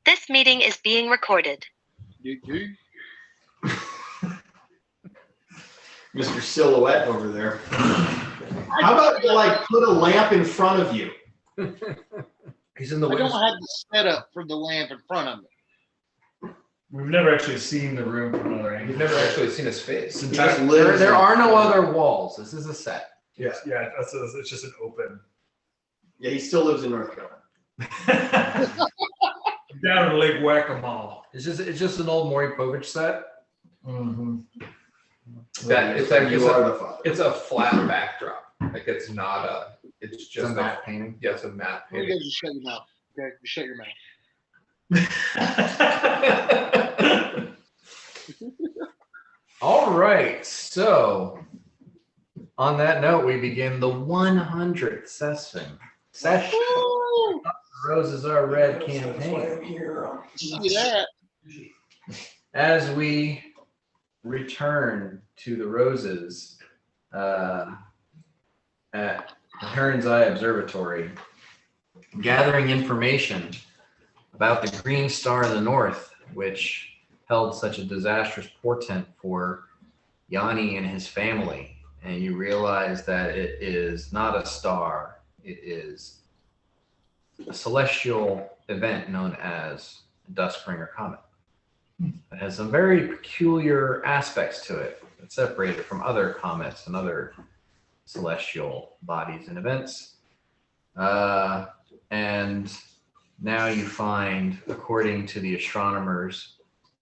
This meeting is being recorded. Mr. Silhouette over there. How about you put a lamp in front of you? He's in the I window. don't have the setup for the lamp in front of me. We've never actually seen the room from another angle. You've never actually seen his face. There are no other walls. This is a set. Yeah, it's just an open. Yeah, he still lives in North Carolina. Down in Lake Whack-A-Mole. It's just an old Maury Povich set. Mm-hmm. It's a flat backdrop. Like it's not a. It's just a matte painting. Yeah, it's a matte You painting. guys just shut your mouth. Okay, just shut your mouth. All right. So, on that note, we begin the 100th session. Roses Are Red campaign. See that? As we return to the Roses at the Heron's Eye Observatory, gathering information about the Green Star in the North, which held such a disastrous portent for Yanni and his family. And you realize that it is not a star, it is a celestial event known as the Duskbringer Comet. It has some very peculiar aspects to it that separate it from other comets and other celestial bodies and events. And now you find, according to the astronomers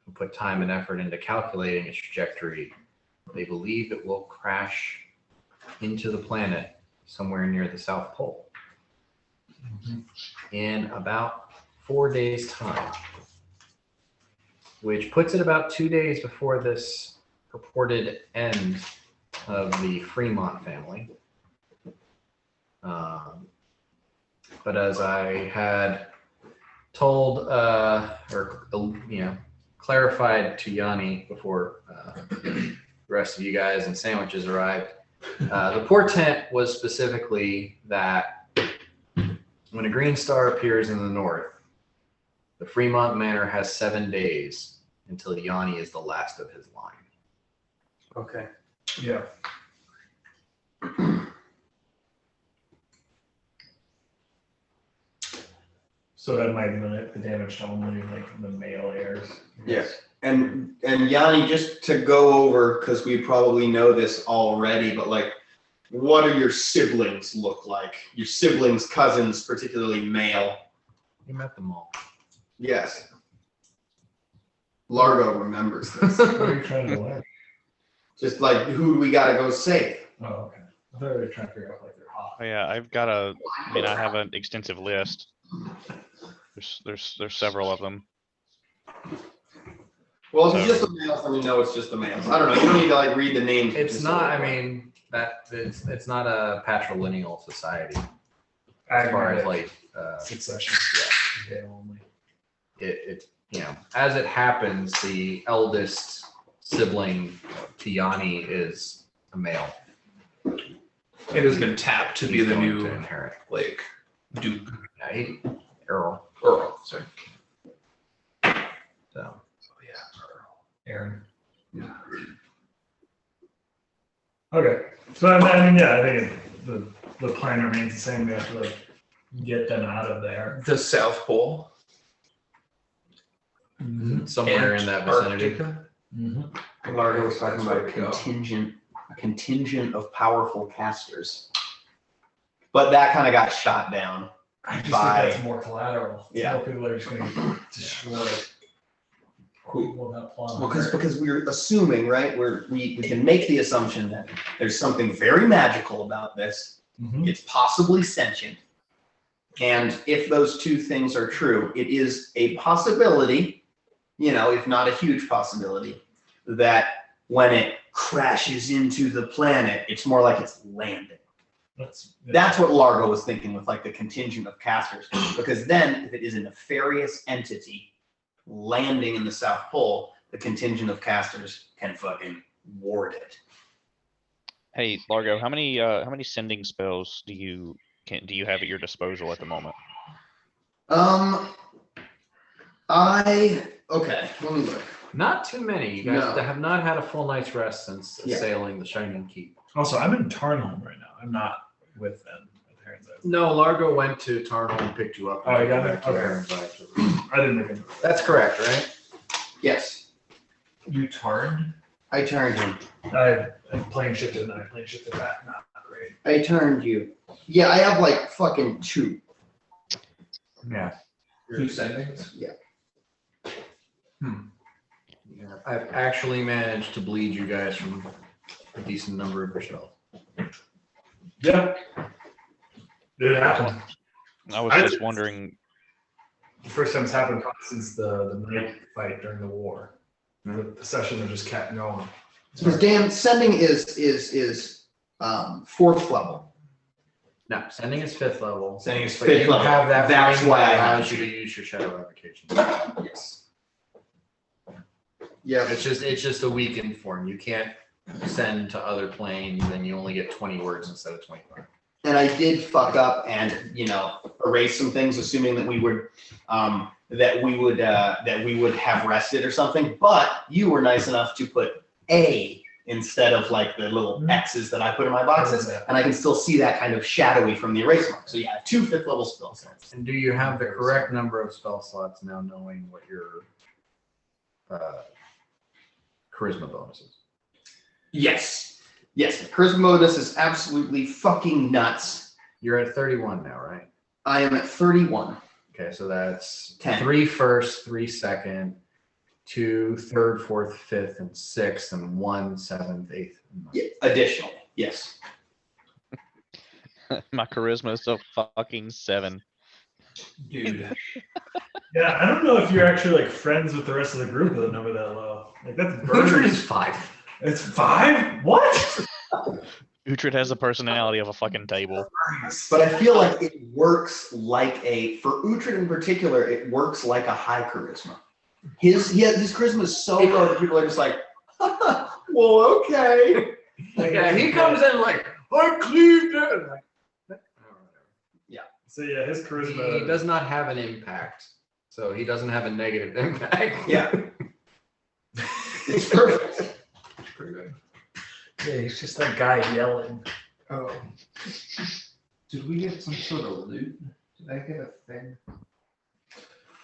who put time and effort into calculating its trajectory, they believe it will crash into the planet somewhere near the South Pole in about 4 days' time, which puts it about 2 days before this purported end of the Fremont family. But as I had told clarified to Yanni before the rest of you guys and sandwiches arrived, the portent was specifically that when a green star appears in the north, the Fremont Manor has 7 days until Yanni is the last of his line. Okay. Yeah. So that might limit the damage to only the male heirs. Yes. And Yanni, just to go over, because we probably know this already, but what do your siblings look like? Your siblings, cousins, particularly male. You met them all. Yes. Largo remembers this. What are you trying to learn? Just who do we gotta go save? Oh, okay. I thought we were trying to figure out their hot. Oh, yeah, I have an extensive list. There's several of them. Well, if it's just the males, then we know it's just the males. I don't know. You don't need to read the names. It's not. It's not a patrilineal society as far as succession. Yeah. Only. It as it happens, the eldest sibling to Yanni is a male. It has been tapped to be He's the going new to inherit. Duke. Yeah, Earl. Sorry. So Aaron. Yeah. Okay. So I think the plan remains the same. We have to get them out of there. The South Pole. somewhere in that vicinity. Antarctica? Largo was talking about a contingent of powerful casters. But that kind of got shot down. I just by- think that's more collateral. Yeah. More people are just going to destroy people without plot. Well, because we're assuming, right? We can make the assumption that there's something very magical about this. Mhm. It's possibly sentient. And if those two things are true, it is a possibility, if not a huge possibility, that when it crashes into the planet, it's more like it's landing. That's what Largo was thinking with the contingent of casters. Because then, if it is a nefarious entity landing in the South Pole, the contingent of casters can fucking ward it. Hey, Largo, how many sending spells do you have at your disposal at the moment? Okay, let me look. Not too many. You guys No. have not had a full night's rest since Yeah. sailing the Shining Keep. Also, I'm in Tarnholm right now. I'm not with them at the Heron's Eye. No, Largo went to Tarnal and picked you up. Oh, I got back it? to Okay. Heron's Eye. I didn't make it. That's correct, right? Yes, You turned? I turned him. I plane shifted and I plane shifted back. Not great. I turned you. Yeah, I have like fucking 2. Yeah. 2 sendings? Yeah. Yeah, I've actually managed to bleed you guys from a decent number of your spells. Yeah. It happened. I was I- just wondering. The first time it's happened probably since the night fight during the war. The session that just kept going. Because Dan, sending is 4th level. No, sending is 5th level. Sending is But 5th you level. have that That's frame why that I have allows you to. to use your shadow application. Yes. Yeah. It's just a weakened form. You can't send to other planes, and you only get 20 words instead of 25. And I did fuck up and erase some things, assuming that we would have rested or something. But you were nice enough to put A instead of like the little X's that I put in my boxes, and I can still see that kind of shadowy from the erase mark. So yeah, 2 5th level spell slots. And do you have the correct number of spell slots now, knowing what your charisma bonus is? Yes. Yes, charisma bonus is absolutely fucking nuts. You're at 31 now, right? I am at 31. Okay, so that's 10. 3 first, 3 second, 2 third, 4th, 5th, and 6th, and 1 7th, 8th. and 9th. Yeah, additionally, yes. My charisma is a fucking 7. Dude. Yeah, I don't know if you're actually like friends with the rest of the group with a number that low. Like that's Uhtred Bird. is 5. It's 5? What? Uhtred has the personality of a fucking table. But I feel like it works like for Uhtred in particular, it works like a high charisma. His charisma is so low that people are just like, well, okay. Yeah, he comes in like, I cleaved it. So yeah, his He charisma. does not have an impact, so he doesn't have a negative impact. Yeah. It's perfect. Pretty good. Yeah, he's just that guy yelling. Oh. Did we get some sort of loot? Did I get a thing?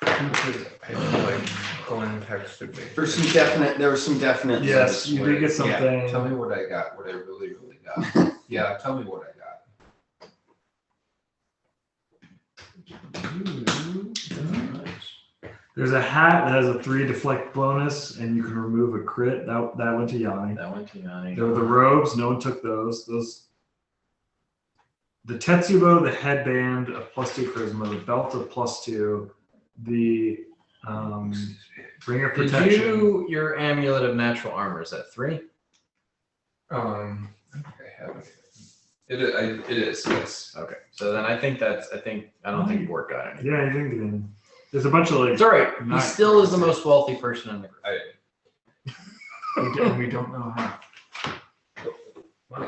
Like Glenn texted me. There was some definite. Yes, you did get Yeah, something. tell me what I got, what I really got. Yeah, tell me what I got. There's a hat that has a 3 deflect bonus, and you can remove a crit. That went to Yanni. That went to Yanni. There were the robes. No one took those. The Tetsubo, the headband, a +2 charisma, the belt of +2, the ring of Did protection. your amulet of natural armor, is that 3? I think I have it. It is, yes. Okay, so then I don't think Bort got any. Yeah, you didn't get in. There's a bunch of like. It's all right. He Not- still is the most wealthy person in the group. We don't know how.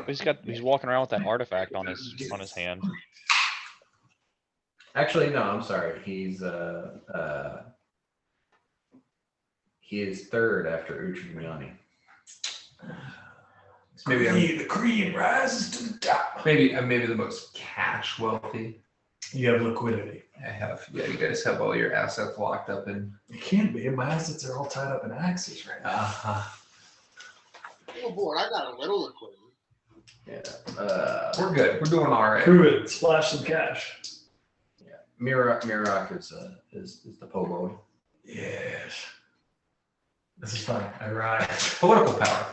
He's walking around with that artifact on his hand. Actually, no, I'm sorry. He is 3rd after Uhtred and Yanni. Maybe The cream rises to the top. maybe the most cash wealthy. You have liquidity. I have. Yeah, you guys have all your assets locked up in. It can't be. My assets are all tied up in axes right now. Oh boy, I got a little liquidity. Yeah. We're good. We're doing all right. Prove it. Splash some cash. Mirak is the pobo. Yes. This is fun. I rise. Political power.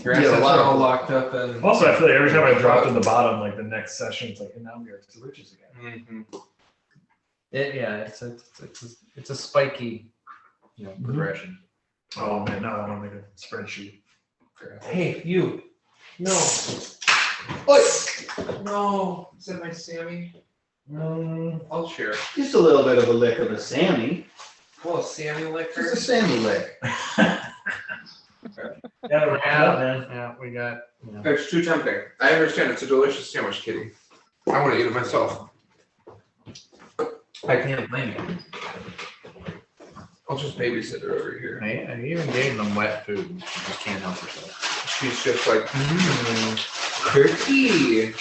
Your Yeah, a assets lot are of- all locked up in. Also, I feel like every time I dropped in the bottom, like the next session, it's like, and now we are to riches again. Mhm. It's a spiky, progression. Oh man, now I want to make a spreadsheet. Hey, you. No. Oi! No. Is that my Sammy? I'll share. Just a little bit of a lick of a Sammy. Well, Sammy liquor. Just a Sammy lick. Yeah, we're out, man. Yeah, we got. It's too tempting. I understand. It's a delicious sandwich, Kitty. I want to eat it myself. I can't blame you. I'll just babysit her over here. I even gave them wet food. You just can't help yourself. She's just like, cookie.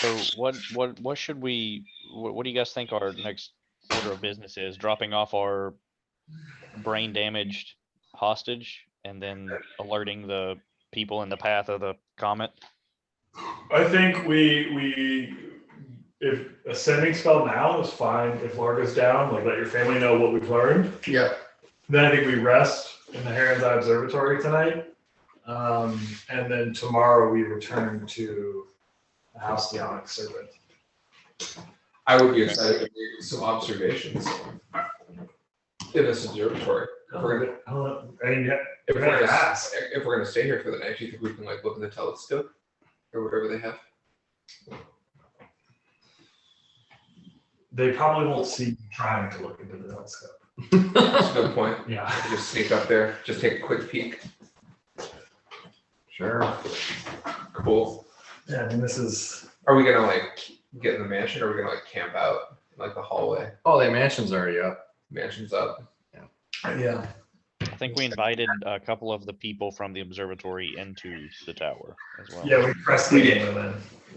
So what should we, what do you guys think our next order of business is? Dropping off our brain damaged hostage and then alerting the people in the path of the comet? I think if a sending spell now is fine. If Largo's down, like let your family know what we've learned. Yeah. Then I think we rest in the Heron's Eye Observatory tonight. And then tomorrow we return to the House of the Onyx Serpent. I would be excited to do some observations in this observatory. If we're gonna stay here for the night, do you think we can like look at the telescope or whatever they have? They probably won't see you trying to look into the telescope. That's a good point. Yeah. Just sneak up there, just take a quick peek. Sure. Cool. Yeah, I mean, this is. Are we gonna like get in the mansion, or are we gonna like camp out in, like the hallway? Oh, the mansion's already up. Mansion's up. Yeah. I think we invited a couple of the people from the observatory into the tower as well. Yeah, we pressed We the did. game then.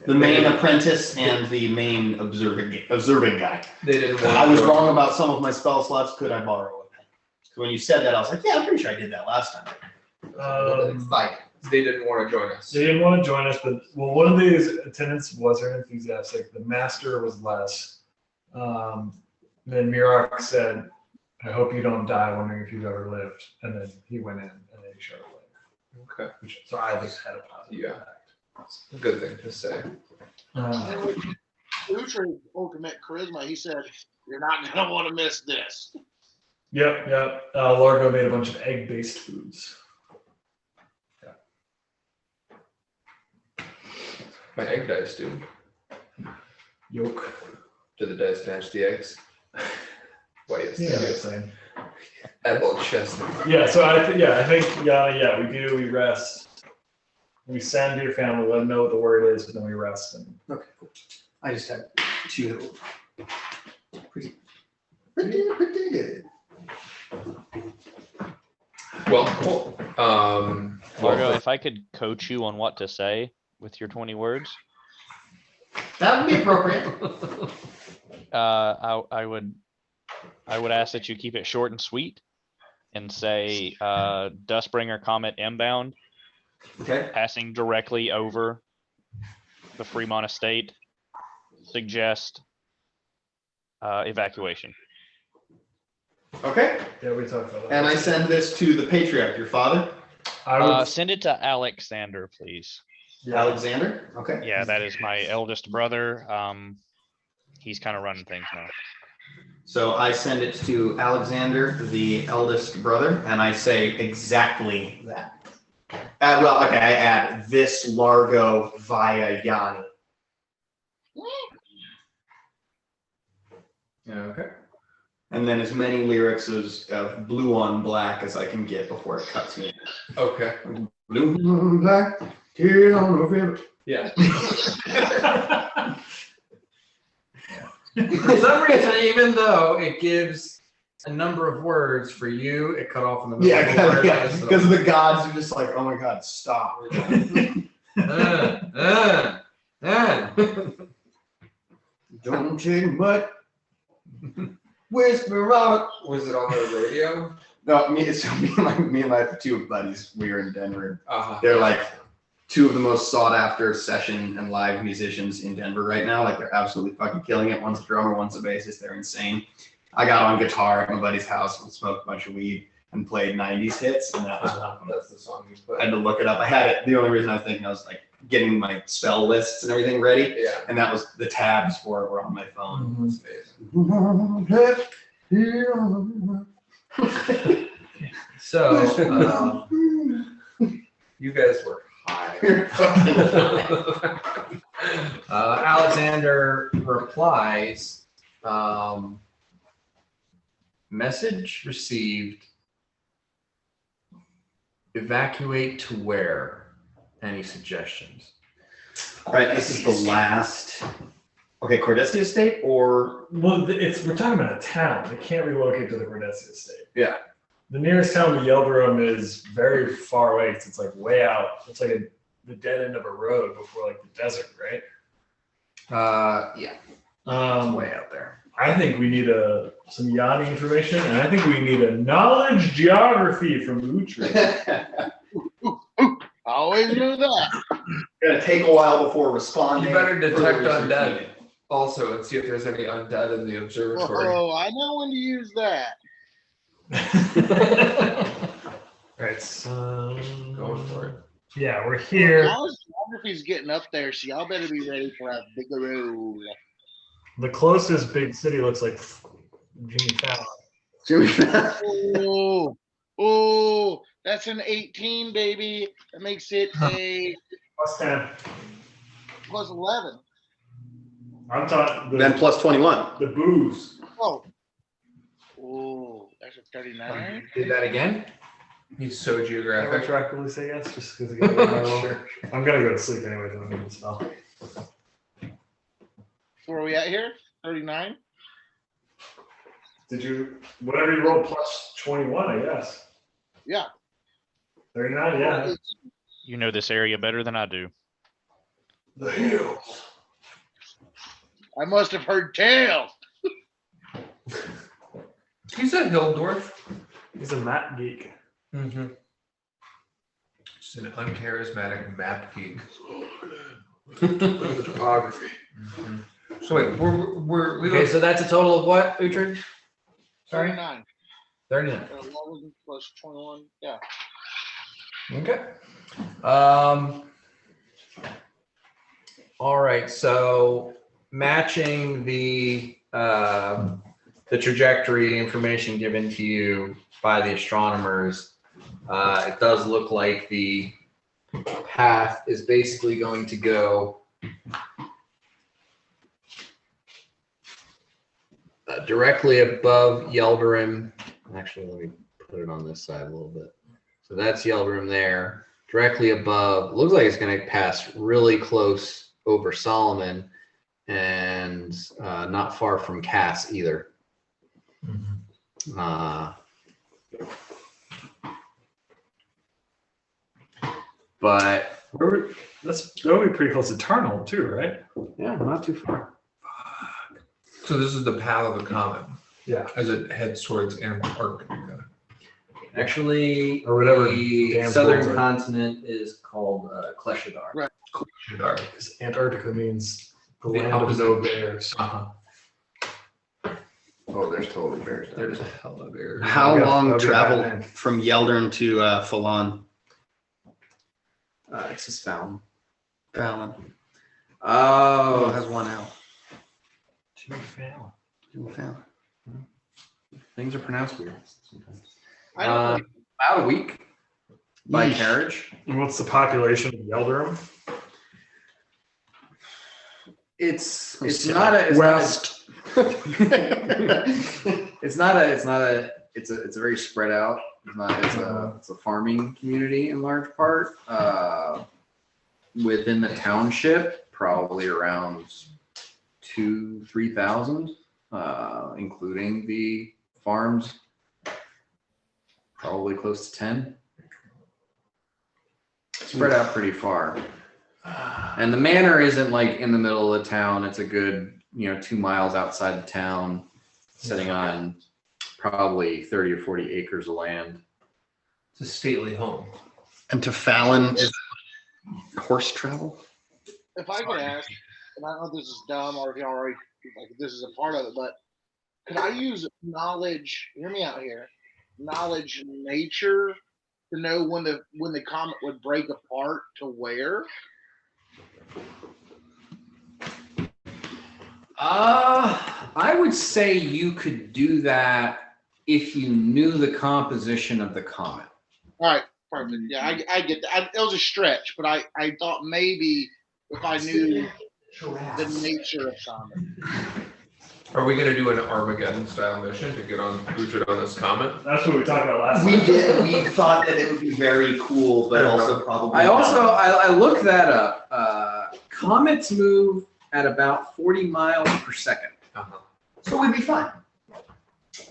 The main apprentice and the main observing guy. They didn't want. I was to- wrong about some of my spell slots. Could I borrow a pen? So when you said that, I was like, yeah, I'm pretty sure I did that last time. Like they didn't want to join us. They didn't want to join us, but well, one of these attendants wasn't enthusiastic. The master was less. Then Mirak said, "I hope you don't die wondering if you've ever lived." And then he went in, and then he showed up later. Okay. So I just had a positive Yeah. impact. Good thing to say. Utri ultimate charisma. He said, "You're not gonna want to miss this." Yep. Largo made a bunch of egg-based foods. My egg dice do. Yolk. Do the dice match the eggs? Why yes, Yeah, they do. that's same. Apple chest. Yeah, so I think we do. We rest. We send to your family, let them know what the word is, but then we rest. And Okay, cool. I just had two. Pretty good. Well, cool. Largo, if I could coach you on what to say with your 20 words, That would be appropriate. I would ask that you keep it short and sweet and say Dustbringer Comet inbound, Okay. passing directly over the Fremont estate, suggest evacuation. Okay. yeah, we talked about that. And I send this to the patriarch, your father, I would. Send it to Alexander, please. Alexander. Okay. Yeah, that is my eldest brother. He's kind of running things now. So I send it to Alexander, the eldest brother, and I say exactly that. Well, okay, I add this Largo via Yanni. Okay. And then as many lyrics as of blue on black as I can get before it cuts me. Okay. Blue on black, tears on the river. Yeah. For some reason, even though it gives a number of words for you, it cut off in the middle Yeah, of the word. because of the gods are just like, oh my god, stop. Don't take much. Whisper out. Was it on the radio? No, me and my two buddies, we were in Denver. Uh-huh. They're like two of the most sought after session and live musicians in Denver right now. Like they're absolutely fucking killing it. One's a drummer, one's a bassist. They're insane. I got on guitar at my buddy's house and smoked a bunch of weed and played 90s hits. And that was one of them. That's the song you I put. had to look it up. I had it. The only reason I was thinking, I was like getting my spell lists and everything ready. Yeah. And that was the tabs for it were on my phone. Mhm. It's amazing. So, You guys were high. Alexander replies, message received, evacuate to where? Any suggestions? All right, this is the last Okay, Cordesia State or Well, we're talking about a town. They can't relocate to the Cordesia State. Yeah. The nearest town to Yelverum is very far away. 'Cause it's like way out. It's like the dead end of a road before like the desert, right? Yeah, Um, way out there. I think we need some yachting information, and I think we need a knowledge geography from Utrecht. I always knew that. gonna take a while before responding. You better detect Further research undead needed. also and see if there's any undead in the observatory. Oh, I know when to use that. Right, so Going for it. yeah, we're here. Knowledge geography's getting up there, so y'all better be ready for a bigger roll. The closest big city looks like Jimmy Fallon. Oh, that's an 18, baby. That makes it a Plus 10. plus 11. I'm talking Then plus 21. the booze. Oh, that's a 39. Did that again? He's so Can I geographic. retroactively say yes, just because I'm gonna go to sleep anyway. Don't need to spell. Where are we at here? 39? Did you whatever you rolled plus 21? I guess. Yeah. 39. Yeah. You know this area better than I do. The hills. I must have heard tales. He's a Hildorf. He's a map geek. Mm-hmm. Just an uncharismatic map geek. Topography. Mhm. So wait, we Okay, so that's a total of what, Uhtred? Sorry? 39. 39. 11 plus 21. Yeah. Okay. All right, so matching the trajectory information given to you by the astronomers, it does look like the path is basically going to go directly above Yelverum. Actually, let me put it on this side a little bit. So that's Yelverum there. Directly above, looks like it's going to pass really close over Solomon and not far from Cass either. But That'll be pretty close to Tarnal too, right? yeah, not too far. So this is the path of the comet Yeah. as it heads towards Antarctica. Actually, Or whatever the damn southern schools are. continent is called Kleshadar. Right. Shadar. Because Antarctica means the The land of opposite. no bears. Uh-huh. Oh, there's totally bears. There's a hell of air. How Yeah, long that'll be travel Batman. from Yeldern to Falon? It's just Fallon. Fallon. Oh, has one out. Jimmy Fallon. Fallon. things are pronounced weird sometimes. I don't know. About a week by Yeesh. carriage. And what's the population of Yelverum? It's Let's see. not a West. it's a very spread out. It's a farming community in large part. Within the township, probably around 2,000-3,000, including the farms. Probably close to 10. Spread out pretty far. And the manor isn't like in the middle of the town. It's a good, 2 miles outside the town, sitting on probably 30 or 40 acres of land. It's a stately home. And to Fallon is horse travel? If I could ask, and I don't know if this is dumb or if y'all already like if this is a part of it, but could I use knowledge? Hear me out here. Knowledge nature to know when the comet would break apart to where? I would say you could do that if you knew the composition of the comet. All right, perfect. Yeah, I get that. It was a stretch, but I thought maybe if I knew the nature of comet. Are we going to do an Armageddon style mission to get on Uhtred on this comet? That's what we talked about last We time. did. We thought that it would be very cool, but also probably. I looked that up. Comets move at about 40 miles per second. So we'd be fine.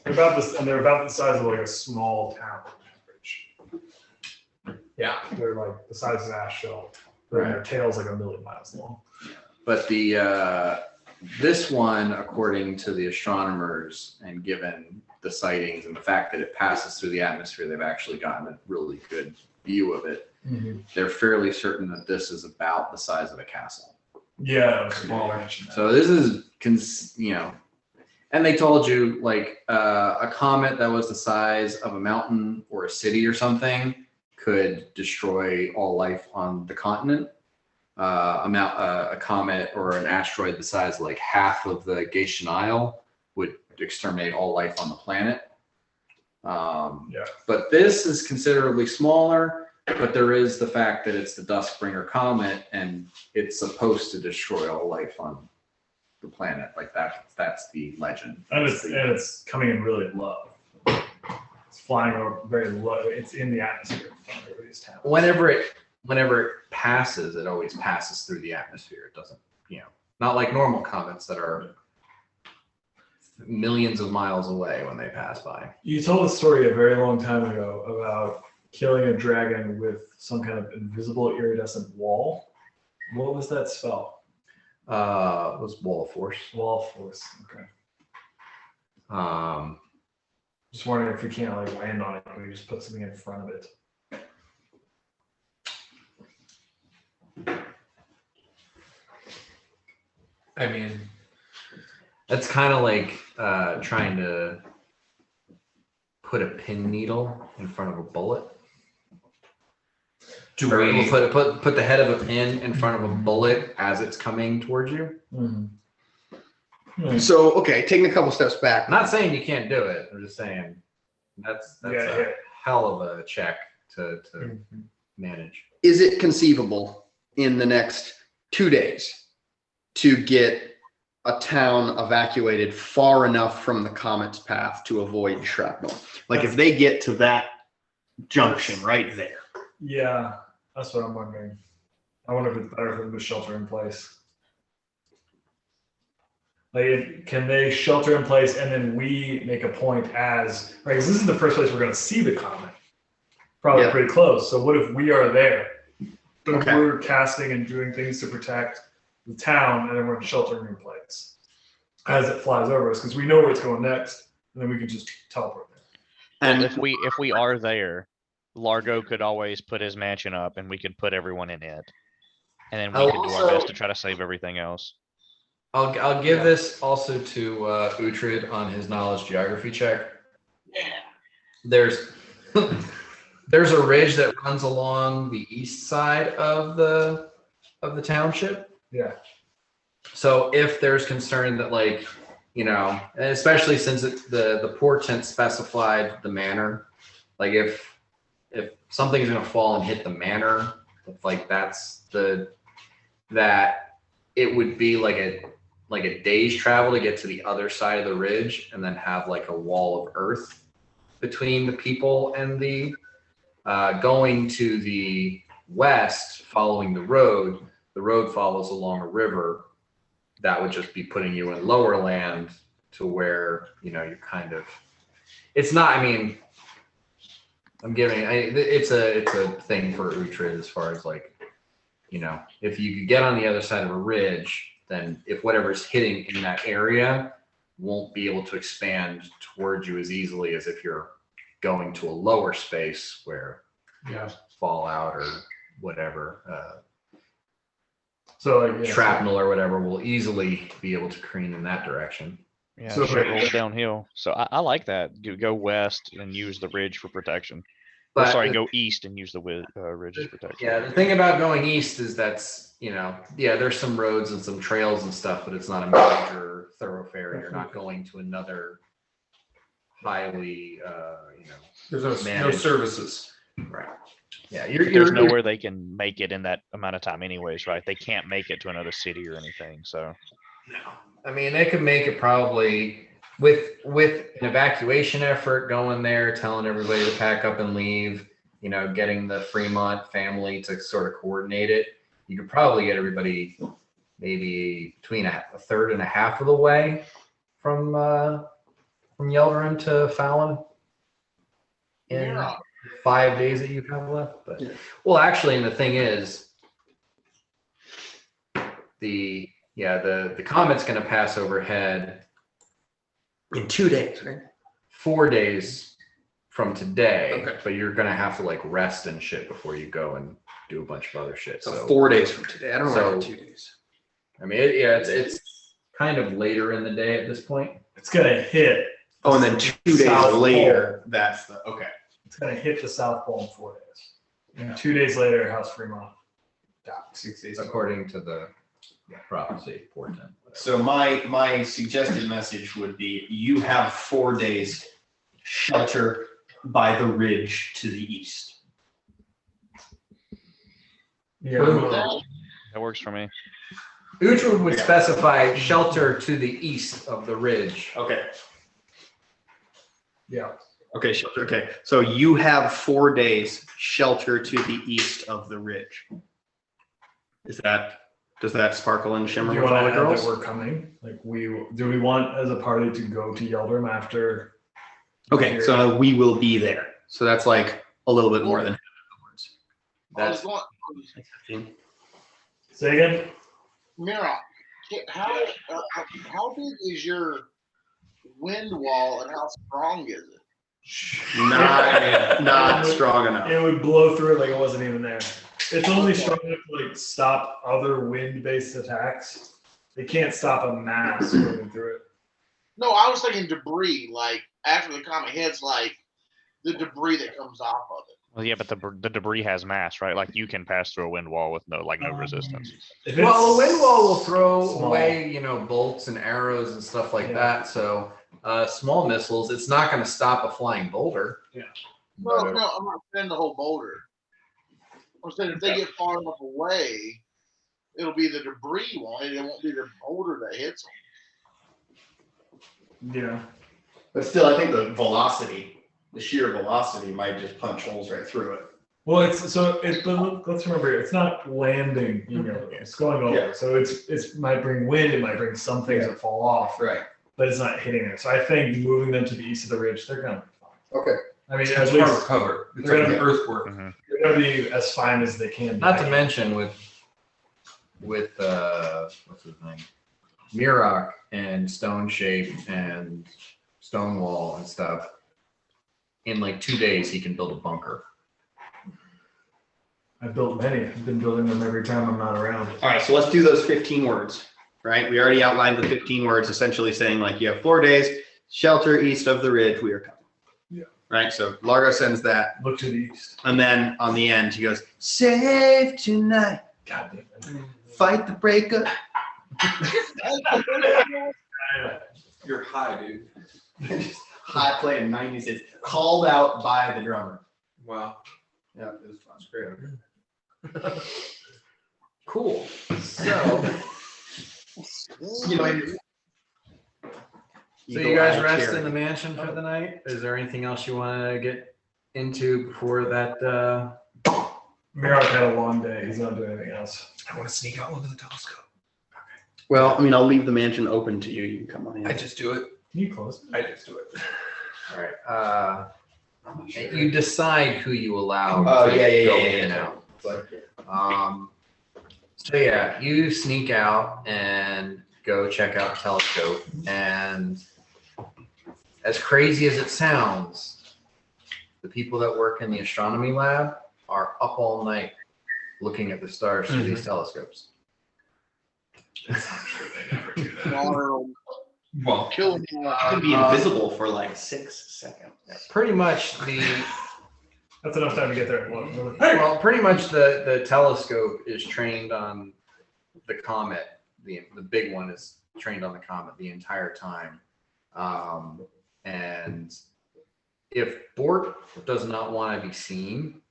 They're about this, and they're about the size of like a small town. Yeah. They're like the size of Asheville. And their tail's like 1,000,000 miles long. But the this one, according to the astronomers, and given the sightings and the fact that it passes through the atmosphere, they've actually gotten a really good view of it. They're fairly certain that this is about the size of a castle. Yeah, smaller. So this is, you know, and they told you like a comet that was the size of a mountain or a city or something could destroy all life on the continent. A comet or an asteroid the size of like half of the Grecian Isle would exterminate all life on the planet. But this is considerably smaller, but there is the fact that it's the Duskbringer comet and it's supposed to destroy all life on the planet. Like that's the legend. And it's coming in really low. It's flying over very low. It's in the atmosphere. Everybody's town. Whenever it passes, it always passes through the atmosphere. It doesn't, you know, not like normal comets that are millions of miles away when they pass by. You told a story a very long time ago about killing a dragon with some kind of invisible iridescent wall. What was that spell? It was Wall of Force. Wall of Force. Okay. Just wondering if we can't like land on it, we just put something in front of it. I mean, That's kind of like trying to put a pin needle in front of a bullet. Or we'll put the head of a pin in front of a bullet as it's coming towards you. So, okay, taking a couple steps back. I'm not saying you can't do it. I'm just saying that's a hell of a check to manage. Is it conceivable in the next 2 days to get a town evacuated far enough from the comet's path to avoid shrapnel? Like if they get to that junction right there. Yeah, that's what I'm wondering. I wonder if it's better for them to shelter in place. Like, can they shelter in place and then we make a point as, right, 'cause this is the first place we're going to see the comet. Probably pretty close. So what if we are there? But Okay. we're casting and doing things to protect the town, and then we're sheltering in place as it flies over us, because we know where it's going next, and then we can just teleport there. And If we are there, Largo could always put his mansion up and we could put everyone in it. And then we could do our best to try to save everything else. I'll give this also to Uhtred on his knowledge geography check. Yeah. There's there's a ridge that runs along the east side of the township. Yeah. So if there's concern that, like, you know, and especially since the portent specified the manor, like if something's gonna fall and hit the manor, like that it would be like a day's travel to get to the other side of the ridge and then have like a wall of earth between the people and the going to the west, following the road follows along a river. That would just be putting you in lower land to where, you know, you're kind of, it's not, I mean, it's a thing for Uhtred as far as like, you know, if you could get on the other side of a ridge, then if whatever's hitting in that area won't be able to expand towards you as easily as if you're going to a lower space where fallout or whatever, So like, shrapnel or whatever will easily be able to careen in that direction. Yeah, So shit for- rolls downhill. So I like that. Go west and use the ridge for protection. Or But sorry, go east and use the ridge as protection. yeah, the thing about going east is that's, you know, yeah, there's some roads and some trails and stuff, but it's not a major thoroughfare. You're not going to another highly, you know, there's no managed. services. Right. Yeah, But there's nowhere they can make it in that amount of time anyways, right? They can't make it to another city or anything, so. I mean, they could make it probably with an evacuation effort going there, telling everybody to pack up and leave, you know, getting the Fremont family to sort of coordinate it. You could probably get everybody maybe between a third and a half of the way from Yeldarin to Fallon in Mirok. 5 days that you have left. But Yeah. well, actually, and the thing is, the comet's going to pass overhead In 2 days, right? 4 days from today. Okay. But you're going to have to like rest and shit before you go and do a bunch of other shit. So So 4 days from today. I don't know So- about 2 days. I mean, it's kind of later in the day at this point. It's gonna hit. Oh, and then 2 days South later, that's the, okay. It's gonna hit the South Pole in 4 days. Yeah. 2 days later, House Fremont. 6 days. According to the prophecy, portent. So my suggested message would be, you have 4 days shelter by the ridge to the east. Yeah. That works for me. Uhtred would specify shelter to the east of the ridge. Okay. Yeah. Okay, shelter. Okay, so you have 4 days shelter to the east of the ridge. Does that sparkle and Do shimmer you with want all to the add that girls? we're coming? Like do we want as a party to go to Yeldrim after? Okay, so we will be there. So that's like a little bit more than half I was of going, the words. Say again? Mirok, how big is your wind wall and how strong is it? Not strong enough. It would blow through it like it wasn't even there. It's only strong enough to like stop other wind-based attacks. It can't stop a mass moving through it. No, I was thinking debris, like after the comet hits, like the debris that comes off of it. Well, yeah, but the debris has mass, right? Like you can pass through a wind wall with no resistance. If Well, the it's wind wall will throw small. away, bolts and arrows and stuff like that. So small missiles, it's not going to stop a flying boulder. Yeah. No, But, no, I'm not saying the whole boulder. I'm saying if they get far enough away, it'll be the debris one. It won't be the boulder that hits them. Yeah. But still, I think the sheer velocity might just punch holes right through it. Well, but let's remember, it's not landing, it's going over. Yeah. So it's might bring wind, it might bring some things that fall off, Right. but it's not hitting it. So I think moving them to the east of the ridge, they're gonna be fine. Okay. I mean, It's at hard to least cover. It's they're like an gonna- earthwork. they're gonna be as fine as they can be. Not to mention with what's his name, Mirok and Stone Shape and Stonewall and stuff. In like 2 days, he can build a bunker. I've built many. I've been building them every time I'm not around. All right, so let's do those 15 words, right? We already outlined the 15 words, essentially saying like you have 4 days, shelter east of the ridge, we are coming. Yeah. Right, so Largo sends that, Look to the east. and then on the end, he goes, save tonight, God damn it. fight the breakup. You're high, dude. High playing 90s hits, called out by the drummer. Wow. Yeah, it was fun. It's great. Cool. So, You know, so you guys rest in the mansion for the night. Is there anything else you want to get into before that? Mirok had a long day. He's not doing anything else. I want to sneak out, look at the telescope. Well, I mean, I'll leave the mansion open to you. You can come on in. I just do it. Can you close it? I just do it. All right. You decide who you allow Oh, to yeah, go yeah, in and yeah. out. So yeah, you sneak out and go check out the telescope, and as crazy as it sounds, the people that work in the astronomy lab are up all night looking at the stars through these telescopes. I'm sure they never do that. Or Well, kill me. Could be invisible for like 6 seconds. Pretty much the That's enough time to get there. Look, look. well, pretty much the telescope is trained on the comet. The big one is trained on the comet the entire time. And if Bort does not want to be seen,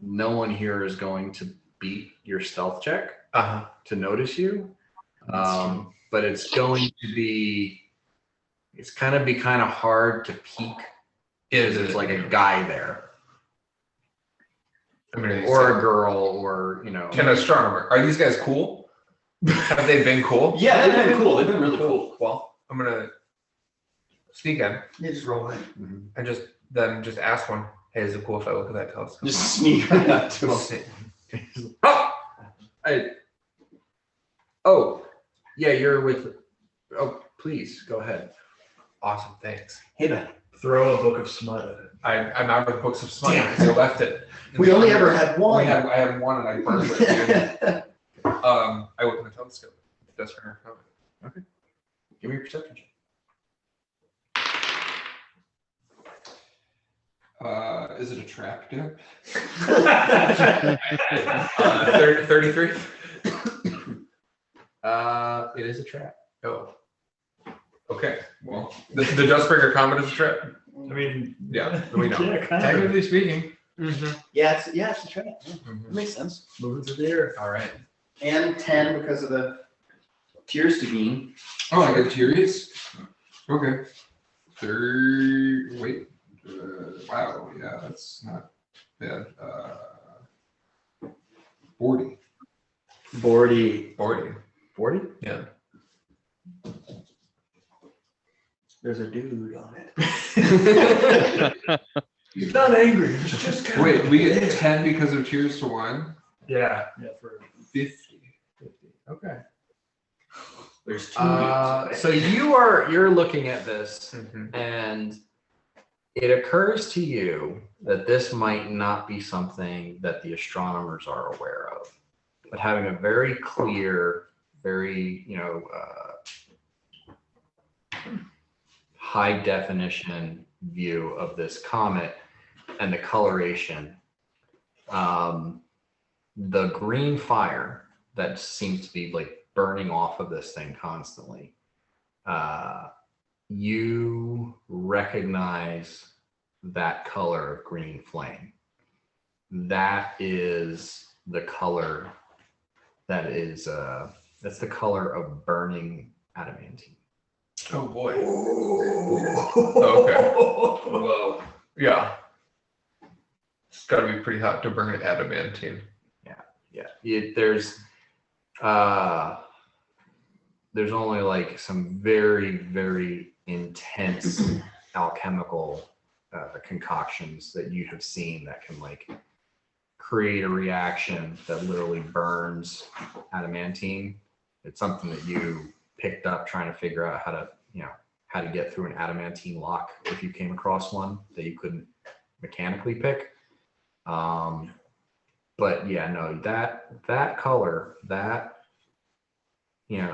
no one here is going to beat your stealth check to notice you. But it's going to be, it's kind of hard to peek because there's like a guy there I mean, or a girl or, an astronomer. Are these guys cool? Have they been cool? Yeah, they've been cool. They've been really cool. Well, I'm gonna sneak in You just roll in. and just ask one. Hey, is it cool if I look at that telescope? Just sneak right up to him. Oh, oh, yeah, you're with. Oh, please go ahead. Awesome, thanks. Hey, man. Throw a book of smut at it. I'm out of books of smut Damn. because I left it. We only ever had one. I had one and I burned it. I opened the telescope. That's for her comment. Okay. Give me your perception check. Is it a trap dip? 33. It is a trap. Oh. Okay. Well, the Dustbringer comet is a trap. I mean, Yeah, we know. yeah, kind of. Technically speaking. Yeah, it's a trap. Yeah, Mhm. it makes sense. Moving through the air. All right. And 10 because of the tears to gain. Oh, I got curious. Okay. Wait. Wow. Yeah, that's not bad. 40. 40. 40? Yeah. There's a dude on it. He's not angry. He's just kind Wait, of we get 10 because of Tears to One? Yeah, for 50. Okay. There's 2 So you're looking at this, Mhm. and it occurs to you that this might not be something that the astronomers are aware of, but having a very clear, very high definition view of this comet and the coloration, the green fire that seems to be like burning off of this thing constantly, you recognize that color of green flame. That is the color that is that's the color of burning adamantine. Oh boy. Okay. Whoa. Yeah. It's got to be pretty hot to burn an adamantine. Yeah. There's only like some very, very intense alchemical concoctions that you have seen that can like create a reaction that literally burns adamantine. It's something that you picked up trying to figure out how to get through an adamantine lock if you came across one that you couldn't mechanically pick. But yeah, no, that color, that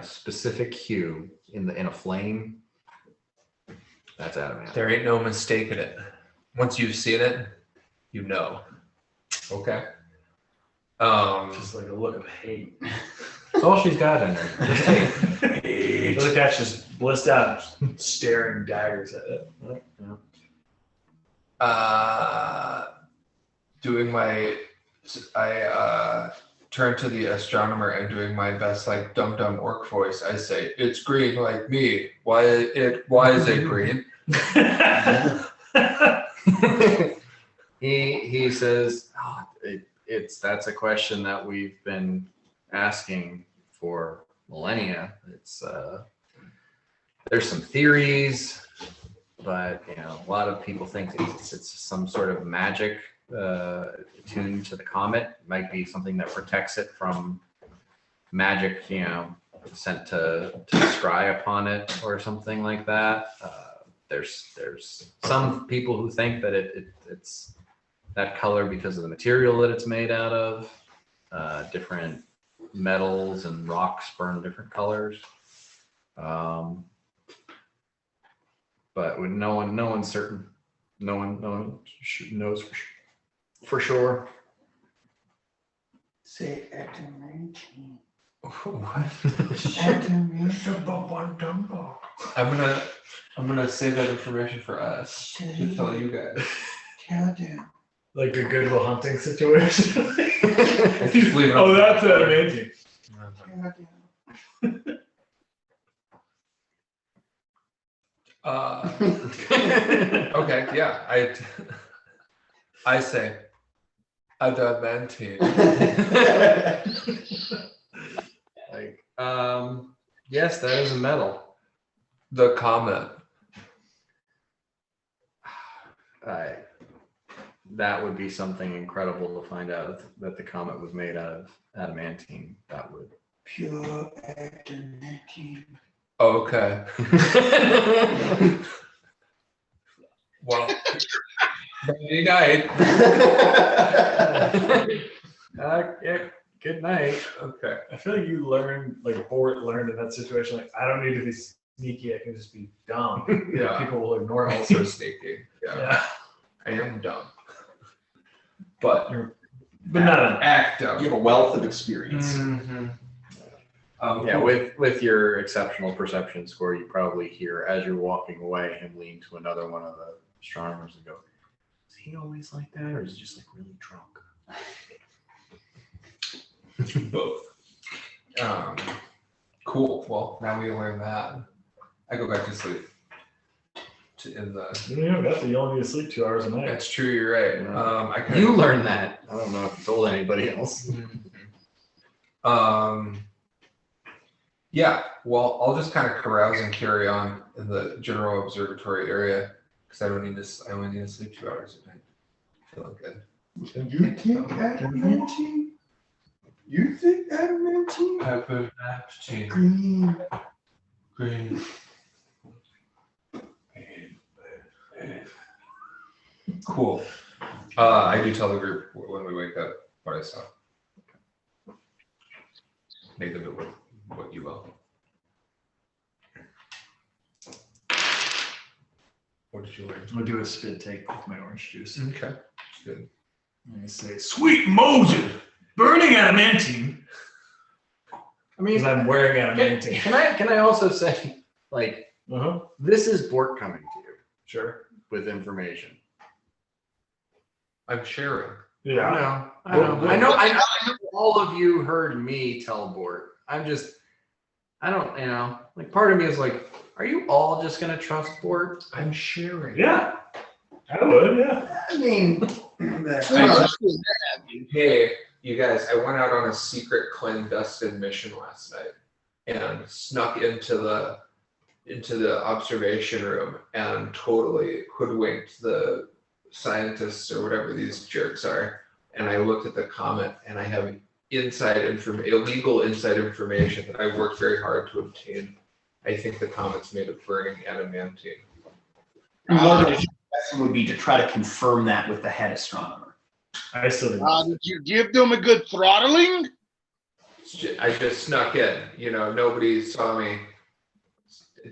specific hue in a flame, that's adamant. There ain't no mistaking it. Once you've seen it, you know. Okay. just like a look of hate. That's all she's got in her. Just hate. The cat's just blissed out, staring daggers at it. I turn to the astronomer and doing my best like dumb orc voice. I say, "It's green like me. Why is it green?" He says, that's a question that we've been asking for millennia. It's there's some theories, but a lot of people think it's some sort of magic attuned to the comet. It might be something that protects it from magic, sent to scry upon it or something like that. There's some people who think that it's that color because of the material that it's made out of. Different metals and rocks burn different colors. But with no one certain, no one knows for sure. Say adamantine. What? Adamantine. I'm gonna save that information for us to tell you guys. Like a Good Will Hunting situation. Just leave it Oh, up. that's adamantine. Okay, yeah, I say adamantine. Like, Yes, that is a metal. The comet. That would be something incredible to find out that the comet was made out of adamantine. That would. Pure adamantine. Okay. Well, good night. Yeah, good night. Okay. I feel like you learned, like Bort learned in that situation, like, I don't need to be sneaky, I can just be dumb. Yeah. People will ignore me. Also sneaky. Yeah. Yeah. I am dumb. But But not an act You dumb. have a wealth of experience. Yeah, with your exceptional perception score, you probably hear as you're walking away him lean to another one of the astronomers and go, "Is he always like that, or is he just like really drunk?" Both. Cool. Well, now we learn that. I go back to sleep. You don't have to, you only need to sleep 2 hours a night. That's true. You're right. I kind You learned that. I don't know if you told anybody else. Yeah. Well, I'll just kind of carouse and carry on in the general observatory area because I only need to sleep 2 hours a night. Feeling good. You think adamantine? You think adamantine? Hyperactive. Green. Cool. I do tell the group when we wake up what I saw. Make them do what you will. What did you learn? I'm gonna do a spit take with my orange juice. Okay. Good. And I say, "Sweet Moses, burning adamantine." I mean, Because I'm wearing adamantine. can I also say, like, this is Bort coming to you Sure. with information. I'm sharing. Yeah. I know all of you heard me tell Bort. I don't, like part of me is like, are you all just gonna trust Bort? I'm sharing. Yeah. I would, yeah. I mean, Hey, you guys, I went out on a secret clandestine mission last night and snuck into the observation room and totally hoodwinked the scientists or whatever these jerks are. And I looked at the comet and I have illegal inside information that I worked very hard to obtain. I think the comet's made of burning adamantine. one of the best would be to try to confirm that with the head astronomer. I still think Did you give them a good throttling? I just snuck in, nobody saw me.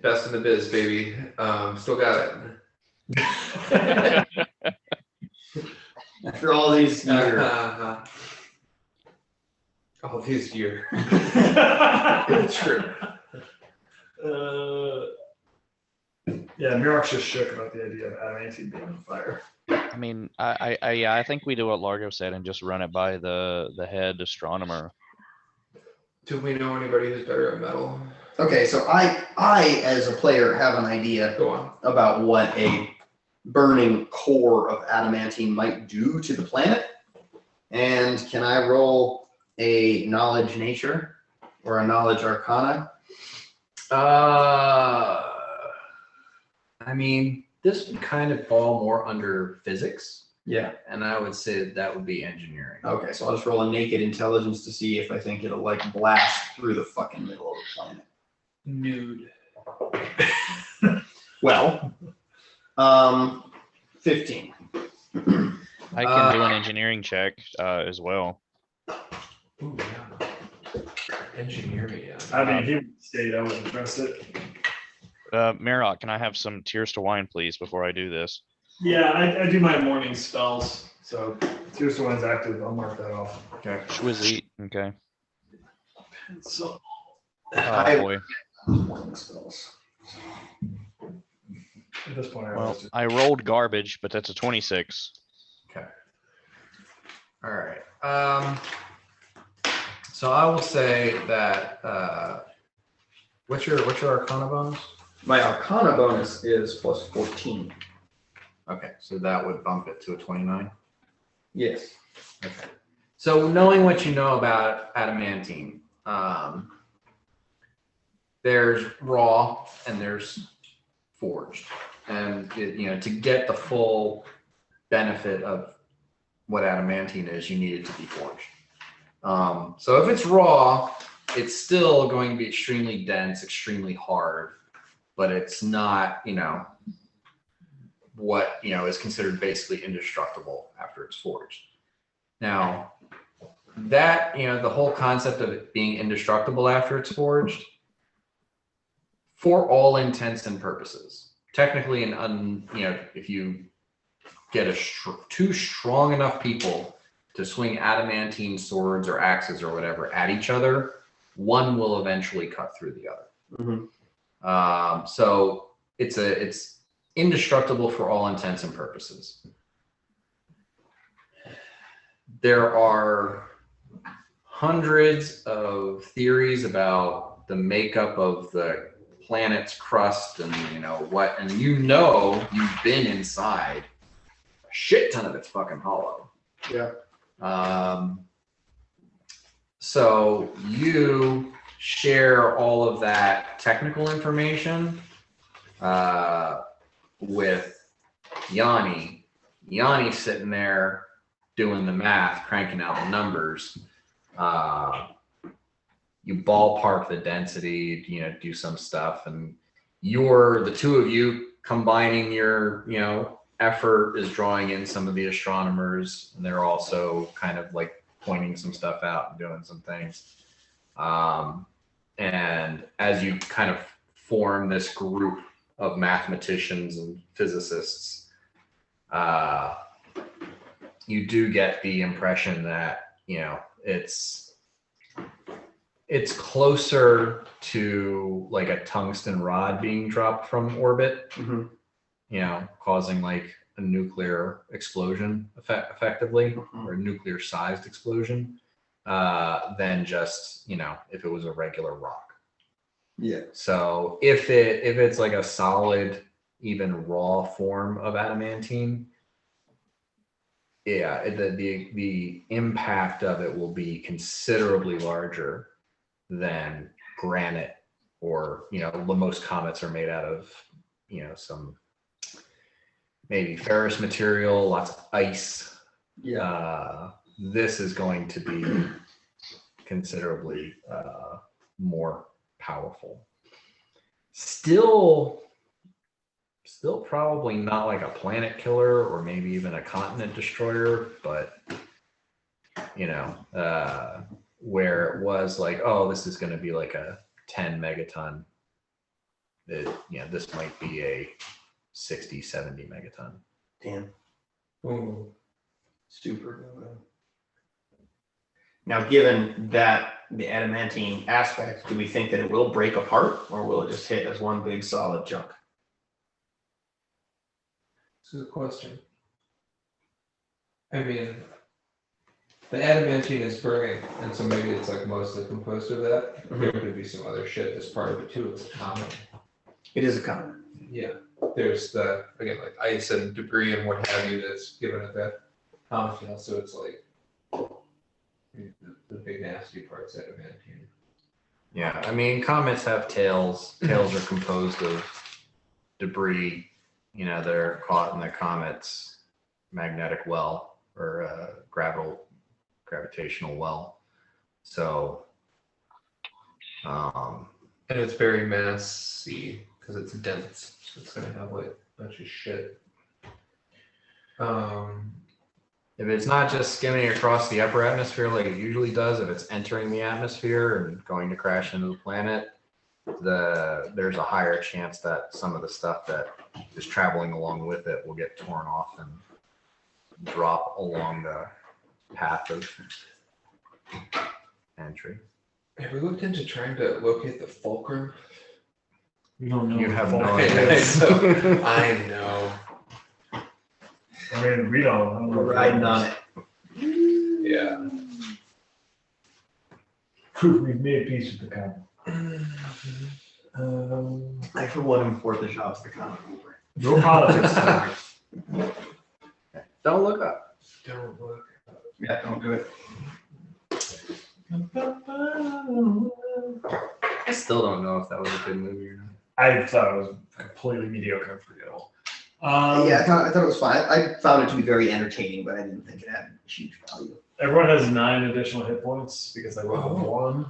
Best in the biz, baby. Still got it. After all these years. All these years. it's True. Yeah, Mirok's just shook about the idea of adamantine being on fire. I mean, I think we do what Largo said and just run it by the head astronomer. Do we know anybody who's better at metal? Okay, so I as a player have an idea Go on. about what a burning core of adamantine might do to the planet. And can I roll a knowledge nature or a knowledge arcana? I mean, this would kind of fall more under physics, Yeah. and I would say that would be engineering. Okay, so I'll just roll a naked intelligence to see if I think it'll like blast through the fucking middle of the planet. Nude. Well, 15. I can do an engineering check as well. Ooh, yeah. Engineering, yeah. I mean, he would state I wouldn't trust it. Marok, can I have some tears to wine, please, before I do this? Yeah, I do my morning spells. So Tears to Wine's active. I'll mark that off. Okay. Schwizzy. Okay. So Oh boy. Morning spells. at this point, I Well, was just I rolled garbage, but that's a 26. Okay. All right. So I will say that what's your Arcana bonus? My arcana bonus is plus 14. Okay, so that would bump it to a 29. Yes. Okay. So knowing what you know about adamantine, there's raw and there's forged. And to get the full benefit of what adamantine is, you need it to be forged. So if it's raw, it's still going to be extremely dense, extremely hard, but it's not, what is considered basically indestructible after it's forged. Now, that the whole concept of it being indestructible after it's forged, for all intents and purposes, technically, if you get two strong enough people to swing adamantine swords or axes or whatever at each other, one will eventually cut through the other. Mm-hmm. So it's indestructible for all intents and purposes. There are hundreds of theories about the makeup of the planet's crust and you've been inside. A shit ton of it's fucking hollow. Yeah. So you share all of that technical information with Yanni. Yanni's sitting there doing the math, cranking out the numbers. You ballpark the density, do some stuff, and the two of you combining your, effort is drawing in some of the astronomers, and they're also kind of like pointing some stuff out and doing some things. And as you kind of form this group of mathematicians and physicists, you do get the impression that, it's closer to like a tungsten rod being dropped from orbit, Mm-hmm. Causing like a nuclear explosion effectively, Mm-hmm. or a nuclear sized explosion, than just, if it was a regular rock. Yeah. So if it's like a solid, even raw form of adamantine, the impact of it will be considerably larger than granite, or most comets are made out of some maybe ferrous material, lots of ice. Yeah. This is going to be considerably more powerful. Still probably not like a planet killer or maybe even a continent destroyer, but where it was like, oh, this is going to be like a 10 megaton. This might be a 60, 70 megaton. Damn. Ooh. Super. Now, given that the adamantine aspect, do we think that it will break apart, or will it just hit as one big solid chunk? It's a good question. I mean, the adamantine is burning, and so maybe it's like mostly composed of that. There could be some other shit that's part of it too. It's a comet. It is a comet. Yeah. There's again, like ice and debris and what have you that's given it that comet feel. So it's like the big nasty part's adamantine. Yeah, I mean, comets have tails. Tails are composed of debris. They're caught in the comet's magnetic well, or gravitational well. So, And it's very massy because it's dense. So it's gonna have like a bunch of shit. if it's not just skimming across the upper atmosphere like it usually does, if it's entering the atmosphere and going to crash into the planet, there's a higher chance that some of the stuff that is traveling along with it will get torn off and drop along the path of entry. Have we looked into trying to locate the fulcrum? We don't know. You what have fault no it idea. is. I know. I mean, we don't. I don't know We're what riding it on is. it. Yeah. We've made peace with the comet. I, for one, am for the jobs the comet. No politics tonight. Don't look up. Don't look. Yeah, don't do it. I still don't know if that was a good movie or not. I thought it was completely mediocre and forgettable. Yeah, I thought it was fine. I found it to be very entertaining, but I didn't think it had huge value. Everyone has 9 additional hit points because I rolled Oh.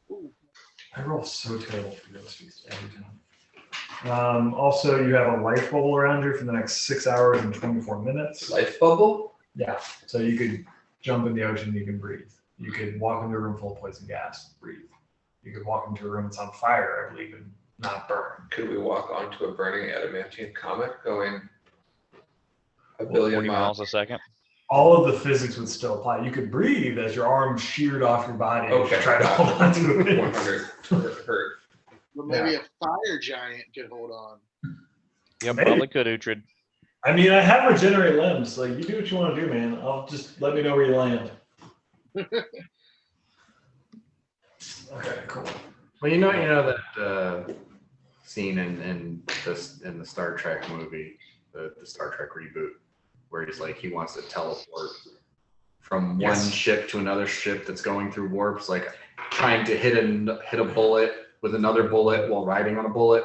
1. I roll so terrible for ghost feast every time. Also, you have a life bubble around you for the next 6 hours and 24 minutes. Life bubble? Yeah, so you could jump in the ocean, you can breathe. You could walk into a room full of poison gas, breathe. You could walk into a room that's on fire, I believe, and not burn. Could we walk onto a burning adamantine comet going a 40 billion miles? miles a second. All of the physics would still apply. You could breathe as your arm sheared off your body and Okay. try to hold on to it. 100 hurt. But maybe a fire giant could hold on. Yep, Maybe. probably could, Uhtred. I mean, I have regenerate limbs. Like, you do what you want to do, man. I'll just let me know where you land. Okay, cool. Well, you know that scene in the Star Trek movie, the Star Trek reboot, where he's like he wants to teleport from one ship to another ship that's going through warps, like trying to hit a bullet with another bullet while riding on a bullet.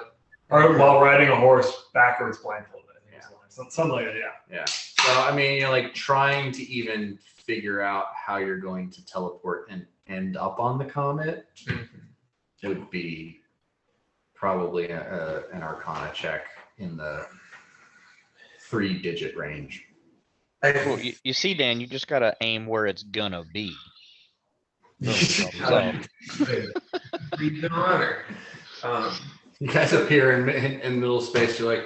Or while riding a horse backwards blindfolded. I think something like that. Yeah. Yeah. So I mean, you're like trying to even figure out how you're going to teleport and end up on the comet would be probably an Arcana check in the 3-digit range. Well, you see, Dan, you just gotta aim where it's gonna be. So, Read the honor. You guys appear in middle space. You're like,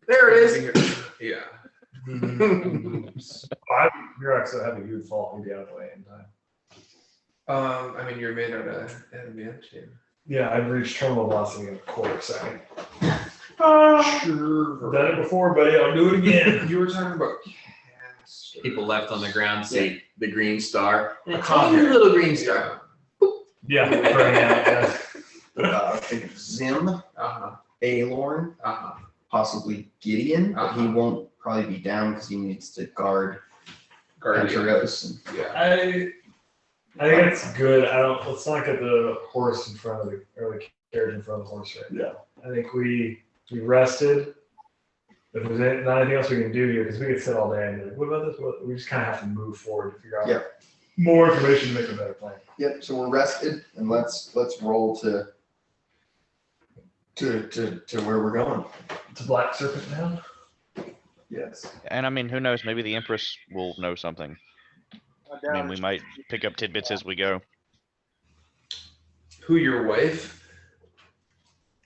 there it is. Yeah. You're actually having you fall. You'd be out of the way in time. I mean, you're made out of adamantine. Yeah, I've reached terminal velocity in a quarter second. Sure. I've done it before, buddy. I'll do it again. You were talking about People left on the ground see the green star. A tiny tiny little green star. Yeah, burning out. Yeah. Think of Zim, Uh-huh. Aelorn, Uh-huh. possibly Gideon, but he Uh-huh. won't probably be down because he needs to guard Guardian. Anteros. Yeah. I think it's good. Let's not get the horse in front of the carriage in front of the horse right now. I think we rested. If there's not anything else we can do here, because we could sit all day and be like, what about this? We just kind of have to move forward to figure out more information to make a better plan. Yep. So we're rested, and let's roll to where we're going. It's a black serpent now. Yes. and I mean, who knows? Maybe the Empress will know something. I mean, we might pick up tidbits as we go. Who, your wife?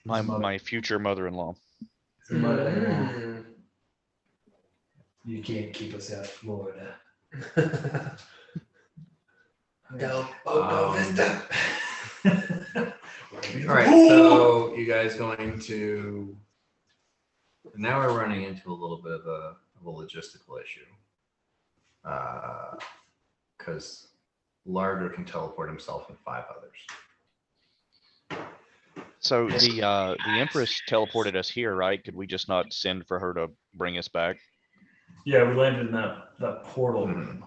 My future mother-in-law. Mm. You can't keep us out of Florida. No. Oh, no, Vista. All right, so you guys going to? Now we're running into a little bit of a logistical issue, because Largo can teleport himself and 5 others. So the Empress teleported us here, right? Could we just not send for her to bring us back? Yeah, we landed in that portal room.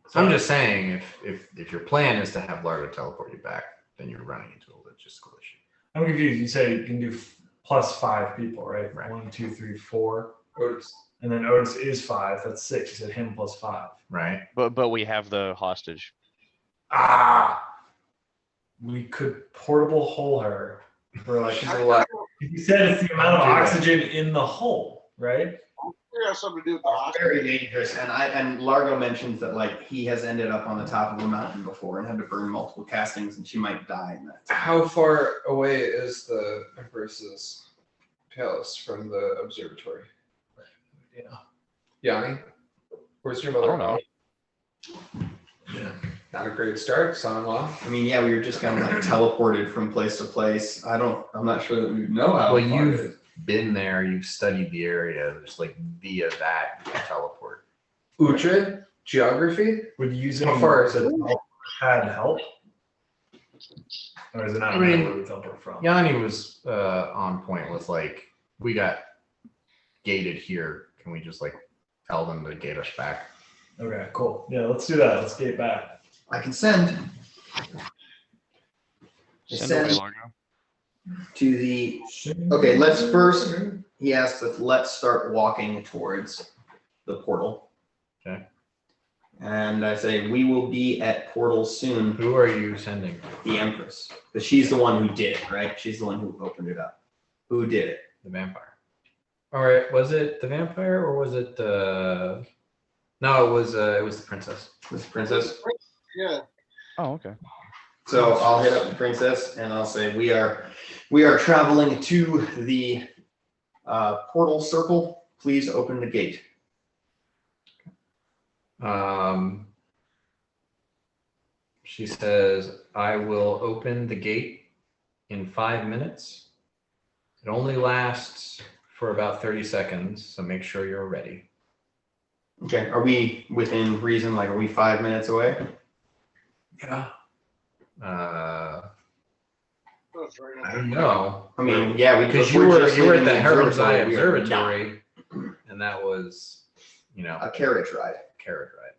So I'm just saying, if your plan is to have Largo teleport you back, then you're running into a logistical issue. I'm confused. You say you can do plus 5 people, right? 1, 2, 3, 4. Otis. And then Otis is 5. That's 6. You said him plus 5. Right. But we have the hostage. We could portable hole her for like. She's alive. You said it's the amount of oxygen in the hole, right? It has something to do with the hospital. Very dangerous. And Largo mentions that like he has ended up on the top of a mountain before and had to burn multiple castings, and she might die in that. How far away is the Empress's palace from the observatory? Yeah. Yanni? Where's your I don't mother? know. Yeah. Not a great start, son-in-law. I mean, yeah, we were just kind of like teleported from place to place. I'm not sure that we know how. Well, far it is. you've been there. You've studied the area. There's like via that you can teleport. Uhtred? Geography? Would you use it? How far is it? Had help? Or is it not I mean, where we teleport from? Yanni was on point with like, we got gated here. Can we just like tell them to gate us back? Okay, cool. Yeah, let's do that. Let's gate back. I can send. Send away, Send Largo. to the, okay, let's first, he asked us, let's start walking towards the portal. Okay. And I say, we will be at portal soon, Who are you sending? the Empress. Because she's the one who did it, right? She's the one who opened it up. Who did it? The vampire. All right. Was it the vampire or was it the? No, it was the princess. This princess. Yeah. Oh, okay. So I'll hit up the princess and I'll say, we are traveling to the portal circle. Please open the gate. She says, I will open the gate in 5 minutes. It only lasts for about 30 seconds, so make sure you're ready. Okay, are we within reason? Like, are we 5 minutes away? Yeah. That's right. I don't know. I mean, yeah, we Because we're you were just at leaving the Heron's Eye we are not. Observatory, and that was, A carriage ride. carrot ride.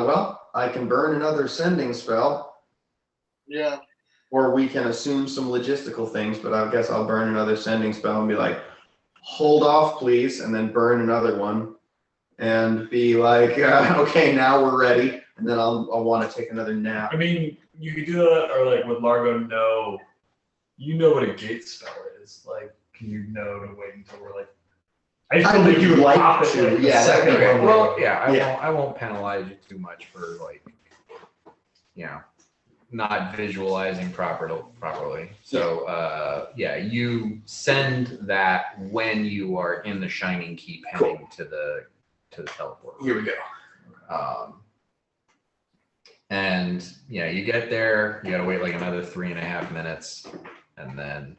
Well, I can burn another sending spell, Yeah. or we can assume some logistical things, but I guess I'll burn another sending spell and be like, hold off, please, and then burn another one and be like, okay, now we're ready. And then I'll want to take another nap. I mean, you could do that, or like with Largo, know what a gate spell is. Like, can you know to wait until we're like? I I think you would like pop it, to, like, the yeah, second okay. one. Well, yeah, Yeah. I won't penalize you too much for not visualizing properly. So yeah, you send that when you are in the Shining Keep heading to the teleport. Here we go. And yeah, you get there, you gotta wait like another 3.5 minutes, and then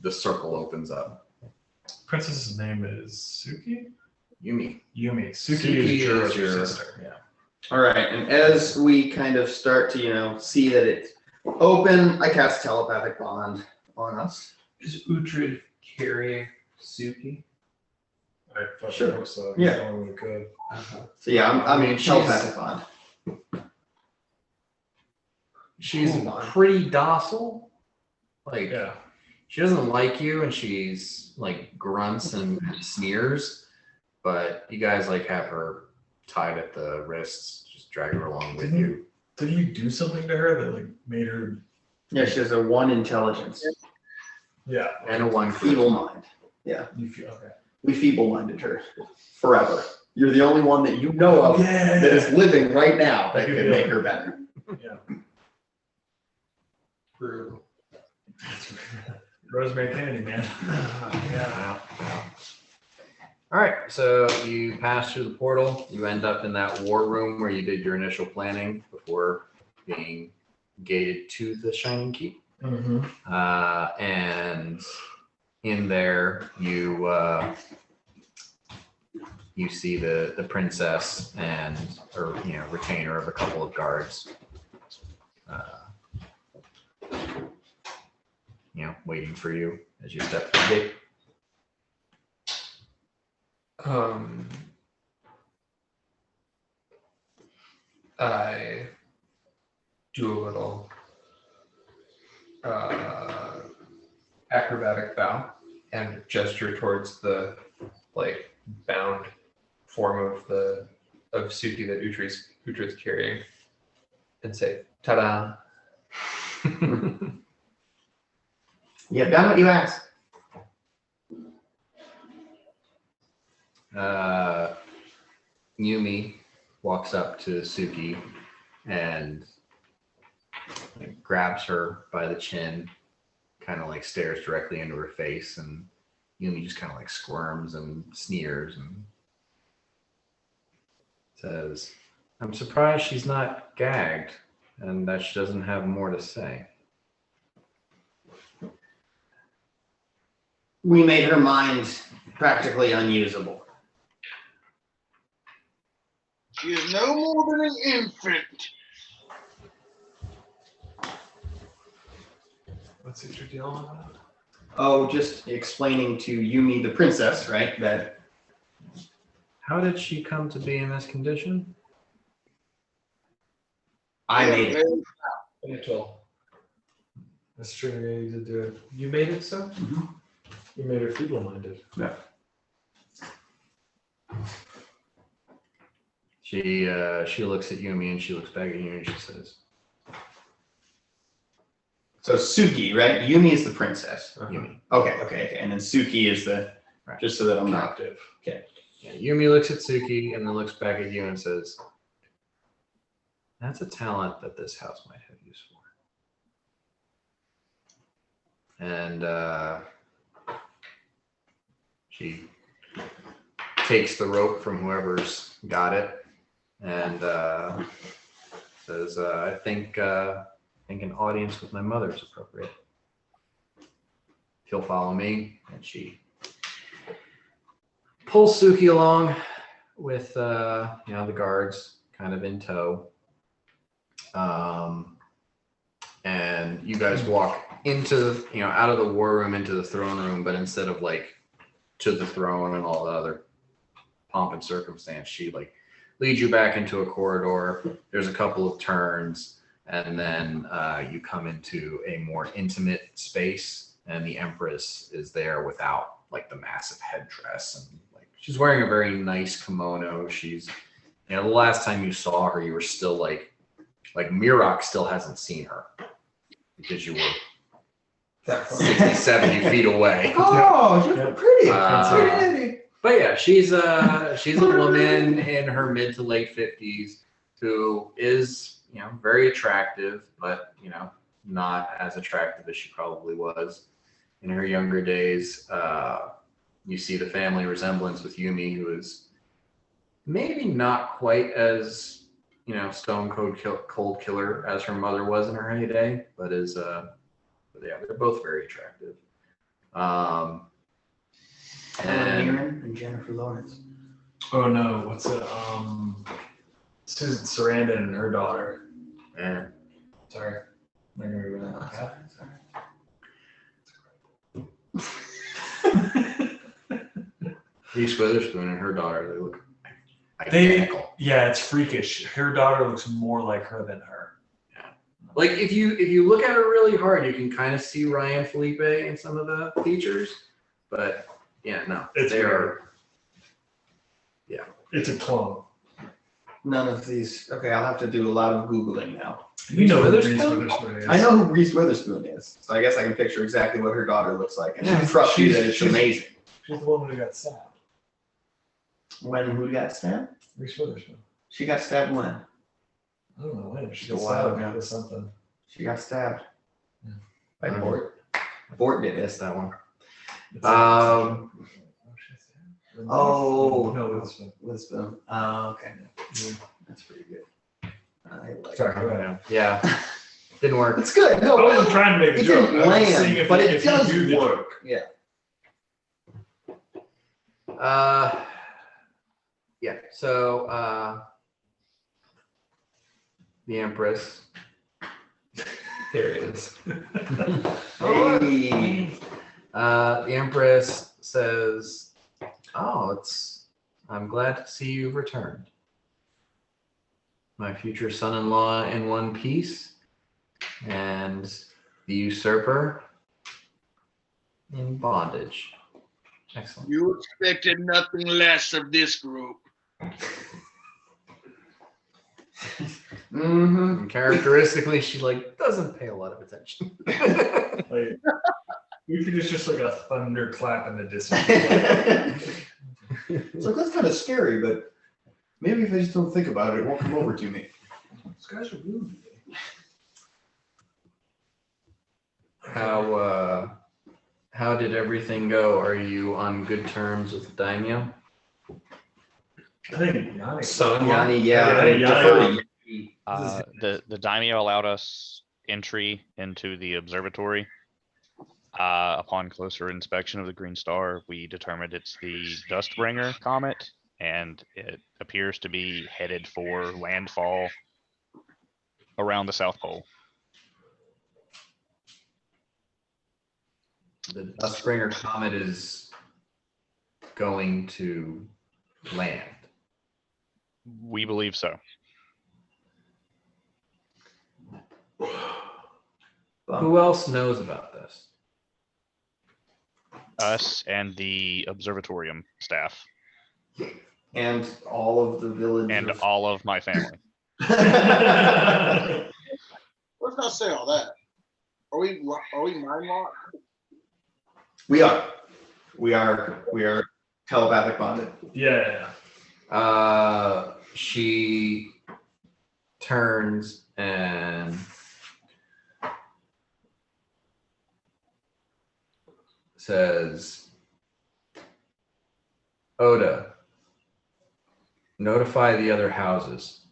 the circle opens up. Princess's name is Suki? Yumi. Yumi. Suki is your sister. Yeah. All right, and as we kind of start to, see that it's open, I cast telepathic bond on us. Is Uhtred carrying Suki? I fucking Sure. hope so. Yeah. He's the only one who could. So yeah, I I'm mean, telepathic bond. She's Hold on. pretty docile. Like, Yeah. she doesn't like you, and she's like grunts and sneers, but you guys like have her tied at the wrists, just drag her along with you. Did you do something to her that like made her? Yeah, she has a 1 intelligence. Yeah. And a 1 Feeble mind. You feel okay. We feeble-minded her forever. You're the only one that you know of that is living right now that could make her better. Yeah. True. Rosemary Kennedy, man. Yeah. All right, so you pass through the portal. You end up in that war room where you did your initial planning before being gated to the Shining Keep. Mm-hmm. And in there, you see the princess and her retainer of a couple of guards, waiting for you as you step through the gate. I do a little acrobatic bow and gesture towards the bound form of Suki that Uhtred's carrying, and say, "Ta-da!" You have done what you asked. Yumi walks up to Suki and grabs her by the chin, kind of stares directly into her face, and Yumi just kind of squirms and sneers and says, "I'm surprised she's not gagged and that she doesn't have more to say." We made her mind practically unusable. She is no more than an infant. What's it you're dealing with? Oh, just explaining to Yumi the princess, right? That How did she come to be in this condition? I made it. Little. That's true. Yeah, you did do it. You made it so? Mhm. You made her feeble-minded. Yeah. She looks at Yumi and she looks back at you and she says, So Suki, right? Yumi is the princess. Yumi. Okay. And then Suki is the, Right. just so that I'm not. Captive. Yeah, Yumi looks at Suki and then looks back at you and says, that's a talent that this house might have use for. And she takes the rope from whoever's got it and says, I think an audience with my mother is appropriate. If you'll follow me. And she pulls Suki along with the guards kind of in tow. And you guys walk into, out of the war room into the throne room, but instead of like to the throne and all the other pomp and circumstance, she like leads you back into a corridor. There's a couple of turns, and then you come into a more intimate space, and the Empress is there without like the massive headdress, and like she's wearing a very nice kimono. She's, the last time you saw her, you were still like Mirok still hasn't seen her because you were 60, 70 feet away. Oh, you're pretty. Pretty. But yeah, she's a woman in her mid to late 50s who is, very attractive, but not as attractive as she probably was in her younger days. You see the family resemblance with Yumi, who is maybe not quite as stone cold killer as her mother was in her heyday, but is but yeah, they're both very attractive. Helen And Mirren and Jennifer Lawrence. Oh no, what's it? Susan Sarandon and her daughter. yeah, Sorry. I'm not gonna remember that. Reese Witherspoon and her daughter, they look identical. Yeah, it's freakish. Her daughter looks more like her than her. Like if you look at her really hard, you can kind of see Ryan Felipe in some of the features, but yeah, no, It's they weird. are. It's a clone. None of these. Okay, I'll have to do a lot of Googling now. You know who Reese Witherspoon? Witherspoon is. I know who Reese Witherspoon is, so I guess I can picture exactly what her daughter looks like. And Yeah, I trust you that she's- it's she's- amazing. She's the woman who got stabbed. Who got stabbed? Reese Witherspoon. She got stabbed when? I don't know when. She A got while stabbed ago. or something. She got stabbed. Yeah. By Bort. Bort did Missed it. that one. It's Oh. No, Witherspoon. Witherspoon. Oh, okay. Yeah. That's pretty good. I like Sorry, it. go ahead. Yeah, didn't work. It's good. No, I wasn't trying to make a it joke. didn't I was just saying land, but it if you does do the work. joke. Yeah. Yeah. So the Empress. There it is. Hey. The Empress says, "Oh, I'm glad to see you've returned. My future son-in-law in one piece, and the usurper in bondage. Excellent." You expected nothing less of this group. Mm-hmm. And characteristically, she doesn't pay a lot of attention. Like, we could just like a thunderclap in the distance. It's like, that's kind of scary, but maybe if I just don't think about it, it won't come over to me. These guys are rude. How did everything go? Are you on good terms with the daimyo? I think Yanni. Yanni, yeah. Yeah, defer to Yanni. The daimyo allowed us entry into the observatory. Upon closer inspection of the green star, we determined it's the Dustbringer comet, and it appears to be headed for landfall around the South Pole. The Dustbringer comet is going to land. We believe so. Who else knows about this? Us and the observatorium staff And all of the village. and all of my family. Let's not say all that. Are we mind locked? We are. We are telepathic bonded. Yeah. She turns and says, Oda, notify the other houses.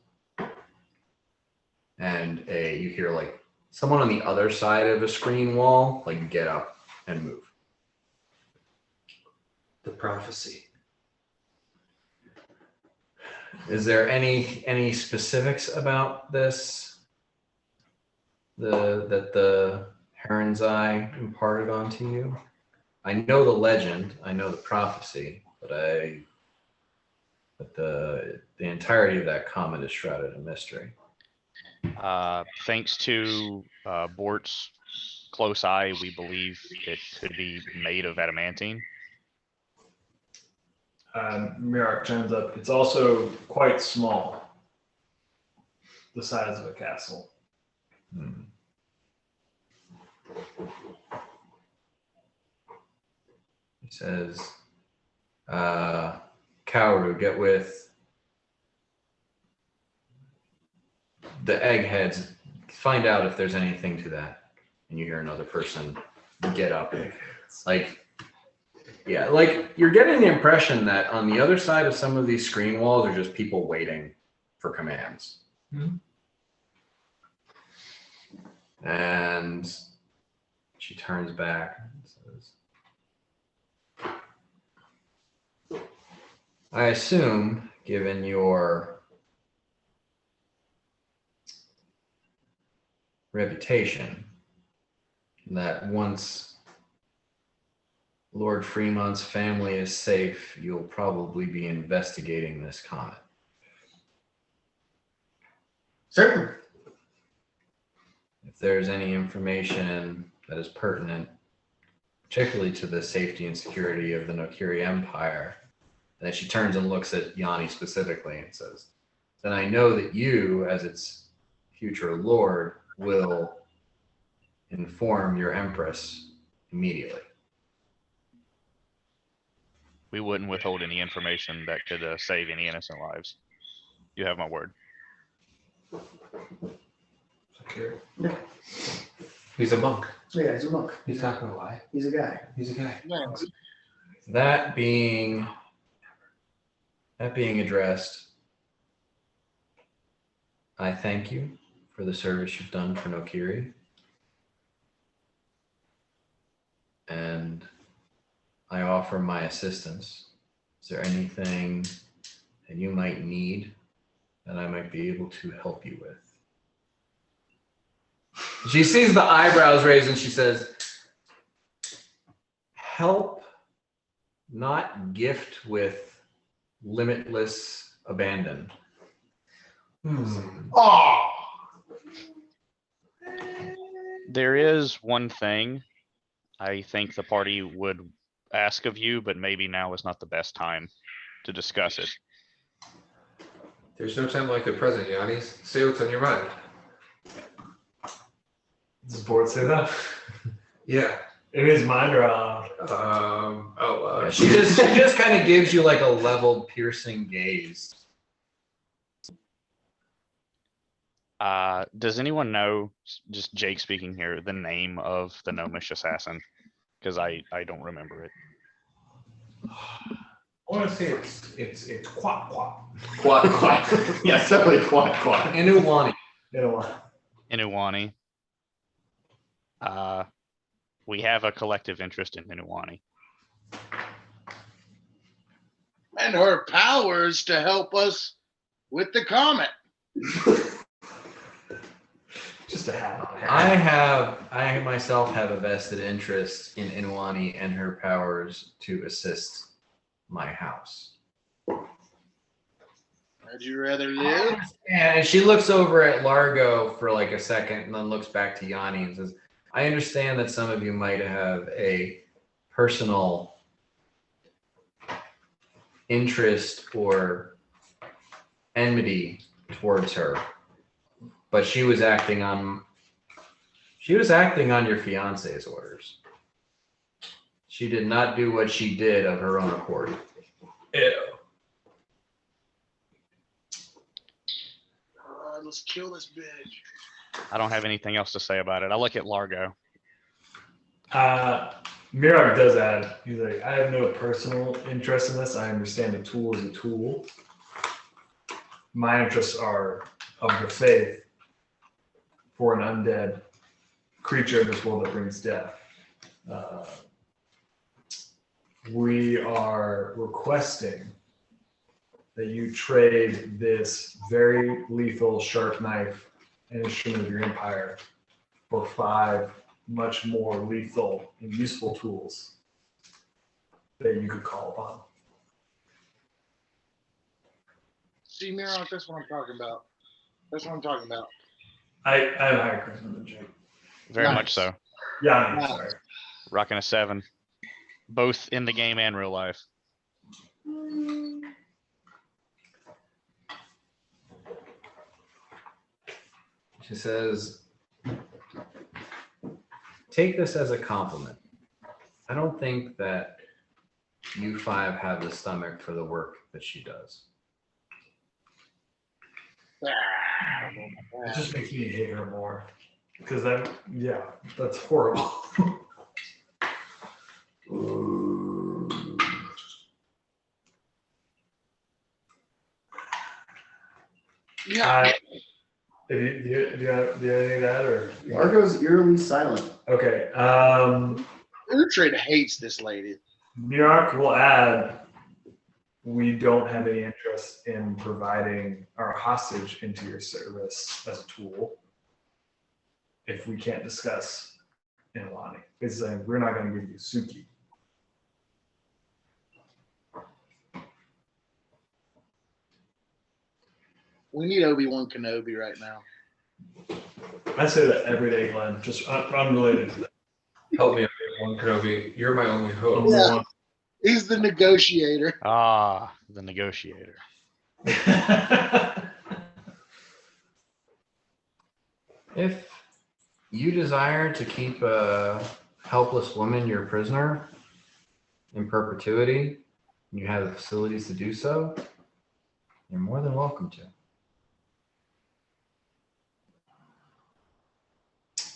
And you hear like someone on the other side of a screen wall, like get up and move. The prophecy. Is there any specifics about this that the Heron's Eye imparted onto you? I know the legend, I know the prophecy, but the entirety of that comment is shrouded in mystery. Thanks to Bort's close eye, we believe it could be made of adamantine. Mirak turns up. It's also quite small, the size of a castle. He says, Kaoru, get with the eggheads, find out if there's anything to that. And you hear another person get up. Like, yeah, like you're getting the impression that on the other side of some of these screen walls are just people waiting for commands. And she turns back and says, I assume, given your reputation, that once Lord Fremont's family is safe, you'll probably be investigating this comet. Certainly. If there's any information that is pertinent, particularly to the safety and security of the Nokiri Empire, then she turns and looks at Yanni specifically and says, then I know that you, as its future lord, will inform your empress immediately. We wouldn't withhold any information that could save any innocent lives. You have my word. He's a monk. Yeah, he's a monk. He's not gonna lie. He's a guy. He's a guy. No. That being addressed, I thank you for the service you've done for Nokiri. And I offer my assistance. Is there anything that you might need that I might be able to help you with? She sees the eyebrows raised and she says, help, not gift with limitless abandon. Oh, There is one thing I think the party would ask of you, but maybe now is not the best time to discuss it. There's no time like the present, Yanni. Say what's on your mind. Does the board say that? Yeah. In his mind or Yeah, she just kind of gives you like a leveled, piercing gaze. Does anyone know, just Jake speaking here, the name of the gnomish assassin? Because I don't remember it. I want to say it's quack quack. quack quack. Yes, definitely quack quack. Inuwani. Inuwani. We have a collective interest in Inuwani. And her powers to help us with the comet. just a hat. I myself have a vested interest in Inuwani and her powers to assist my house. Would you rather live? And she looks over at Largo for like a second and then looks back to Yanni and says, I understand that some of you might have a personal interest or enmity towards her, but she was acting on your fiance's orders. She did not do what she did of her own accord. Ew. Let's kill this bitch. I don't have anything else to say about it. I look at Largo. Mirak does add, he's like, I have no personal interest in this. I understand a tool is a tool. My interests are of the faith for an undead creature in this world that brings death. We are requesting that you trade this very lethal sharp knife and instrument of your empire for 5 much more lethal and useful tools that you could call upon. See, Miron, that's what I'm talking about. That's what I'm talking about. I have higher charisma than Jake. Very Nice. much so. Yeah, I'm Nice. sorry. Rocking a 7. Both in the game and real life. She says, take this as a compliment. I don't think that you 5 have the stomach for the work that she does. It just makes me hate her more. Because that's horrible. Yeah. Do you have anything to add, or? Largo's eerily silent. Okay. Uhtred hates this lady. Mirak will add, we don't have any interest in providing our hostage into your service as a tool if we can't discuss Inalani. It's saying we're not going to give you Suki. We need Obi-Wan Kenobi right now. I say that every day, Glenn, just unrelated to that. Help me, Obi-Wan Kenobi. You're my only hope. Yeah. He's the negotiator. Ah, the negotiator. If you desire to keep a helpless woman your prisoner in perpetuity, and you have the facilities to do so, you're more than welcome to.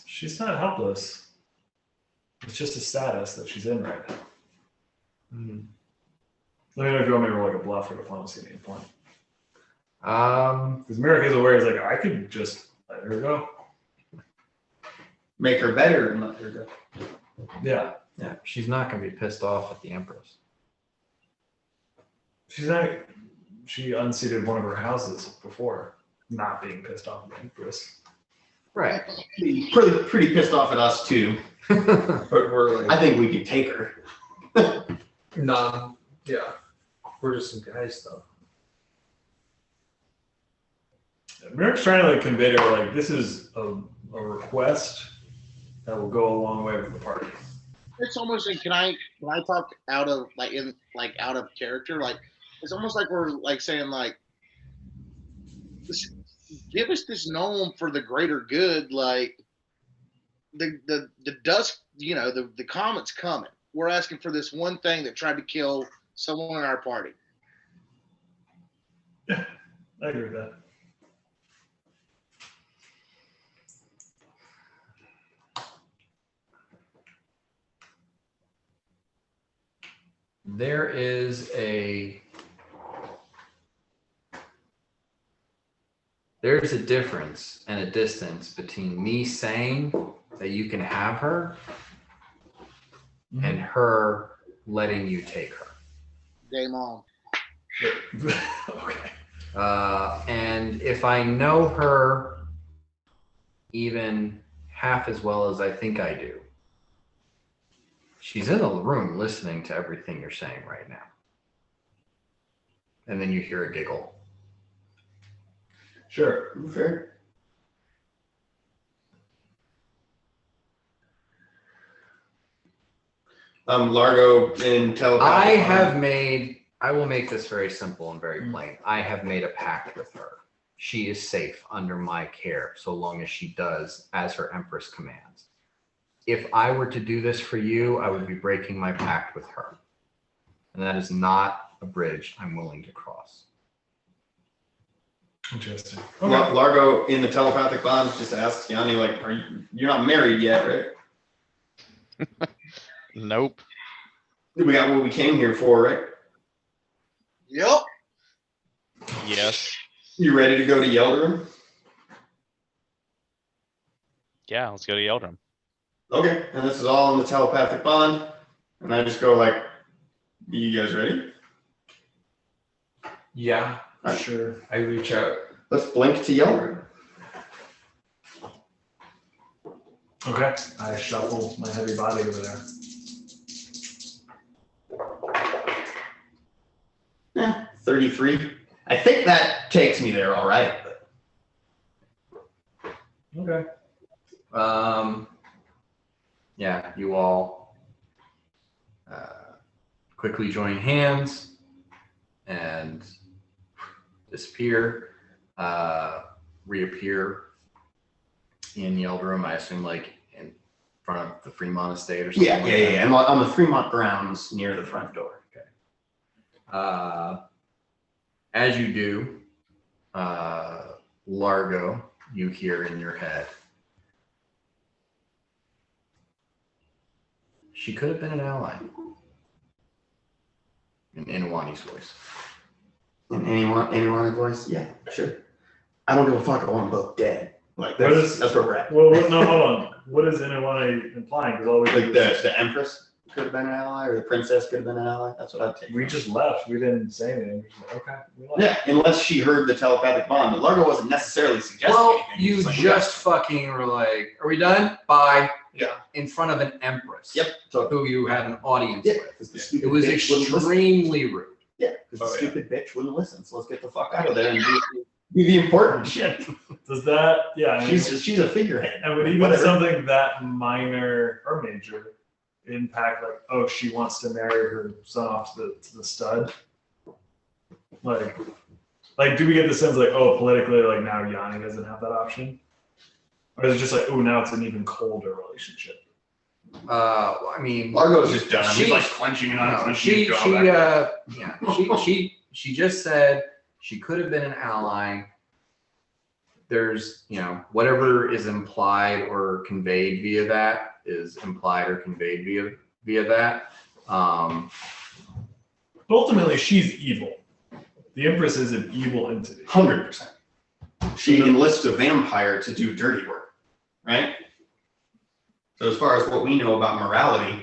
She's not helpless. It's just a status that she's in right now. Let me know if you want me to roll like a bluff or diplomacy at any point. Because Mirak is aware, he's like, I could just let her go. Make her better and let her go. Yeah. Yeah, she's not going to be pissed off at the Empress. She's not. She unseated one of her houses before, not being pissed off at the Empress. Right. Pretty pissed off at us too. But we're I like, think we could take her. yeah. We're just some guys though. Mirak's trying to like convey to her like this is a request that will go a long way with the party. It's almost like can I talk out of out of character? Like it's almost like we're like saying like give us this gnome for the greater good. Like the dusk, the comet's coming. We're asking for this one thing that tried to kill someone in our party. I agree with that. There's a difference and a distance between me saying that you can have her and her letting you take her. Game on. Okay. And if I know her even half as well as I think I do, she's in the room listening to everything you're saying right now. And then you hear a giggle. Sure. Fair. Largo in telepathy. I will make this very simple and very plain. I have made a pact with her. She is safe under my care so long as she does as her Empress commands. If I were to do this for you, I would be breaking my pact with her. And that is not a bridge I'm willing to cross. Interesting. Largo in the telepathic bond just asks Yanni, like, you're not married yet, right? Nope. We got what we came here for, right? Yep. Yes. You ready to go to Yeldrum? Yeah, let's go to Yeldrum. Okay, and this is all in the telepathic bond. And I just go like, you guys ready? Yeah, Sure. I reach out. Let's blink to Yeldrum. Okay. I shuffle my heavy body over there. Yeah, 33. I think that takes me there all right. Okay. Yeah, you all quickly join hands and disappear, reappear in Yeldrum, I assume like in front of the Fremont estate or something. Yeah. And on the Fremont grounds near the front door. As you do, Largo, you hear in your head, she could have been an ally. In Inuani's voice. In anyone's voice? Yeah, sure. I don't give a fuck. I want them both dead. Like that's where we're at. Well, no, hold on. What is Inuani implying? Because all we Like the Empress could have been an ally, or the Princess could have been an ally. That's what I'd take. we just left. We didn't say anything. Okay. We left. Yeah, unless she heard the telepathic bond. But Largo wasn't necessarily suggesting Well, anything. you He's like, just fucking were like, are we done? Bye. Yeah. In front of an Empress. Yep. So Who you had an audience yeah, with. 'cause the stupid It was bitch wouldn't listen. extremely rude. Yeah, because the Oh, yeah. stupid bitch wouldn't listen. So let's get the fuck out of there and do the important shit. Does that? Yeah. I mean, She's a figurehead. and would even Whatever. something that minor or major impact, like, oh, she wants to marry her son off to the stud? Like, do we get the sense like, oh, politically, like now Yanni doesn't have that option? Or is it just like, oh, now it's an even colder relationship? I mean, Largo's just done. She- He's like clenching it on no, his she machine. she just said she could have been an ally. There's, whatever is implied or conveyed via that is implied or conveyed via that. Ultimately, she's evil. The Empress is an evil entity. 100%. She enlists a vampire to do dirty work, right? So as far as what we know about morality,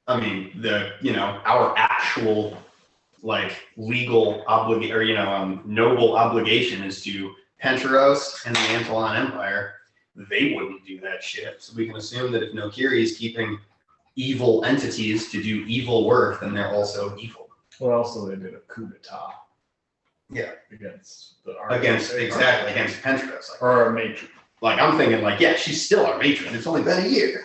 I mean, our actual legal obligation or noble obligation is to Penteros and the Antolan Empire. They wouldn't do that shit. So we can assume that if Nokiri is keeping evil entities to do evil work, then they're also evil. Well, also they did a coup d'etat. Yeah. Against Penteros. or our matron. I'm thinking yeah, she's still our matron. It's only been a year.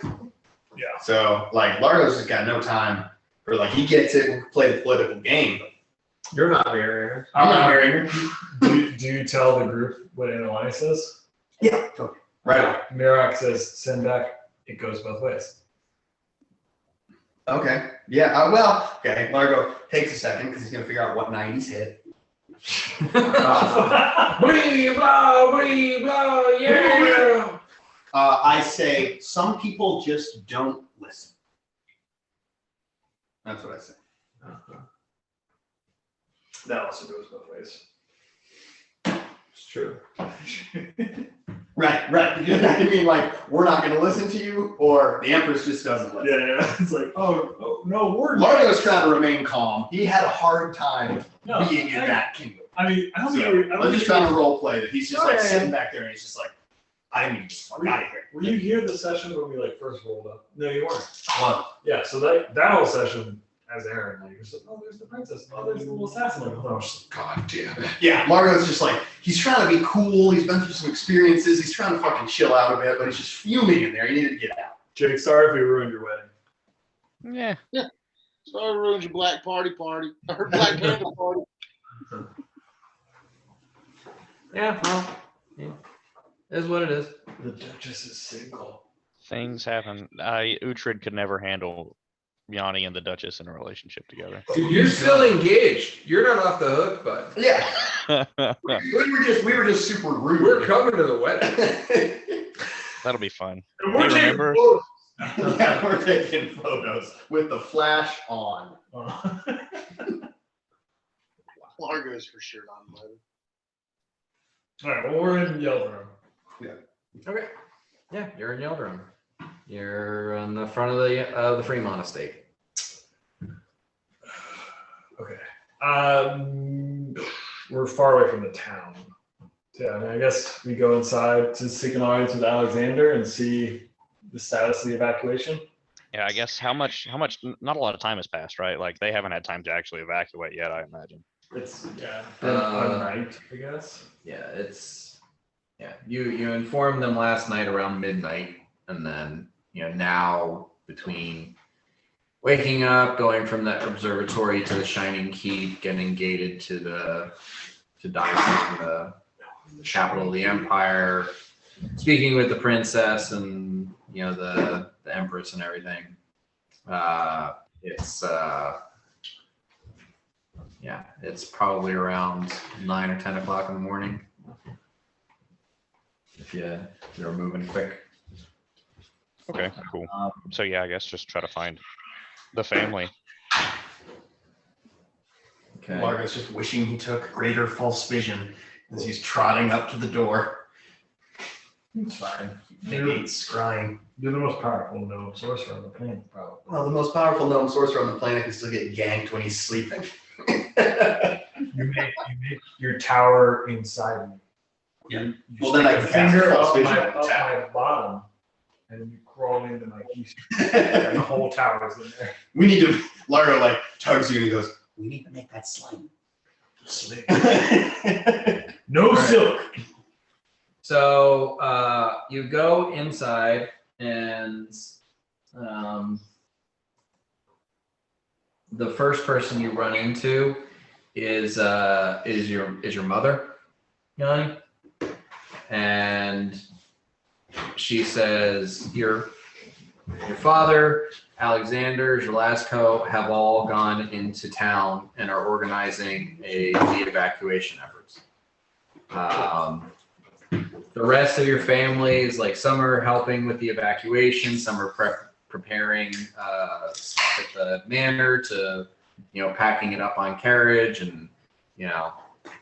Yeah. So Largo's just got no time for he gets it, we'll play the political game. But You're not marrying her. I'm not marrying her. Do you tell the group what Inuani says? Yeah, totally. Right on. Mirak says, send back. It goes both ways. Okay. Yeah. Okay. Largo takes a second because he's gonna figure out what 90s hit. Blee, blah, blee, blah, yeah. I say some people just don't listen. That's what I say. That also goes both ways. It's true. Right. I mean, we're not gonna listen to you, or the Empress just doesn't listen. Yeah. It's like, oh no, we're Largo's trying to remain calm. He had a hard time No, being in that kingdom. I mean, I don't So, think I'm just trying to role play that he's just Oh, yeah, sitting yeah. back there and he's just I need to just fuck out of here. Were you here the session when we first rolled up? No, you weren't. Come Yeah, so that whole session as Aaron, you're just like, oh, there's the princess. Oh, there's the little assassin. Oh, God damn it. Yeah, Largo's just he's trying to be cool. He's been through some experiences. He's trying to fucking chill out a bit, but he's just fuming in there. He needed to get out. Jake, sorry if we ruined your wedding. Yeah. So it ruins your Black Party or Black Panther party. Yeah, well, yeah. It is what it is. The Duchess is single. Things happen. Uhtred could never handle Yanni and the Duchess in a relationship together. Dude, you're still engaged. You're not off the hook, bud. Yeah, we were just super rude. We're coming to the wedding. That'll be fun. And Hey, we're taking remember? photos. Yeah, we're taking photos with the flash on. Largo's for sure not invited. All right, well, we're in Yellow Room. Okay. Yeah, you're in Yeldrum. You're on the front of the Fremont estate. Okay. We're far away from the town. Yeah, I mean, I guess we go inside to seek an audience with Alexander and see the status of the evacuation. Yeah, I guess how much, not a lot of time has passed, right? Like they haven't had time to actually evacuate yet, I imagine. It's been a night, I guess. Yeah, you informed them last night around midnight, and then now between waking up, going from the observatory to the Shining Keep, getting gated to dive into the capital of the Empire, speaking with the princess and the empress and everything. It's probably around 9 or 10 o'clock in the morning. If you're moving quick. Okay, cool. So yeah, I guess just try to find the family. Okay. Largo's just wishing he took greater false vision as he's trotting up to the door. It's fine. Maybe he's scrying. You're the most powerful gnome sorcerer on the planet, probably. Well, the most powerful gnome sorcerer on the planet can still get ganked when he's sleeping. You make your tower inside me. Yeah. You Well, then I stick a can cast finger false up vision my, on the up tower. my bottom, and you crawl into my keystrokes. And the whole tower's in there. We need to, Largo like tugs you and he goes, we need to make that slime. Slick. No Right. silk. So you go inside, and the first person you run into is your mother, Yanni, and she says your father, Alexander, Jalasco have all gone into town and are organizing the evacuation efforts. The rest of your family is like some are helping with the evacuation, some are preparing stuff at the manor to, packing it up on carriage, and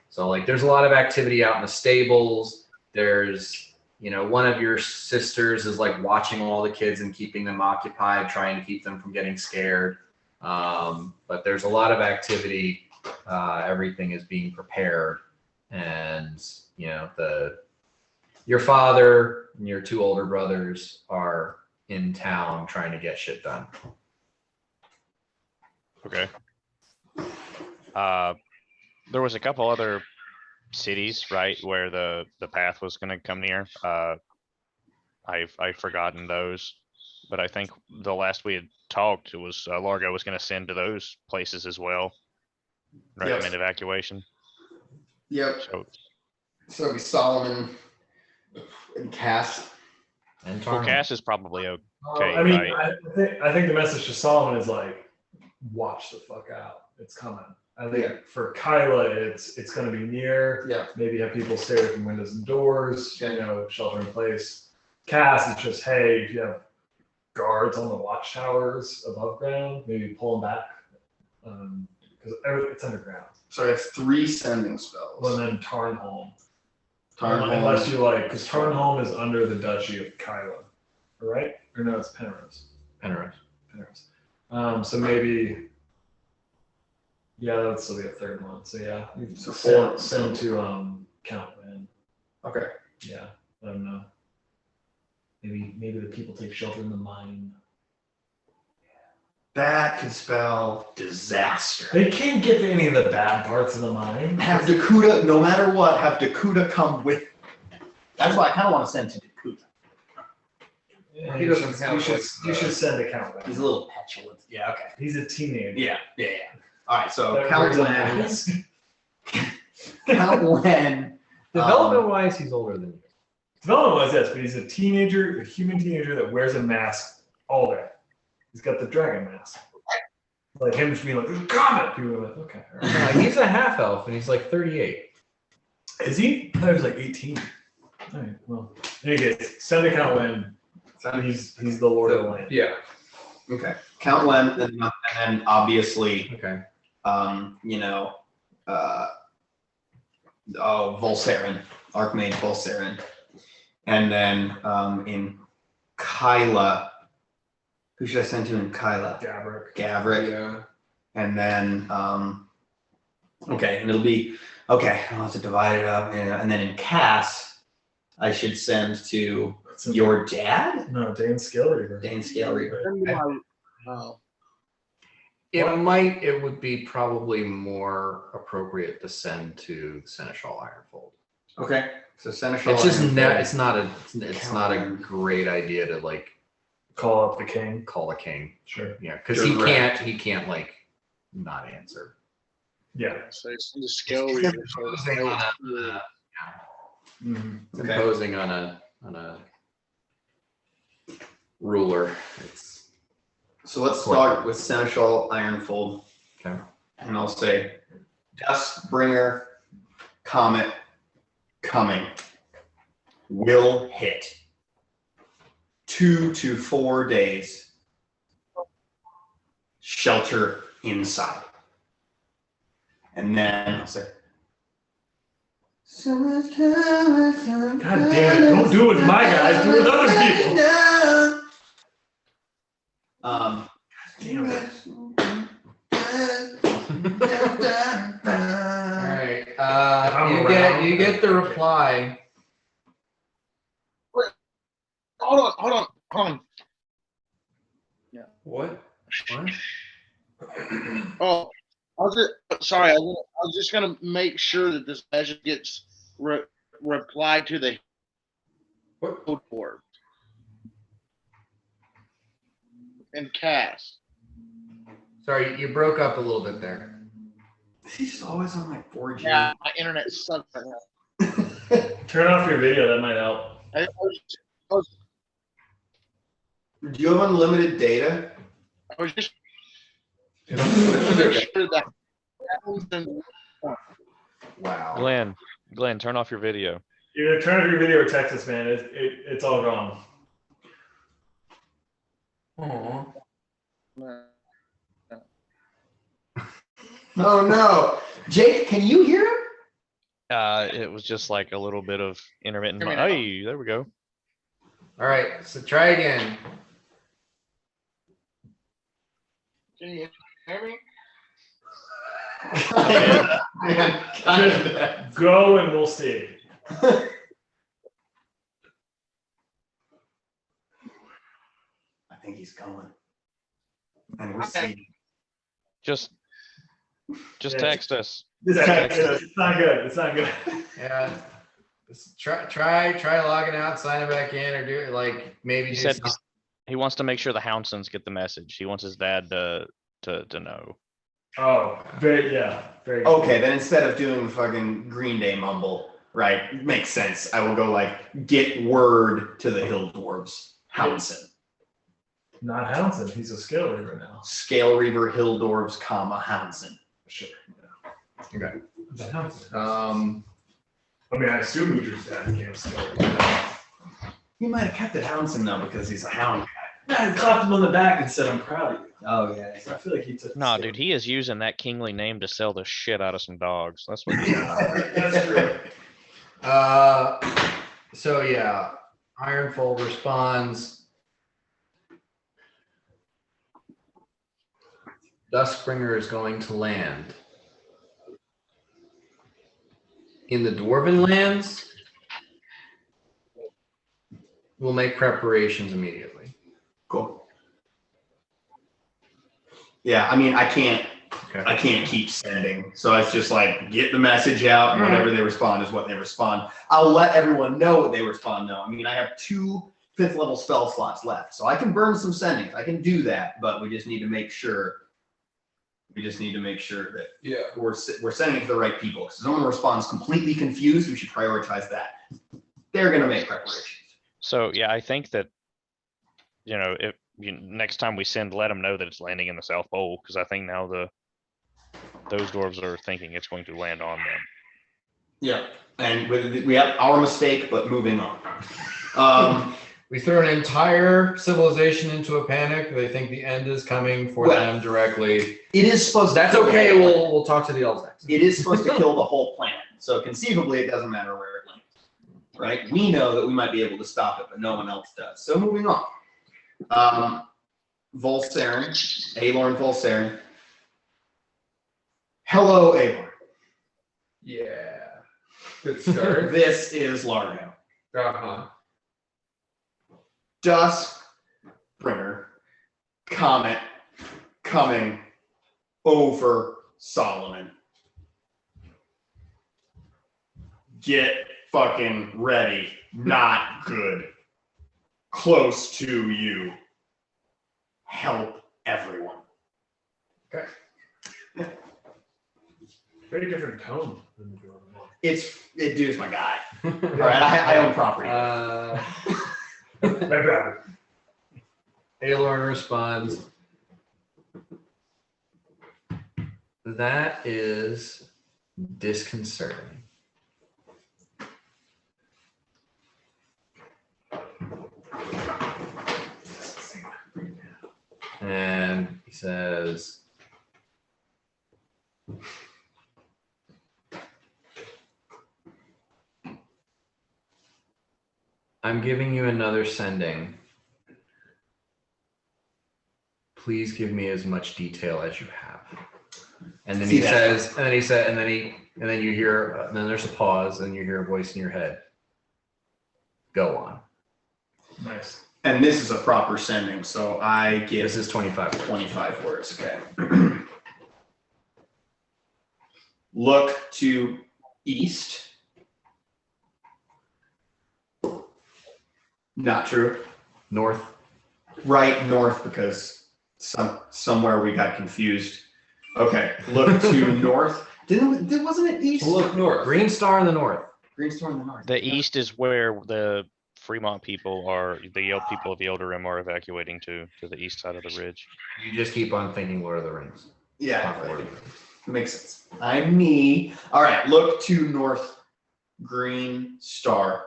so like there's a lot of activity out in the stables. There's one of your sisters is like watching all the kids and keeping them occupied, trying to keep them from getting scared. But there's a lot of activity. Everything is being prepared, and your father and your two older brothers are in town trying to get shit done. Okay. There was a couple other cities, right, where the path was going to come near. I've forgotten those, but I think the last we had talked, it was Largo was going to send to those places as well. Recommend evacuation. Yep. So it'd be Solomon and Cass. And well, Tarnum. Cass is probably okay. I mean, right? I think the message to Solomon is like, watch the fuck out. It's coming. I think for Kyla, it's going to be near. Yeah. Maybe have people stay away from windows and doors. Okay. Shelter in place. Cass is just, hey, if you have guards on the watchtowers above ground, maybe pull them back, because it's underground. So that's 3 sending spells. Well, and then Tarnholm. Tarnholm. Unless you like, because Tarnholm is under the Duchy of Kyla, right? Or no, it's Penrose. Penrose. So maybe, yeah, that would still be a third one. So yeah, you So send to Count Wynn. Okay. Yeah, I don't know. Maybe the people take shelter in the mine. That could spell disaster. They can't get to any of the bad parts of the mine. Have Dakuta, no matter what, have Dakuta come with. That's why I kind of want to send to Dakuta. He doesn't have, You should, like, you should send a count. He's a little petulant. Yeah, okay. He's a teenager. Yeah. All right, so That count wears a when. mask. Count when. Development wise, he's older than you. Development wise, yes, but he's a teenager, a human teenager that wears a mask all day. He's got the dragon mask. Like him just being like, "There's a comet." People are like, "Okay." All right. He's a half elf and he's like 38. Is he? I thought he was like 18. All right. Well, in any case, send a count when. He's the Lord of the Land. Yeah. Okay. Count when, and then obviously, Okay. Volsaren, Archmage Volsaren, and then in Kyla, who should I send to in Kyla? Gavrik. Yeah. And then okay, and it'll be okay. I'll have to divide it up, and then in Cass, I should send to your dad, No, Dane Scale Reaver. Dane Scale Reaver. It would be probably more appropriate to send to Seneschal Ironfold. Okay, so Seneschal. It's just Ironfold. it's not a great idea to like Call up the king. call a king. Sure. Yeah, because he can't like not answer. Yeah. So it's the skill reader. Mm-hmm. Okay. Imposing on a ruler. It's So let's start with Seneschal Ironfold. Okay. And I'll say, Dustbringer Comet coming. Will hit. 2 to 4 days. Shelter inside. And then I'll say, God damn it! Don't do it with my guys. Do it with other people. Damn it. All right. You get the reply. Hold on. What? Oh, I was just gonna make sure that this message gets replied to the code board and cast. Sorry, you broke up a little bit there. he's just always on like 4G. Yeah, my internet sucks right now. Turn off your video. That might help. I was Do you have unlimited data? just make sure that Wow. Glenn, turn off your video. You're gonna turn off your video or text us, man. It's all gone. Aww. Oh no. Jake, can you hear him? It was just like a little bit of intermittent. Hear me now? Hey, there we go. All right, so try again. Can you hear me? Man, Go and we'll see. I think he's going. And we're Okay. seeing. Just Yeah. text us. It's not good. It's not good. Yeah. Just try logging out, signing back in, or do it like maybe He do said something. he wants to make sure the Houndsons get the message. He wants his dad to know. Oh, very good. Okay, then instead of doing the fucking Green Day mumble, right, makes sense. I will go like, get word to the Hill Dwarves. Houndson. Not Houndson. He's a Scale Reaver now. Scale Reaver, Hill Dwarves, Houndson. Sure. Okay. The Houndson. I mean, I assume he just dad became a Scale Reaver. He might have kept it Houndson though because he's a hound guy. I clapped him on the back and said, "I'm proud of you." Oh yeah. So I feel like he took. Nah, dude, he is using that kingly name to sell the shit out of some dogs. That's what. That's true. So yeah, Ironfold responds. Duskbringer is going to land in the Dwarven lands. We'll make preparations immediately. Cool. Yeah, I mean, I can't Okay. keep sending. So it's just like get the message out and whatever they respond is what they respond. I'll let everyone know what they respond though. I mean, I have 2 5th level spell slots left. So I can burn some sendings. I can do that, but we just need to make sure. We just need to make sure that we're sending it to the right people. Because if someone responds completely confused, we should prioritize that. They're going to make preparations. So yeah, I think that, if next time we send, let them know that it's landing in the South Pole, because I think now those dwarves are thinking it's going to land on them. Yeah, and we have our mistake, but moving on. We threw an entire civilization into a panic. They think the end is coming for them directly. It is supposed. That's okay. We'll talk to the elves next. It is supposed to kill the whole planet, so conceivably it doesn't matter where it lands. Right? We know that we might be able to stop it, but no one else does. So moving on. Volsaren, Aelorn Volsaren. Hello, Aelorn. Yeah. Good start. This is Largo. Uh-huh. Duskbringer, comet coming over Solomon. Get fucking ready. Not good. Close to you. Help everyone. Okay. Very different tone than the Jordan. Dude's my guy. All right, I own property. My bad. Aelorn responds, that is disconcerting. And he says, I'm giving you another sending. Please give me as much detail as you have. And then and then you hear, and then there's a pause, and you hear a voice in your head. Go on. Nice. And this is a proper sending, so I give. This is 25. 25 words, okay. Look to east. Not true. North. Right north, because somewhere we got confused. Okay, look to north. Wasn't it east? Look north. Green star in the north. Green star in the north. The east is where the Fremont people the people of Yildirim are evacuating to the east side of the ridge. You just keep on thinking Lord of the Rings. Yeah, makes sense. I'm me. All right, look to north. Green star.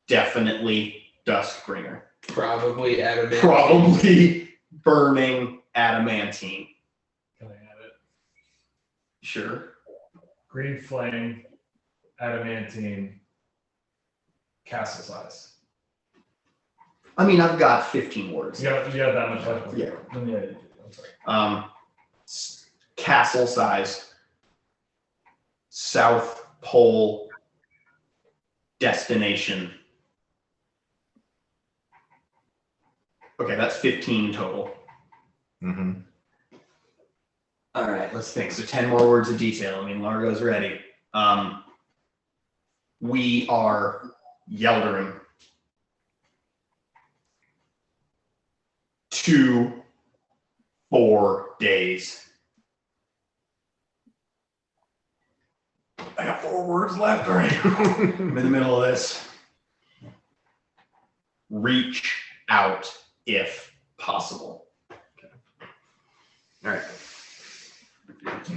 Definitely Duskbringer. Probably adamantine. Probably burning adamantine. Can I have it? Sure. Green flame, adamantine, castle size. I mean, I've got 15 words. You got that much left? Yeah. Then yeah, I'm sorry. Castle size. South Pole destination. Okay, that's 15 total. Mm-hmm. All right, let's think. So 10 more words of detail. I mean, Largo's ready. We are Yeldarim. 4 days. I got 4 words left. All right. I'm in the middle of this. Reach out if possible. All right.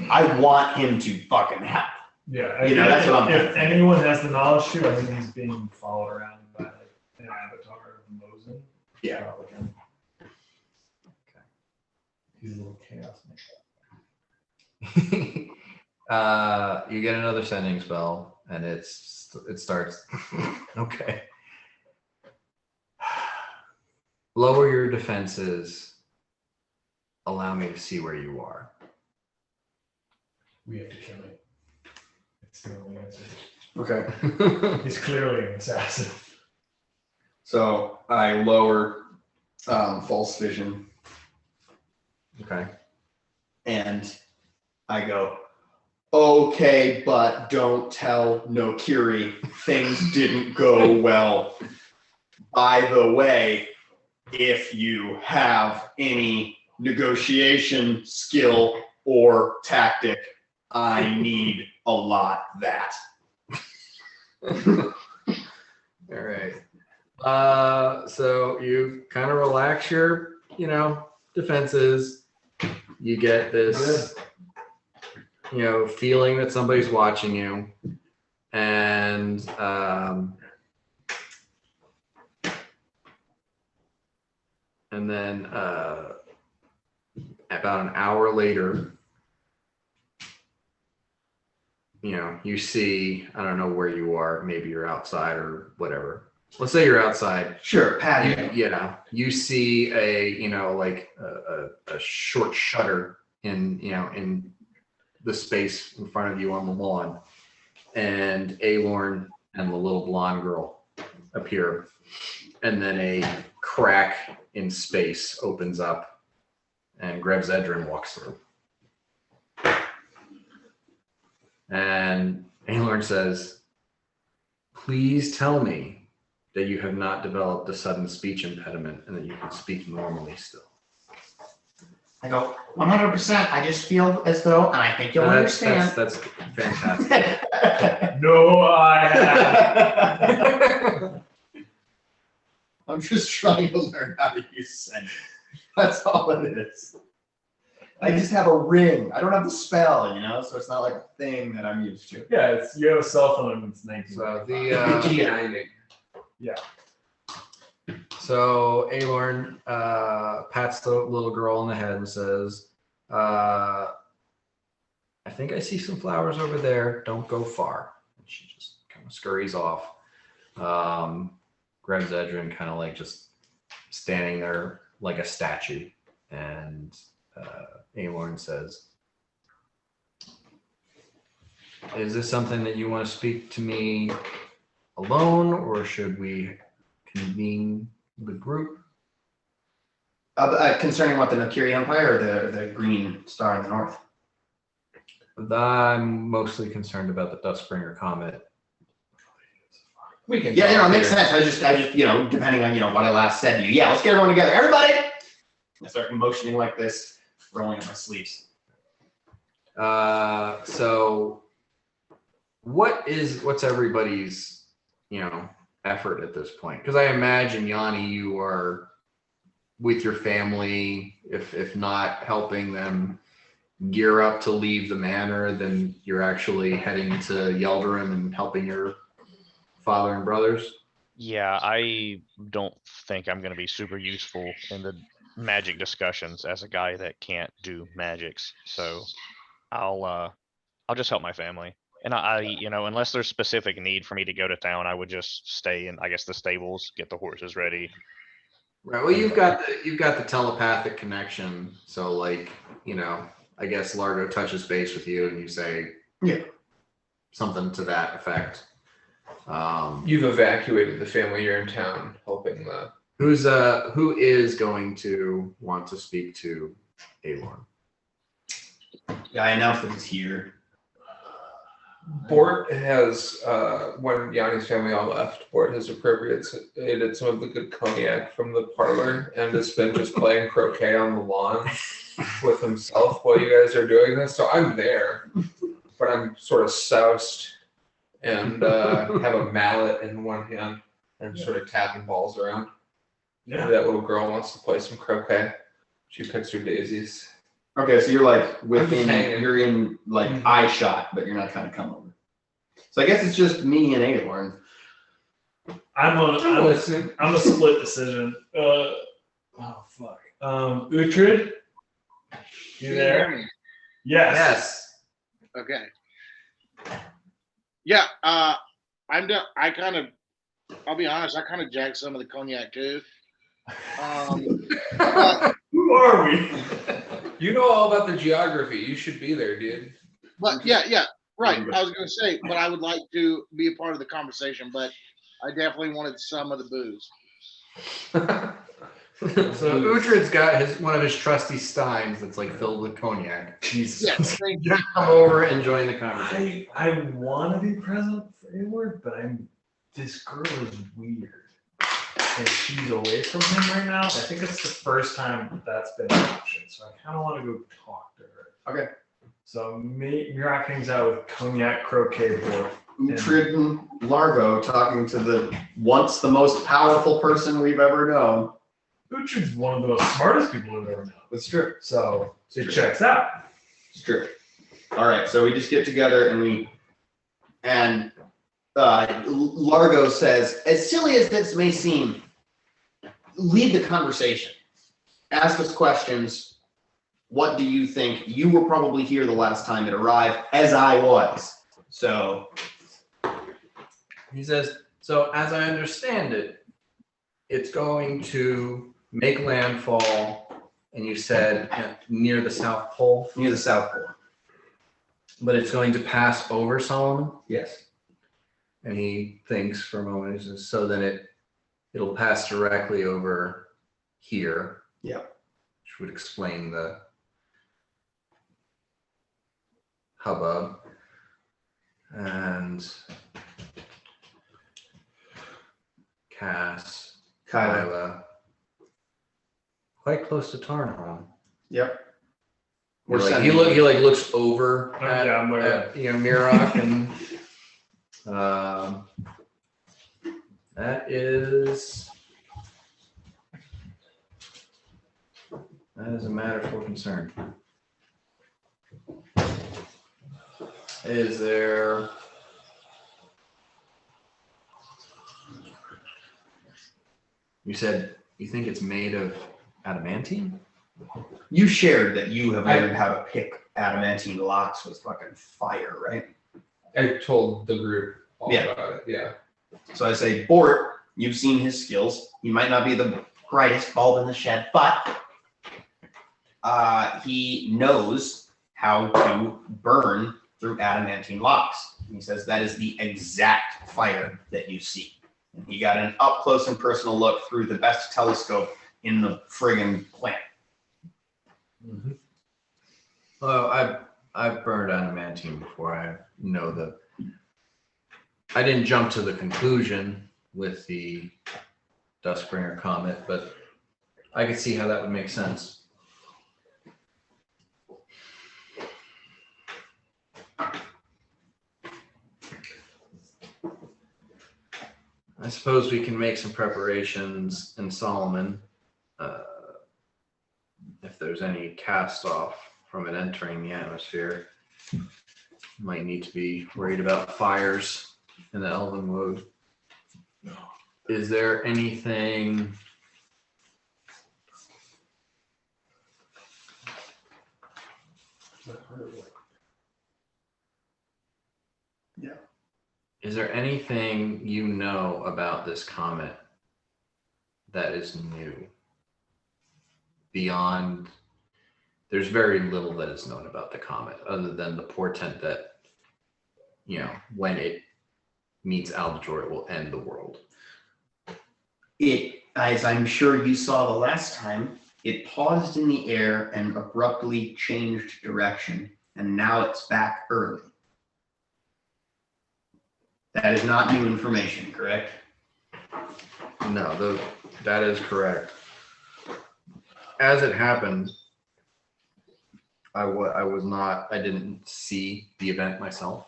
I want him to fucking help. Yeah, that's what I'm if thinking. anyone has the knowledge to, I think he's being followed around by like an avatar of Mosin. Yeah. Probably him. He's a little chaos maker. You get another sending spell, and it starts. Okay. Lower your defenses. Allow me to see where you are. We have to kill him. It's the only answer. Okay. He's clearly an assassin. So I lower false vision Okay. and I go, okay, but don't tell Nokiri. Things didn't go well. by the way, if you have any negotiation skill or tactic, I need a lot that. All right. So you kind of relax your, defenses. You get this, feeling that somebody's watching you, and then about an hour later, you see, I don't know where you are, maybe you're outside or whatever. Let's say you're outside. Sure, patio. You see a short shutter in the space in front of you on the lawn, and Alorn and the little blonde girl appear, and then a crack in space opens up, and Greb Zedrin walks through. And Alorn says, "Please tell me that you have not developed a sudden speech impediment and that you can speak normally still." I go, 100%. I just feel as though, and I think you'll understand. That's fantastic. No, I have. I'm just trying to learn how to use Send. That's all it is. I just have a ring. I don't have the spell, so it's not like a thing that I'm used to. Yeah, you have a cell phone and it's 19. So the Yeah. So Alorn pats the little girl on the head and says, "I think I see some flowers over there. Don't go far." And she just kind of scurries off. Greb Zedrin kind of like just standing there like a statue, and Alorn says, "Is this something that you want to speak to me alone, or should we convene the group?" Concerning what, the Nakiri Empire or the Green Star in the North? I'm mostly concerned about the Duskbringer Comet. We can. Yeah, it makes sense. I just, depending on, what I last said to you. Yeah, let's get everyone together. Everybody! I start motioning like this, rolling up my sleeves. So what's everybody's, effort at this point? Because I imagine, Yanni, you are with your family, if not helping them gear up to leave the manor, then you're actually heading to Yeldarim and helping your father and brothers. Yeah, I don't think I'm going to be super useful in the magic discussions as a guy that can't do magics. So I'll just help my family. And I unless there's specific need for me to go to town, I would just stay in, I guess, the stables, get the horses ready. Right. Well, you've got the telepathic connection. So I guess Largo touches base with you and you say something to that effect. You've evacuated the family. You're in town helping the. Who is going to want to speak to Alorn? Yeah, I announced that he's here. Bort has, when Yanni's family all left, Bort has appropriated some of the good cognac from the parlor and has been just playing croquet on the lawn with himself while you guys are doing this. So I'm there, but I'm sort of soused and have a mallet in one hand and sort of tapping balls around. Yeah. That little girl wants to play some croquet. She picks her daisies. Okay, so you're like hanging. you're in eye shot, but you're not trying to come over. So I guess it's just me and Alorn. I'm a split decision. Oh fuck. Uhtred, you Can there? hear me? Yes. Okay. Yeah, I'm done. I'll be honest, I kind of jacked some of the cognac too. Who are we? You know all about the geography. You should be there, dude. But yeah, right. I was going to say, but I would like to be a part of the conversation, but I definitely wanted some of the booze. So Uhtred's got one of his trusty steins that's filled with cognac. Jesus. Yes, thank you. Come over and join the conversation. I want to be present for Edward, but this girl is weird. and she's away from him right now. I think it's the first time that's been an option, so I kind of want to go talk to her. Okay. So Mirak hangs out with Cognac Croquet Board. Uhtred and Largo talking to the once the most powerful person we've ever known. Uhtred's one of the most smartest people we've ever known. That's true. So it True. checks out. It's true. All right, so we just get together and Largo says, as silly as this may seem, lead the conversation. Ask us questions. What do you think? You were probably here the last time it arrived, as I was. So He says, so as I understand it, it's going to make landfall, and you said near the South Pole, near the South Pole. but it's going to pass over Solomon. Yes. And he thinks for a moment, he says, so then it'll pass directly over here. Yeah. Which would explain the hubbub. And Cass, Kyla, quite close to Tarnholm. Yep. He looks over at, yeah, I'm aware. at Mirak, and that is a matter for concern. Is there? You said you think it's made of adamantine? You shared that you have learned how to pick adamantine locks with fucking fire, right? I told the group all Yeah. about it. Yeah. So I say, Bort, you've seen his skills. He might not be the brightest bulb in the shed, but he knows how to burn through adamantine locks. He says that is the exact fire that you see. And he got an up close and personal look through the best telescope in the friggin' planet. Mm-hmm. Well, I've burned adamantine before. I know I didn't jump to the conclusion with the Duskbringer comet, but I could see how that would make sense. I suppose we can make some preparations in Solomon. If there's any cast off from it entering the atmosphere, might need to be worried about fires in the Elvenwood. Is there anything Is there anything you know about this comet that is new? Beyond, there's very little that is known about the comet other than the portent that, when it meets Albator, it will end the world. It, as I'm sure you saw the last time, it paused in the air and abruptly changed direction, and now it's back early. That is not new information, correct? No, that is correct. As it happened, I didn't see the event myself.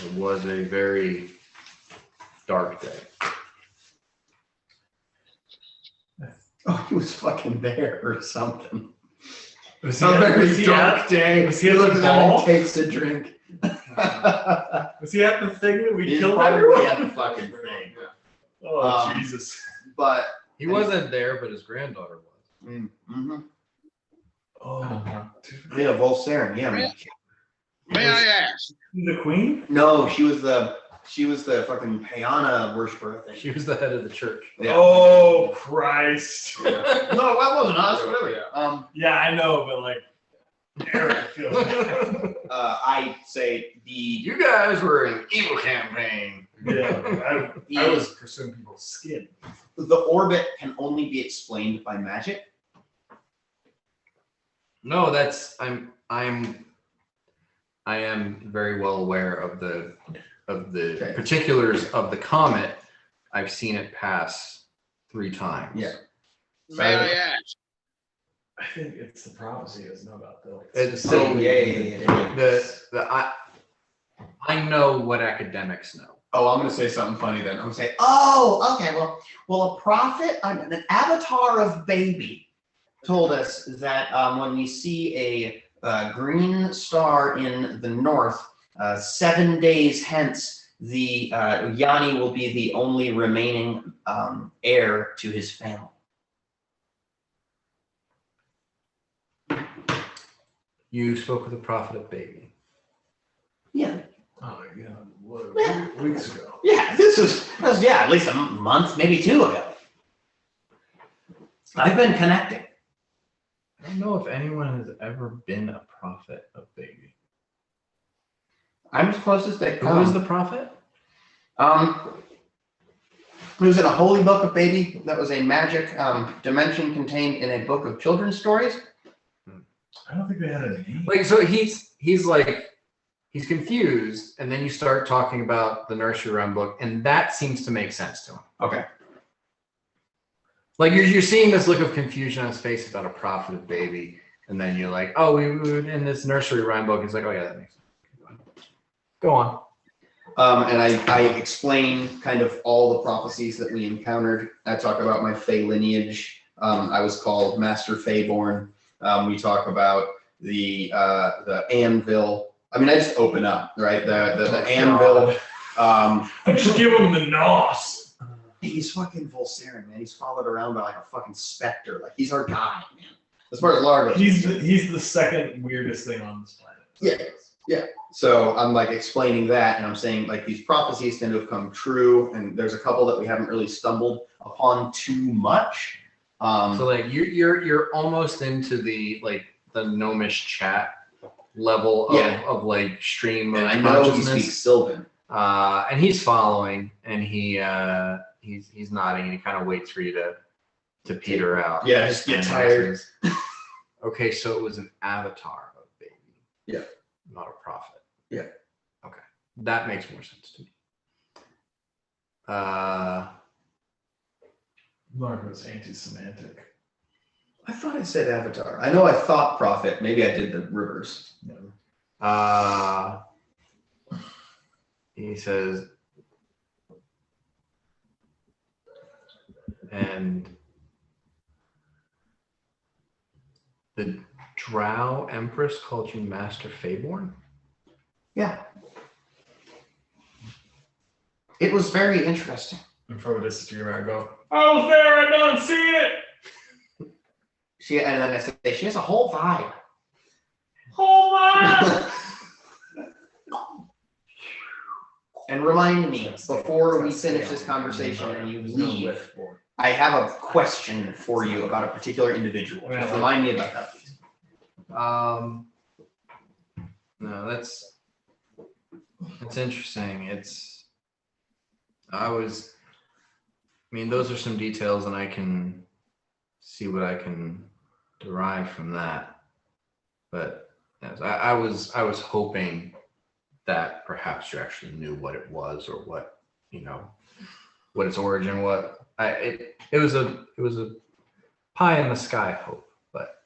It was a very dark day. Oh, he was fucking there or something. Was A very dark day. Was he at looks the down and ball? takes a drink. Was he at the thing that we He's killed probably everyone? at the fucking thing. Oh, Jesus. But He wasn't there, but his granddaughter was. mm-hmm. Oh, Yeah, Volsaren, yeah. Man. May I ask? the queen? No, she was the fucking Payana worshiper, I think. She was the head of the church. Yeah. Oh, Christ. No, that wasn't us. Whatever. Yeah. Yeah, I know, but like, Eric feels I say the You guys were an evil campaign. yeah, I was pursuing people's skin. the orbit can only be explained by magic. No, I am very well aware of the Okay. particulars of the comet, I've seen it pass 3 times. Yeah. May I ask? I think it's the prophecy is know about the. It's specifically I know what academics know. Oh, I'm gonna say something funny then. I'm gonna say, oh, okay, well, a prophet, an avatar of baby, told us that when we see a green star in the north, 7 days hence, the Yanni will be the only remaining heir to his family. You spoke with a prophet of baby. Yeah. Oh, yeah, Yeah. weeks ago. Yeah, this was at least a month, maybe 2 ago. I've been connecting. I don't know if anyone has ever been a prophet of baby. I'm as close as they Who come. was the prophet? It was in a holy book of baby that was a magic dimension contained in a book of children's stories. I don't think they had a name. Like, so he's like, he's confused, and then you start talking about the nursery rhyme book, and that seems to make sense to him. Okay. Like you're seeing this look of confusion on his face about a prophet of baby, and then you're like, oh, we would in this nursery rhyme book. He's like, oh yeah, that makes sense. Go on. And I explain kind of all the prophecies that we encountered. I talk about my Fey lineage. I was called Master Feyborn. We talk about the anvil. I mean, I just open up, right? The anvil. I just give him the nos. He's fucking Volsaren, man. He's followed around by like a fucking specter. Like he's our guy, man. As far as Largo. He's the second weirdest thing on this planet. Yeah. So I'm like explaining that, and I'm saying like these prophecies tend to have come true, and there's a couple that we haven't really stumbled upon too much. So like you're almost into the like the gnomish chat level of like stream of and I know he consciousness. speaks Sylvan. And he's following, and he's nodding, and he kind of waits for you to peter out. Yeah, just get And tired. says, okay, so it was an avatar of baby. Yeah. Not a prophet. Yeah. Okay, that makes more sense to me. Marco's anti-semantic. I thought I said Avatar. I know I thought Prophet. Maybe I did the reverse. He says, and the Drow Empress called you Master Feyborn? Yeah. It was very interesting. And from a distance, you I go, I was there, I don't see it. And then I said, she has a whole vibe. Hold on. And remind me, before we finish this conversation and you leave, I have a question for you about a particular individual. Just remind me about that, please. No, that's interesting. Those are some details, and I can see what I can derive from that. But yes, I was hoping that perhaps you actually knew what it was, or what its origin was. It was a pie in the sky hope, but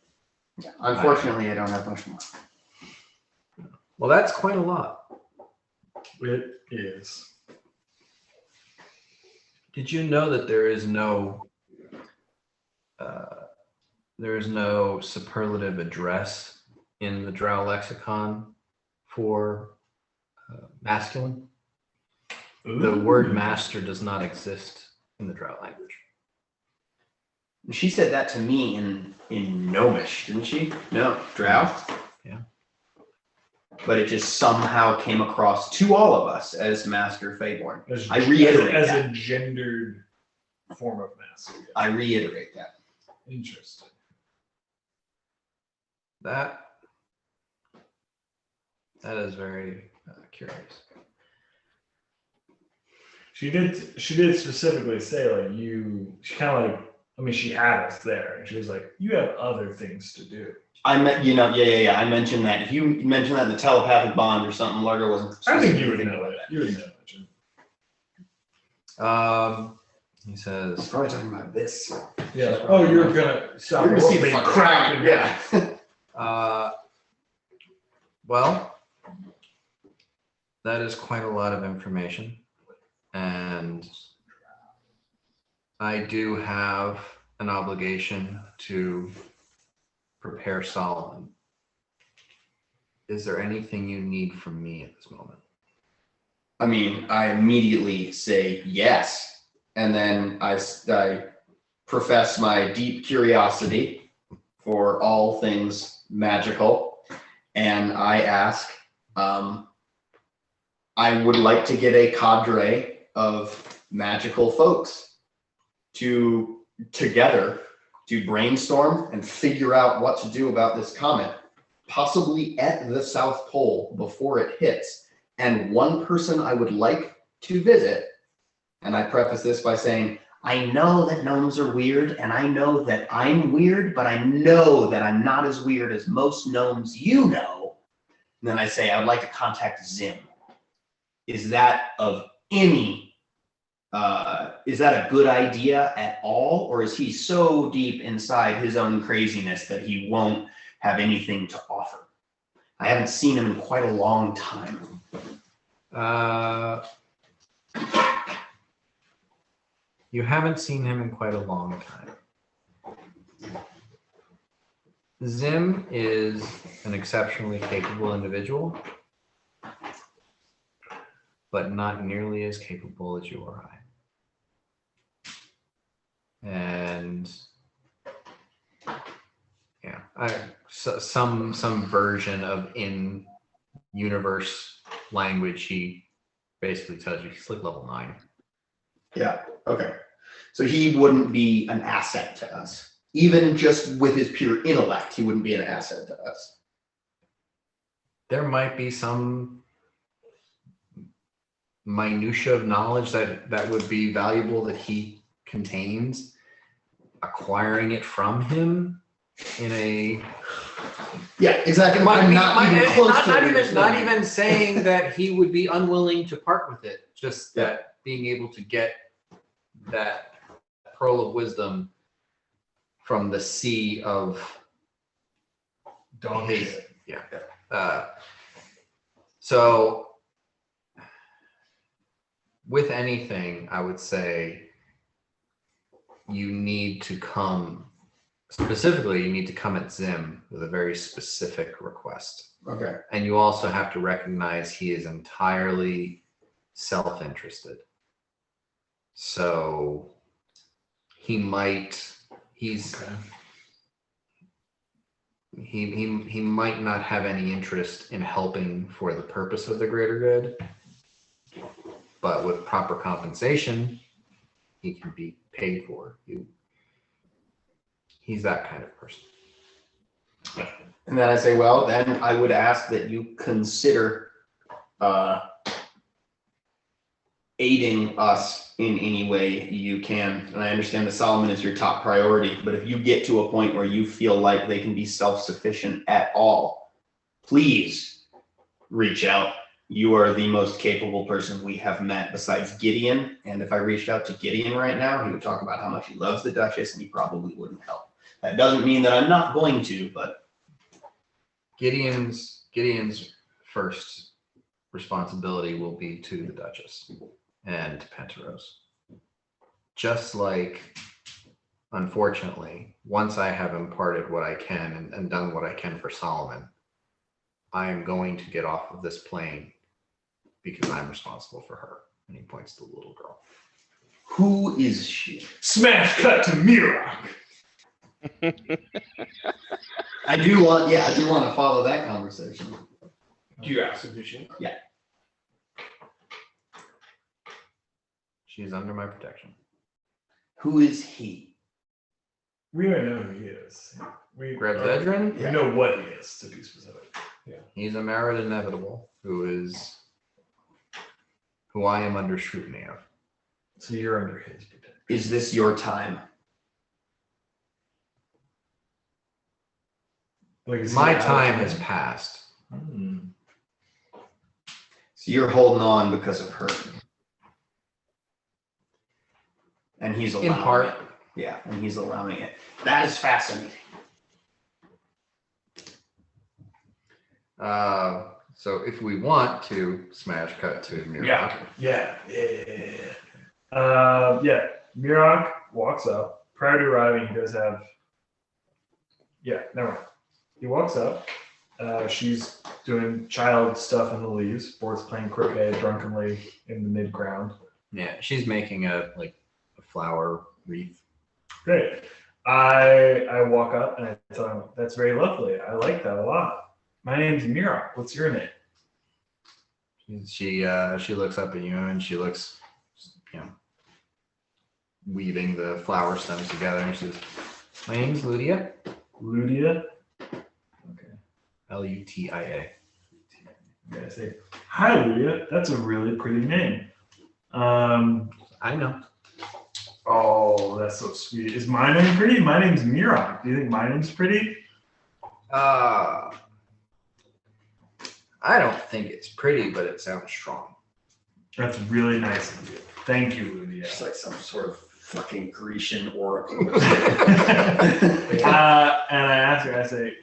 yeah, unfortunately, I don't have much more. Well, that's quite a lot. It is. Did you know that there is no superlative address in the Drow lexicon for masculine? Ooh. The word master does not exist in the Drow language. She said that to me in Gnomish, didn't she? No, Drow. Yeah. But it just somehow came across to all of us as Master Feyborn. I reiterate as that. a gendered form of master. I reiterate that. Interesting. That is very curious. She did specifically say, like, she kind of like I mean, she had us there, and she was like, "You have other things to do." I meant, yeah. I mentioned that. If you mentioned that in the telepathic bond or something, Largo wasn't. I think you would specifically know about it. that. You would know it. He He's says, probably talking about this. Yeah. Oh, you're gonna stop You're gonna see being the fucking cracked. Yeah. well, that is quite a lot of information. And I do have an obligation to prepare Solomon. Is there anything you need from me at this moment? I mean, I immediately say yes, and then I profess my deep curiosity for all things magical, and I ask, I would like to get a cadre of magical folks together to brainstorm and figure out what to do about this comet, possibly at the South Pole before it hits. And one person I would like to visit, and I preface this by saying, I know that gnomes are weird, and I know that I'm weird, but I know that I'm not as weird as most gnomes you know. And then I say, I would like to contact Zim. Is that is that a good idea at all? Or is he so deep inside his own craziness that he won't have anything to offer? I haven't seen him in quite a long time. You haven't seen him in quite a long time. Zim is an exceptionally capable individual, but not nearly as capable as you or I. And yeah, some version of in-universe language, he basically tells you he's like level 9. Yeah, okay. So he wouldn't be an asset to us. Even just with his pure intellect, he wouldn't be an asset to us. There might be some minutia of knowledge that would be valuable that he contains. Acquiring it from him in a Yeah, exactly. not even saying that he would be unwilling to part with it. Just that being able to get that pearl of wisdom from the sea of Dog his, shit. So with anything, I would say you need to come at Zim with a very specific request. Okay. And you also have to recognize he is entirely self-interested. So he might not have any interest in helping for the purpose of the greater good, but with proper compensation, he can be paid for. He's that kind of person. And then I say, well, then I would ask that you consider aiding us in any way you can. And I understand that Solomon is your top priority, but if you get to a point where you feel like they can be self-sufficient at all, please reach out. You are the most capable person we have met besides Gideon. And if I reached out to Gideon right now, he would talk about how much he loves the Duchess and he probably wouldn't help. That doesn't mean that I'm not going to, but Gideon's first responsibility will be to the Duchess and to Penteros. Just like, unfortunately, once I have imparted what I can and done what I can for Solomon, I am going to get off of this plane because I'm responsible for her. And he points to the little girl. who is she? Smash cut to Mirak. I do want to follow that conversation. Do you ask who she is? She is under my protection. Who is he? We don't know who he is. We Grebvedrin? We know what he is, to be specific. He's a merit inevitable who I am under scrutiny of. So you're under his protection. Is this your time? Like, is he My out of time it? has passed. Hmm. So you're holding on because of her. And he's In allowing part. it. Yeah, and he's allowing it. That is fascinating. So if we want to smash cut to Mirok. Yeah. Mirok walks up. Prior to arriving, he does have. Yeah, never mind. He walks up. She's doing child stuff in the leaves. Bort's playing croquet drunkenly in the mid-ground. Yeah, she's making a flower wreath. Great. I walk up and I tell him, "That's very lovely. I like that a lot. My name's Mirok. What's your name?" She looks up at you and she looks, weaving the flower stems together, and she says, "My name's Ludia." Ludia. Okay. Lutia. I say, "Hi, Ludia. That's a really pretty name." I know. Oh, that's so sweet. Is my name pretty? My name's Mirok. Do you think my name's pretty? I don't think it's pretty, but it sounds strong. That's really nice of you. Thank you, Ludia. It's like some sort of fucking Grecian oracle. And I ask her, I say,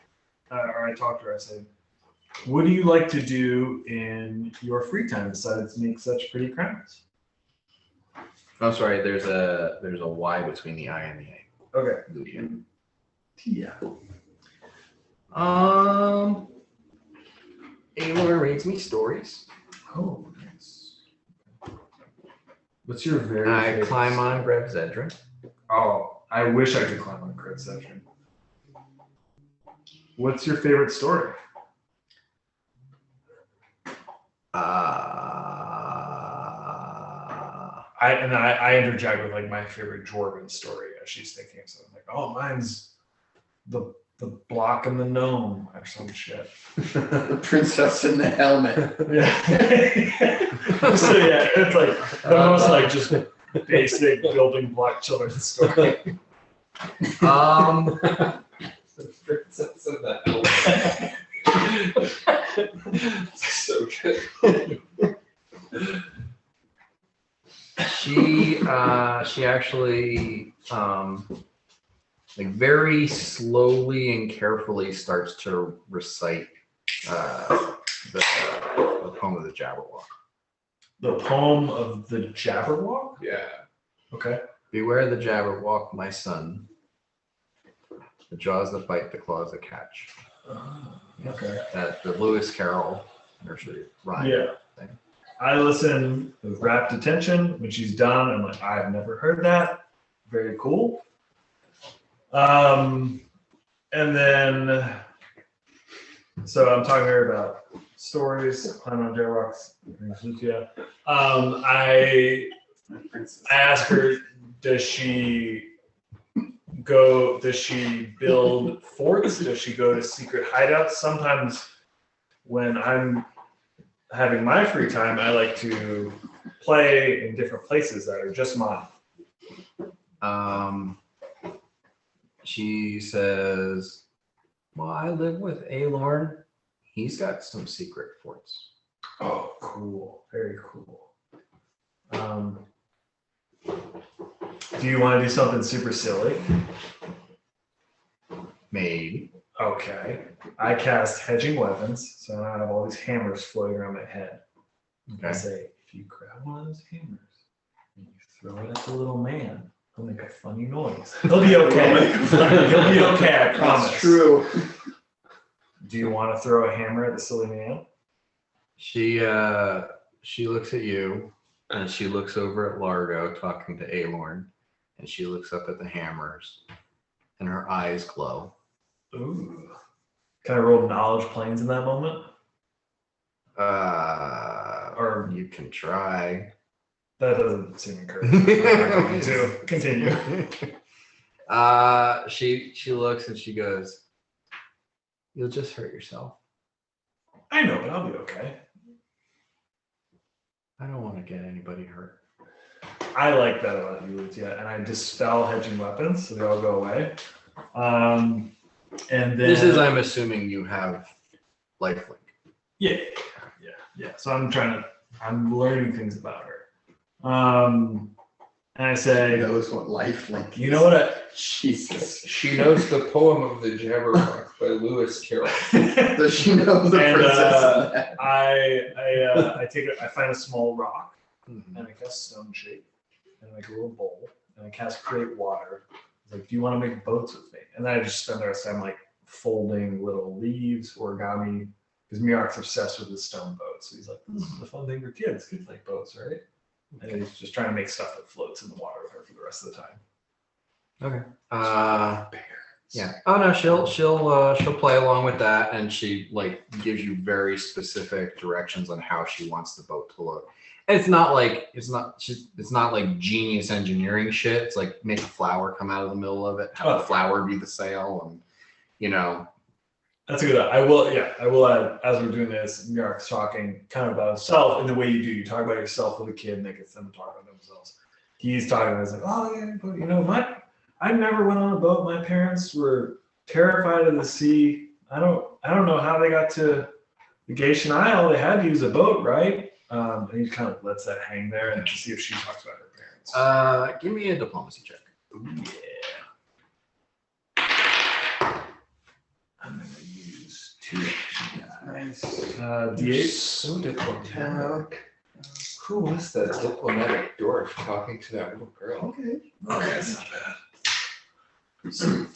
or I talk to her, I say, "What do you like to do in your free time besides make such pretty crowns?" I'm sorry. There's a Y between the I and the A. Okay. Ludia. Yeah. Aylor reads me stories. Oh, nice. What's your very I favorite climb story? on Greb Zedrin. Oh, I wish I could climb on Craig Session. What's your favorite story? I interject with like my favorite Dwarven story as she's thinking of something like, "Oh, mine's the block and the gnome" or some shit. The princess in the helmet. Yeah. So yeah, it's like the most like just basic building block children's story. The princess in the helmet. So good. She actually like very slowly and carefully starts to recite the poem of the Jabberwock. The poem of the Jabberwock? Yeah. Okay. Beware the Jabberwock, my son. The jaws that bite, the claws that catch. Okay. That the Lewis Carroll nursery rhyme. Yeah. Thing. I listen with rapt attention. When she's done, I'm like, "I've never heard that. Very cool." And then, so I'm talking to her about stories, climbing on Jabberwocks, Lucia. I ask her, does she build forts? Does she go to secret hideouts? Sometimes when I'm having my free time, I like to play in different places that are just mine. She says, "Well, I live with Alorn. He's got some secret forts." Oh, cool. Very cool. Do you want to do something super silly? Maybe. Okay. I cast hedging weapons, so now I have all these hammers floating around my head. I Okay. say, if you grab one of those hammers and you throw it at the little man, he'll make a funny noise. He'll be okay. He'll be okay, I promise. That's true. Do you want to throw a hammer at the silly man? She looks at you and she looks over at Largo talking to Alorn, and she looks up at the hammers and her eyes glow. Ooh. Can I roll knowledge planes in that moment? Or you can try. That doesn't seem encouraging. I'm not going to. Continue. She looks and she goes, "You'll just hurt yourself." I know, but I'll be okay. I don't want to get anybody hurt. I like that about you, Lucia, and I dispel hedging weapons, so they all go away. And then This is, I'm assuming you have lifelink. yeah. So I'm learning things about her. And I He say, knows what life like. you know what? Jesus. She knows the poem of the Jabberwock by Lewis Carroll. Does she know the And, princess? in that? I find a small rock and I cast stone shape and I make a little bowl and I cast create water. It's like, do you want to make boats with me? And then I just spend the rest of the time like folding little leaves, origami, because Mirak's obsessed with his stone boats. So he's like, this is a fun thing for kids. Kids like boats, right? And he's just trying to make stuff that floats in the water with her for the rest of the time. Okay. Yeah. Oh no, she'll play along with that, and she like gives you very specific directions on how she wants the boat to look. And it's not like genius engineering shit. It's like make a flower come out of the middle of it, have the flower be the sail, and you know. That's a good. I will add, as we're doing this, Mirak's talking kind of about himself in the way you do. You talk about yourself with a kid, and it gets them to talk about themselves. He's talking about, it's like, oh yeah, but you know, I never went on a boat. My parents were terrified of the sea. I don't know how they got to the Gation Isle. They had to use a boat, right? And he kind of lets that hang there and to see if she talks about her parents. Give me a diplomacy check. Ooh, yeah. I'm gonna use 2 action dice. D8. So diplomatic. Who was that diplomatic dwarf talking to that little girl? Okay. Okay, that's not bad. 17.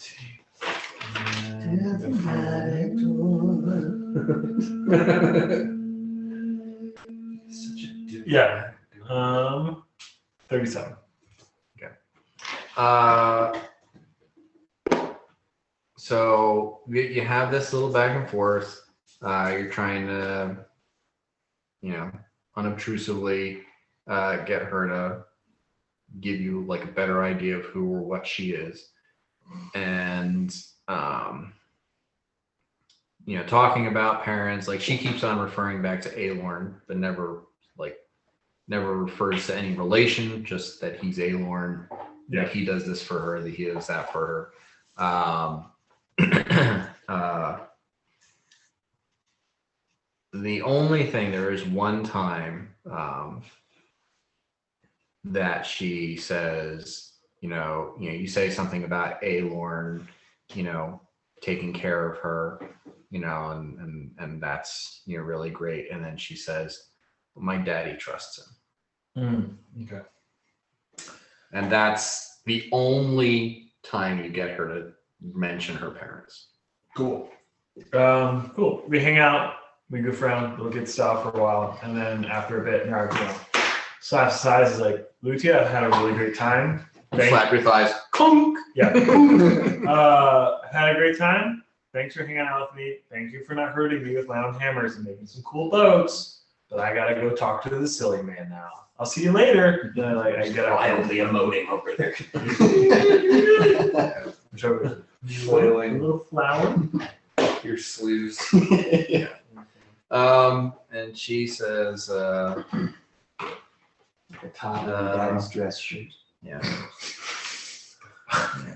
Such a diplomatic Yeah. dwarf. 37. So you have this little back and forth. You're trying to, you know, unobtrusively get her to give you like a better idea of who or what she is, and you know, talking about parents. Like she keeps on referring back to Aelorn, but never refers to any relation. Just that he's Aelorn. Yeah. That he does this for her. That he does that for her. The only thing, there is one time that she says, you say something about Aelorn, taking care of her, and that's really great. And then she says, my daddy trusts him. Okay. And that's the only time you get her to mention her parents. Cool. Cool. We hang out, we goof around, we'll get stuff for a while, and then after a bit, Mirak, slaps his eyes, is like, Lutia, I've had a really great time. Slap your thighs. Clunk. Yeah. I've had a great time. Thanks for hanging out with me. Thank you for not hurting me with my own hammers and making some cool boats. But I gotta go talk to the silly man now. I'll see you later. Then I get out. Wildly emoting over there. Show her a Wailing little flower. your sleeves. And she says, The top of dad's dress shirt. yeah.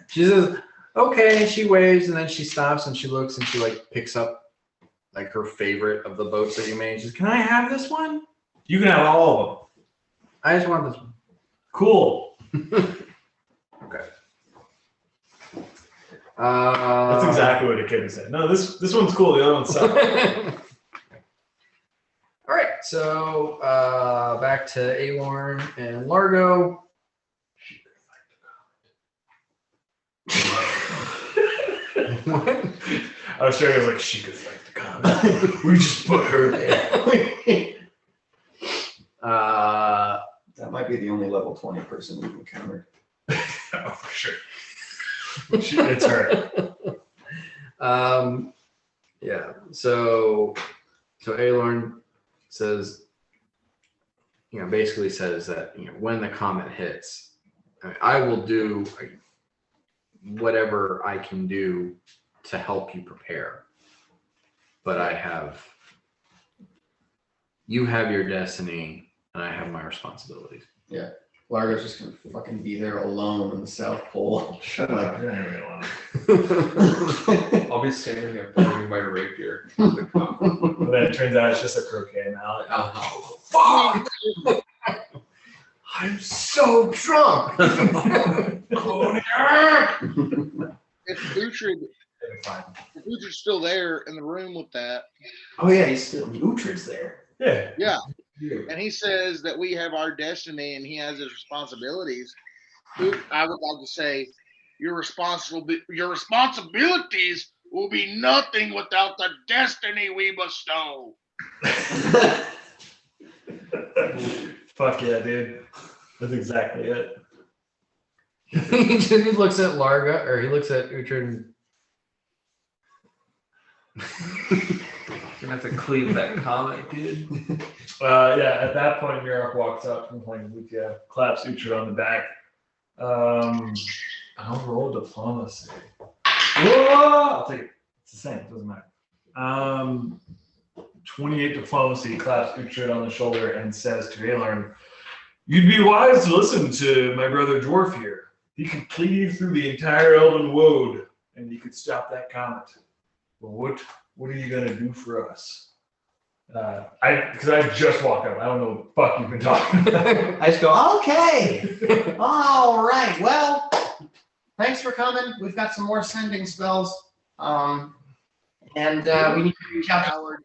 She says, okay, she waves, and then she stops and she looks and she like picks up like her favorite of the boats that you made. She says, can I have this one? You can have all of them. I just want this one. Cool. Okay. That's exactly what a kid would say. No, this one's cool. The other one's suck. All right, so back to Aelorn and Largo. What? I was sure he was like, she could fight the comet. We just put her there. That might be the only level 20 person we've encountered. Oh, for sure. It's her. Yeah. So Aelorn says, basically says that when the comet hits, I will do whatever I can do to help you prepare. But you have your destiny, and I have my responsibilities. Yeah. Largo's just gonna fucking be there alone in the South Pole. Shut Like, up. You're not gonna be alone. I'll be standing there pointing my rapier. at the cock. But then it turns out it's just a croquet mallet. Fuck! I'm so drunk. If Uhtred, It's fine. if Uhtred's still there in the room with that, Oh yeah, he's still Uhtred's there. Yeah. yeah, and he says that we have our destiny and he has his responsibilities, I would like to say your responsibilities will be nothing without the destiny we bestow. Fuck yeah, dude. That's exactly it. He looks at Larga, or he looks at Uhtred and You're gonna have to cleave that comment, dude. Yeah, at that point, Mirok walks up and playing Lucia, claps Uhtred on the back. I'll roll diplomacy. Whoa! I'll take it. It's the same. It doesn't matter. 28 diplomacy, claps Uhtred on the shoulder and says to Aelorn, "You'd be wise to listen to my brother Dwarf here. He could cleave through the entire Elven Woad, and he could stop that comet. But what are you gonna do for us?" Because I just walked up. I don't know what the fuck you've been talking about. I just go, okay, all right. Well, thanks for coming. We've got some more sending spells, and we need to reach out. Howard,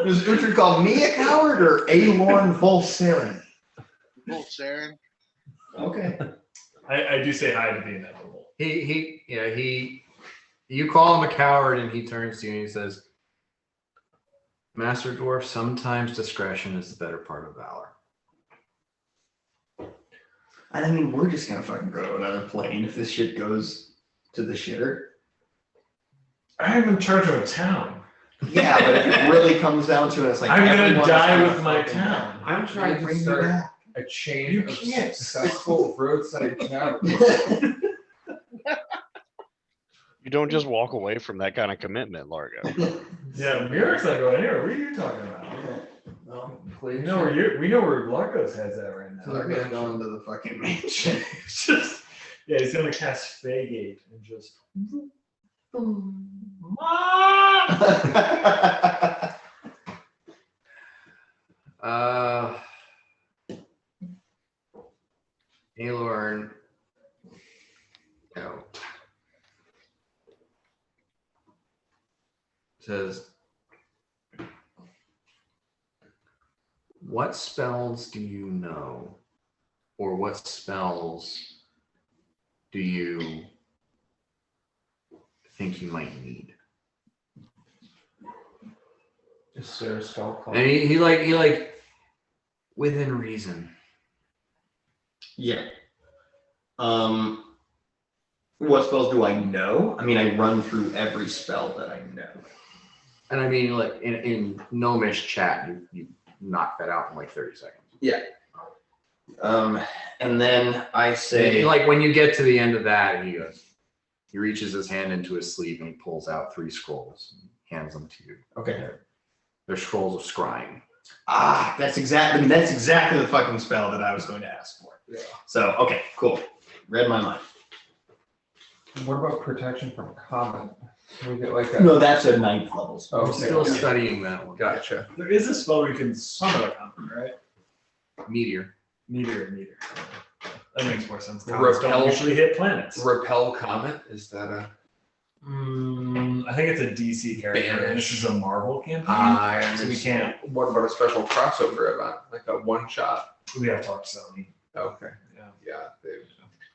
Does Uhtred call me a coward or Aelorn Volsaren? Bull Saren. Okay. I do say hi to the inevitable. You call him a coward, and he turns to you and he says, "Master Dwarf, sometimes discretion is the better part of valor." And I mean, we're just gonna fucking go to another plane if this shit goes to the shitter. I'm in charge of a town. Yeah, but if it really comes down to it, it's like I'm gonna everyone's die gonna with my fucking town. I'm trying to bring you start back. a chain You of can't. successful roadside taverns. You don't just walk away from that kind of commitment, Largo. Yeah, Mirok's not going anywhere. What are you talking about? Well, We know where Largo's head's at right now. Largo's going to the fucking mansion. It's just, yeah, he's gonna cast Fagate and just. Aelorn, no, says, "What spells do you know, or what spells do you think you might need?" Is there a spell called? And he like within reason. Yeah. What spells do I know? I mean, I run through every spell that I know. And I mean, like in Gnomish chat, you knock that out in like 30 seconds. Yeah. And then I say, Like when you get to the end of that, he reaches his hand into his sleeve and he pulls out 3 scrolls and hands them to you. okay. They're scrolls of scrying. That's exactly the fucking spell that I was going to ask for. Yeah. So, okay, cool. Read my mind. What about protection from comet? Can we get like a? No, that's a 9th level spell. I'm Okay. still studying that one. Gotcha. There is a spell where you can summon a comet, right? Meteor. Meteor. That makes more sense. Repel- Comets don't usually hit planets. Repel comet? Is that a? I think it's a DC character. And this is a Marvel campaign, so we can't. What about a special crossover event, like a one shot? We have to talk to Sony. Okay. Yeah. Yeah, they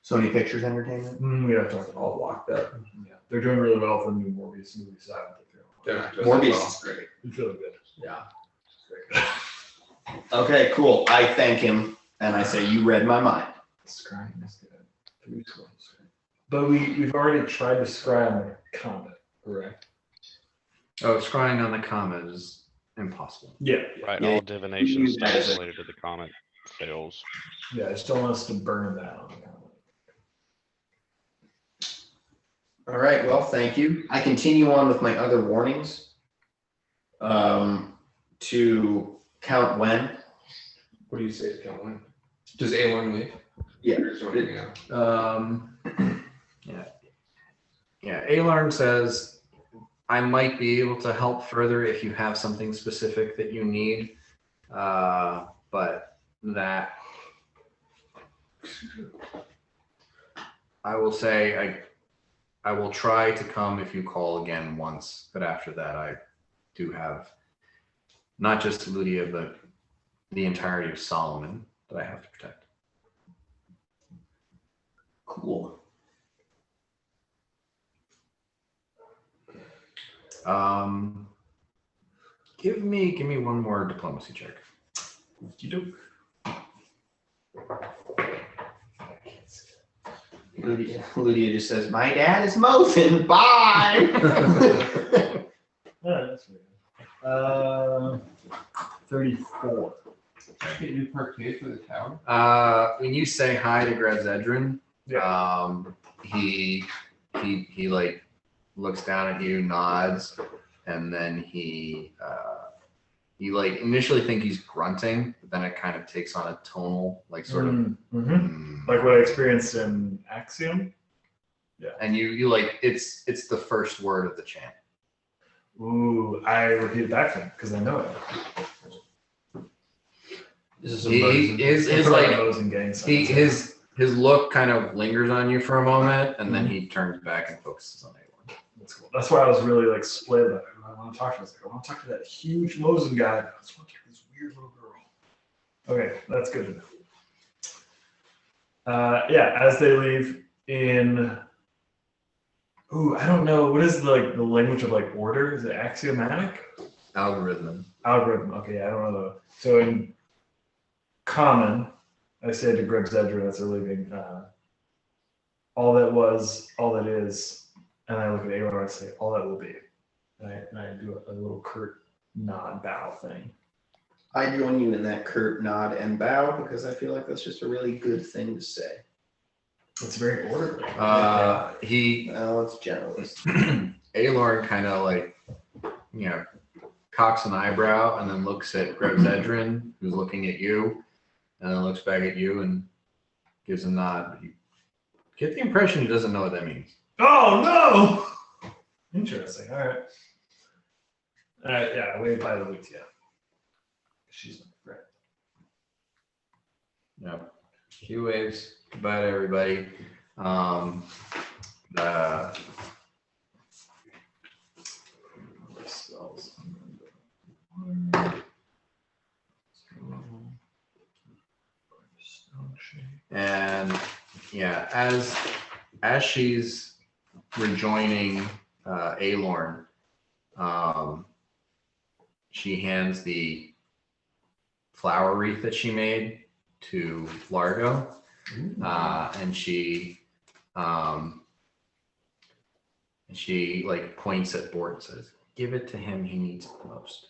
Sony Pictures Entertainment. We have to talk to all locked up. Yeah, they're doing really well for the new Morbius movie, so I don't think They're not doing Morbius well. is great. it's really good. Yeah. Okay, cool. I thank him and I say, you read my mind. Scrying is good. 3 scrolls. But we've already tried to scry on the comet, correct? Oh, scrying on the comet is impossible. Yeah. Right, Yeah, all divination you- stuff related to the comet fails. Yeah, I still want us to burn that on the comet. All right, well, thank you. I continue on with my other warnings to Count when? What do you say, Kellen? Does A1 leave? Yeah. Or is there anything else? Yeah, Alarm says, I might be able to help further if you have something specific that you need. But that I will say I will try to come if you call again once, but after that I do have not just Lydia, but the entirety of Solomon that I have to protect. Cool. Give me one more diplomacy check. Lydia just says, "My dad is moping. Bye." That's weird. 34. Get new parquet for the tower. When you say hi to Grezedrin, Yeah. he like looks down at you, nods, and then he like initially think he's grunting, but then it kind of takes on a tonal, like sort of Like what I experienced in Axiom. Yeah. And you like it's the first word of the chant. Ooh, I repeat it back to him because I know it. This is His like gang his look kind of lingers on you for a moment, and then he turns back and focuses on Aelin. That's cool. That's why I was really like split. Like, I want to talk to. I was like, I want to talk to that huge Mosin guy. I just want to talk to this weird little girl. Okay, that's good to know. Yeah, as they leave in. Ooh, I don't know. What is the language of like order? Is it axiomatic? Algorithm. Algorithm. Okay, I don't know though. So in common, I say to Grezedrin as they're leaving, all that was, all that is, and I look at Aelin and I say, all that will be. And I do a little curt nod bow thing. I join you in that curt nod and bow because I feel like that's just a really good thing to say. It's very orderly. It's generous. Aelorn kind of like, cocks an eyebrow and then looks at Grezedrin, who's looking at you, and then looks back at you and gives a nod. You get the impression he doesn't know what that means. Oh no! Interesting. All right. Yeah, wave by the week. Yeah. She's my friend. Yep. He waves goodbye to everybody. And yeah, as she's rejoining Aelorn, she hands the flower wreath that she made to Largo, and she like points at Bort and says, "Give it to him. He needs it the most."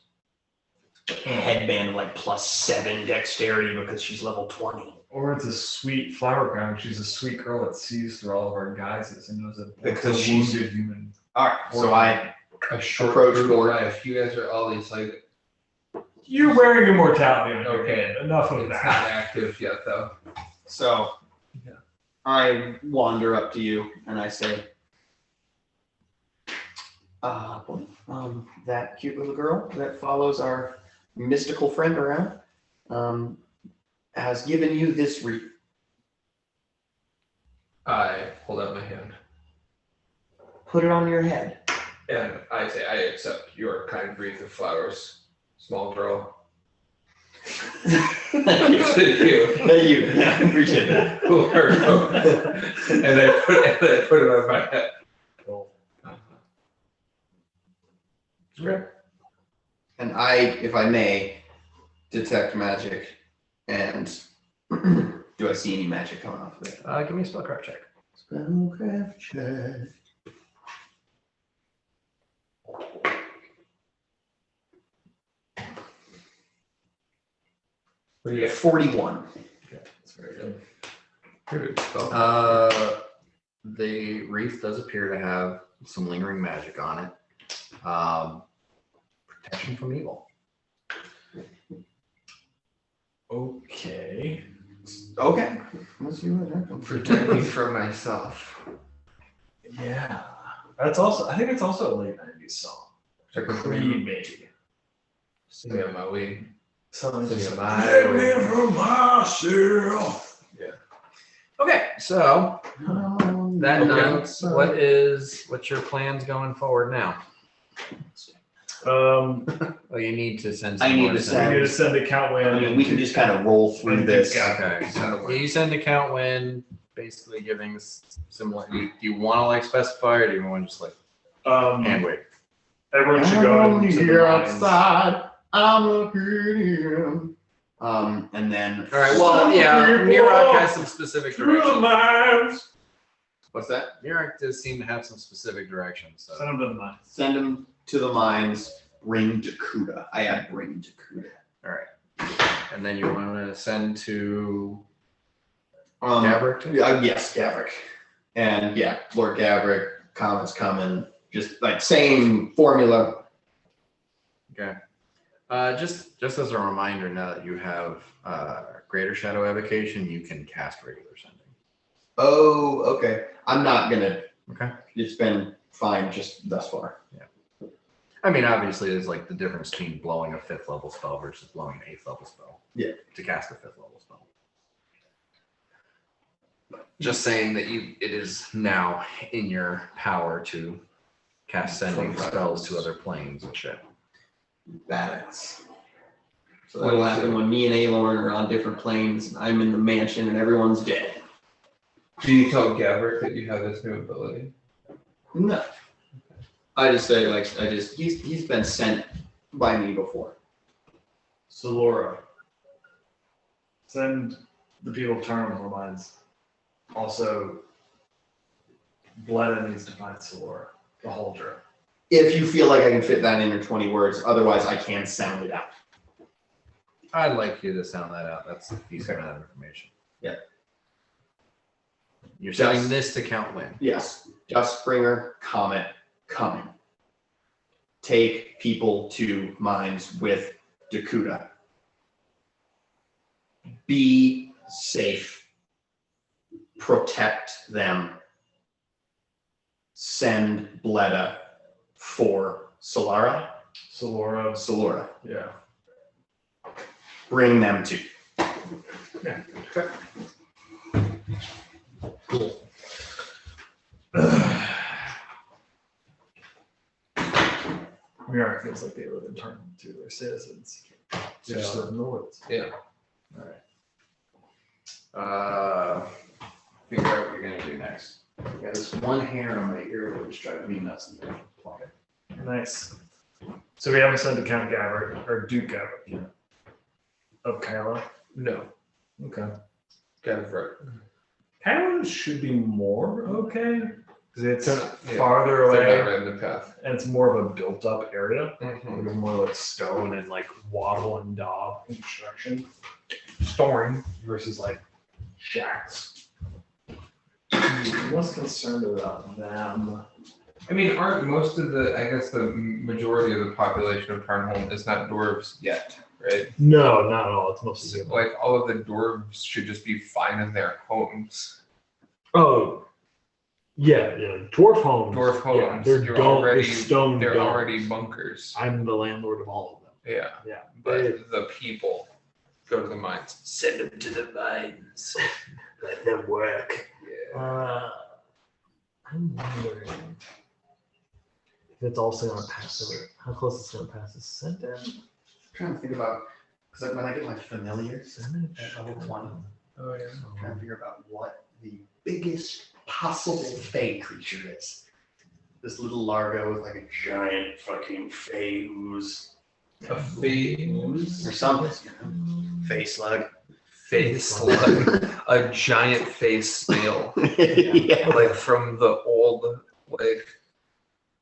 Headband like +7 dexterity because she's level 20. Or it's a sweet flower crown. She's a sweet girl that sees through all of our guises and knows that Because a she's wounded human. All right, so I A short approach group Bort. life. You guys are all these like. You're wearing immortality on your Okay. hand. Enough of It's not that. active yet though. So Yeah. I wander up to you and I say, that cute little girl that follows our mystical friend around has given you this wreath. I hold out my hand Put it on your head. and I say, I accept your kind wreath of flowers, small girl. Thank you. Thank you. Thank you. Yeah, I appreciate that. Cool. And I put it on my head. Cool. Okay. And I, if I may, detect magic. And do I see any magic coming off of it? Give me a spellcraft check. Spellcraft check. What do you get? 41. That's very good. Good spell. The wreath does appear to have some lingering magic on it. Protection from evil. Okay. Okay. Let's see what happens. Protect me from myself. Yeah. That's also. I think it's also a late '90s song. Creed, maybe. Sing it my way. Something Sing just it like, my "Protect me way." from myself." Okay, so that done. What's your plans going forward now? Um, Oh, you need to send. I some need more to we send- need to send to Count I Win. mean, we can just kind of roll through and this. Okay, so you send to Count Win, basically giving similar. Do you want to like specify, or do you want to just like hand wave? Everyone should go into the mines. outside. I'm looking in. And then. All right. Well, yeah. Mirak has some specific Through the directions. mines. What's that? Mirak does seem to have some specific directions. So. Send them to the mines. Send him to the mines. Bring Dakuda. I have bring Dakuda. All right. And then you want to send to Um, Gavrick? Yes, Gavrick. And yeah, Lord Gavrick, comments coming. Just like same formula. Okay. Just as a reminder, now that you have Greater Shadow Evocation, you can cast regular sending. Oh, okay. I'm not gonna. Okay. It's been fine just thus far. I mean, obviously, there's like the difference between blowing a 5th level spell versus blowing an 8th level spell. Yeah. To cast a 5th level spell. Just saying that it is now in your power to cast sending spells to other planes and shit. Badass. So that'll happen when me and Aelorn are on different planes. And I'm in the mansion and everyone's dead. Do you tell Gavrick that you have this new ability? No. I just say he's been sent by me before. So Laura, send the people of Terminal Mines. Also, Bleda needs to find Solora, the Huldra. If you feel like I can fit that in 20 words, otherwise I can sound it out. I'd like you to sound that out. That's a decent amount of information. Yeah. You're sending this to Count Win. Yes. Dustspringer, Comet, coming. Take people to mines with Dakuda. Be safe. Protect them. Send Bleda for Solora. Solora. Yeah. Bring them to. Yeah. Okay. Cool. Mirak feels like they live in Terminal too. They're citizens. They just live in the woods. Yeah. All right. Figure out what you're gonna do next. I got this one hair on my ear which driving me nuts. Nice. So we haven't sent to Count Gavrick or Duke Gavrick yet. Of Kylo? No. Okay. Gavrick. Kylo should be more okay. Because it's Yeah. farther They're away not right in the path. and it's more of a built up area. Mhm. It's more like stone and like wattle and daub construction. Storing versus like shacks. I'm less concerned about them. I mean, aren't most of I guess the majority of the population of Tarnholm is not dwarves yet, right? No, not at all. It's mostly So, like, all of the dwarves should just be fine in their homes. Oh, yeah. Dwarf homes. Dwarf homes. They're You're dome, already, they're stone they're domes. already bunkers. I'm the landlord of all of them. Yeah. Yeah. But the people go to the mines. Send them to the mines. Let them work. Yeah. I'm wondering if it's also going to pass over. How close it's going to pass is sent in. I'm trying to think about, because when I get my familiars Send it. at level 20, Oh, yeah. I'm trying to figure out what the biggest possible fey creature is. This little Largo with like a giant fucking fey ooze A phase. or something. Fey slug. Face slug. A giant face snail. Yeah. Like from the old, like,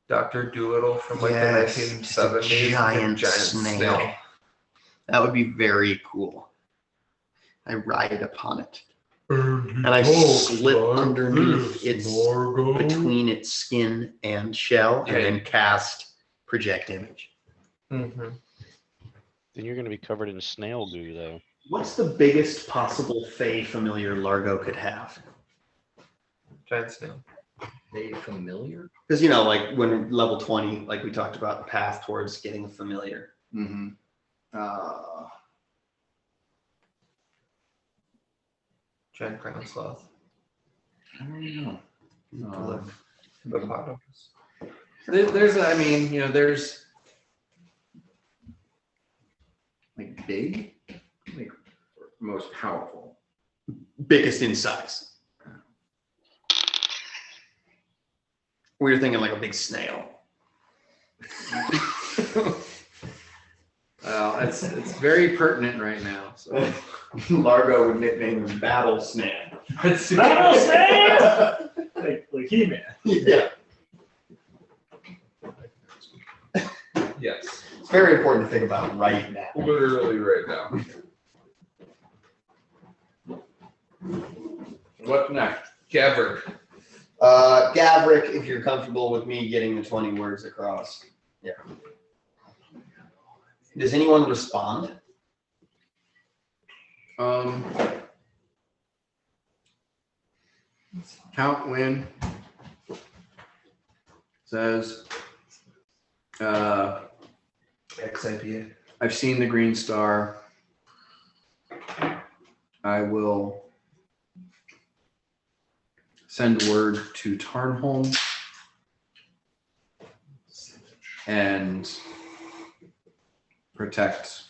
Dr. Doolittle from like Yes, the just a 1970s. giant snail. That would be very cool. I ride upon it. And I slit underneath its, between its skin and shell, and then cast project image. Mm-hmm. Then you're going to be covered in snail goo, though. What's the biggest possible Fey familiar Largo could have? Giant snail. They familiar? Because, you know, like when level 20, like we talked about, the path towards getting a familiar. Mm-hmm. Giant ground sloth. I don't know. Look. Hippopotamus. There's, I mean, you know, there's like big, like most powerful. Biggest in size. We were thinking like a big snail. Well, it's very pertinent right now. So Largo would nickname him Battle Snail. Battle Snail! like He-Man. Yeah. Yes. It's very important to think about right now. Literally right now. what's next? Gavrik. Gavrik, if you're comfortable with me getting the 20 words across. Yeah. Does anyone respond? Count Win says, XIPA. I've seen the green star. I will send word to Tarnholm and protect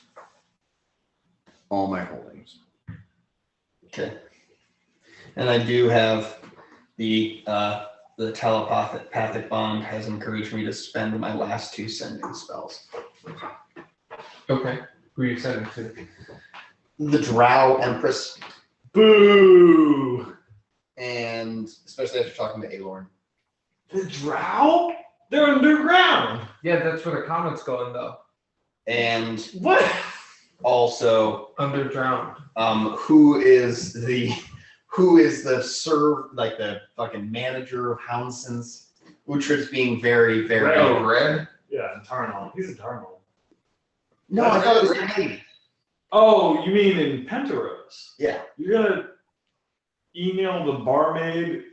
all my holdings. Okay. And I do have the telepathic bond has encouraged me to spend my last 2 sending spells. Okay. Who are you sending to? The Drow Empress, Boo! and especially after talking to Aelorn. The Drow? They're underground. Yeah, that's where the comment's going though. And What? also, Underground. who is the like the fucking manager of Houndson's? Uhtred's being very, very. Oh, red? Yeah, in Tarnal. He's in Tarnal. No, I thought it was the lady. Oh, you mean in Penteros? Yeah. You're gonna email the barmaid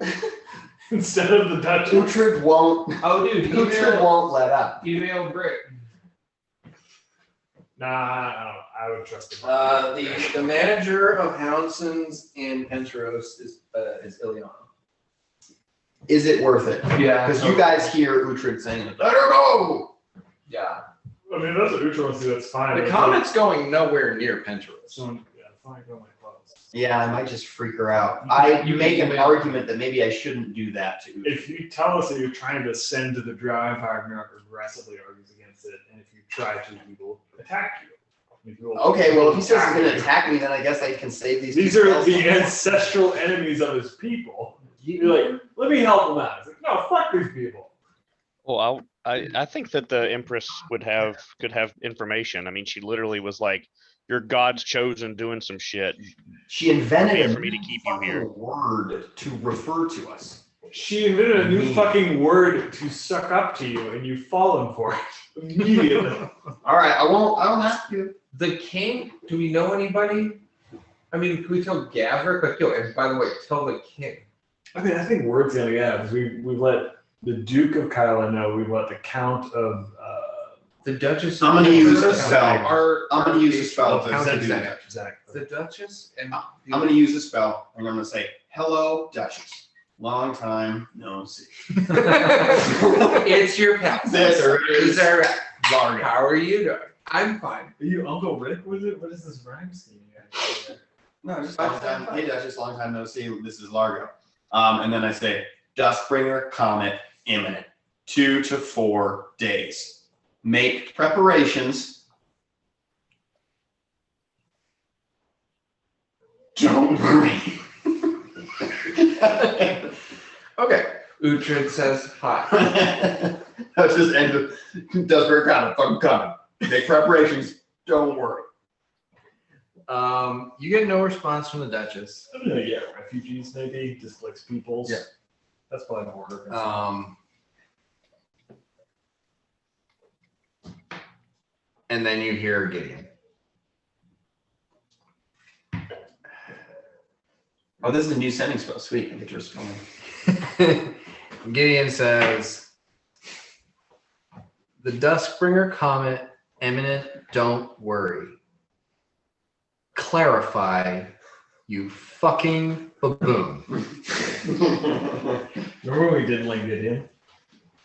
instead of the Duchess? Uhtred won't. Oh, dude, Uhtred won't let up. email Britt. Nah, I would trust him. The manager of Houndson's in Penteros is Ileana. Is it worth it? Yeah. Because you guys hear Uhtred saying, "Let her go." Yeah. I mean, that's what Uhtred wants to do. That's fine. The But comment's going nowhere near Penteros. someone, yeah, fine, go my clothes. Yeah, I might just freak her out. I You make an email- argument that maybe I shouldn't do that to Uhtred. If you tell us that you're trying to send to the Drow Empire, Mirok aggressively argues against it, and if you try to, we will attack you. If you will- Okay, well, if he says he's going to attack me, then I guess I can save these. These two are the spells. ancestral enemies of his people. You're like, let me help them out. It's like, no, fuck these people. Well, I think that the Empress could have information. I mean, she literally was like, "Your God's chosen doing some shit." She invented For me to keep you here. a word to refer to us. She invented a new fucking word to suck up to you, and you've fallen for it immediately. All right, I don't ask you. The king, do we know anybody? I mean, can we tell Gavrik? Like, yo, and by the way, tell the king. I mean, I think word's gonna get out because we've let the Duke of Kyla know. We've let the Count of The Duchess. I'm gonna use a Empress spell. are- I'm going to use a spell to Count do Exec. that. The Duchess and I'm going to use a spell, and I'm going to say, "Hello, Duchess. Long time no see." it's your pal. That's right. Is that right? Largo. How are you doing? I'm fine. Are you Uncle Rick? What is this rhyme scheme you guys got there? No, just long time. Hey, Duchess, long time no see. This is Largo. And then I say, "Dustbringer comet imminent. 2 to 4 days. Make preparations. Don't worry." Okay. Uhtred says hi. That's just end of Dustbringer comet. Fucking coming. Make preparations. Don't worry. You get no response from the Duchess. I'm gonna get refugees, maybe displaced peoples. Yeah. That's probably the order. And then you hear Gideon. Oh, this is a new sending spell. Sweet. I get to respond. Gideon says, the Duskbringer comet imminent, don't worry. Clarify, you fucking baboon. Remember when we didn't like Gideon?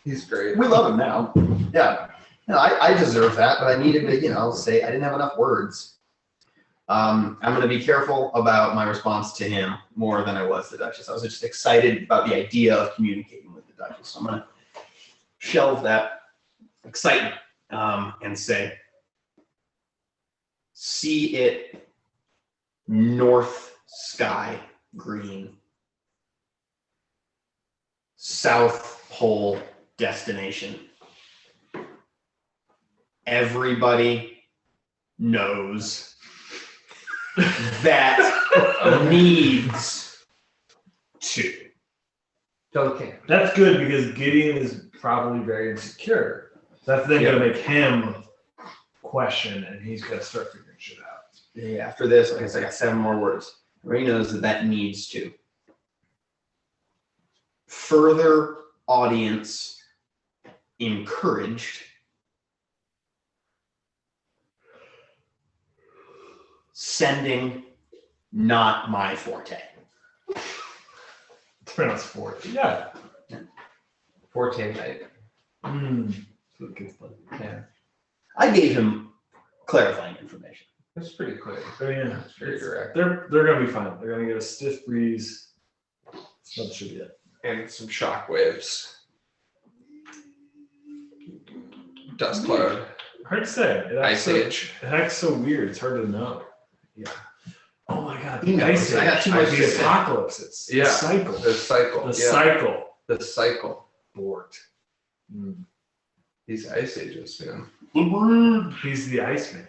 He's great. We love him now. Yeah. No, I deserve that, but I needed to, say I didn't have enough words. I'm going to be careful about my response to him more than I was the Duchess. I was just excited about the idea of communicating with the Duchess. So I'm going to shelve that excitement and say, see it north sky green, South Pole destination. Everybody knows that needs to. Okay. That's good because Gideon is probably very insecure. That's then going to make him question, and he's going to start figuring shit out. Yeah, after this, like I said, I got 7 more words. Everybody knows that needs to. Further audience encouraged. Sending, not my forte. It's pronounced forte. Yeah. 14 night. That's what the kids play. Yeah. I gave him clarifying information. That's pretty clear. Oh, yeah. It's very direct. They're going to be fine. They're going to get a stiff breeze. That should be it. And some shock waves. Dust cloud. Hard to say. Ice Age. It acts so weird. It's hard to know. Yeah. Oh my God. He The knows. ice age. I got too much The to say. apocalypse. It's the Yeah. cycle. The cycle. The yeah. cycle. The cycle. Bored. These Ice Ages, man. He's the Iceman.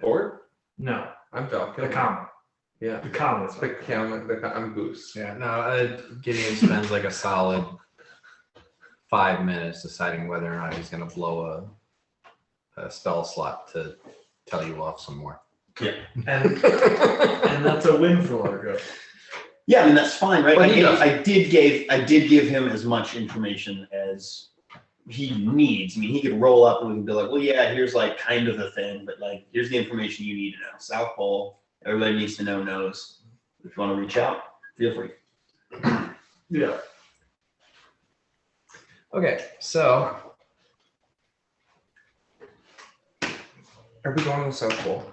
Bored? No, I'm Falcon. the comet. Yeah. The comet is The camel. I'm Goose. Yeah, no, Gideon spends like a solid 5 minutes deciding whether or not he's going to blow a spell slot to tell you off some more. and that's a win for Largo. Yeah, I mean that's fine, right? Well, I did give him as much information as he needs. I mean, he could roll up and we can be like, well, yeah, here's like kind of the thing, but like here's the information you need to know. South Pole, everybody needs to know knows. If you want to reach out, feel free. Yeah. Okay, so Are we going to the South Pole?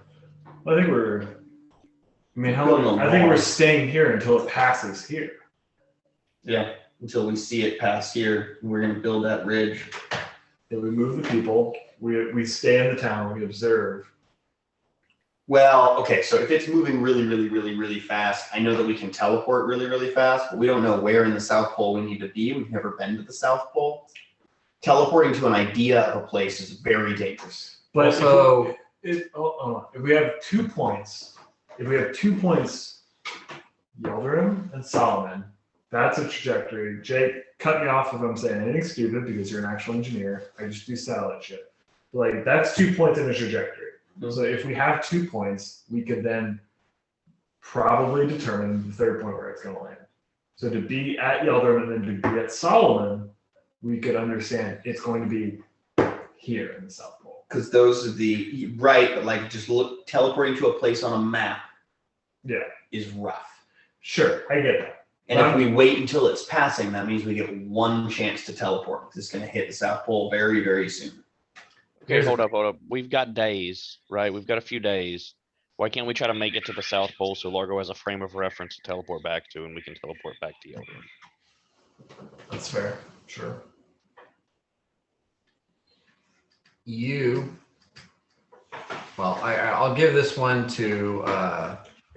I think we're. I mean, how Going long? on I think we're Mars. staying here until it passes here. Yeah, until we see it pass here, we're gonna build that ridge. Then we move the people. We stay in the town. We observe. Well, okay, so if it's moving really, really, really, really fast, I know that we can teleport really, really fast, but we don't know where in the South Pole we need to be. We've never been to the South Pole. Teleporting to an idea of a place is very dangerous. But Also- if we have 2 points, Yildirim and Solomon, that's a trajectory. Jake, cut me off if I'm saying anything stupid because you're an actual engineer. I just do satellite shit. Like that's 2 points in a trajectory. So if we have 2 points, we could then probably determine the third point where it's going to land. So to be at Yildirim and then to be at Solomon, we could understand it's going to be here in the South Pole. Because those are the right, but like just teleporting to a place on a map Yeah, is rough. sure, I get that. And if we wait until it's passing, that means we get 1 chance to teleport because it's going to hit the South Pole very, very soon. Okay, hold up. We've got days, right? We've got a few days. Why can't we try to make it to the South Pole so Largo has a frame of reference to teleport back to, and we can teleport back to Yildirim? That's fair. Sure. I'll give this one to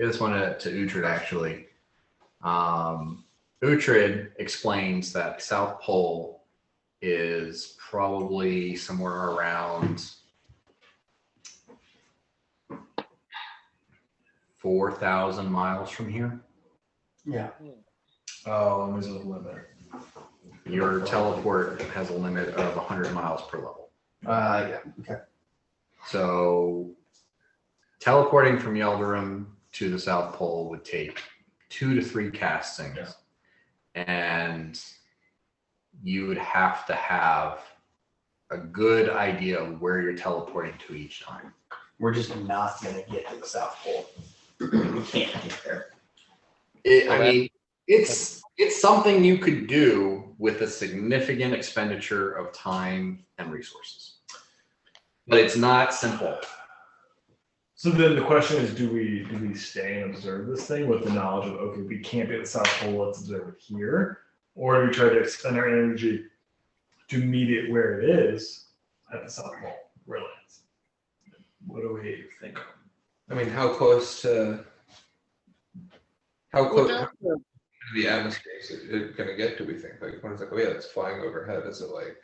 Uhtred actually. Uhtred explains that South Pole is probably somewhere around 4,000 miles from here. Yeah. Oh, and there's a limit. Your teleport has a limit of 100 miles per level. Yeah. Okay. So teleporting from Yildirim to the South Pole would take 2 to 3 castings. Yeah. And you would have to have a good idea of where you're teleporting to each time. We're just not gonna get to the South Pole. We can't get there. I mean, it's something you could do with a significant expenditure of time and resources, but it's not simple. So then the question is, do we stay and observe this thing with the knowledge of, okay, we can't be at the South Pole, let's observe it here, or do we try to expend our energy to meet it where it is at the South Pole, where it lands? What do we think? I mean, how close to Without the, the atmosphere is it going to get? Do we think like when it's like, oh yeah, it's flying overhead? Is it like,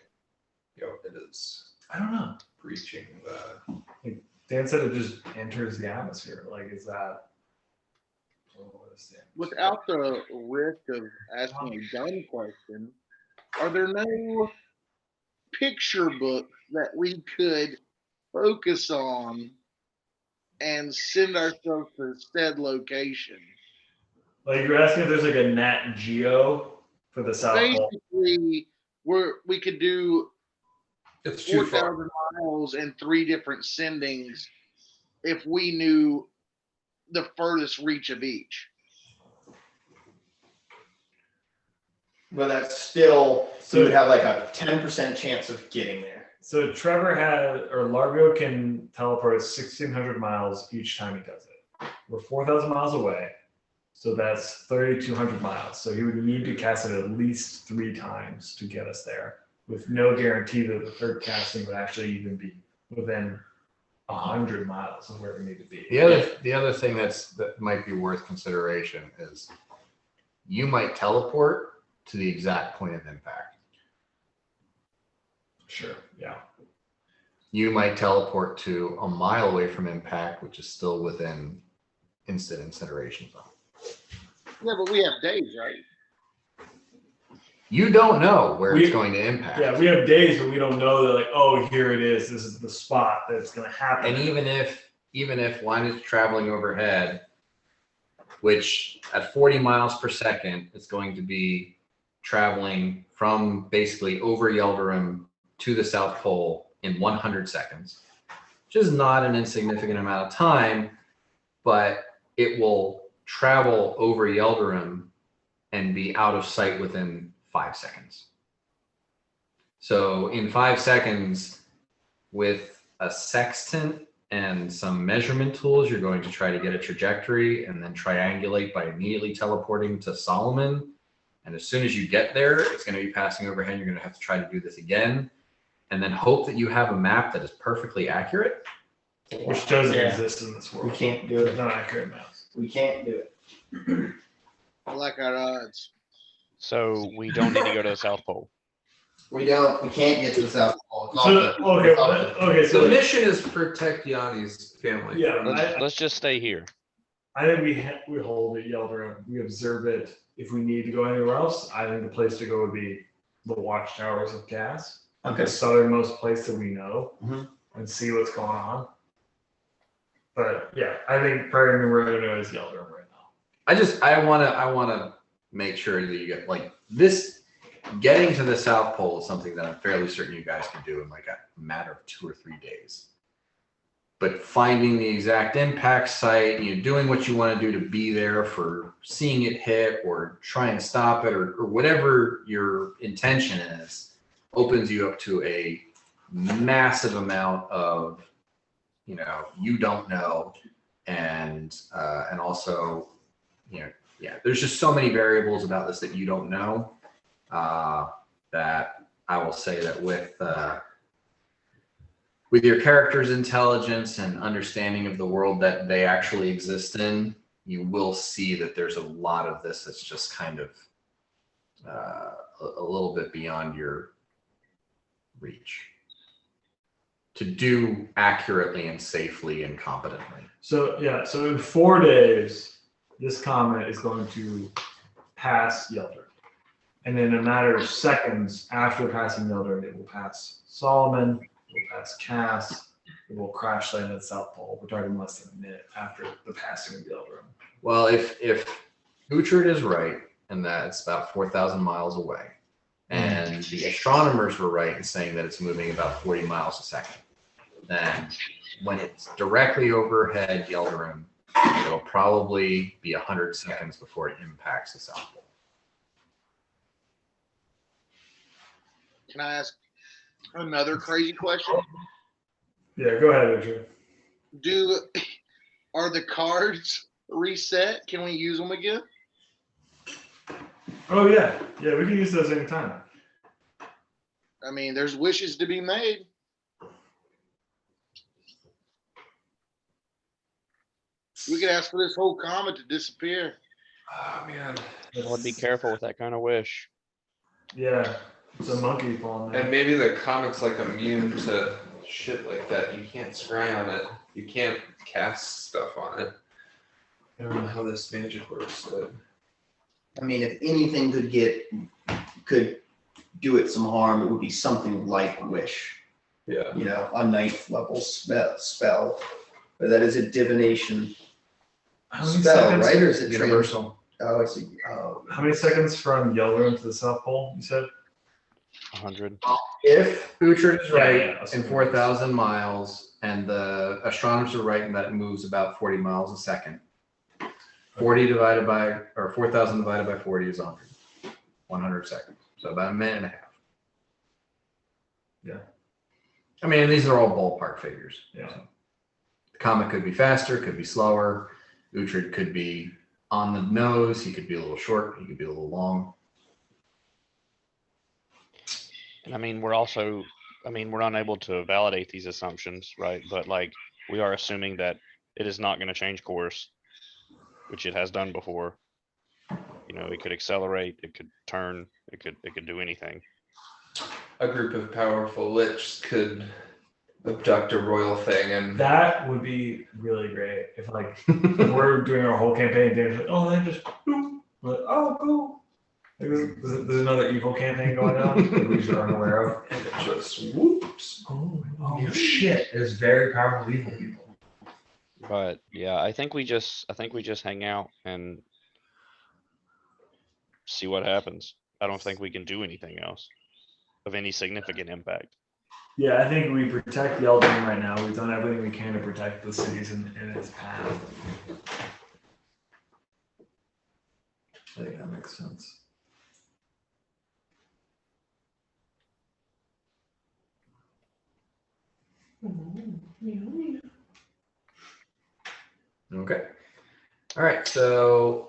it is I don't know. breaching the? Dan said it just enters the atmosphere. Like, is that? without the risk of asking a dumb question, are there no picture books that we could focus on and send ourselves to said location? Like, you're asking if there's like a Nat Geo for the South Pole. Basically, we could do It's too far. 4,000 miles and 3 different sendings if we knew the furthest reach of each. But that's still, so So- you would have like a 10% chance of getting there. So Trevor Largo can teleport 1,600 miles each time he does it. We're 4,000 miles away, so that's 3,200 miles. So he would need to cast it at least 3 times to get us there, with no guarantee that the third casting would actually even be within 100 miles of where we need to be. The other thing that might be worth consideration is you might teleport to the exact point of impact. Sure, yeah. You might teleport to a mile away from impact, which is still within instant incineration zone. Yeah, but we have days, right? You don't know where We- it's going to impact. Yeah, we have days, but we don't know that, like, oh, here it is. This is the spot that it's going to happen. And even if line is traveling overhead, which at 40 miles per second is going to be traveling from basically over Yeldarim to the South Pole in 100 seconds, which is not an insignificant amount of time, but it will travel over Yeldarim and be out of sight within 5 seconds. So in 5 seconds, with a sextant and some measurement tools, you're going to try to get a trajectory and then triangulate by immediately teleporting to Solomon. And as soon as you get there, it's going to be passing overhead. You're going to have to try to do this again, and then hope that you have a map that is perfectly accurate. Which doesn't Yeah. exist in this We world. can't do There's it. no accurate maps. We can't do it. I like our odds. So we don't need to go to the South Pole. We can't get to the South Pole. It's So, off the- okay, it's off the- okay, so The mission is protect Yanni's family. yeah, Let's just stay here. I think we hold it Yeldarim. We observe it. If we need to go anywhere else, I think the place to go would be the Watchtowers of Gas, Okay. the southernmost place that we know, Mhm. and see what's going on. But yeah, I think priority number 1 is Yeldarim right now. I wanna make sure that you get like this. Getting to the South Pole is something that I'm fairly certain you guys can do in like a matter of 2 or 3 days. But finding the exact impact site, doing what you want to do to be there for seeing it hit or trying to stop it or whatever your intention is, opens you up to a massive amount of, you don't know. And also, there's just so many variables about this that you don't know, that I will say that with your character's intelligence and understanding of the world that they actually exist in, you will see that there's a lot of this that's just kind of a little bit beyond your reach to do accurately and safely and competently. So yeah, so in 4 days, this comet is going to pass Yeldarim. And in a matter of seconds after passing Yeldarim, it will pass Solomon, it will pass Cass, it will crash land at the South Pole. We're talking less than a minute after the passing of Yeldarim. Well, if Uhtred is right in that it's about 4,000 miles away. And the astronomers were right in saying that it's moving about 40 miles a second. Then when it's directly overhead Yeldarim, it'll probably be 100 seconds before it impacts the South Pole. Can I ask another crazy question? Yeah, go ahead, Richard. Are the cards reset? Can we use them again? Oh yeah, we can use those anytime. I mean, there's wishes to be made. We could ask for this whole comet to disappear. Oh man. Lord, be careful with that kind of wish. Yeah, it's a monkey falling there. And maybe the comet's like immune to shit like that. You can't scry on it. You can't cast stuff on it. I don't know how this magic works, but I mean, if anything could do it some harm, it would be something like Wish. yeah. You know, a 9th level spell. But that is a divination How many spell, seconds? right? Or is it Universal. Oh, I see. Oh. How many seconds from Yeldarim to the South Pole? You said. 100. If Uhtred is right Yeah, in 4,000 miles, and the astronomers are right in that it moves about 40 miles a second, 40 divided by, or 4,000 divided by 40 is 100. 100 seconds. So about a minute and a half. Yeah. I mean, these are all ballpark figures. Yeah. So the comet could be faster, could be slower. Uhtred could be on the nose. He could be a little short. He could be a little long. And I mean, we're unable to validate these assumptions, right? But like, we are assuming that it is not going to change course, which it has done before. You know, it could accelerate, it could turn, it could do anything. A group of powerful lichs could abduct a royal thing and That would be really great if like we're doing our whole campaign. Dave's like, oh, they just boom. Like, oh, cool. Like, there's another evil campaign going on that we just aren't aware of. it just whoops. Oh shit! There's very powerful evil people. But yeah, I think we just hang out and see what happens. I don't think we can do anything else of any significant impact. Yeah, I think we protect Yeldarim right now. We've done everything we can to protect the cities in its path. I think that makes sense. Okay. All right. So,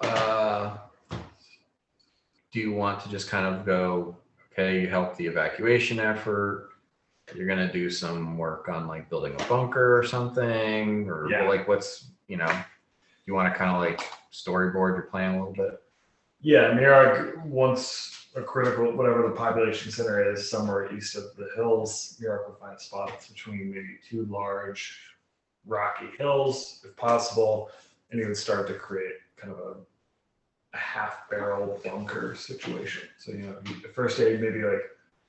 do you want to just kind of go, okay, you help the evacuation effort. You're going to do some work on like building a bunker or something, or Yeah. like what's, you want to kind of like storyboard your plan a little bit? Yeah, Mirag wants a critical, whatever the population center is, somewhere east of the hills. Mirag will find a spot that's between maybe two large rocky hills, if possible, and he would start to create kind of a half-barrel bunker situation. So, the first aid, maybe like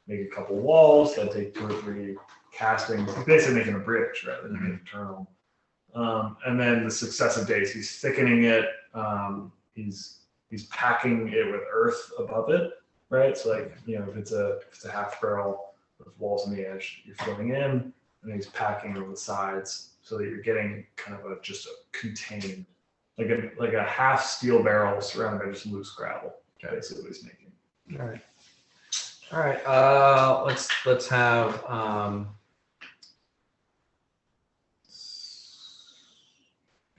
make a couple walls, then take 2 or 3 castings. He's basically making a bridge rather than an internal. And then the successive days, he's thickening it. He's packing it with earth above it, right? So like, if it's a half barrel with walls on the edge, you're filling in, and he's packing on the sides so that you're getting kind of just a contained, like a half steel barrel surrounded by just loose gravel. Okay, that's what he's making. All right. All right. Let's have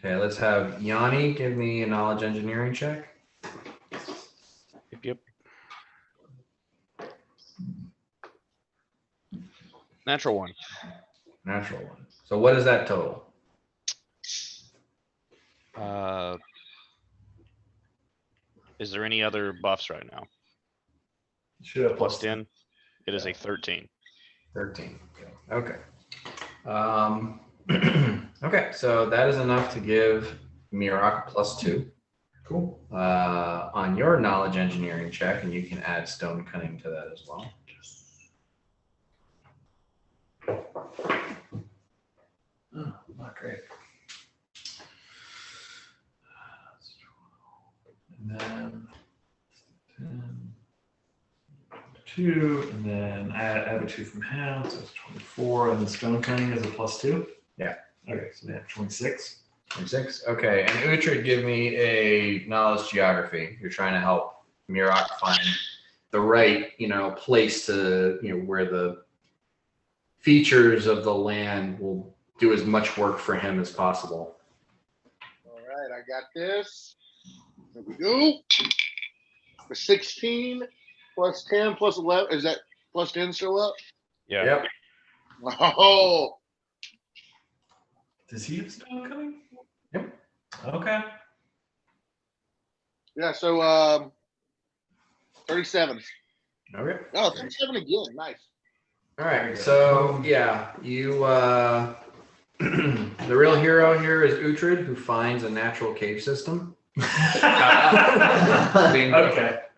let's have Yanni give me a knowledge engineering check. Yep. Natural 1. Natural 1. So what is that total? Is there any other buffs right now? Should have Plus 10. It is a 13. 13. Okay. Okay, so that is enough to give Mirok +2. Cool. On your knowledge engineering check, and you can add stone cunning to that as well. Oh, not great. And then 2, and then add a 2 from Hound, so it's 24, and the Stone Cunning is a +2? Yeah. Okay, so they have 26. 26. Okay, and Uhtred, give me a knowledge geography. You're trying to help Mirok find the right, place to, where the features of the land will do as much work for him as possible. All right, I got this. There we go. For 16 plus 10 plus 11. Is that plus 10 still up? Yeah. Yep. Oh, Does he have Stone Cunning? Yep. Okay. yeah. So 37. Okay. Oh, 37 again. Nice. All right. So yeah, you the real hero here is Uhtred, who finds a natural cave system. Okay.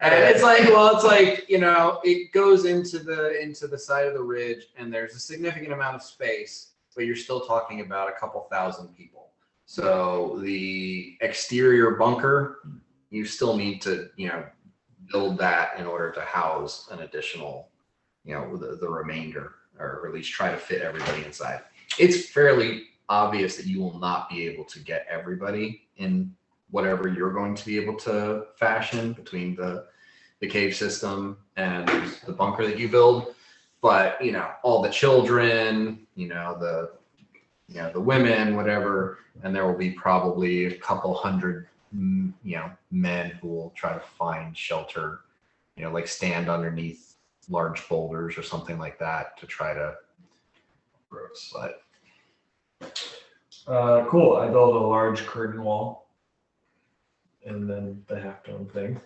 And it's like, it goes into the side of the ridge, and there's a significant amount of space, but you're still talking about a couple thousand people. So the exterior bunker, you still need to, build that in order to house an additional, the remainder, or at least try to fit everybody inside. It's fairly obvious that you will not be able to get everybody in whatever you're going to be able to fashion between the cave system and the bunker that you build. But, all the children, the women, whatever, and there will be probably a couple hundred, men who will try to find shelter, like stand underneath large boulders or something like that to try to. Gross. But cool. I built a large curtain wall, and then the half dome thing.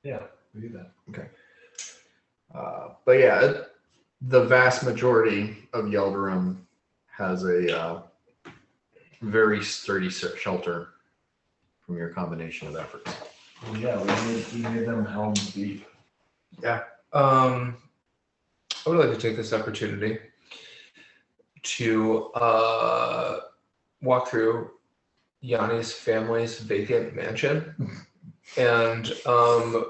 Yeah, we do that. Okay. But yeah, the vast majority of Yeldarim has a very sturdy shelter from your combination of efforts. Well, yeah, we made them helms deep. I would like to take this opportunity to walk through Yanni's family's vacant mansion and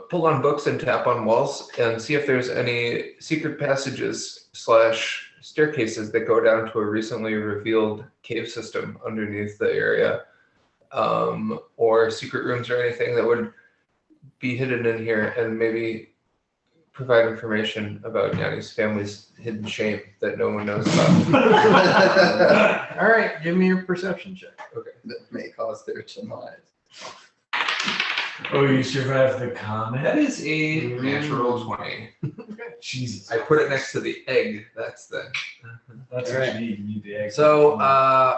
pull on books and tap on walls and see if there's any secret passages / staircases that go down to a recently revealed cave system underneath the area, or secret rooms or anything that would be hidden in here, and maybe provide information about Yanni's family's hidden shame that no one knows about. All right, give me your perception check. Okay. That may cause their demise. Oh, you survived the comet? That is a natural 20. Jesus. I put it next to the egg. That's the. That's All what right. you need. You need the egg. So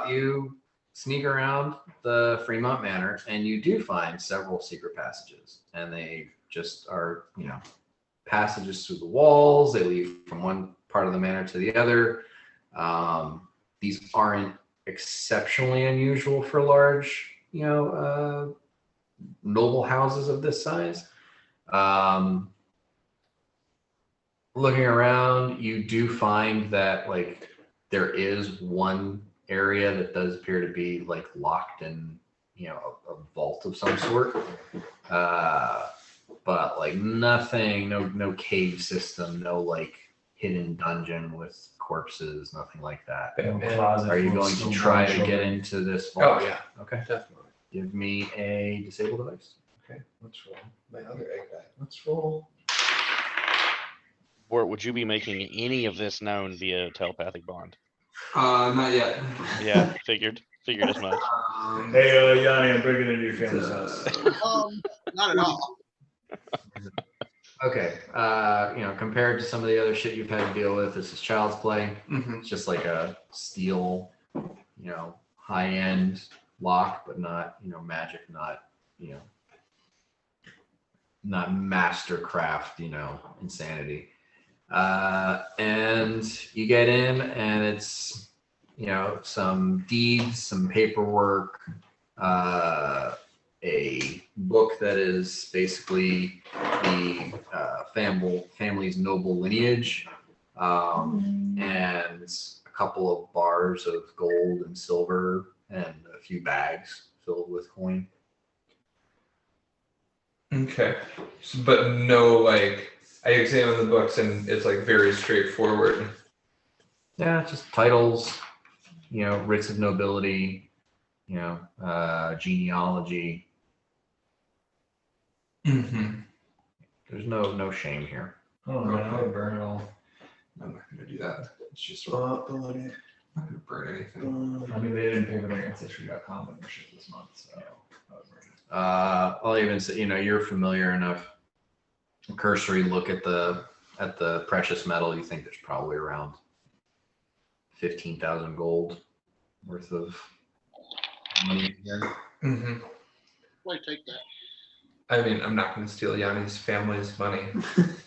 you sneak around the Fremont Manor, and you do find several secret passages, and they just are, passages through the walls. They lead from one part of the manor to the other. These aren't exceptionally unusual for large, noble houses of this size. Looking around, you do find that there is one area that does appear to be locked in, a vault of some sort. But nothing, no cave system, no hidden dungeon with corpses, nothing like that. No closet Are you full of going to stone try to children. get into this vault? Oh yeah, Okay. definitely. Give me a disable device. Okay, let's roll. My other egg die. Let's roll. Or would you be making any of this known via telepathic bond? Not yet. Yeah, figured as much. Hey, Yanni, I'm breaking into your family's house. Not at all. Okay. Compared to some of the other shit you've had to deal with, this is child's play. Mhm. It's just like a steel, high-end lock, but not, magic, not, not mastercraft, insanity. And you get in, and it's, some deeds, some paperwork, a book that is basically the family's noble lineage, and a couple of bars of gold and silver, and a few bags filled with coin. Okay. But no, like, I examined the books and it's like very straightforward. Yeah, just titles, writs of nobility, genealogy. Mm-hmm. There's no shame here. Oh man, I would burn it all. I'm not gonna do that. It's just But I'm not gonna burn anything. I mean, they didn't pay for their Ancestry.com membership this month, so I would burn it. I'll even say, you're familiar enough. A cursory look at the precious metal, you think there's probably around 15,000 gold worth of money here. Mm-hmm. Why take that? I mean, I'm not gonna steal Yanni's family's money.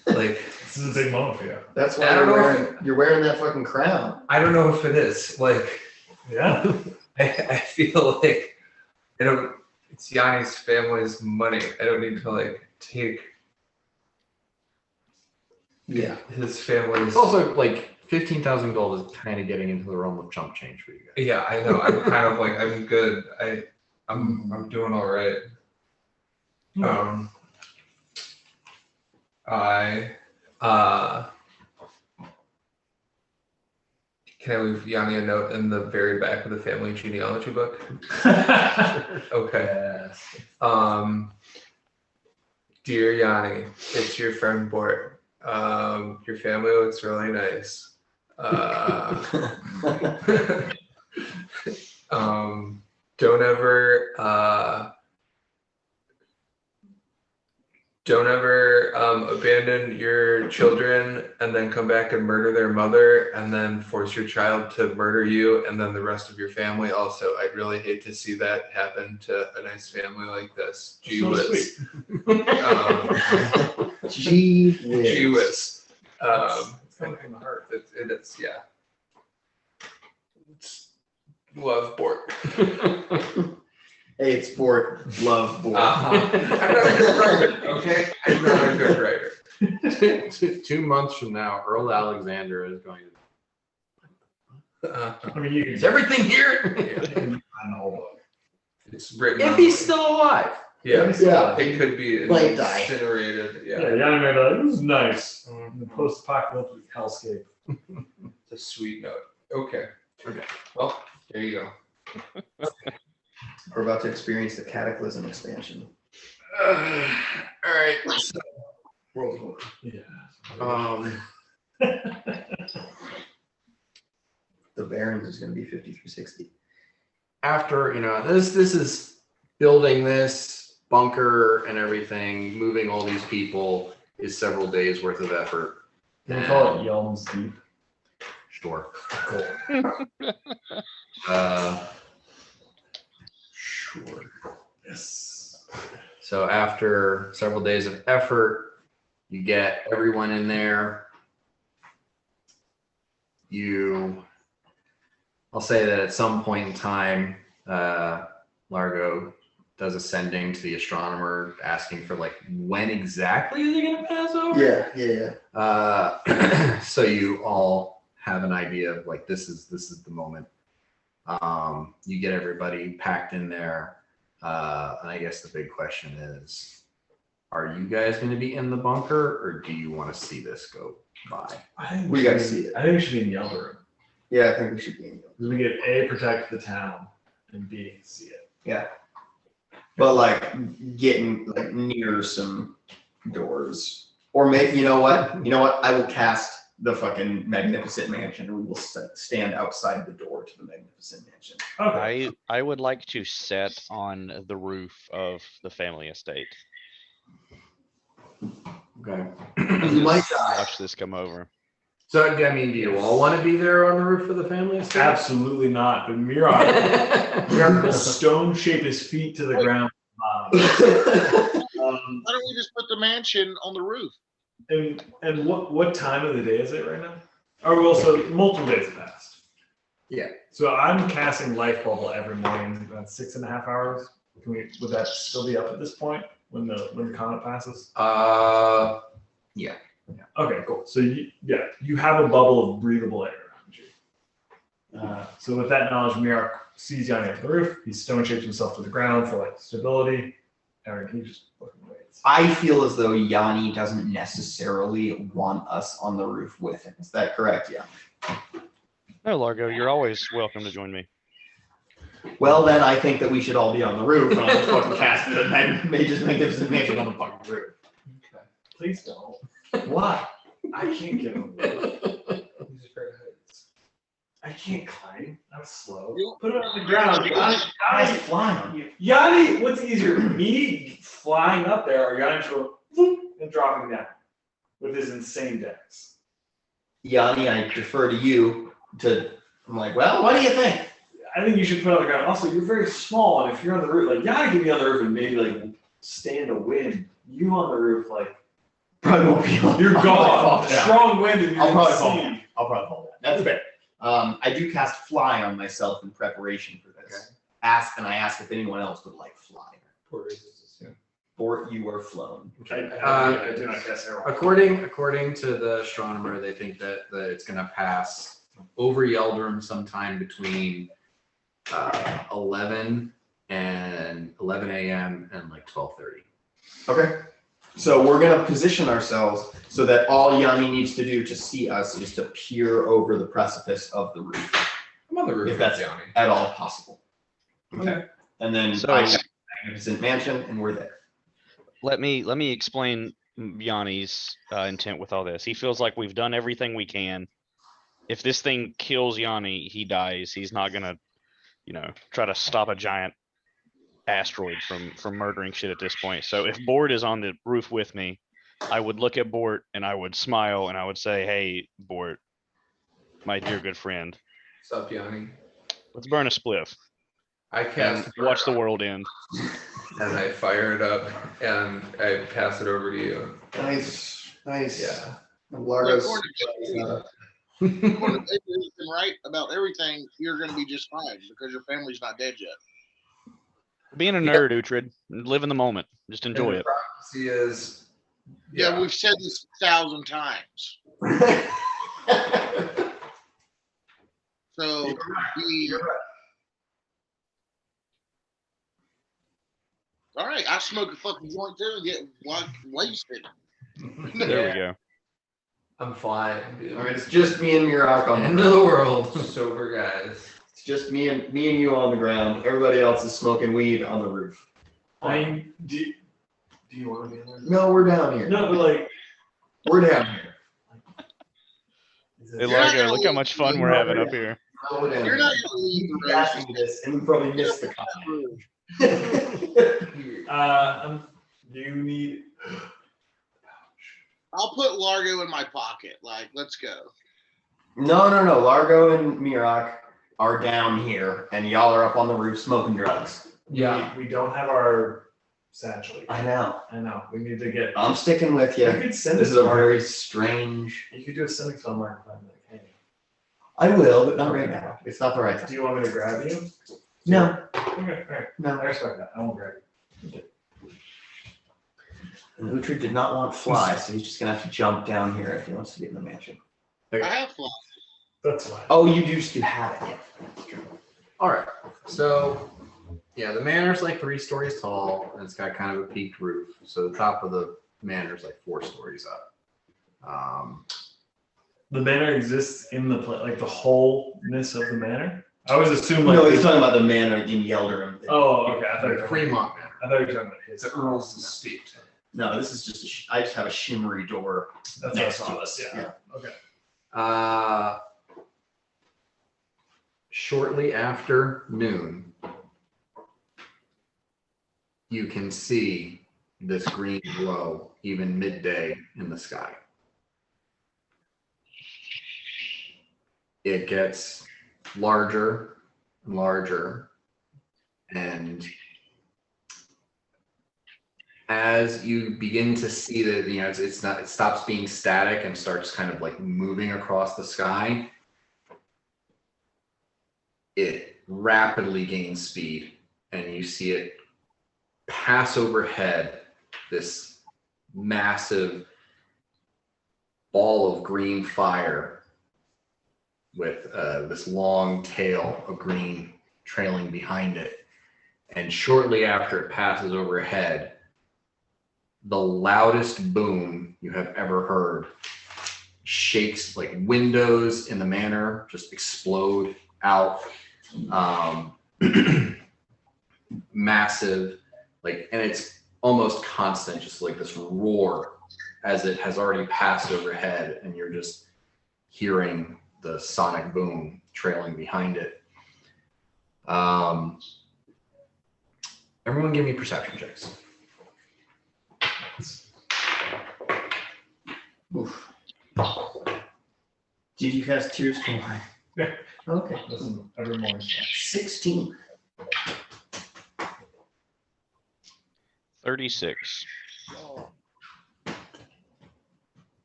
Like, This is a big moment for you. that's I why don't you're wearing that fucking crown. I don't know if it is. Like, Yeah. I feel like it's Yanni's family's money. I don't need to like take Yeah. his family's. It's also like 15,000 gold is kind of getting into the realm of chump change for you guys. Yeah, I know. I'm kind of like, I'm good. I'm doing all right. Can I leave Yanni a note in the very back of the family genealogy book? Okay. Yes. Dear Yanni, it's your friend Bort. Your family looks really nice. Don't ever abandon your children and then come back and murder their mother and then force your child to murder you and then the rest of your family. Also, I'd really hate to see that happen to a nice family like this. Gee So whiz. Gee whiz. Gee whiz. It's coming from the heart. It is, yeah. It's love Bort. Hey, it's Bort. Love Bort. I'm not a good writer, okay? I'm not a good writer. 2 months from now, Earl Alexander is going to. I mean, you can Is everything here? find the whole book. It's written If on, he's like- still alive. Yeah, Yeah. it could be Might die. incinerated. Yeah, Yeah, Yanni made like, this is nice. The post-apocalyptic hellscape. it's a sweet note. Okay. Okay. Well, there you go. We're about to experience the Cataclysm expansion. All right. So, World War. Yeah. The Barons is going to be 50 through 60. after this is building this bunker and everything, moving all these people is several days worth of effort. Can we call it Yelms Deep? Sure. Cool. Sure. Yes. So after several days of effort, you get everyone in there. I'll say that at some point in time, Largo does a sending to the astronomer asking for like, when exactly is he going to pass over? Yeah. So you all have an idea of like, this is the moment. You get everybody packed in there. And I guess the big question is, are you guys going to be in the bunker or do you want to see this go by? I think We should gotta be- see it. I think we should be in the other room. Yeah, I think we should be in. Because we get A, protect the town, and B, see it. Yeah. But like getting like near some doors. Or maybe, you know what? I will cast the fucking Magnificent Mansion and we will stand outside the door to the Magnificent Mansion. Okay. I would like to set on the roof of the family estate. Okay. and You might just die. Watch this come over. So, I mean, do you all want to be there on the roof of the family estate? Absolutely not. But Mirak will stone shape his feet to the ground. Why don't we just put the mansion on the roof? And what time of the day is it right now? Or well, so multiple days have passed. Yeah. So I'm casting Life Bubble every morning. About 6.5 hours. Would that still be up at this point when the comet passes? Yeah. Okay, cool. So you have a bubble of breathable air around you. So with that knowledge, Mirak sees Yanni on the roof. He stone shapes himself to the ground for like stability. Aaron, can you just look away? I feel as though Yanni doesn't necessarily want us on the roof with him. Is that correct? Yeah. No, Largo, you're always welcome to join me. Well, then I think that we should all be on the roof and I'll just fucking cast it and may just make this magic on the fucking roof. Okay. Please don't. Why? I can't get over it. He's afraid of heights. I can't climb. I'm slow. You- Put it on the ground. Guys flying on you. Yanni, what's easier, me flying up there or Yanni just going and dropping down with his insane dex? Yanni, I defer to you to, I'm like, well, what do you think? I think you should put it on the ground. Also, you're very small, and if you're on the roof, like Yanni can be on the roof and maybe like stand a wind. You on the roof, like Probably won't be on. you're I'll probably fall gone. down. Strong wind and you're I'll probably fall insane. down. I'll probably fall down. That's fair. I do cast fly on myself in preparation for this. Okay. I ask if anyone else would like fly. Poor resistance, yeah. Or you are flown. I do not cast arrow. According to the astronomer, they think that it's going to pass over Yeldrum sometime between 11 a.m. and like 12:30. Okay. So we're gonna position ourselves so that all Yanni needs to do to see us is to peer over the precipice of the roof, I'm on the roof If that's- with Johnny. at all possible. Okay. And then So- I check Magnificent Mansion, and we're there. Let me explain Yanni's intent with all this. He feels like we've done everything we can. If this thing kills Yanni, he dies. He's not gonna, try to stop a giant asteroid from murdering shit at this point. So if Bort is on the roof with me, I would look at Bort and I would smile and I would say, "Hey, Bort, my dear good friend, What's up, Johnny? let's burn a spliff I and cast watch the world end." and I fire it up and I pass it over to you. Nice. Yeah. Largo's. According to everything right about everything, you're going to be just fine because your family's not dead yet. Being a nerd, Uhtred, live in the moment. Just enjoy And it. the prophecy is Yeah, we've said this 1,000 times. So You're right. all right, I smoke a fucking joint too and get wasted. There we go. I'm flying, dude. All right, it's just me and Murak on End the of the world. Sober guys. It's just me and you on the ground. Everybody else is smoking weed on the roof. I mean, do you want to be in there? No, we're down here. No, but like, We're down here. Hey, You're not Largo, gonna look how leave much fun me. we're having up here. No, we're down You're here. not going to leave the You asked me this, and we probably missed the comment. do you need? I'll put Largo in my pocket. Like, let's go. No. Largo and Murak are down here, and y'all are up on the roof smoking drugs. Yeah. We don't have our satchel. I know. I know. We need to get. I'm sticking with You you. could send This us is a mark. very strange. You could do a cynic film mark if I'm like, hey. I will, but not right now. It's not the right Do time. you want me to grab you? No, Okay, all right. no. I respect that. I won't grab you. And Uhtred did not want fly, so he's just gonna have to jump down here if he wants to get in the mansion. I have fun. That's fine. Oh, you have it. Yeah, that's true. All right. So, yeah, the manor's like 3 stories tall, and it's got kind of a peaked roof. So the top of the manor's like 4 stories up. The manor exists in the like the wholeness of the manor. I always assume like. No, he's talking about the manor in Yeldrum. Oh, okay. I thought you were talking Fremont Manor. I thought you were talking about his. It's an Earl's estate. No, this is just I just have a shimmery door. That's next what I to saw. us. Yeah. Okay. Shortly after noon, you can see this green glow even midday in the sky. It gets larger and larger, and as you begin to see that, it stops being static and starts kind of like moving across the sky, it rapidly gains speed, and you see it pass overhead this massive ball of green fire with this long tail of green trailing behind it. And shortly after it passes overhead, the loudest boom you have ever heard. Shakes, like windows in the manor just explode out. Massive, like, and it's almost constant, just like this roar as it has already passed overhead, and you're just hearing the sonic boom trailing behind it. Everyone give me perception checks. Oof. Did you cast Tears for Life? Yeah. Okay. Listen, every morning. 16. 36.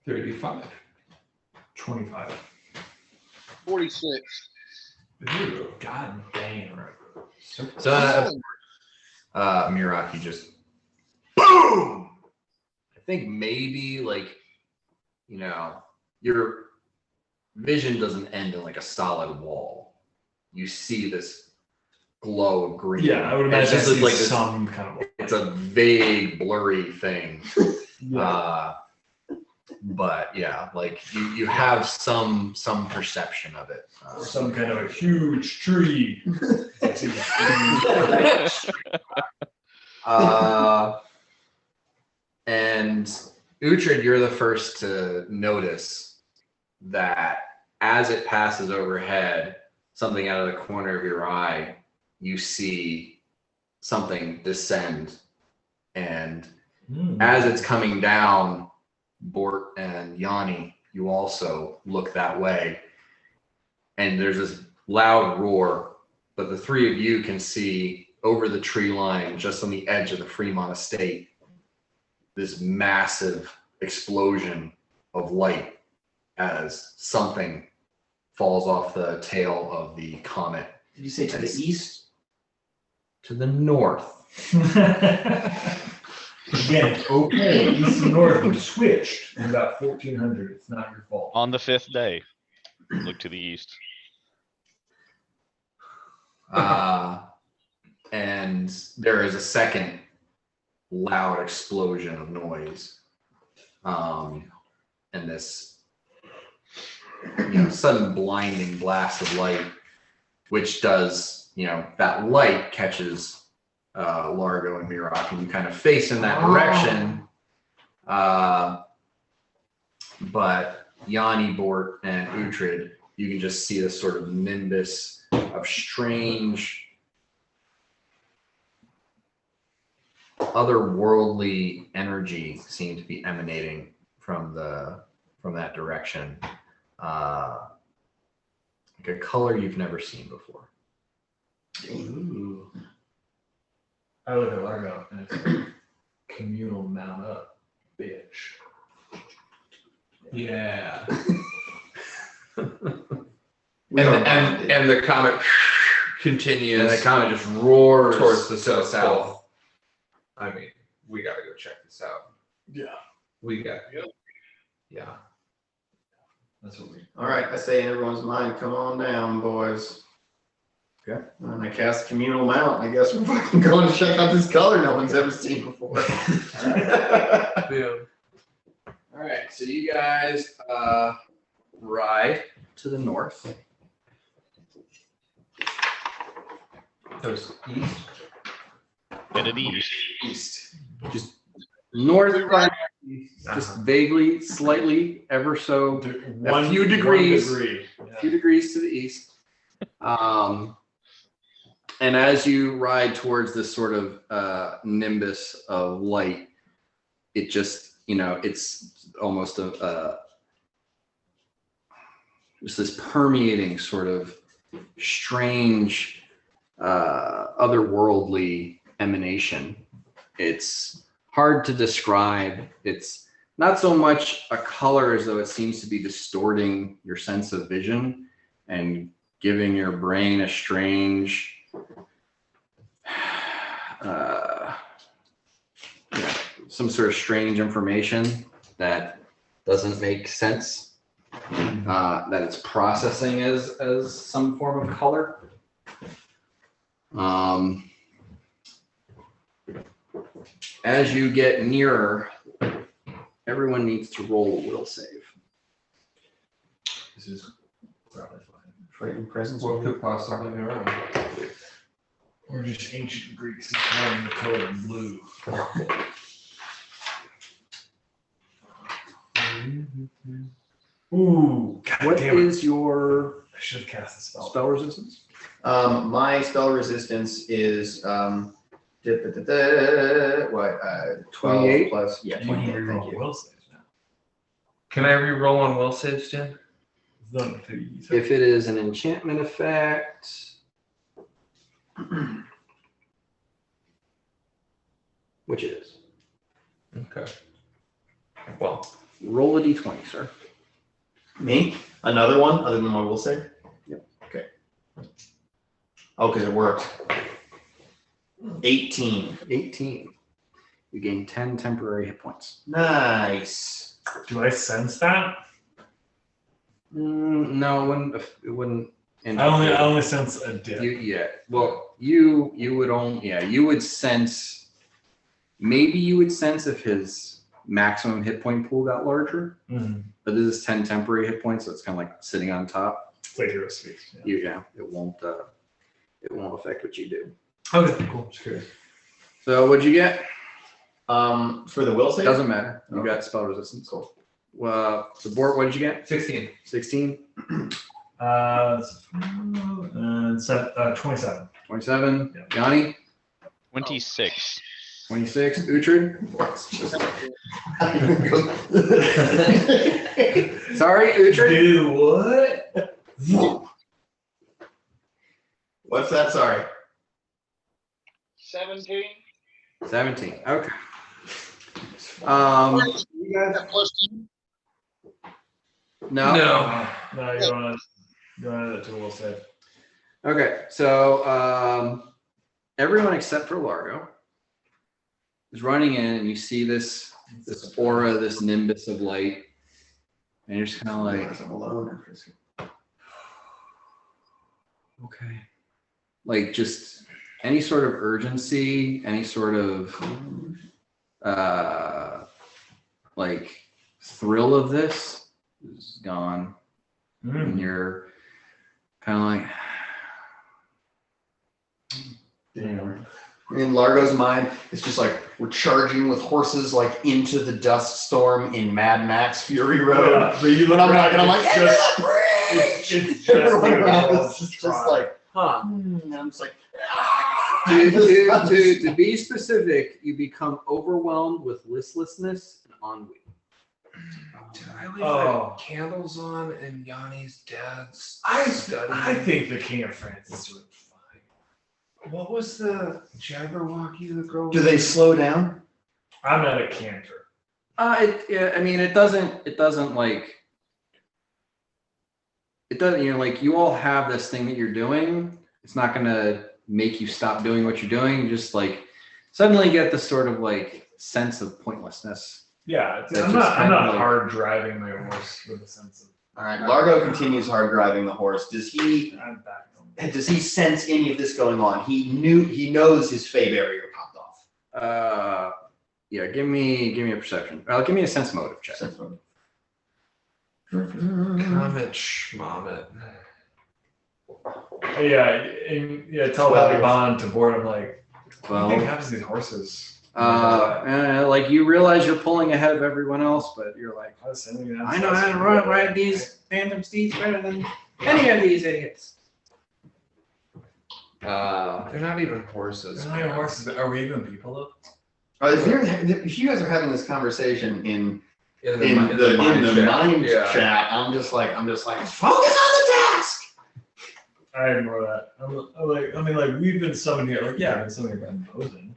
35. 25. 46. Ooh, God dang. So, Mirak, you just boom. I think maybe like, you know, your vision doesn't end in like a solid wall. You see this glow of green. Yeah, I would And it's imagine just it's like this, some kind of. it's a vague, blurry thing. Yeah. But yeah, like you have some perception of it. Or some kind of a huge tree. And Uhtred, you're the first to notice that as it passes overhead, something out of the corner of your eye, you see something descend. And as it's coming down, Bort and Yanni, you also look that way. And there's this loud roar, but the three of you can see over the tree line, just on the edge of the Fremont estate, this massive explosion of light as something falls off the tail of the comet. Did you say to the east? To the north. Again, it's okay. East and north, we switched in about 1400. It's not your fault. On the 5th day, look to the east. And there is a second loud explosion of noise. And this, sudden blinding blast of light, which does, that light catches Largo and Mirak, and you kind of face in that direction. But Yanni, Bort, and Uhtred, you can just see this sort of nimbus of strange, otherworldly energy seem to be emanating from that direction. Like a color you've never seen before. Ooh. I look at Largo and it's like communal mount up, bitch. Yeah. And the comet continues. the comet just roars towards the to south. I mean, we gotta go check this out. Yeah. We got. Yeah. That's what we. All right, I say in everyone's mind, come on down, boys. Okay. And I cast communal mount. I guess we're fucking going to check out this color no one's ever seen before. Boom. All right, so you guys ride to the north. There's east. Head to the east. East. Just north, East. just vaguely, slightly, ever so, One few degrees. 1 degree. a few degrees to the east. And as you ride towards this sort of nimbus of light, it just, it's almost just this permeating sort of strange, otherworldly emanation. It's hard to describe. It's not so much a color as though it seems to be distorting your sense of vision and giving your brain a strange, some sort of strange information that doesn't make sense, that it's processing as some form of color. As you get nearer, everyone needs to roll a will save. This is probably fine. Frightened presence. What could possibly go wrong? Or just ancient Greeks calling the color blue. Ooh, God What damn it. is your I should have cast the spell. spell resistance? My spell resistance is what? 12 28? plus. Yeah, You can 28. Thank reroll you. will saves now. Can I re-roll on will saves, Jim? It's done until you use it. If it is an enchantment effect, which it is, Okay. Well, roll a d20, sir. Me? Another one other than my will save? Yep. Okay. Oh, because it worked. 18. 18. You gain 10 temporary hit points. Nice. Do I sense that? No, it wouldn't. I only sense a dip. You would only, you would sense, maybe you would sense if his maximum hit point pool got larger, Mm-hmm. but this is 10 temporary hit points, so it's kind of like sitting on top. It's like hero speaks. Yeah. It won't affect what you do. Okay, cool. Just curious. So what'd you get? For the will save? Doesn't matter. You Okay. got spell resistance. Cool. So Bort, what did you get? 16. 16, 27. 27. Yeah. Yanni, 26. 26. Uhtred. Sorry, Uhtred. Do what? What's that? Sorry. 17. 17. Okay. You guys. That plus 2. No. No, you don't have that to will save. Okay, so everyone except for Largo is running in, and you see this aura, this nimbus of light, and you're just kind of like, I'm alone. okay, like just any sort of urgency, any sort of like thrill of this is gone, and you're kind of like. Damn. In Largo's mind, it's just like we're charging with horses like into the dust storm in Mad Max Fury Road. Yeah, but you look But I'm around, not gonna like it's just- it's just everyone around the is just like, Huh. I'm just like, To be specific, you become overwhelmed with listlessness and ennui. Did I leave Oh. the candles on in Yanni's dad's I study? think the King of France is doing fine. What was the Jabberwocky the girl? do they slow down? I'm at a canter. It doesn't like, it doesn't, like you all have this thing that you're doing. It's not gonna make you stop doing what you're doing. You just like suddenly get this sort of like sense of pointlessness. Yeah, That's I'm just not kind of like- hard driving my horse with a sense of. All right, Largo continues hard driving the horse. Does he sense any of this going on? He knows his Fey barrier popped off. Give me a perception. Give me a sense motive check. Sense motive. Comet schmomet. Tell Happy Bond to board him like, what do you think 12. happens to these horses? Like you realize you're pulling ahead of everyone else, but you're like, I I know how to ride these phantom steeds better than any of these idiots. They're not even horses. They're not horses, but are we even people though? If you guys are having this conversation in In the mind Yeah. chat, I'm just like, focus on the task. I ignore that. I mean, we've been summoned here. Like, yeah, I've been summoned here by Mosin.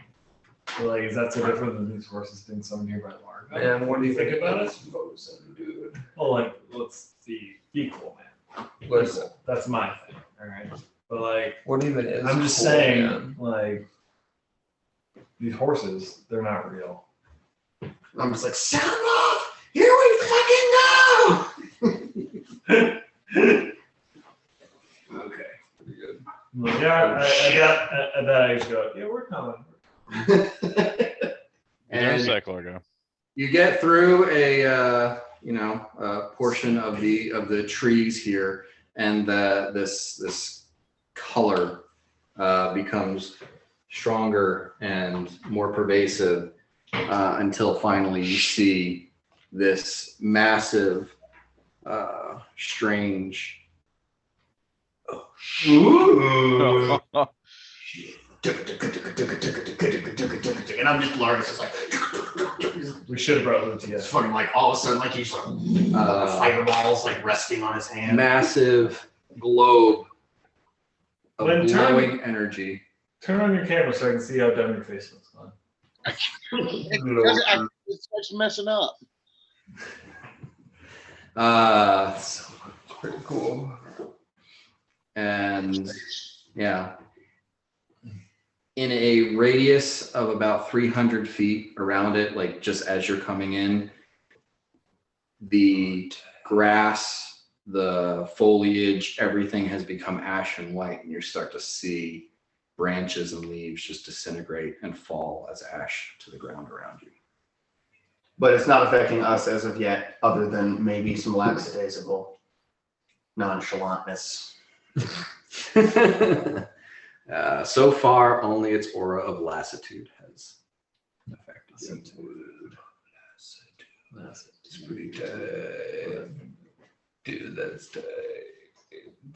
But like, is that so different than these horses being summoned here by Largo? Man, what do you think about it? Mosin, dude? Well, like, let's be cool, man. Listen, That's my thing. All right. But like, what even is? I'm just cool, saying, man? like, these horses, they're not real. I'm just like, sound off! Here we fucking go! Okay. Pretty good. I'm like, yeah, I just go, yeah, we're coming. a And sec, Largo. you get through a portion of the trees here, and this color becomes stronger and more pervasive until finally you see this massive, strange. Ooh. And I'm just Largus is like We should have brought Luke it's together. fucking like all of a sudden like he's like fireballs like resting on his hand. Massive globe of When glowing energy. Turn on your camera so I can see how dumb your face looks. Glenn. It starts messing up. So pretty cool. And yeah, in a radius of about 300 feet around it, like just as you're coming in, the grass, the foliage, everything has become ashen white, and you start to see branches and leaves just disintegrate and fall as ash to the ground around you. But it's not affecting us as of yet, other than maybe some lackadaisical nonchalantness. So far, only its aura of lassitude has affected it. It's pretty tight. Dude, that's tight.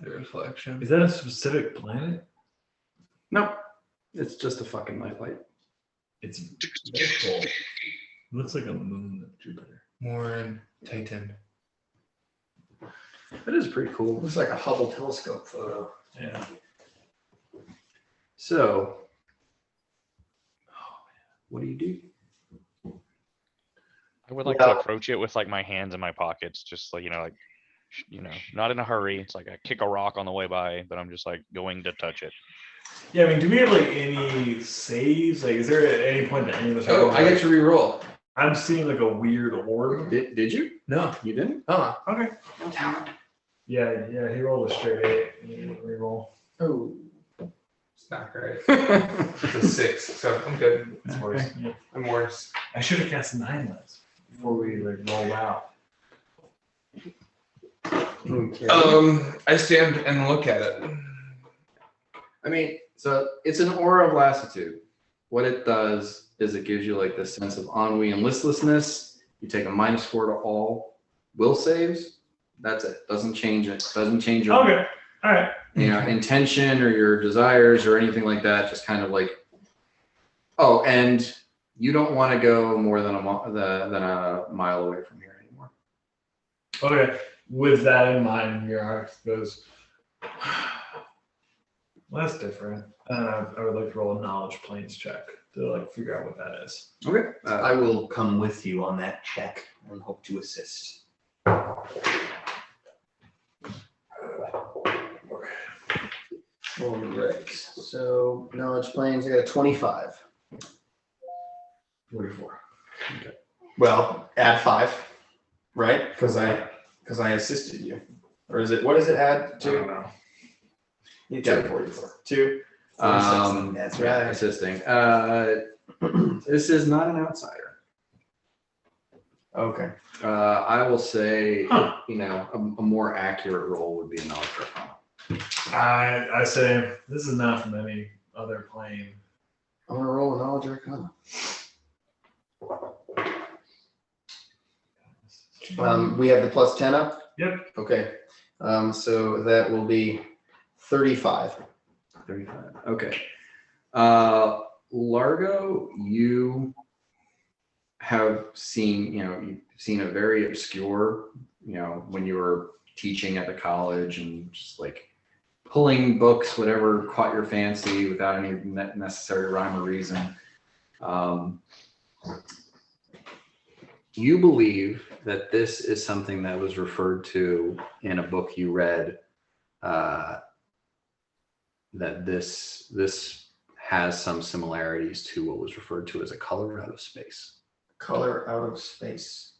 The reflection. Is that a specific planet? No, it's just a fucking nightlight. It's cool. It looks like a moon of Jupiter. More Titan. That is pretty cool. Looks like a Hubble telescope photo. Yeah. So, what do you do? I would like to approach it with like my hands in my pockets, just like, not in a hurry. It's like I kick a rock on the way by, but I'm just like going to touch it. Yeah, I mean, do we have like any saves? Like, is there at any point that any of us? Oh, I get to re-roll. I'm seeing like a weird orb. Did you? No. You didn't? Oh, Okay. Yeah, he rolled a straight 8. You didn't reroll. Oh. it's not great. It's a 6, so I'm good. It's worse. Yeah. I'm worse. I should have cast 9 less before we like rolled out. Okay. I stand and look at it. I mean, so it's an aura of lassitude. What it does is it gives you like this sense of ennui and listlessness. You take a -4 to all will saves. That's it. Doesn't change it. Doesn't change your Okay. All right. intention or your desires or anything like that. Just kind of like, oh, and you don't want to go more than a mile away from here anymore. Okay. With that in mind, Mirax goes, well, that's different. I would like to roll a knowledge planes check to like figure out what that is. Okay. I will come with you on that check and hope to assist. All right. So knowledge planes, I got a 25. 44. Well, add 5, right? Because I assisted you. Or is it, what does it add I don't to? know. You got 44. 2. That's yeah, right. assisting. This is not an outsider. Okay. I will say, Huh. a more accurate roll would be a knowledge arcana. I say this is not from any other plane. I'm gonna roll a knowledge arcana. We have the +10 up? Yep. Okay. So that will be 35. 35. Okay. Largo, you have seen, you've seen a very obscure, when you were teaching at the college and just like pulling books, whatever caught your fancy without any necessary rhyme or reason. You believe that this is something that was referred to in a book you read, that this has some similarities to what was referred to as a color out of space. Color out of space.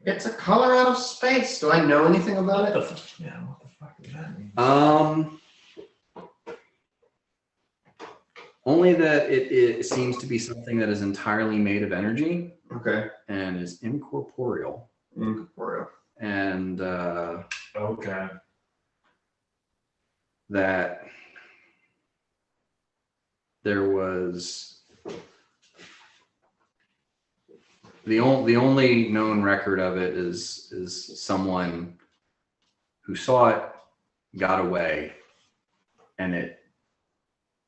It's a color out of space. Do I know anything about it? What the fuck does that mean? Only that it seems to be something that is entirely made of energy Okay. and is incorporeal. Incorporeal. And Okay. that there was the only known record of it is someone who saw it, got away, and it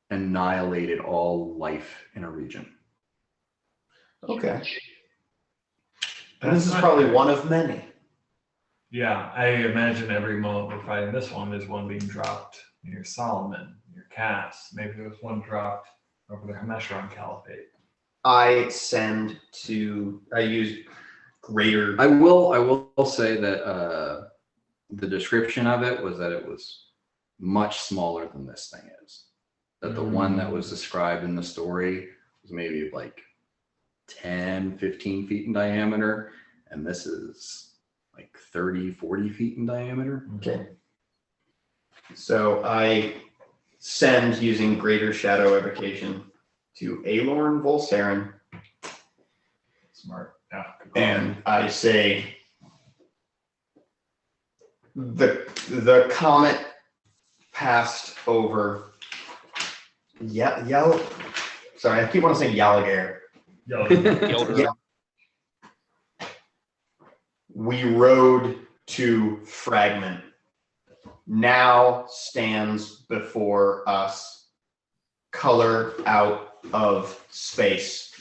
annihilated all life in a region. Okay. And this is probably one of many. Yeah, I imagine every moment we're fighting this one, there's one being dropped near Solomon, near Cass. Maybe there was one dropped over the Hameshron Caliphate. I use greater. I will say that the description of it was that it was much smaller than this thing is. That the one that was described in the story was maybe like 10, 15 feet in diameter, and this is like 30, 40 feet in diameter. Okay. So I send using greater shadow evocation to Aelorn Volsaren, Smart. Yeah. and I say the comet passed over Yell. Sorry, I keep wanting to say Yalagair. Gilder. Yeah. We rode to Fragment. Now stands before us, color out of space,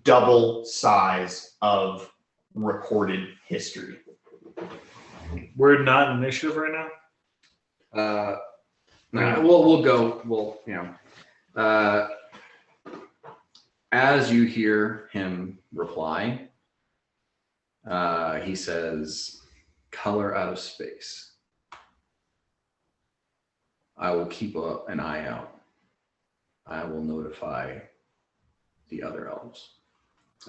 double size of recorded history. We're not in initiative right now? We'll go. As you hear him reply, he says, color out of space. I will keep an eye out. I will notify the other elves.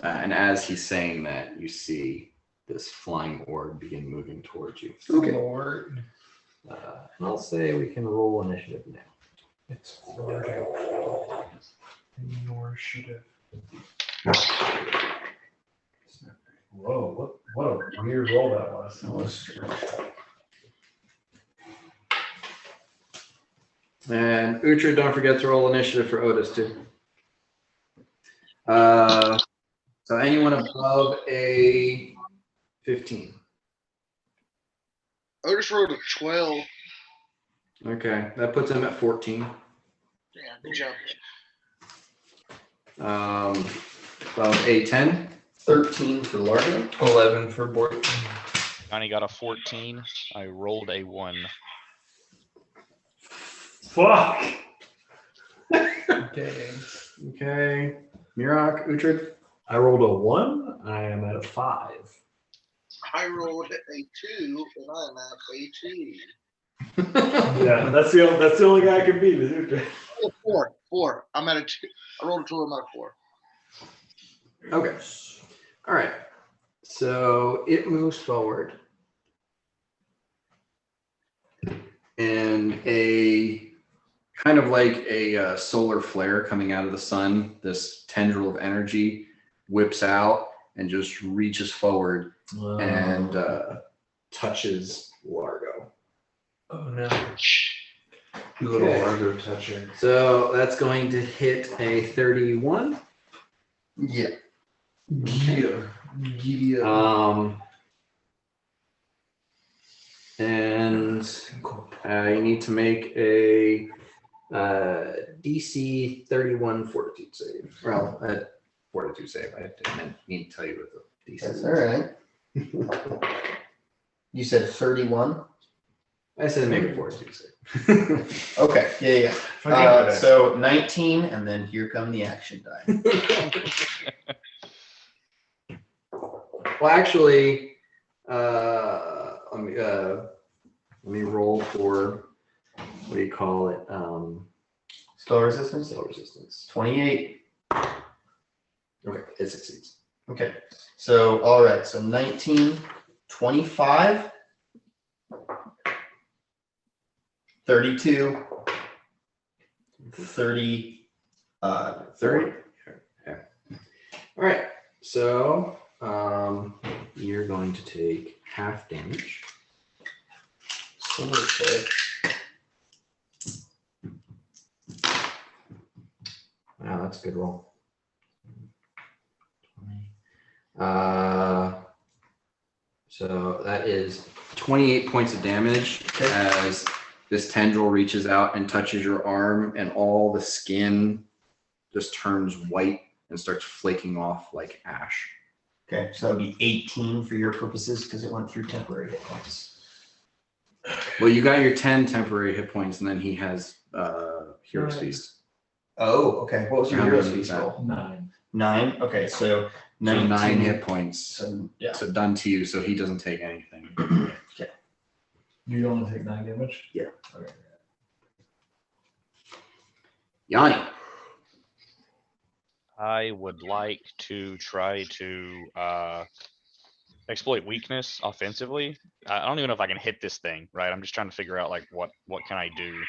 And as he's saying that, you see this flying orb begin moving towards you. Okay. Lord. And I'll say we can roll initiative now. It's flirting. Initiative. Whoa, what a weird roll that was. And Uhtred, don't forget to roll initiative for Otis too. So anyone above a 15? I just rolled a 12. Okay, that puts him at 14. Yeah, good job. Above a 10? 13 for Largo. 11 for Bork. Johnny got a 14. I rolled a 1. Fuck! Okay. Mirak, Uhtred? I rolled a 1. I am at a 5. I rolled a 2, and I'm at a 2. Yeah, that's the only guy I can beat. Is Uhtred. 4. I'm at a 2. I rolled a 2, I'm at a 4. Okay. All right. So it moves forward. And a kind of like a solar flare coming out of the sun, this tendril of energy whips out and just reaches forward and touches Largo. Oh no. You little Okay. Largo toucher. So that's going to hit a 31. Yeah. And you need to make a DC 31 fortitude save. Well, fortitude save. I didn't mean to tell you what the DC That's is. all right. You said 31? I said make a fortitude save. Okay, yeah. So 19, and then here come the action die. Well, actually, let me roll for, what do you call it? Spell resistance? Spell resistance. 28. Okay, it succeeds. Okay, so all right, so 19, 25, 32, 33, 30. Okay. All right. So you're going to take half damage. Okay. Wow, that's a good roll. So that is 28 points of damage as this tendril reaches out and touches your arm, and all the skin just turns white and starts flaking off like ash. Okay, so that'd be 18 for your purposes because it went through temporary hit points. Well, you got your 10 temporary hit points, and then he has Hero's Feast. Oh, okay. What was your How hero's many feast is that? roll? 9. 9. Okay, so 19. 9 hit points. So, yeah. So done to you, so he doesn't take anything. You only take 9 damage? Yeah. Okay. Yanni. I would like to try to exploit weakness offensively. I don't even know if I can hit this thing, right? I'm just trying to figure out like what can I do.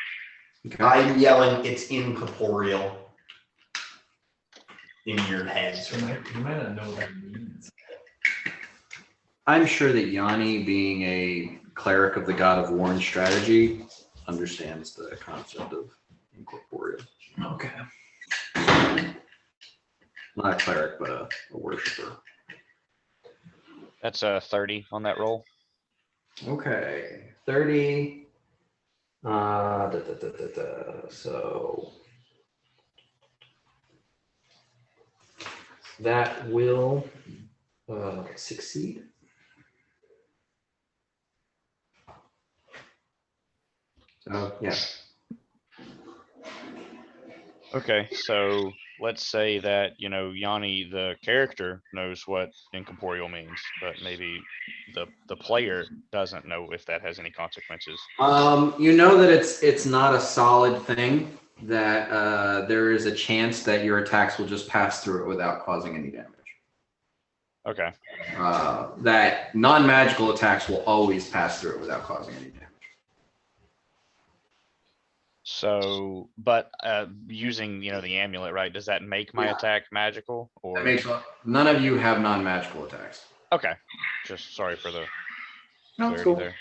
Okay. I'm yelling, it's incorporeal in your heads. You might not know what that means. I'm sure that Yanni, being a cleric of the god of war and strategy, understands the concept of incorporeal. Okay. Not a cleric, but a worshiper. That's a 30 on that roll. Okay, 30. So that will succeed. So yeah. Okay, so let's say that, you know, Yanni, the character, knows what incorporeal means, but maybe the player doesn't know if that has any consequences. You know that it's not a solid thing, that there is a chance that your attacks will just pass through it without causing any damage. Okay. That non-magical attacks will always pass through it without causing any damage. So, but using, you know, the amulet, right? Does that make my attack magical? Or That makes none of you have non-magical attacks. okay. Just sorry for the No, it's clarity cool. there.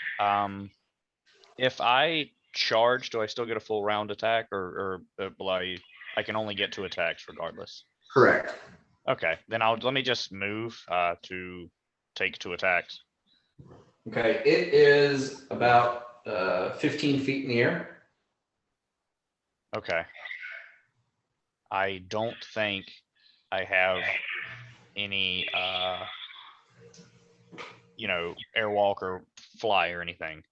If I charge, do I still get a full round attack, or will I can only get 2 attacks regardless? Correct. Okay, then let me just move to take 2 attacks. Okay, it is about 15 feet in the air. Okay. I don't think I have any you know, airwalk or fly or anything.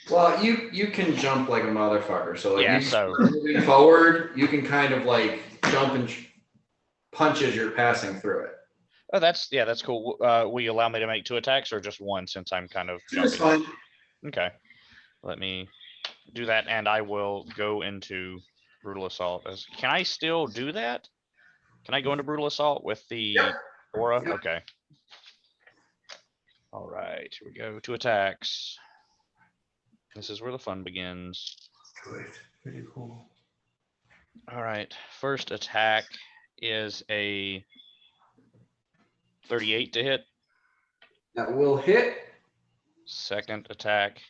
Well, you can jump like a motherfucker. So like Yeah, you so- moving forward, you can kind of like jump and punch as you're passing through it. Oh, that's cool. Will you allow me to make 2 attacks or just 1 since I'm kind of It's jumping? fine. Okay. Let me do that, and I will go into brutal assault. Can I still do that? Can I go into brutal assault with the aura? Yep. Okay. All right, here we go. 2 attacks. This is where the fun begins. Good. Pretty cool. All right, first attack is a 38 to hit. That will hit. Second attack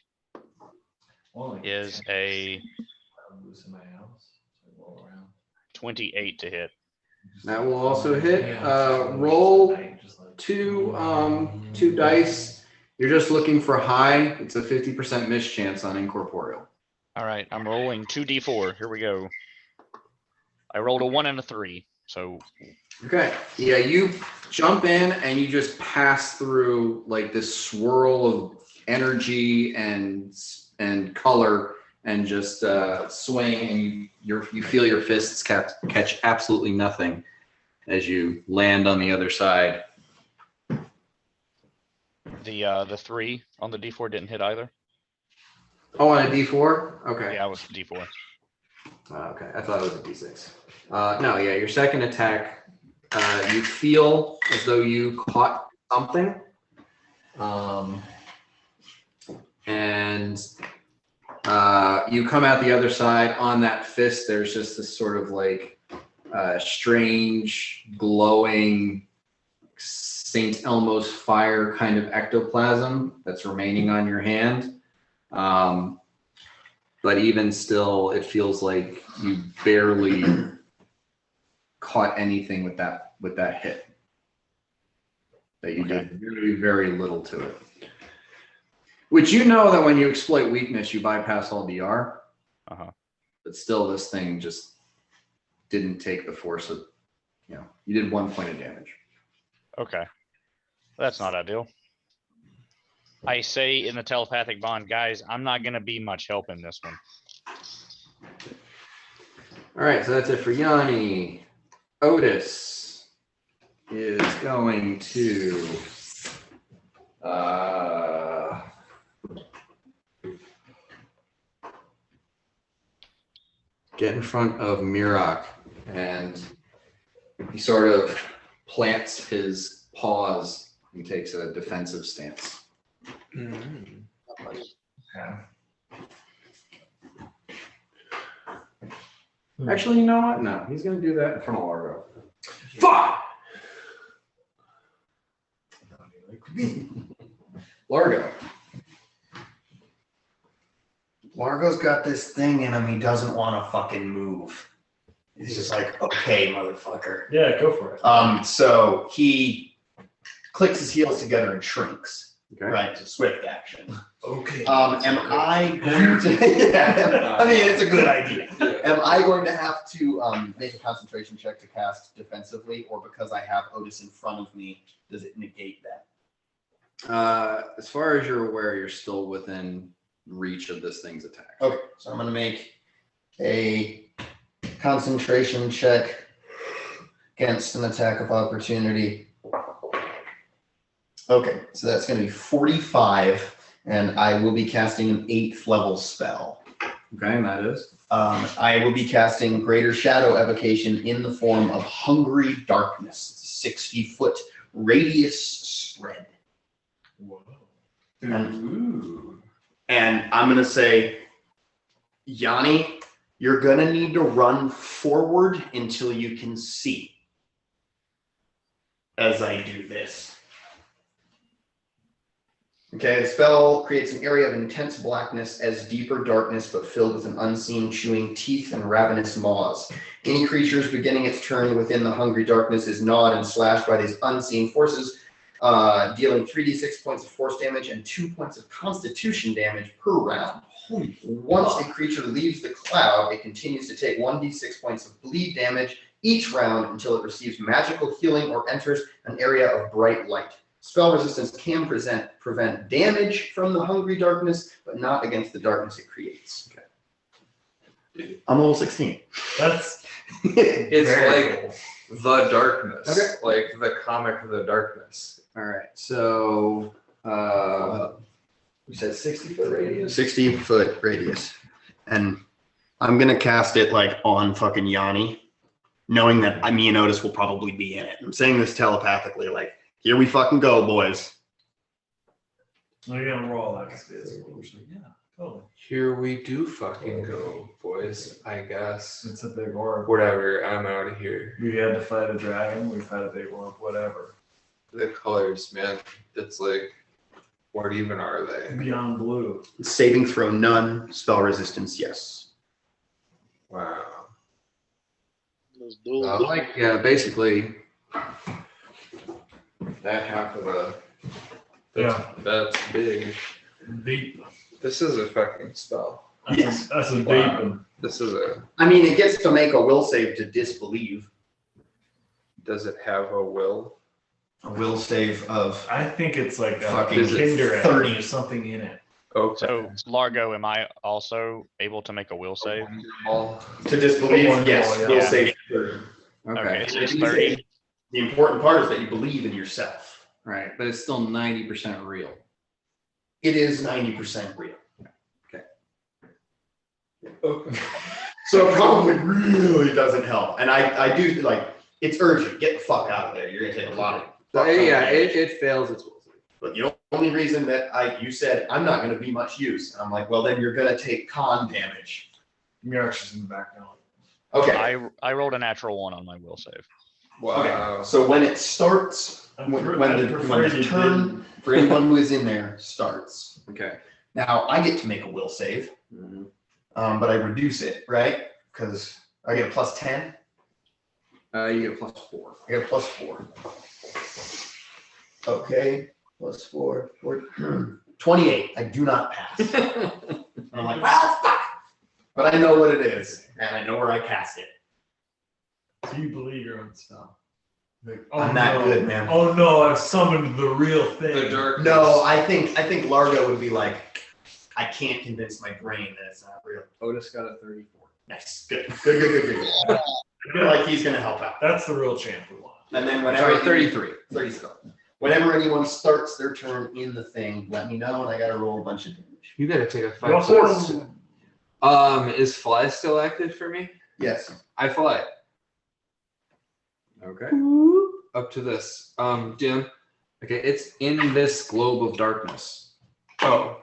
Only is a I'm losing my house. So I roll around. 28 to hit. That will also hit. Roll two dice. You're just looking for high. It's a 50% miss chance on incorporeal. All right, I'm rolling 2d4. Here we go. I rolled a 1 and a 3. So Okay. Yeah, you jump in and you just pass through like this swirl of energy and color and just swing, and you feel your fists catch absolutely nothing as you land on the other side. the 3 on the d4 didn't hit either. Oh, on a D4? Okay. Yeah, I was d4. Okay, I thought it was a D6. No, yeah, your second attack, you feel as though you caught something. And You come out the other side. On that fist, there's just this sort of like strange, glowing St. Elmo's fire kind of ectoplasm that's remaining on your hand. But even still, it feels like you barely caught anything with that hit. That you did very, very little to it. Which you know that when you exploit weakness, you bypass all DR. But still, this thing just didn't take the force of, you did 1 point of damage. Okay. That's not ideal. I say in the telepathic bond, guys, I'm not going to be much help in this one. All right, so that's it for Yanni. Otis is going to get in front of Mirak, and he sort of plants his paws and takes a defensive stance. Actually, you know what? No, he's going to do that in front of Largo. Fuck! Largo. Largo's got this thing in him. He doesn't want to fucking move. He's just like, okay, motherfucker. Yeah, go for it. So he clicks his heels together and shrinks. Okay. Right, to swift action. Okay. Am I going to? Yeah, I mean, it's a good idea. Am I going to have to make a concentration check to cast defensively, or because I have Otis in front of me, does it negate that? As far as you're aware, you're still within reach of this thing's attack. Okay, so I'm going to make a concentration check against an attack of opportunity. Okay, so that's going to be 45, and I will be casting an 8th level spell. Okay, and that is? I will be casting Greater Shadow Evocation in the form of Hungry Darkness. It's a 60-foot radius spread. Whoa. And I'm going to say, Yanni, you're going to need to run forward until you can see as I do this. Okay, the spell creates an area of intense blackness as deeper darkness, but filled with an unseen chewing teeth and ravenous maws. Any creatures beginning its turn within the hungry darkness is gnawed and slashed by these unseen forces, dealing 3d6 points of force damage and 2 points of constitution damage per round. Once a creature leaves the cloud, it continues to take 1d6 points of bleed damage each round until it receives magical healing or enters an area of bright light. Spell resistance can prevent damage from the hungry darkness, but not against the darkness it creates. Okay. I'm level 16. That's It's very like The Darkness. Okay. Like the comic The Darkness. All right, so we said 60-foot radius? 60-foot radius. And I'm going to cast it like on fucking Yanni, knowing that me and Otis will probably be in it. I'm saying this telepathically, like, here we fucking go, boys. You're gonna roll like this. Yeah, totally. Here we do fucking go, boys, I guess. It's a big orb. Whatever, I'm out of here. We had to fight a dragon. We fight a big orb. Whatever. The colors, man. It's like, what even are they? Beyond blue. Saving throw none. Spell resistance, yes. Wow. Those dual- Basically, that half of a. Yeah. That's big. Deep. This is a fucking spell. Yes. That's a deep Wow. one. This is a. I mean, it gets to make a will save to disbelieve. Does it have a will? A will save of I think it's like a Fucking kinder egg 30. or something in it. Okay. So Largo, am I also able to make a will save? to disbelieve. One Yes, roll, yeah. will Yeah. save. Okay, so it's It is 30. The important part is that you believe in yourself. Right, but it's still 90% real. It is 90% real. Okay. So it probably really doesn't help. And I do like, it's urgent. Get the fuck out of there. You're gonna take a lot of. So, yeah, it fails its will save. But the only reason that you said I'm not going to be much use. And I'm like, well, then you're going to take con damage. Mirac's just in the background. Okay. I rolled a natural 1 on my will save. Wow. Okay. So when it starts, when the turn for anyone who is in there starts. Okay. Now I get to make a will save, but I reduce it, right? Because I get a plus 10. You get a plus 4. I get a plus 4. Okay, plus 4. 28. I do not pass. And I'm like, well, fuck. But I know what it is, and I know where I cast it. Do you believe your own spell? Like, I'm not good, man. Oh no, I've summoned the real thing. The darkness. No, I think Largo would be like, I can't convince my brain that it's not real. Otis got a 34. Nice, good. I feel like he's gonna help out. That's the real champ we want. And then whenever 33. 37. Whenever anyone starts their turn in the thing, let me know, and I gotta roll a bunch of damage. You gotta take a You also 5. Is fly still active for me? Yes. I fly Okay. up to this. Dim. Okay, it's in this globe of darkness. Oh.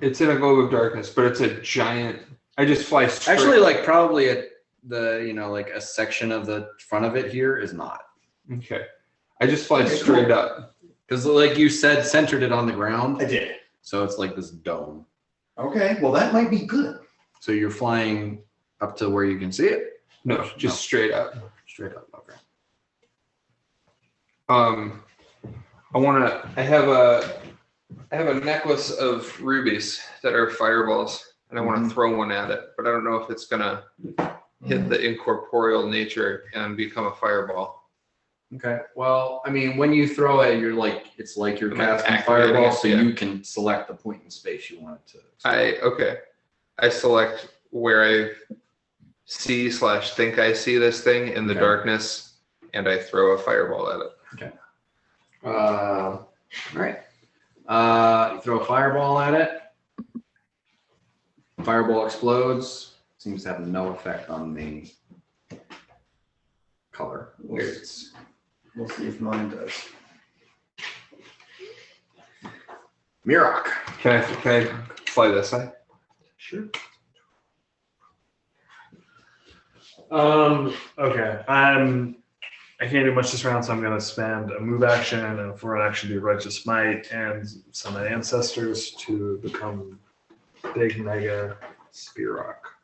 It's in a globe of darkness, but it's a giant. I just fly straight. Actually, like probably at the, like a section of the front of it here is not. Okay. I just fly Okay, straight cool. up. Because like you said, centered it on the ground. I did. So it's like this dome. Okay, well that might be good. So you're flying up to where you can see it? No, just straight up. Straight up. Okay. I have a necklace of rubies that are fireballs, and I want to throw one at it, but I don't know if it's gonna hit the incorporeal nature and become a fireball. Okay. Well, I mean, when you throw it, it's like you're Am I casting activating fireball, it? so Yeah. you can select the point in space you want it to. I select where I see/think I see this thing in the Okay. darkness, and I throw a fireball at it. All right. You throw a fireball at it. Fireball explodes. Seems to have no effect on the color. We'll see if mine does. Mirok. Can I fly this way? Sure. Okay. I can't do much this round, so I'm gonna spend a move action and a foreign action to Righteous Might and summon ancestors to become big mega spear rock.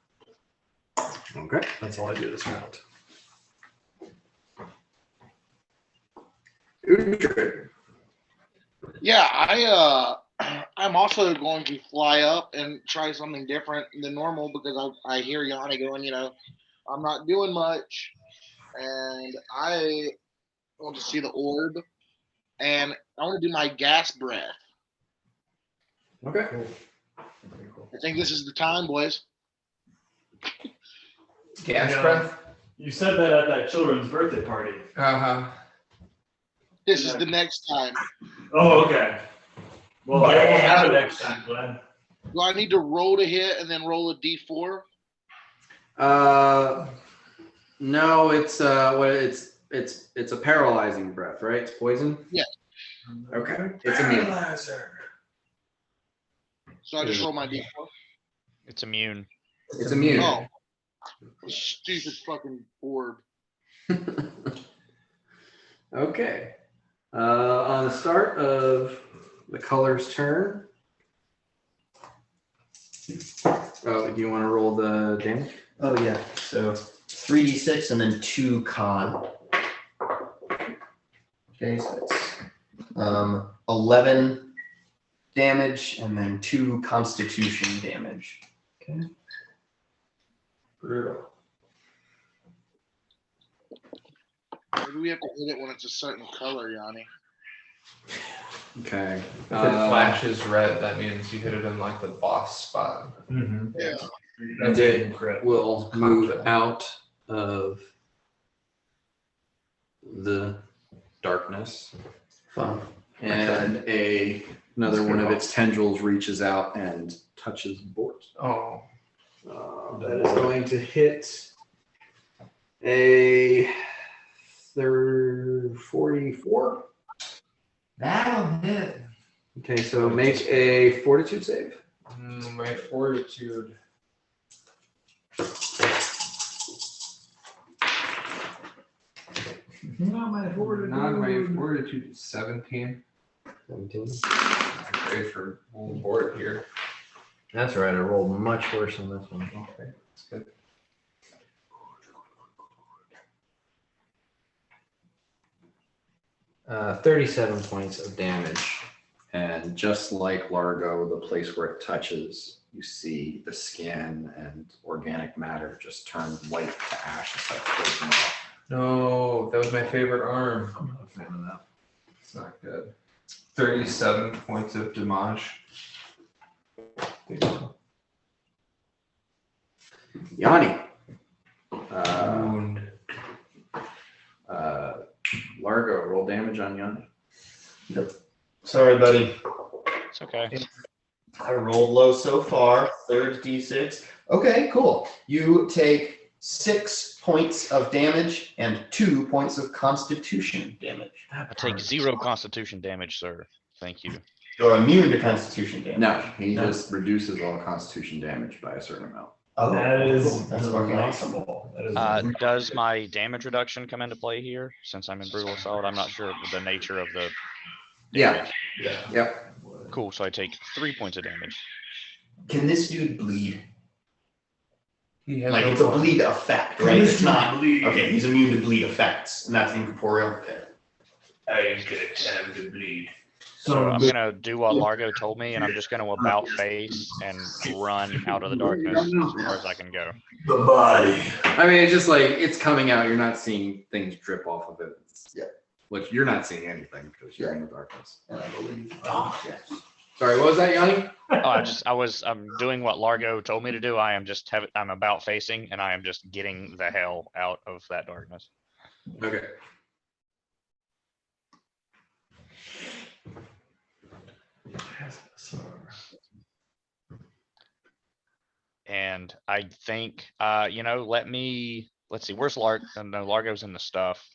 Okay. That's all I do this round. Yeah, I'm also going to fly up and try something different than normal because I hear Yanni going, I'm not doing much, and I want to see the orb, and I want to do my gas breath. Okay. I think this is the time, boys. Gas Yeah. breath? You said that at that children's birthday party. Uh-huh. This is the next time. Oh, okay. Well, I won't have it next time, Glenn. Do I need to roll to hit and then roll a d4? No, it's it's a paralyzing breath, right? It's poison? Yeah. Okay. It's immune. So I just roll my d4. It's immune. It's immune. Oh, stupid fucking orb. Okay. On the start of the color's turn. Oh, do you want to roll the damage? Oh yeah. So 3d6 and then 2 con. Okay, so it's 11 damage and then 2 constitution damage. Okay. Brutal. Maybe we have to hit it when it's a certain color, Yanni. Okay. If it flashes red, that means you hit it in like the boss spot. Mm-hmm. Yeah. That's It incorrect. will move out of the darkness, Fun. and another one of its tendrils reaches out and touches Bort. Oh. That is going to hit a 44. That'll hit. Okay, so make a fortitude save. My fortitude. Not my fortitude. Not my fortitude. 17. 17. Great for old board here. That's right. I rolled much worse than this one. Okay, that's good. Uh, 37 points of damage. And just like Largo, the place where it touches, you see the skin and organic matter just turn white to ash and start floating off. No, that was my favorite arm. I'm not a fan of that. It's not good. 37 points of damage. Yanni. Wound. Largo, roll damage on Yanni. Sorry, buddy. It's okay. I rolled low so far. Third D6. Okay, cool. You take 6 points of damage and 2 points of constitution damage. I take 0 constitution damage, sir. Thank you. You're immune to constitution damage. No, he just reduces all constitution damage by a certain amount. Oh, That is cool. That's fucking awesome. delightful. That is Does my damage reduction come into play here? Since I'm in brutal assault, I'm not sure of the nature of the Yeah. damage. yeah. Yep. Cool. So I take 3 points of damage. Can this dude bleed? He has Like no it's a bone. bleed effect, right? It's not. Okay, he's immune to bleed effects, and that's incorporeal. I didn't get a 10 to bleed. So I'm gonna do what Largo told me, and I'm just gonna about face and run out of the darkness as far as I can go. The body. I mean, it's just like it's coming out. You're not seeing things drip off of it. Yeah. Which you're not seeing anything because you're in the darkness. And I believe. Sorry, what was that, Yanni? I'm doing what Largo told me to do. I'm about facing, and I am just getting the hell out of that darkness. Okay. And I think, let's see, where's Largo? No, Largo's in the stuff.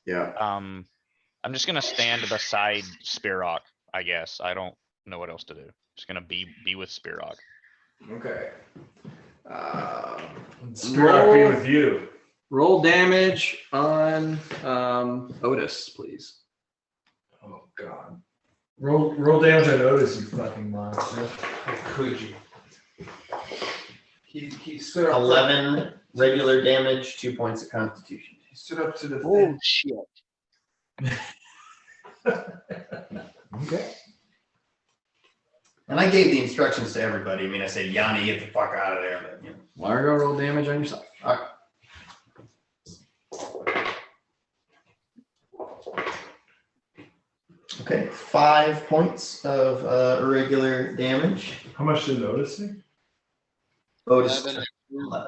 Yeah. I'm just gonna stand beside Spearrock, I guess. I don't know what else to do. Just gonna be with Spearrock. Okay. Spirit be with you. Roll damage on Otis, please. Oh God. Roll damage on Otis, you fucking monster. How could you? He stood up. 11 regular damage, 2 points of constitution. He stood up to the Oh shit. Okay. And I gave the instructions to everybody. I mean, I said, Yanni, get the fuck out of there. But, you know. Largo, roll damage on yourself. All right. Okay, 5 points of irregular damage. How much did Otis see? Otis 11. 11.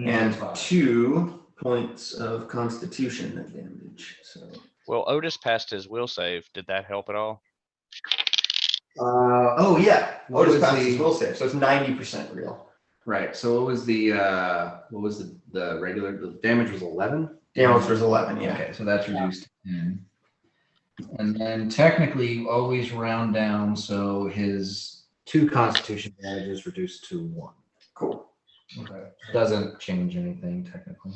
And 2 points of constitution damage. So. Well, Otis passed his will save. Did that help at all? Oh yeah, What Otis was passed his the- will save, so it's 90% real. Right. So what was the regular? The damage was 11. Damage was 11. Yeah. Okay, so that's reduced to 10. And then technically you always round down, so his 2 constitution damage is reduced to 1. Cool. Okay. Doesn't change anything technically.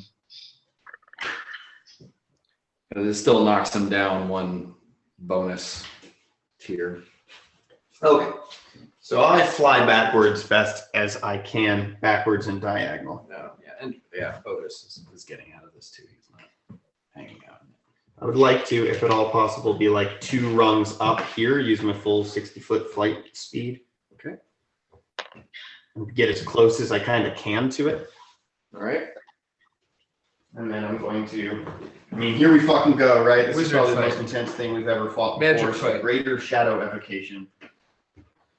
But it still knocks him down 1 bonus tier. Okay. So I fly backwards best as I can, backwards and diagonal. No, yeah, and yeah, Otis is getting out of this too. He's not hanging out. I would like to, if at all possible, be like 2 rungs up here, use my full 60-foot flight speed. Okay. And get as close as I kind of can to it. All right. And then I'm going to, I mean, here we fucking go, right? This is Wizard probably the fight. most intense thing we've ever fought Magic before. So fight. greater shadow evocation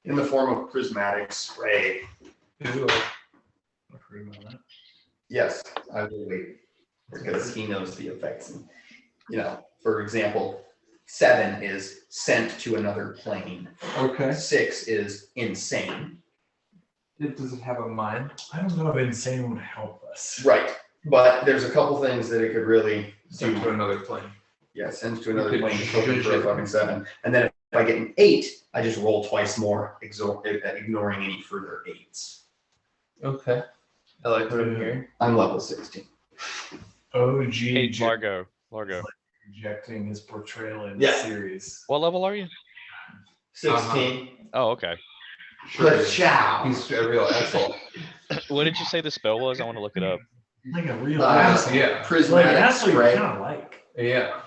in the form of prismatic spray. Ooh. I forgot about that. Yes, I will wait because he knows the effects. And, you know, for example, 7 is sent to another plane. Okay. 6 is insane. Does it have a mind? I don't know if insane would help us. Right. But there's a couple things that it could really Sent to do. another plane. Yeah, sends to another could plane, choose hoping for a it. fucking 7. And then if I get an 8, I just roll twice more, ignoring any further 8s. Okay. I like what I'm hearing. I'm level 16. OG Hey, Jim Largo. rejecting his portrayal in Yeah. the series. What level are you? 16. Oh, okay. Ka-chow. He's a real asshole. What did you say the spell was? I want to look it up. Like a real Yeah. like Prismatic that's what you spray. kind of like. Yeah.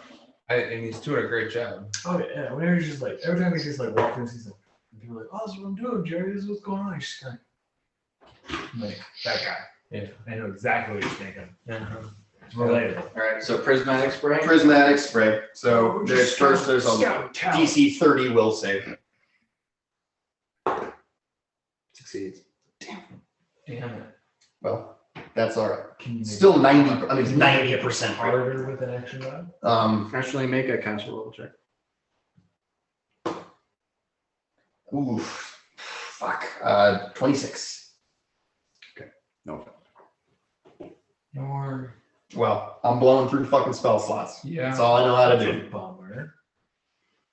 And he's doing a great job. Oh yeah, whenever he's just like every time he's just like walking, he's like, and people are like, oh, that's what I'm doing, Jerry. This is what's going on. He's just like that guy. Yeah. I know exactly what he's thinking. Uh-huh. It's relatable. All right, so prismatic spray. Prismatic spray. So Oh, there's just a scout talent. DC 30 will save. Succeeds. Damn it. Well, that's all right. Can you make Still it 90. I mean, Can you make it 90%. harder with an action die? Actually, make a caster level check. Oof. Fuck. 26. No. More. Well, I'm blowing through fucking spell slots. Yeah. That's all I know how to That's do. a bummer.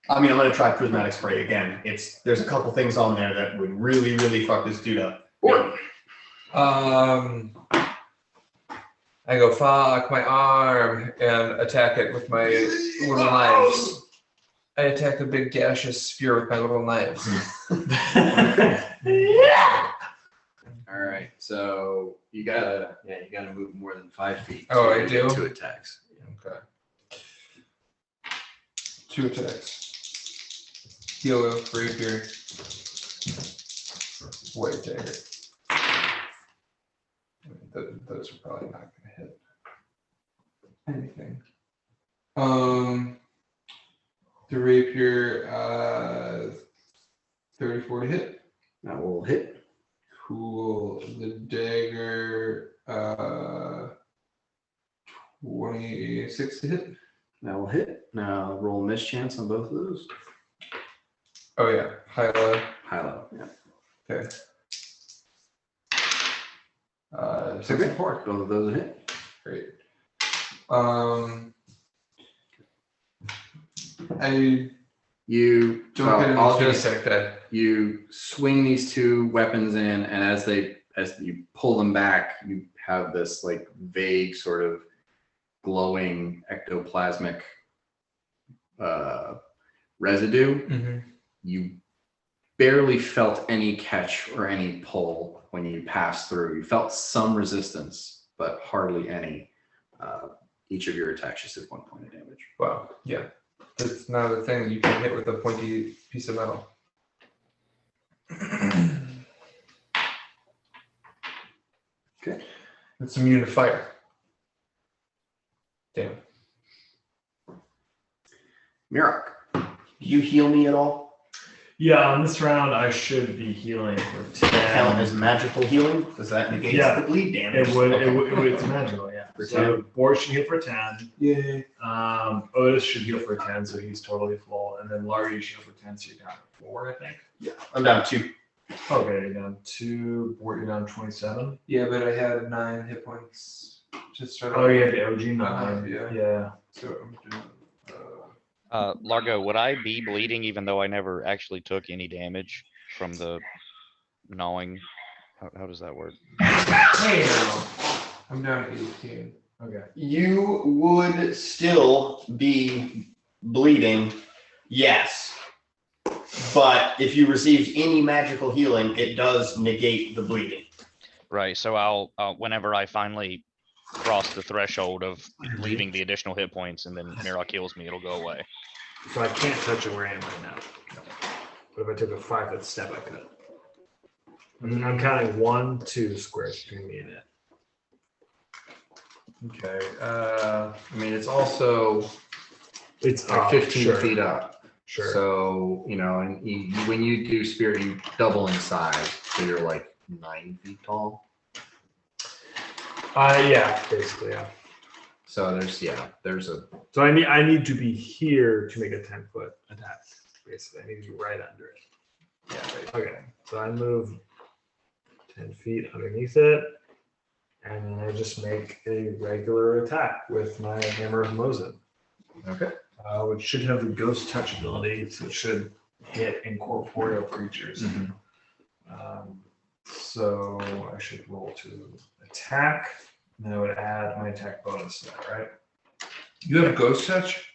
I mean, I'm gonna try prismatic spray again. There's a couple things on there that would really, really fuck this dude up. I go fuck my arm and attack it with my little knives. I attack the big gaseous sphere with my little knives. All right, so you gotta move more than 5 feet. Oh, to I do? 2 attacks. Okay. 2 attacks. Heal with rapier. Wait, dagger. Those are probably not gonna hit anything. The rapier, 34 to hit. That will hit. Cool. The dagger, 26 to hit. That will hit. Now roll mischance on both of those. Oh yeah, high low. High low. Yeah. Okay. 6 Okay. and 4. Both of those will hit. Great. I You don't get I'll any just attack that. you swing these 2 weapons in, and as you pull them back, you have this like vague sort of glowing ectoplasmic residue. Mm-hmm. You barely felt any catch or any pull when you passed through. You felt some resistance, but hardly any. Each of your attacks just did 1 point of damage. Wow. Yeah. It's not a thing you can hit with a pointy piece of metal. Okay. It's immune to fire. Damn. Mirok, do you heal me at all? Yeah, on this round I should be healing for 10. Count as magical healing? Does that negate Yeah. the bleed damage? It would. Okay. It's magical. Yeah. For So Boris should heal for 10. Yeah. Otis should heal for 10, so he's totally full. And then Larry should heal for 10, so you're down to 4, I think. Yeah, I'm down 2. Okay, you're down 2. Bort, you're down 27. Yeah, but I had 9 hit points to start. Oh, you had the OG 9. Yeah. Yeah. So I'm doing. Largo, would I be bleeding even though I never actually took any damage from the gnawing? How does that work? Hey, now. I'm down to 18. Okay. You would still be bleeding, yes. But if you received any magical healing, it does negate the bleeding. Right. So I'll whenever I finally cross the threshold of leaving the additional hit points, and then Mirok heals me, it'll go away. So I can't touch it where I am right now. But if I took a 5-foot step, I could. And then I'm counting 1, 2 squares between me and it. Okay. I mean, it's also It's like up, 15 sure, feet up. Sure. So, and when you do spirit, you double in size. So you're like 9 feet tall. Yeah, basically, yeah. So there's a. So I need to be here to make a 10-foot attack. Basically, I need to be right under it. Yeah. Right. Okay. So I move 10 feet underneath it, and then I just make a regular attack with my Hammer of Mosin. Okay. which should have the ghost touch ability, so it should hit incorporeal creatures. So I should roll to attack, and then I would add my attack bonus to that, right? You have ghost touch?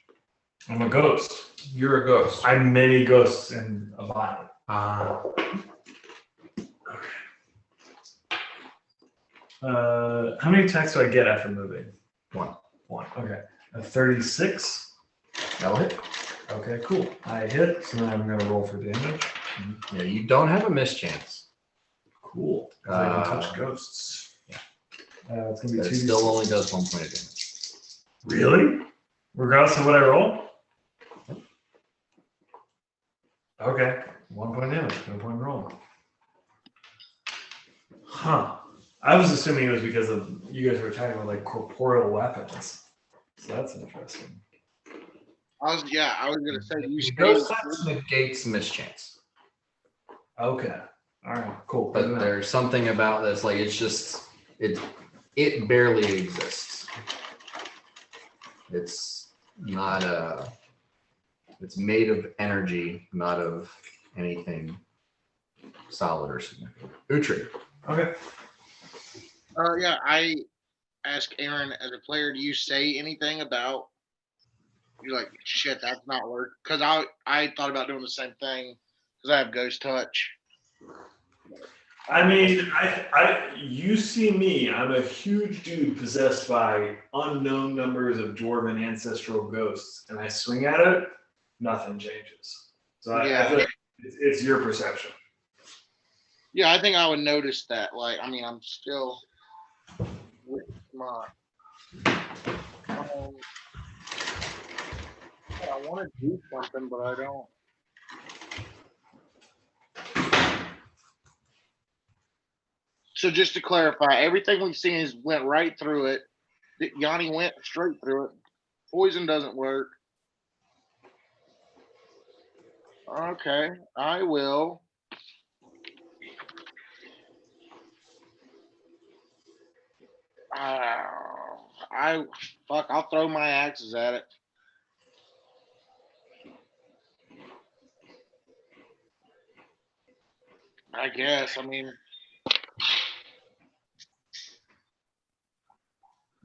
I'm a ghost. You're a ghost. I'm many ghosts in a body. How many attacks do I get after moving? One. Okay. A 36. That'll hit. Okay, cool. I hit, so then I'm going to roll for damage. Yeah, you don't have a mischance. Cool. 'Cause I can touch ghosts. Yeah. It's going to But be it 2d6. still only does 1 point of damage. Really? Regardless of what I roll? Okay. 1 point damage. No point roll. Huh. I was assuming it was because of you guys were talking about like corporeal weapons. So that's interesting. I was gonna say you The say ghost touch negates mischance. Okay. All right. Cool. But there's something about this, like it's just it barely exists. It's not it's made of energy, not of anything solid or significant. Utri. Okay. yeah, I ask Aaron as a player, do you say anything about you're like shit, that's not work? Because I thought about doing the same thing because I have ghost touch. I mean, you see me, I'm a huge dude possessed by unknown numbers of dwarven ancestral ghosts, and I swing at it, nothing changes. So I feel like it's your perception. Yeah, I think I would notice that. Like, I mean, I'm still with my. I want to do something, but I don't. So just to clarify, everything we've seen is went right through it. Yanni went straight through it. Poison doesn't work. Okay, I will. I'll throw my axes at it. I guess. I mean,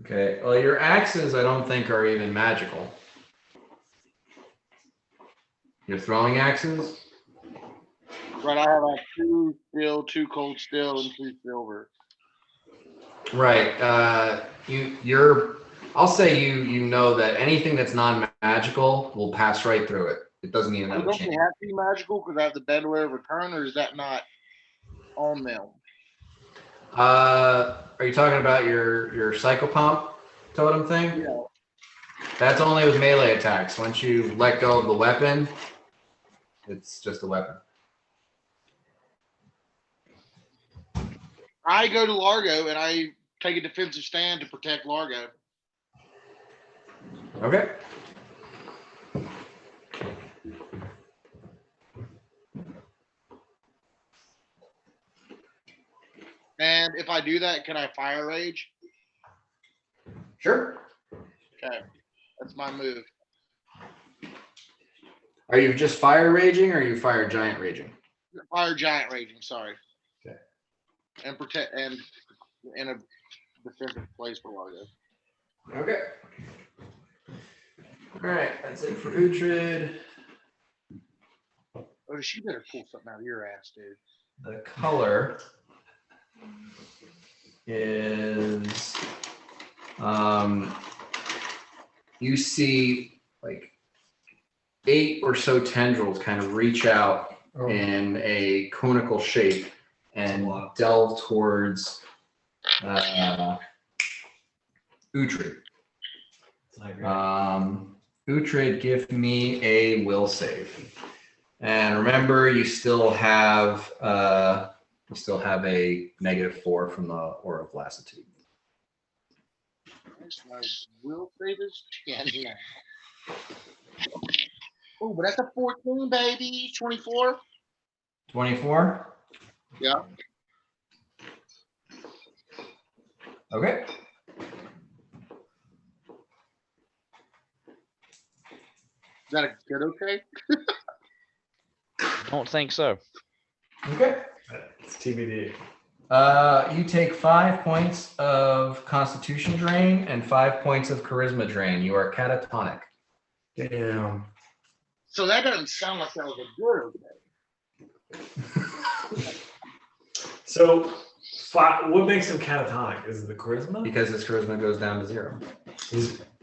Okay. Well, your axes, I don't think are even magical. Your throwing axes. right. I have like 2 steel, 2 cold steel, and 2 silver. Right. I'll say you know that anything that's non-magical will pass right through it. It doesn't even have a Don't chance. they have to be magical because I have the Bedouin of Return, or is that not on them? Are you talking about your psychopomp totem thing? Yeah. That's only with melee attacks. Once you let go of the weapon, it's just a weapon. I go to Largo and I take a defensive stand to protect Largo. Okay. And if I do that, can I fire rage? Sure. Okay, that's my move. Are you just fire raging or are you fire giant raging? Fire giant raging. Sorry. Okay. And protect and in a defensive place for Largo. Okay. All right, that's it for Uhtred. Oh, she better pull something out of your ass, dude. The color is you see like 8 or so tendrils kind of reach out in a conical shape and delve towards Uhtred. Uhtred, give me a will save. And remember, you still have a -4 from the Aura of Lassitude. My will save is 10 now. Oh, but that's a 14, baby. 24. 24? Yeah. Okay. that a good okay? Don't think so. Okay. It's TBD. You take 5 points of Constitution drain and 5 points of Charisma drain. You are catatonic. Damn. So that doesn't sound like that was a good okay. So, what makes him catatonic? Is it the charisma? Because his charisma goes down to 0.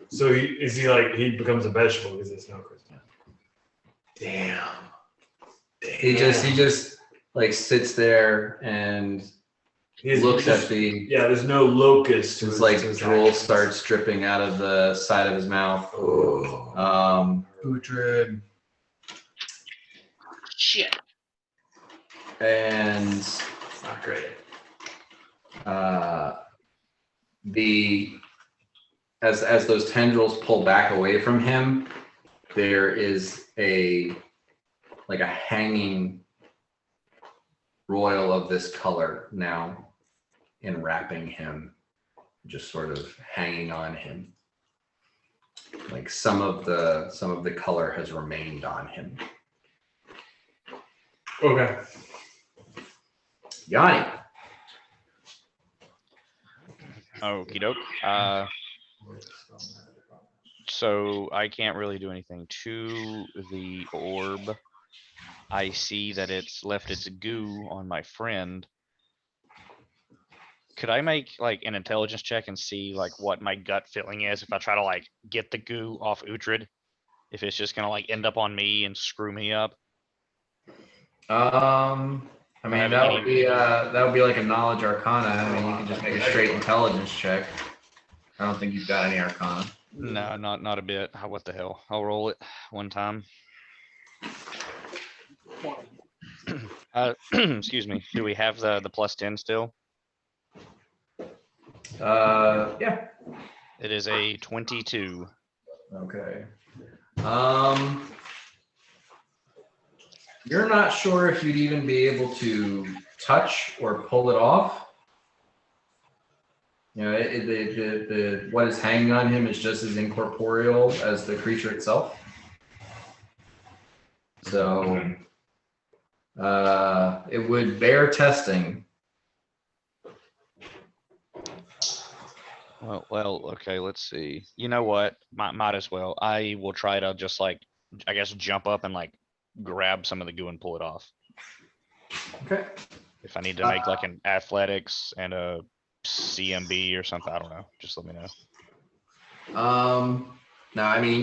So is he like he becomes a vegetable because there's no charisma? Damn. He just like sits there and looks at the. Yeah, there's no locus to It's his, like to his drool actions. starts dripping out of the side of his mouth. Putrid. Shit. And Not great. As those tendrils pull back away from him, there is a hanging royal of this color now enwrapping him, just sort of hanging on him. Like some of the color has remained on him. Okay. Yanni. Okie doke. So I can't really do anything to the orb. I see that it's left its goo on my friend. Could I make like an intelligence check and see like what my gut feeling is if I try to like get the goo off Uhtred? If it's just gonna like end up on me and screw me up? I mean, have that any- would be like a knowledge arcana. I mean, you can just make a straight intelligence check. I don't think you've got any arcana. No, not a bit. What the hell? I'll roll it one time. Excuse me. Do we have the +10 still? Yeah. It is a 22. Okay. You're not sure if you'd even be able to touch or pull it off. You know, the what is hanging on him is just as incorporeal as the creature itself. So, it would bear testing. Well, okay, let's see. You know what? Might as well. I will try to just like, I guess, jump up and like grab some of the goo and pull it off. Okay. If I need to make like an athletics and a CMB or something, I don't know. Just let me know. No, I mean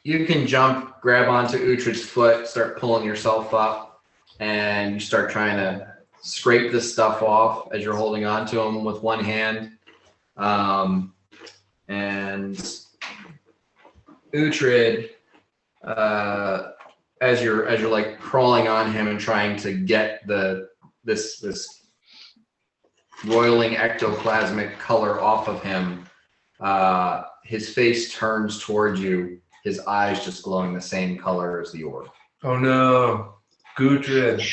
you can jump, grab onto Uhtred's foot, start pulling yourself up, and you start trying to scrape this stuff off as you're holding on to him with one hand. And Uhtred, as you're like crawling on him and trying to get this roiling ectoplasmic color off of him, his face turns towards you, his eyes just glowing the same color as the orb. Oh no. Gudrid.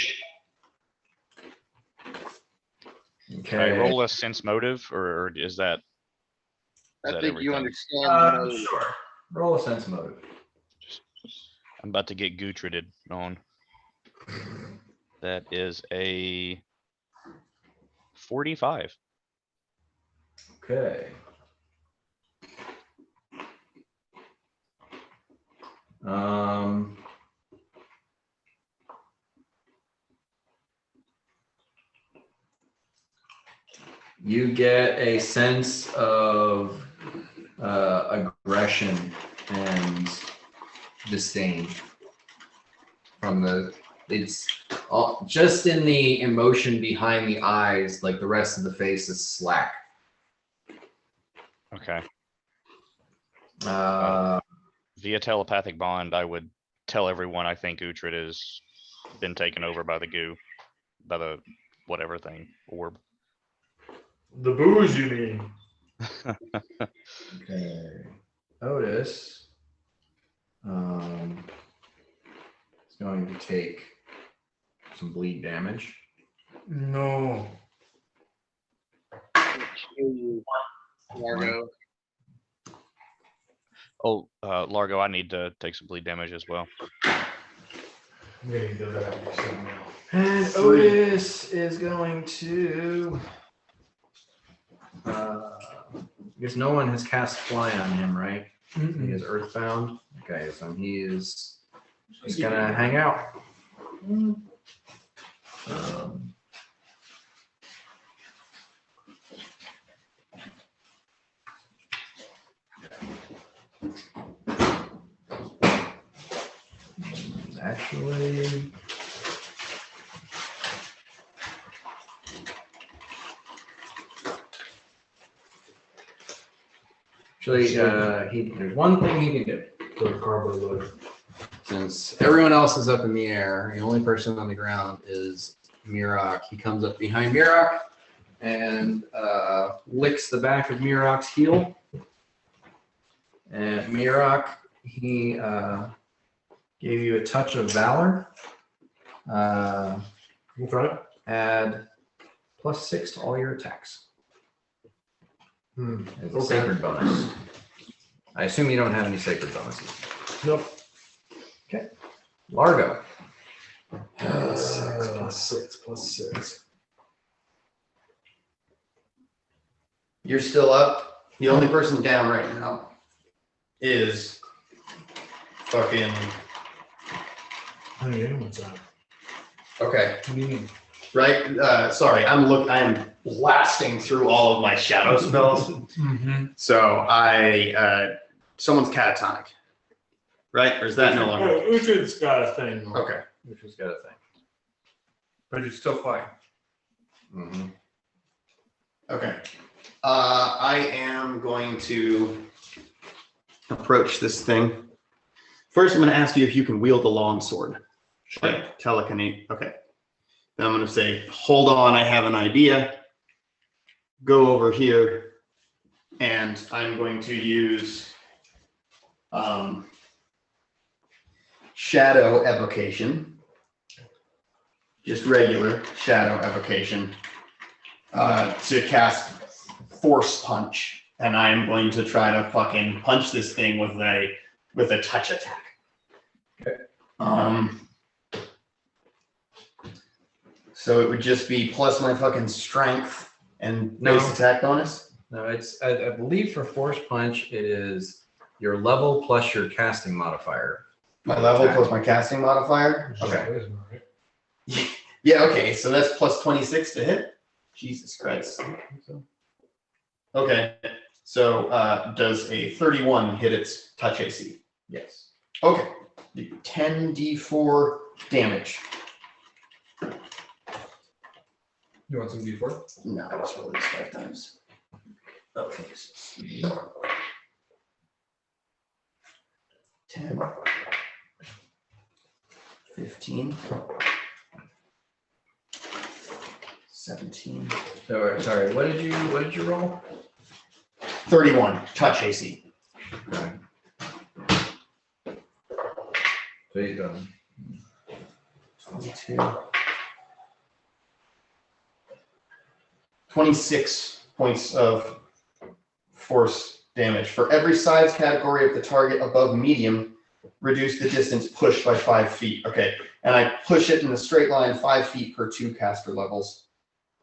Okay. Can I roll a sense motive, or is that? I think everything? you understand. Sure. Roll a sense motive. I'm about to get Gutrided on. That is a 45. Okay. You get a sense of aggression and disdain from it's all, just in the emotion behind the eyes, like the rest of the face is slack. Okay. Uh, Via telepathic bond, I would tell everyone I think Uhtred has been taken over by the goo, by the whatever thing, orb. The booze, you mean? Okay. Otis is going to take some bleed damage. No. Margo. Oh, Largo, I need to take some bleed damage as well. I'm gonna need those out of your system now. And Otis is going to. I guess no one has cast fly on him, right? He is earthbound. Okay, so he is just gonna hang out. Actually. There's one thing he can do. The carbo loader. Since everyone else is up in the air, the only person on the ground is Mirok. He comes up behind Mirok and licks the back of Mirok's heel. And Mirok, he gave you a touch of valor. Okay. Add +6 to all your attacks. As a Okay. sacred bonus. I assume you don't have any sacred bonuses. Nope. Okay. Largo. +6. You're still up. The only person down right now is fucking. Oh, yeah, what's that? Okay. What do you mean? Right. Sorry. I am blasting through all of my shadow spells. So someone's catatonic. Right? Or is that no longer? Uchid's got a thing. Okay. Which got a thing. But it's still flying. Okay. I am going to approach this thing. First, I'm going to ask you if you can wield the long sword. Like telekinetic. Okay. Then I'm going to say, hold on, I have an idea. Go over here. And I'm going to use shadow evocation. Just regular shadow evocation. To cast force punch. And I'm going to try to fucking punch this thing with a touch attack. Okay. So it would just be plus my fucking strength and No. base attack bonus. No, it's I believe for force punch it is your level plus your casting modifier. My level plus my casting modifier. Okay. Yeah, okay. So that's plus 26 to hit. Jesus Christ. Okay. So does a 31 hit its touch AC? Yes. Okay. 10d4 damage. You want some D4? No, I just rolled this 5 times. Okay. So 10, 15, 17, So sorry, what did you roll? 31 touch AC. Okay. So you done. 22. 26 points of force damage. For every size category of the target above medium, reduce the distance pushed by 5 feet. Okay, and I push it in a straight line 5 feet per 2 caster levels.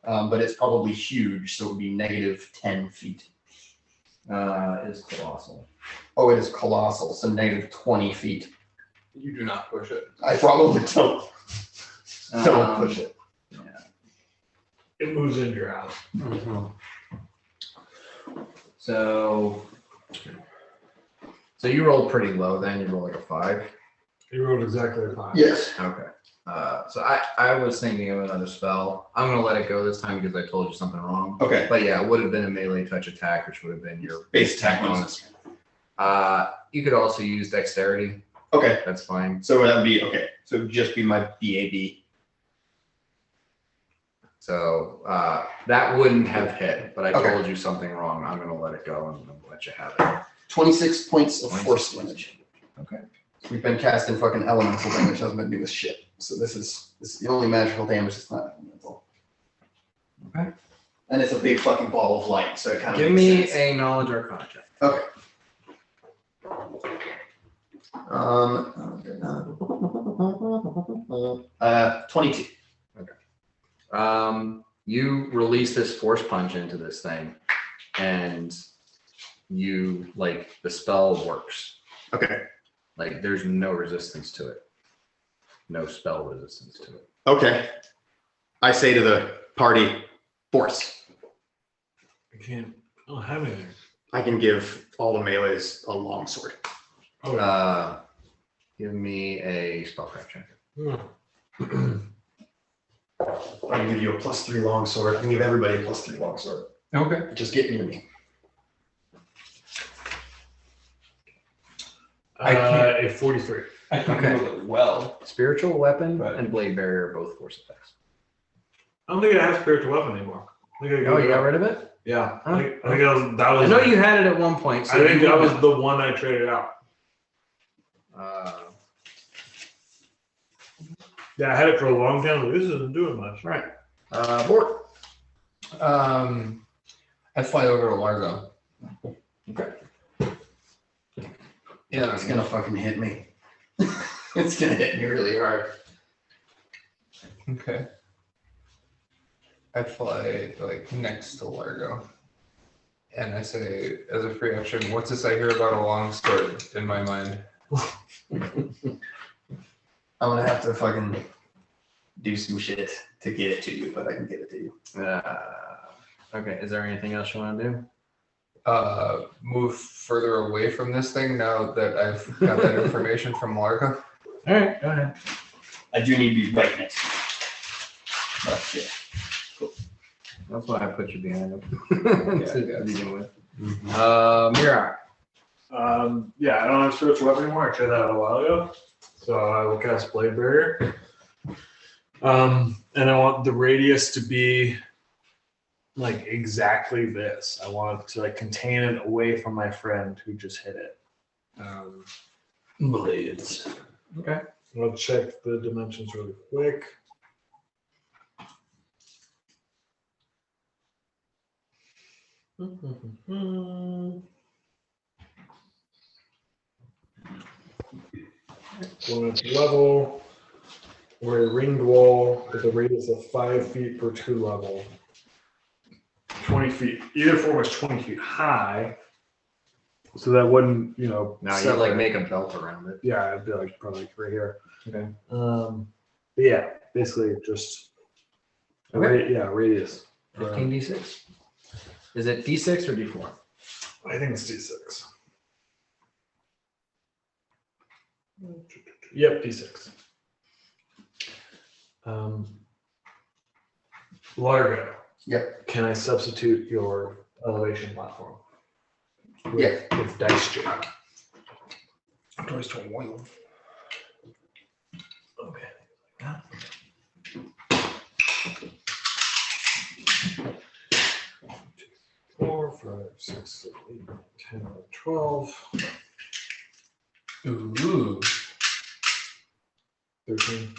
But it's probably huge, so it would be negative 10 feet. Is colossal. Oh, it is colossal, so negative 20 feet. You do not push it. I probably don't push it. It moves into your house. So you rolled pretty low then, you rolled like a 5. You rolled exactly a 5. Yes. Okay. So I was thinking of another spell. I'm gonna let it go this time because I told you something wrong. Okay. But yeah, it would have been a melee touch attack, which would have been your Base attack bonus. You could also use dexterity. Okay. That's fine. So that would be okay. So it would just be my BAB. So that wouldn't have hit, but I Okay. told you something wrong. I'm gonna let it go and let you have it. 26 points of 26 force damage. Okay. We've been casting fucking elemental damage, hasn't been doing shit. So this is the only magical damage that's not elemental. Okay. And it's a big fucking ball of light, so it kind of Give makes me sense. a knowledge arcana check. Okay. Um, 22. You release this force punch into this thing, and you like the spell works. Okay. Like there's no resistance to it. No spell resistance to it. Okay. I say to the party, force. I can't. I don't have anything. I can give all the melees a longsword. Give me a spellcraft check. I can give you a +3 longsword. I can give everybody a +3 longsword. Okay. Just get near me. I can't- A 43. I can Okay. wield it well. Spiritual weapon Right. and blade barrier are both force effects. I don't think I have spiritual weapon anymore. I think I Oh, you got rid of it? Yeah. Huh? I think that was. I know you had it at one point. So I think you that was have- the one I traded out. Yeah, I had it for a long time. This isn't doing much. Right. Bort. I fly over to Largo. Okay. Yeah, It's gonna fucking hit me. It's gonna hit me really hard. Okay. I fly like next to Largo. And I say, as a free action, what's this I hear about a long sword in my mind? I'm gonna have to fucking do some shit to get it to you, but I can get it to you. Okay. Is there anything else you want to do? Move further away from this thing now that I've got that information from Largo. All right. Go ahead. I do need to be right next to you. But yeah. That's why I put you behind him. Yeah, to begin with. Mirak. Yeah, I don't have spiritual weapon anymore. I traded that out a while ago. So I will cast Blade Barrier. And I want the radius to be like exactly this. I want it to like contain it away from my friend who just hit it. Blades. Okay. I'll check the dimensions really quick. Going up to level. We're a ringed wall with a radius of 5 feet per 2 level. 20 feet. Either form is 20 feet high. So that wouldn't, Now you separate. like make a belt around it. Yeah, it'd be like probably like right here. Okay. But yeah, basically just Okay. radius. 15d6. Is it d6 or d4? I think it's D6. Yep, D6. Largo. Yep. Can I substitute your elevation platform? Yeah. With dice check. Dice to 1. Okay. 4, 5, 6, 7, 8, 10, 11, 12, Ooh. 13.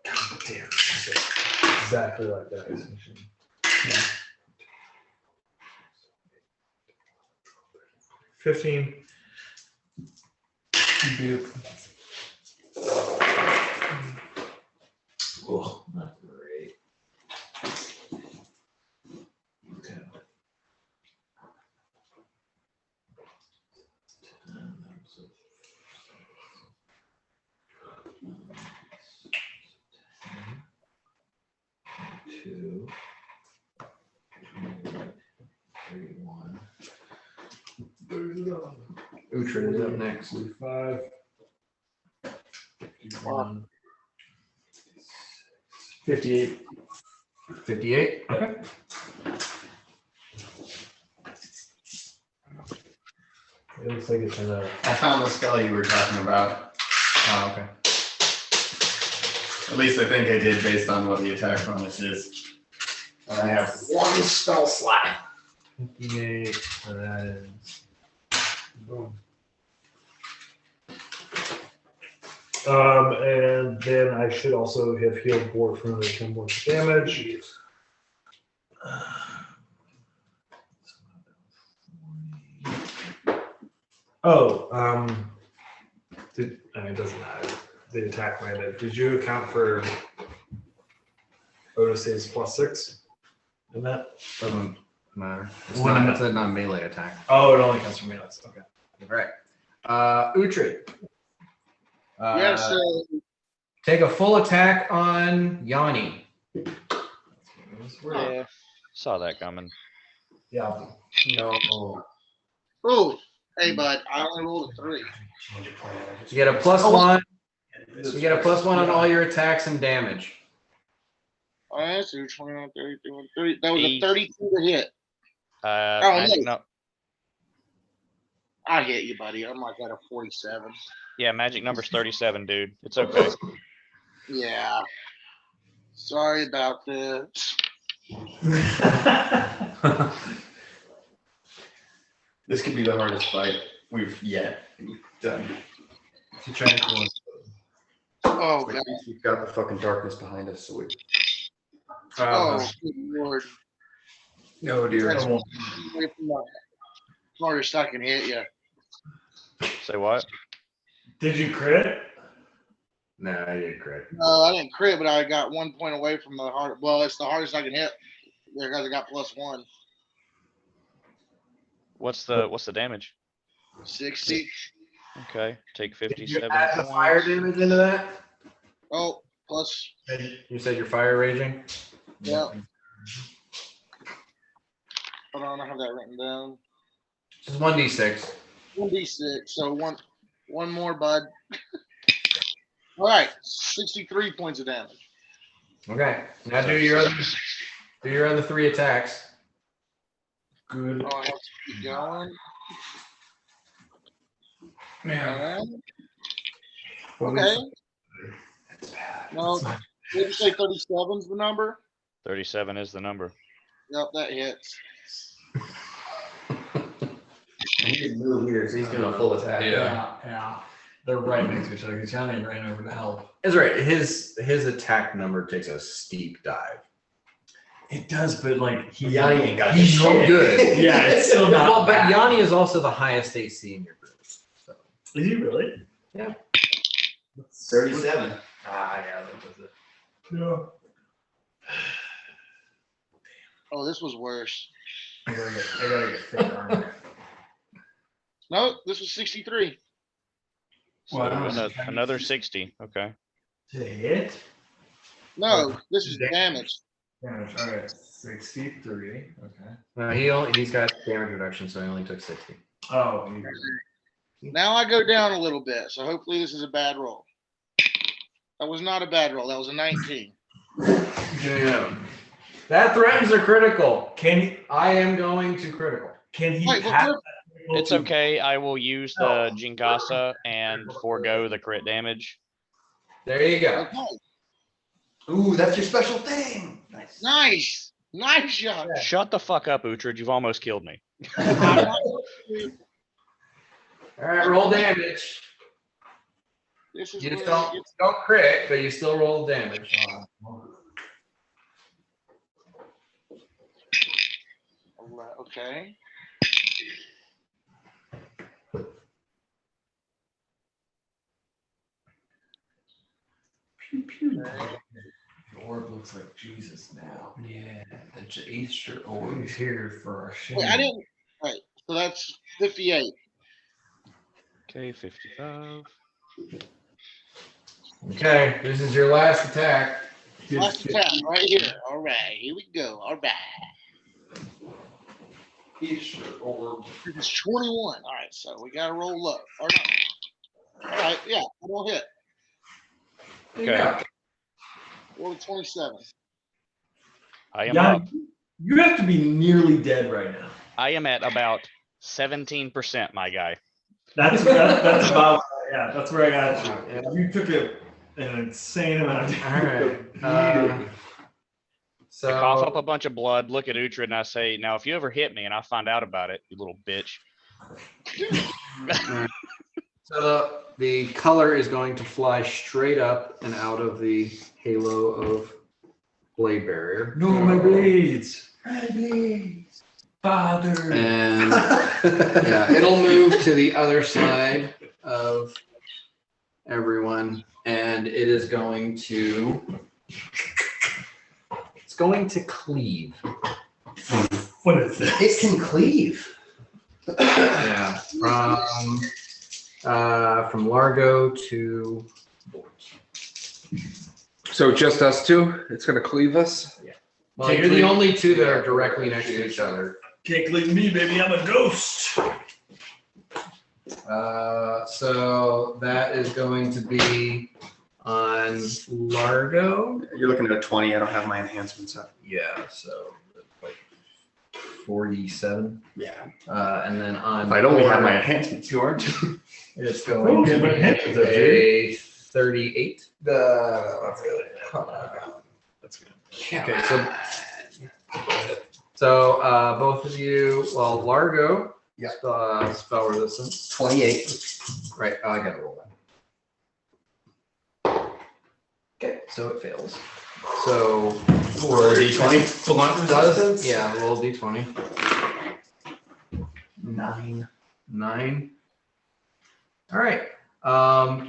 God damn. Exactly like that. Yeah. 15. Oh, not great. Okay. 2, 31. Uhtred is up next. 45. 51. 58. 58. Okay. It looks like it's in a. I found the spell you were talking about. Oh, okay. At least I think I did based on what the attack bonus is. And I have 1 spell slot. 58. So that is. Boom. And then I should also have healed Bort for another 10 points of damage. Oh, it doesn't matter. The attack landed. Did you account for Odyssey's +6 in that? Doesn't matter. It's Well, not. no. It's a non-melee attack. Oh, it only comes from melee. Okay. All right. Uhtred. Yes, Take a full attack on Yanni. Yeah, saw that coming. Yeah. No. oh, hey, bud, I only rolled a 3. You get a +1. You get a +1 on all your attacks and damage. All right, so 29, 30, 31, 30. That was a Eight. 32 to hit. Magic no. I hit you, buddy. I'm like at a 47. Yeah, magic number's 37, dude. It's okay. Yeah. Sorry about this. This could be the hardest fight we've yet done. Oh, At God. least we've got the fucking darkness behind us, so we. Oh, good Lord. Oh dear. That's away from the hardest I can hit you. Say what? Did you crit? No, I didn't crit. No, I didn't crit, but I got 1 point away from the hard. Well, it's the hardest I can hit. Because I got +1. What's the damage? 60. Okay, take Did 57 you add the points. fire damage into that? Oh, plus, You said you're fire raging? yeah. Hold on, I have that written down. Just 1d6. 1d6. So one more, bud. All right, 63 points of damage. Okay. Now do your other 3 attacks. Good. Oh, I have to keep going. Man. Okay. No, did you say 37's the number? 37 is the number. Yep, that hits. He didn't move here, so he's doing a full attack. Yeah. They're right next to each other. Johnny ran over to help. That's right. His attack number takes a steep dive. It does, but like Yanni ain't got He's shit. no good. Yeah, it's still not. Well, but bad. Yanni is also the highest AC in your group. So. Is he really? Yeah. 37. Ah, yeah, that was it. Yeah. Oh, this was worse. I gotta get thick armor. No, this was 63. So Wow. another 60. Okay. To hit? No, this is damage. Damage. All right. 63. Okay. No, he's got damage reduction, so he only took 60. Oh. Now I go down a little bit, so hopefully this is a bad roll. That was not a bad roll. That was a 19. Yeah. That threatens a critical. Can I am going to critical. he Wait, but have we're- It's okay. I will use the Jingasa and forego the crit damage. There you go. Okay. Ooh, that's your special thing. Nice. Nice. Nice shot. Shut the fuck up, Uhtred. You've almost killed me. All right, roll damage. This is You just where don't crit, but you still roll damage. okay. The orb looks like Jesus now. Yeah, the Easter orb. He's here for our shame. Wait, I didn't. Right. So that's 58. Okay, 55. Okay, this is your last attack. Last attack right here. All right, here we go. All right. Easter orb. It's 21. All right, so we got to roll low. Or not. All right, yeah, I will hit. Okay. Roll a 27. I am Yeah, up. you have to be nearly dead right now. I am at about 17%, my guy. That's about that's where I got you. You took an insane amount of All damage. right. So I cough up a bunch of blood, look at Uhtred, and I say, now, if you ever hit me and I find out about it, you little bitch. So the color is going to fly straight up and out of the halo of blade barrier. No, my blades. My blades. Father. And yeah, it'll move to the other side of everyone, and it is going to. It's going to cleave. What is this? It can cleave. Yeah, from Largo to. So just us two? It's gonna cleave us? Well, you're the only two that are directly next to each other. Can't cleave me, baby. I'm a ghost. So that is going to be on Largo. You're looking at a 20. I don't have my enhancements up. Yeah, so like 47. Yeah. And then on. If I'd only had my Border, enhancements, George. it's going to be a 38. That's good. Okay, so both of you, well, Largo, Yeah. Spell resistance. 28. Right, I gotta roll that. Okay, so it fails. So Or D20. blunt resistance? Yeah, roll D20. 9. 9. All right.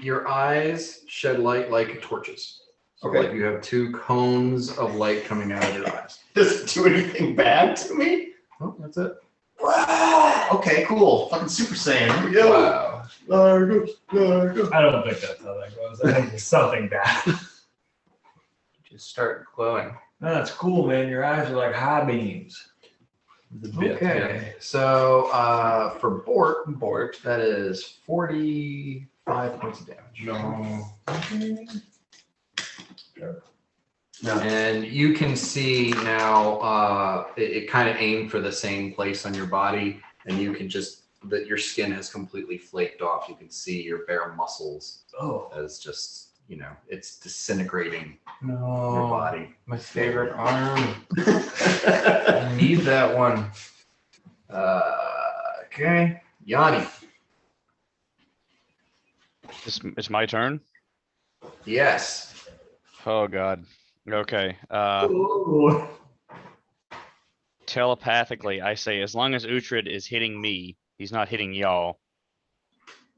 Your eyes shed light like torches. So Okay. like you have two cones of light coming out of your eyes. Does it do anything bad to me? Oh, that's it. Wow. Okay, cool. Fucking Super Saiyan. Here we go. Wow. Largo, Largo. I don't think that's how that goes. I think there's something bad. Just start glowing. No, that's cool, man. Your eyes are like high beams. Okay. So for Bort, that is 45 points of damage. No. And you can see now it kind of aimed for the same place on your body, and you can just that your skin has completely flaked off. You can see your bare muscles Oh. as just it's disintegrating your No, body. my favorite arm. I need that one. Okay, Yanni. It's my turn. Yes. Oh God. Okay. Ooh. Telepathically, I say, as long as Uhtred is hitting me, he's not hitting y'all.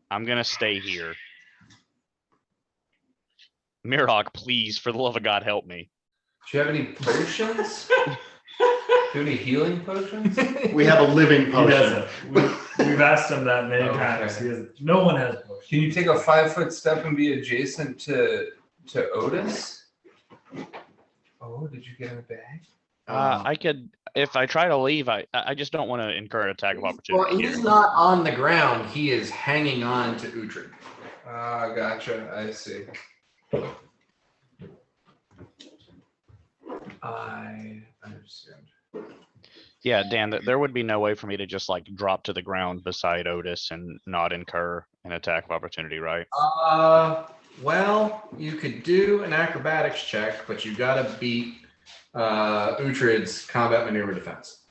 I'm gonna stay here. Mirok, please, for the love of God, help me. Do you have any potions? Do any healing potions? We have a living He potion. doesn't. We've asked him that many Okay. times. He doesn't. No one has potions. Can you take a 5-foot step and be adjacent to Otis? Oh, did you get in a bag? I could, if I try to leave, I just don't want to incur an attack of Well, opportunity he's here. not on the ground. He is hanging on to Uhtred. Ah, gotcha. I see. I understand. Yeah, Dan, there would be no way for me to just like drop to the ground beside Otis and not incur an attack of opportunity, right? Well, you could do an acrobatics check, but you gotta beat Uhtred's combat maneuver defense.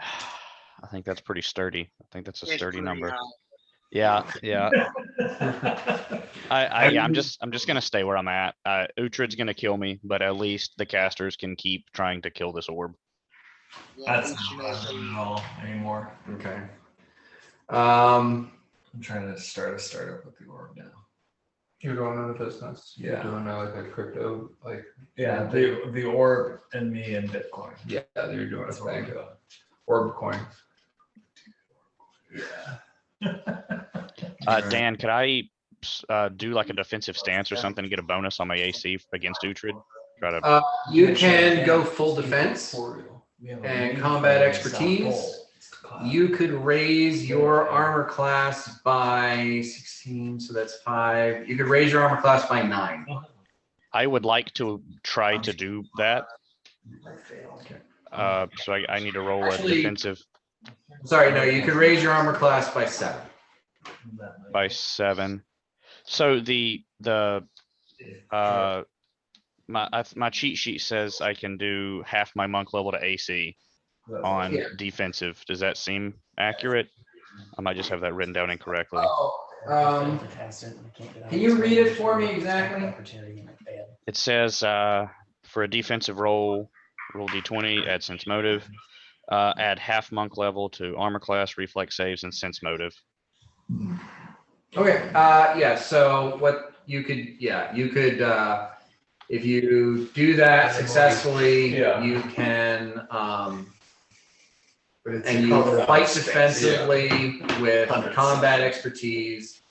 I think that's pretty sturdy. I think that's a It's sturdy pretty number. high. Yeah, yeah. I'm just gonna stay where I'm at. Uhtred's gonna kill me, but at least the casters can keep trying to kill this orb. Yeah, That's but not happening at all anymore. Okay. I'm trying to start up with the orb now. You're going into business. Yeah. You're doing like a crypto, like Yeah, the orb and me and Bitcoin. yeah, you're doing a That's what I'm thing. doing. Orb coin. Yeah. Dan, could I do like a defensive stance or something to get a bonus on my AC against Uhtred? Try to. You can go full defense and combat expertise. You could raise your armor class by 16, so that's 5. You could raise your armor class by 9. I would like to try to do that. So I need to roll a Actually- defensive Sorry, no, you could raise your armor class by 7. by 7. So my cheat sheet says I can do half my monk level to AC on Yeah. defensive. Does that seem accurate? I might just have that written down incorrectly. Can you read it for me exactly? It says for a defensive roll D20, add sense motive. Add half monk level to armor class, reflex saves, and sense motive. Okay. Yeah. So what you could, if you do that successfully, Yeah. you can, But it's and a you cover fight space. defensively with 100%. combat expertise.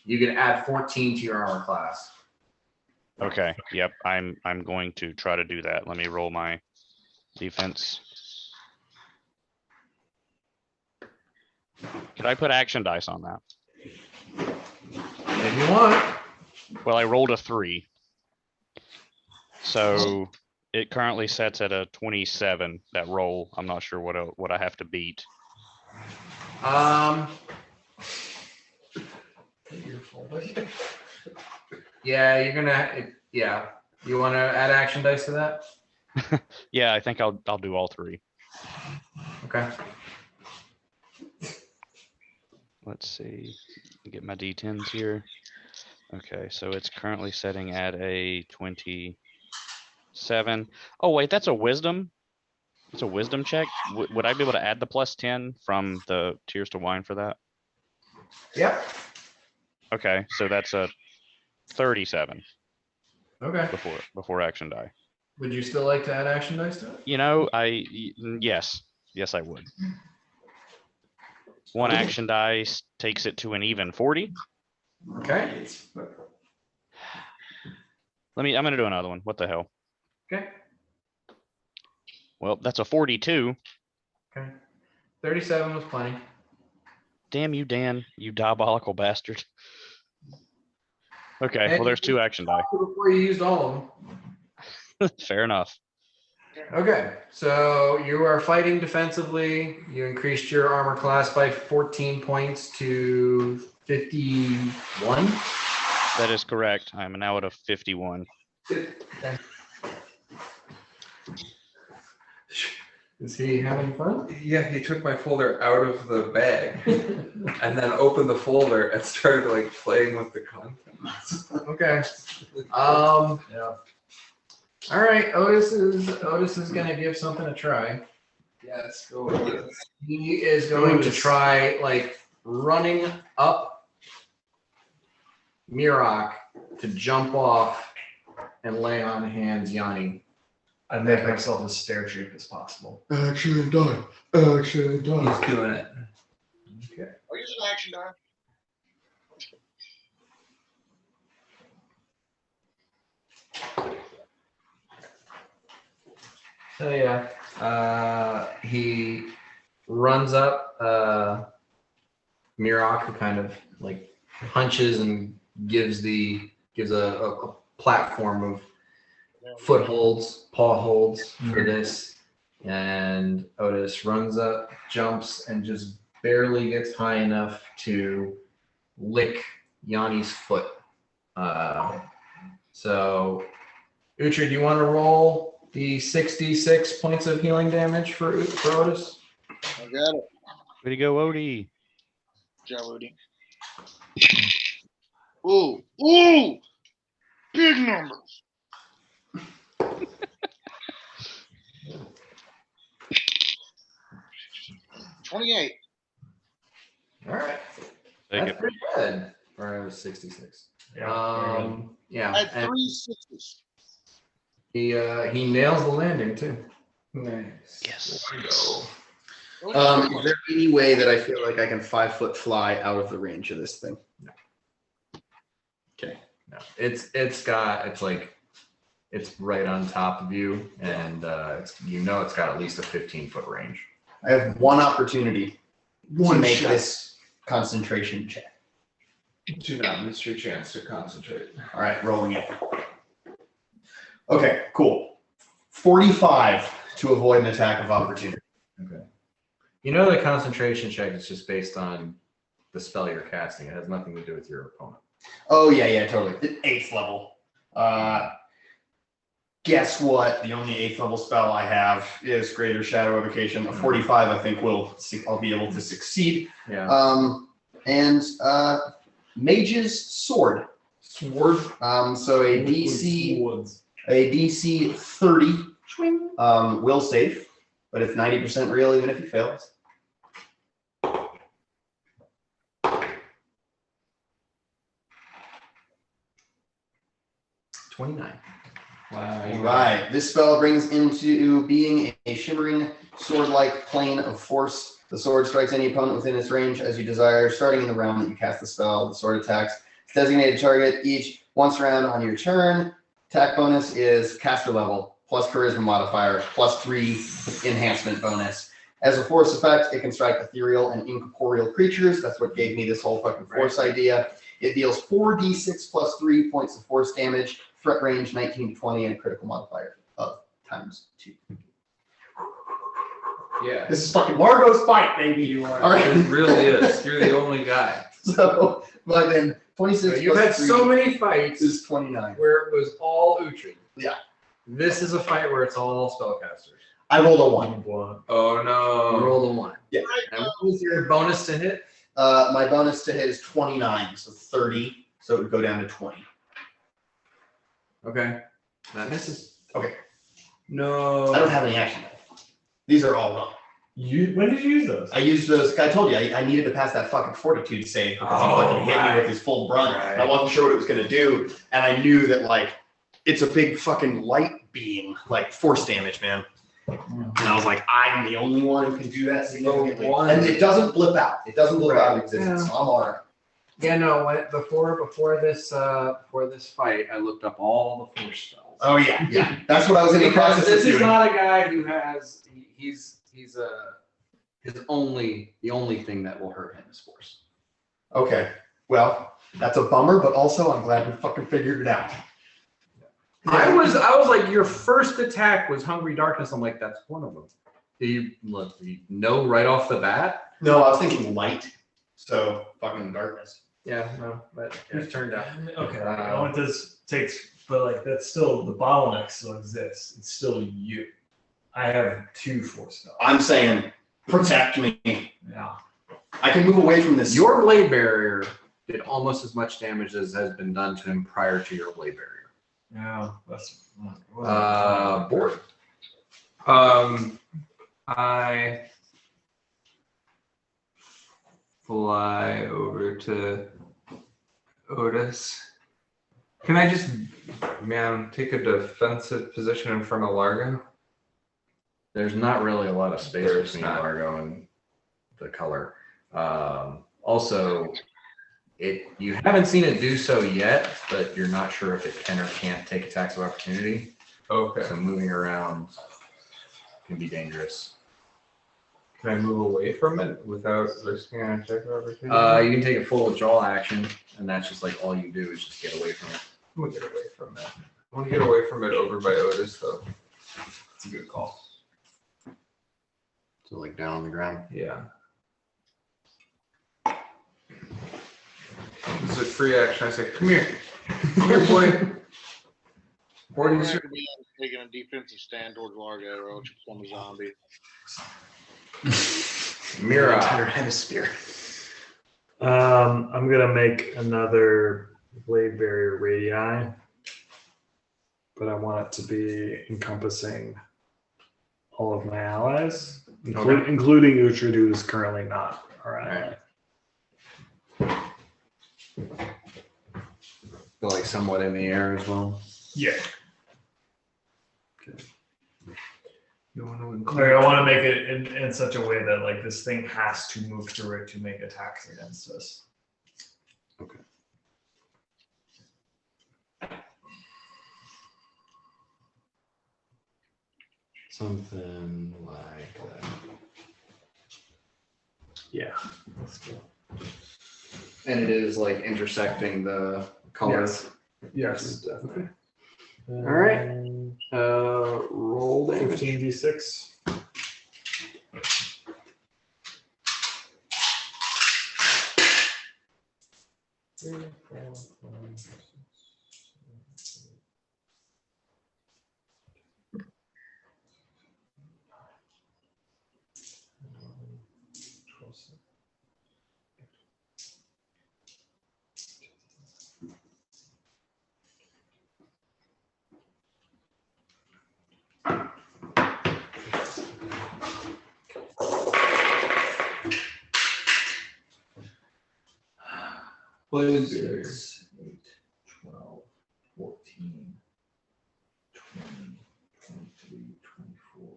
You can add 14 to your armor class. Okay. Yep. I'm going to try to do that. Let me roll my defense. Could I put action dice on that? If you want. Well, I rolled a 3. So it currently sets at a 27, that roll. I'm not sure what I have to beat. Yeah, you're gonna. Yeah, you want to add action dice to that? Yeah, I think I'll do all 3. Okay. Let's see. Get my D10s here. Okay, so it's currently setting at a 27. Oh wait, that's a wisdom. It's a wisdom check. Would I be able to add the +10 from the Tears to Wine for that? Yep. Okay, so that's a 37 Okay. before action die. Would you still like to add action dice to it? You know, yes, I would. One action dice takes it to an even 40. Okay. I'm gonna do another one. What the hell? Okay. Well, that's a 42. Okay. 37 was plenty. Damn you, Dan, you diabolical bastard. Okay, well, there's 2 action die. Before you used all of them. Fair enough. Okay, so you are fighting defensively. You increased your armor class by 14 points to 51. That is correct. I'm now at a 51. Is he having fun? Yeah, he took my folder out of the bag and then opened the folder and started like playing with the contents. Okay. Yeah. All right, Otis is gonna give something a try. Yes, go with it. He is going to try like running up Mirok to jump off and lay on hands Yanni. I make myself as stare cheap as possible. Action die. Action die. He's doing it. Okay. I'll use an action die. So yeah, he runs up Mirok, who kind of like punches and gives a platform of footholds, paw holds for this. And Otis runs up, jumps, and just barely gets high enough to lick Yanni's foot. So, Uhtred, do you want to roll the 66 points of healing damage for Otis? I got it. Way to go, Odie. Good job, Odie. Ooh, ooh, big numbers. $28. All right. Take That's it. pretty good. Or it was 66. Yeah. Yeah. I had And 3 sixes. he nails the landing too. Nice. Yes. Is there any way that I feel like I can 5-foot fly out of the range of this thing? No. Okay. No. It's right on top of you, and it's got at least a 15-foot range. I have one opportunity to One make shot. this concentration check. Do not miss your chance to concentrate. All right, rolling it. Okay, cool. 45 to avoid an attack of opportunity. Okay. You know the concentration check is just based on the spell you're casting. It has nothing to do with your opponent. Oh, yeah, totally. 8th level. Guess what? The only 8th level spell I have is Greater Shadow Evocation. A 45, I think, I'll be able to succeed. Yeah. And Mage's Sword. Sword. So a DC 30 will save but it's 90% real even if he fails. 29. Wow. All right. This spell brings into being a shimmering sword-like plane of force. The sword strikes any opponent within its range as you desire. Starting in the round that you cast the spell, the sword attacks its designated target each once round on your turn. Attack bonus is caster level plus charisma modifier plus 3 enhancement bonus. As a force effect, it can strike ethereal and incorporeal creatures. That's what gave me this whole fucking force idea. It deals 4d6 plus 3 points of force damage, threat range 19 to 20, and a critical modifier of ×2. Yeah. This is fucking Largo's fight, baby. All right. It really is. You're the only guy. So, but then 26 You've plus had 3 so many fights is 29. where it was all Uhtred. Yeah. This is a fight where it's all spellcasters. I rolled a 1. Oh no. Roll a 1. Yeah. And what was your bonus to hit? My bonus to hit is 29, so 30. So it would go down to 20. Okay. That misses. Okay. No. I don't have any action. These are all wrong. When did you use those? I used those. I told you I needed to pass that fucking fortitude save because he fucking hit me with his full brunt. Right. And I wasn't sure what it was gonna do, and I knew that like it's a big fucking light beam, like force damage, man. And I was like, I'm the only one who can do that significantly. one. And it doesn't blip out. It doesn't blip out of existence. Yeah. So I'm on it. Yeah, no. Before this fight, I looked up all the force spells. Oh yeah, yeah. That's what I was in the Because process this of is doing. not a guy who has the only thing that will hurt him is force. Okay. Well, that's a bummer, but also I'm glad we fucking figured it out. I was like, your first attack was Hungry Darkness. I'm like, that's one of them. Do you know right off the bat? No, I was thinking light. So fucking darkness. Yeah, no, but it turned out. Okay, I know what this takes, but like that's still the bottleneck still exists. It's still you. I have 2 force spells. I'm saying protect me. Yeah. I can move away from this. Your blade barrier did almost as much damage as has been done to him prior to your blade barrier. Yeah. That's Board. I fly over to Otis. Can I just, take a defensive position in front of Largo? There's not really a lot of space There's between not. Largo and the color. Also, you haven't seen it do so yet, but you're not sure if it can or can't take attacks of opportunity. Okay. So moving around can be dangerous. Can I move away from it without risking an attack of opportunity? You can take a full withdrawal action, and that's just like all you do is just get away from it. I'm gonna get away from it. I want to get away from it over by Otis, though. a good call. So like down on the ground. Yeah. This is a free action. I say, come here. Come here, boy. Or you should be taking a defensive stand towards Largo, or else you become a zombie. Mira. Entire hemisphere. I'm gonna make another blade barrier radii, but I want it to be encompassing all of my allies, including Uhtred, who is currently not our ally. Feel like somewhat in the air as well. Yeah. You want to Like, include? I want to make it in such a way that like this thing has to move through it to make attacks against us. Okay. Something like that. Yeah. And it is like intersecting the colors. Yes. Definitely. All right. Roll damage. 15d6. Was 6, 8, 12, 14, 20, 23, 24,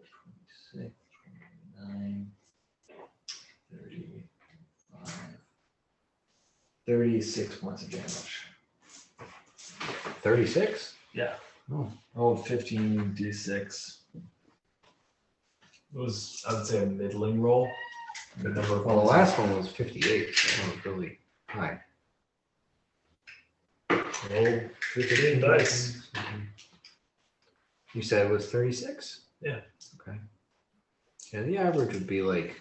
26, 29, 35, 36 points of damage. 36? Yeah. Oh. Rolled 15 d6. It was, I would say, a middling roll. The number of Well, the points. last one was 58, so that was really high. Roll 15 dice. You said it was 36? Yeah. Okay. Yeah, the average would be like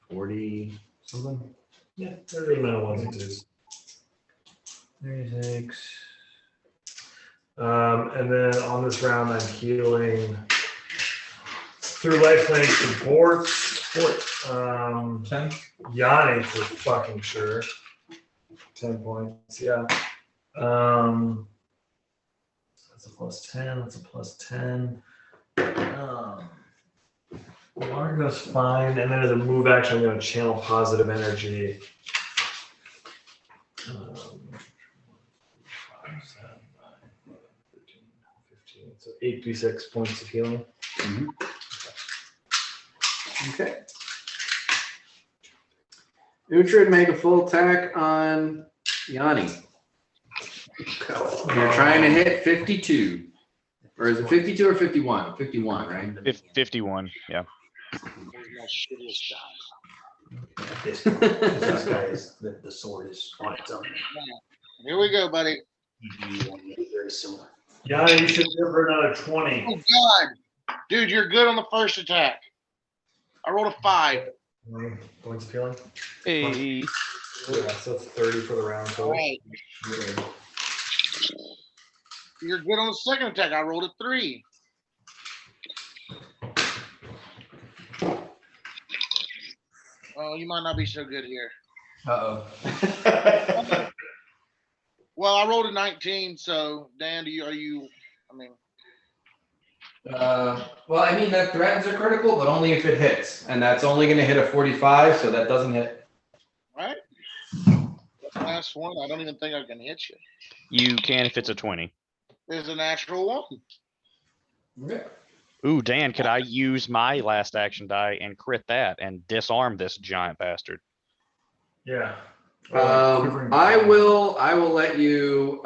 40 something. Yeah, they're a good amount of ones and twos. 36. And then on this round, I'm healing through life planning support. 10? Yanni for fucking sure. 10 points, yeah. That's a plus 10. That's a plus 10. Largo's fine. And then as a move action, I'm going to channel positive energy. 5, 7, 9, 13, 15. So 8d6 points of healing. Okay. Uhtred, make a full attack on Yanni. You're trying to hit 52. Or is it 52 or 51? 51, right? 51, yeah. This guy is the sword is on its own. Here we go, buddy. Very similar. Yanni, you should give her another 20. Oh God, dude, you're good on the first attack. I rolled a 5. Points of healing? Hey. Yeah, so it's 30 for the round. All So right. You're good on the second attack. I rolled a 3. Oh, you might not be so good here. Uh-oh. Well, I rolled a 19, so Dan, I mean, Well, I mean, that threatens a critical, but only if it hits. And that's only going to hit a 45, so that doesn't hit. all right? Last one, I don't even think I can hit you. You can if it's a 20. There's a natural one. Okay. Ooh, Dan, could I use my last action die and crit that and disarm this giant bastard? yeah. I will let you,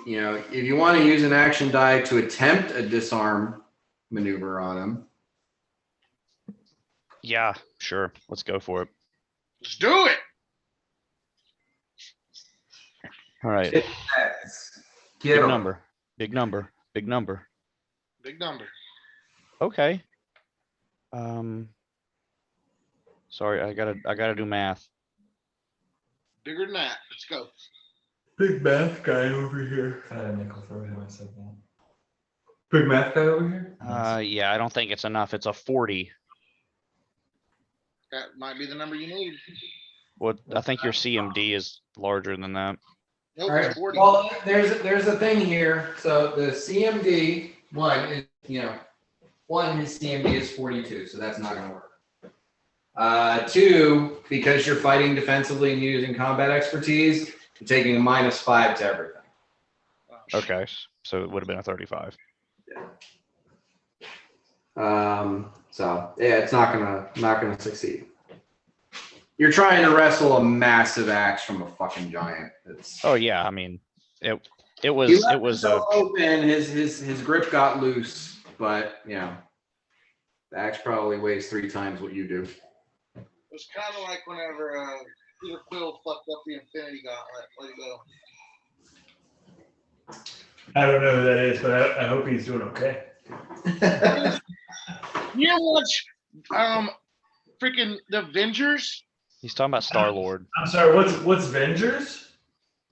you know, if you want to use an action die to attempt a disarm maneuver on him. Yeah, sure. Let's go for it. Let's do it. All right. Get Big him. number. Big number. Big number. Big number. Okay. Sorry, I gotta do math. Bigger than that. Let's go. Big math guy over here. I had a nickel for him. I said that. Big math guy over here? Yeah, I don't think it's enough. It's a 40. That might be the number you need. What I think your CMD is larger than that. Nope, All right. it's 40. Well, there's a thing here. So the CMD one is, you know, his CMD is 42, so that's not going to work. 2, because you're fighting defensively and using combat expertise, you're taking a -5 to everything. Okay, so it would have been a 35. So yeah, it's not gonna succeed. You're trying to wrestle a massive axe from a fucking giant. It's Oh yeah, I mean, it he was left it was himself open. His grip got loose, but you know, the axe probably weighs 3 times what you do. It's kind of like whenever Peter Quill fucked up the Infinity Gauntlet. Let it go. I don't know who that is, but I hope he's doing okay. You ever watch freaking The Avengers? He's talking about Star-Lord. I'm sorry, what's Vengers?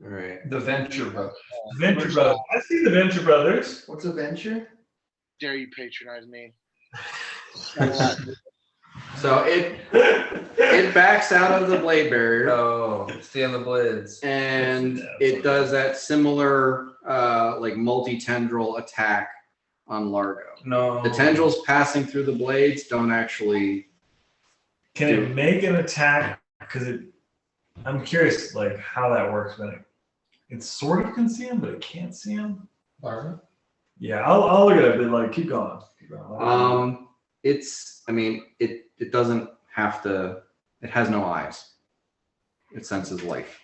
All right. The Venture Brothers. Venture Brothers. I've seen the Venture Brothers. What's a venture? Dare you patronize me? So it backs out of the blade barrier. Oh, stay on the blades. And it does that similar like multi-tendril attack on Largo. No. The tendrils passing through the blades don't actually Can it make an attack? Because I'm curious, like how that works. When it sort of can see him, but it can't see him. Larva? Yeah, I'll look at it, but like keep going. It doesn't have to. It has no eyes. It senses life.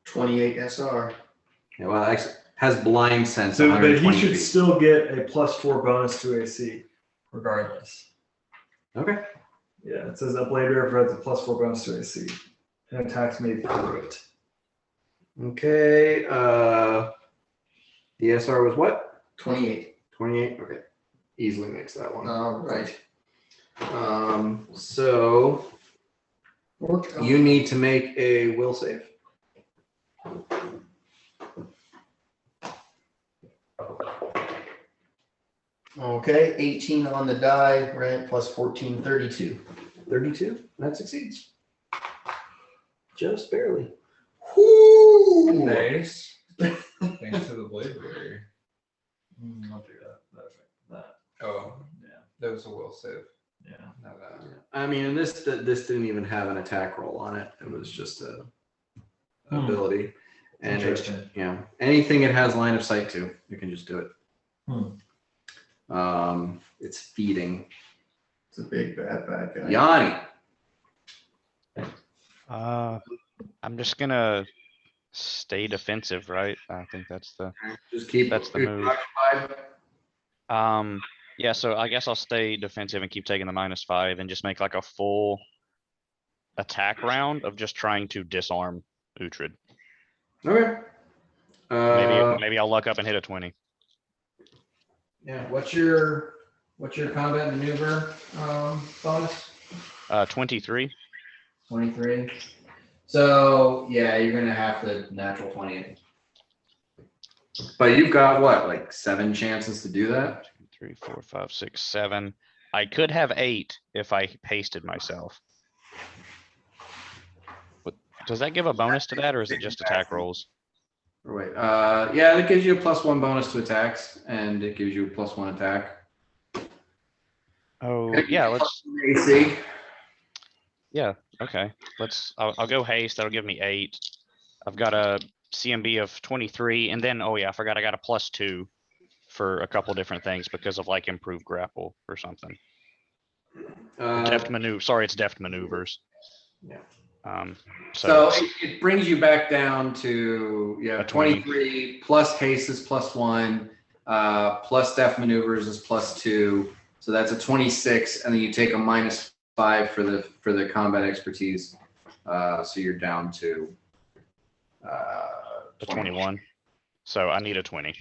28 SR. Yeah, well, it has blind sense. So, but he 120 should feet. still get a +4 bonus to AC, regardless. Okay. Yeah, it says that Blade Bearer provides a +4 bonus to AC and attacks made through it. Okay. The SR was what? 28. 28. Okay. Easily makes that one. All right. So you need to make a will save. Okay, 18 on the die, right? Plus 14, 32. 32. That succeeds. Just barely. Whoo! Nice. Thanks to the blade barrier. I'll do that. Oh, Yeah. that was a will save. Yeah. Not that. I mean, and this didn't even have an attack roll on it. It was just a ability. And it, Interesting. anything it has line of sight to, you can just do it. It's feeding. It's a big bad guy. Yanni. I'm just gonna stay defensive, right? I think that's the Just keep That's the move. occupied. yeah, so I guess I'll stay defensive and keep taking the -5 and just make like a full attack round of just trying to disarm Uhtred. Okay. Maybe I'll luck up and hit a 20. Yeah. What's your combat maneuver bonus? 23. 23. So yeah, you're gonna have to natural 20 it. But you've got what, like 7 chances to do that? 3, 4, 5, 6, 7. I could have 8 if I pasted myself. But does that give a bonus to that, or is it just attack rolls? Wait, yeah, it gives you a +1 bonus to attacks, and it gives you a +1 attack. Oh yeah, let's. AC. Yeah, okay. I'll go haste. That'll give me 8. I've got a CMB of 23, and then I forgot I got a +2 for a couple different things because of like improved grapple or something. Deft maneuver. Sorry, it's deft maneuvers. Yeah. So it brings you back down to A 20. 23 plus haste is +1, plus deft maneuvers is +2, so that's a 26, and then you take a -5 for the combat expertise, so you're down to a 21. So I need a 20.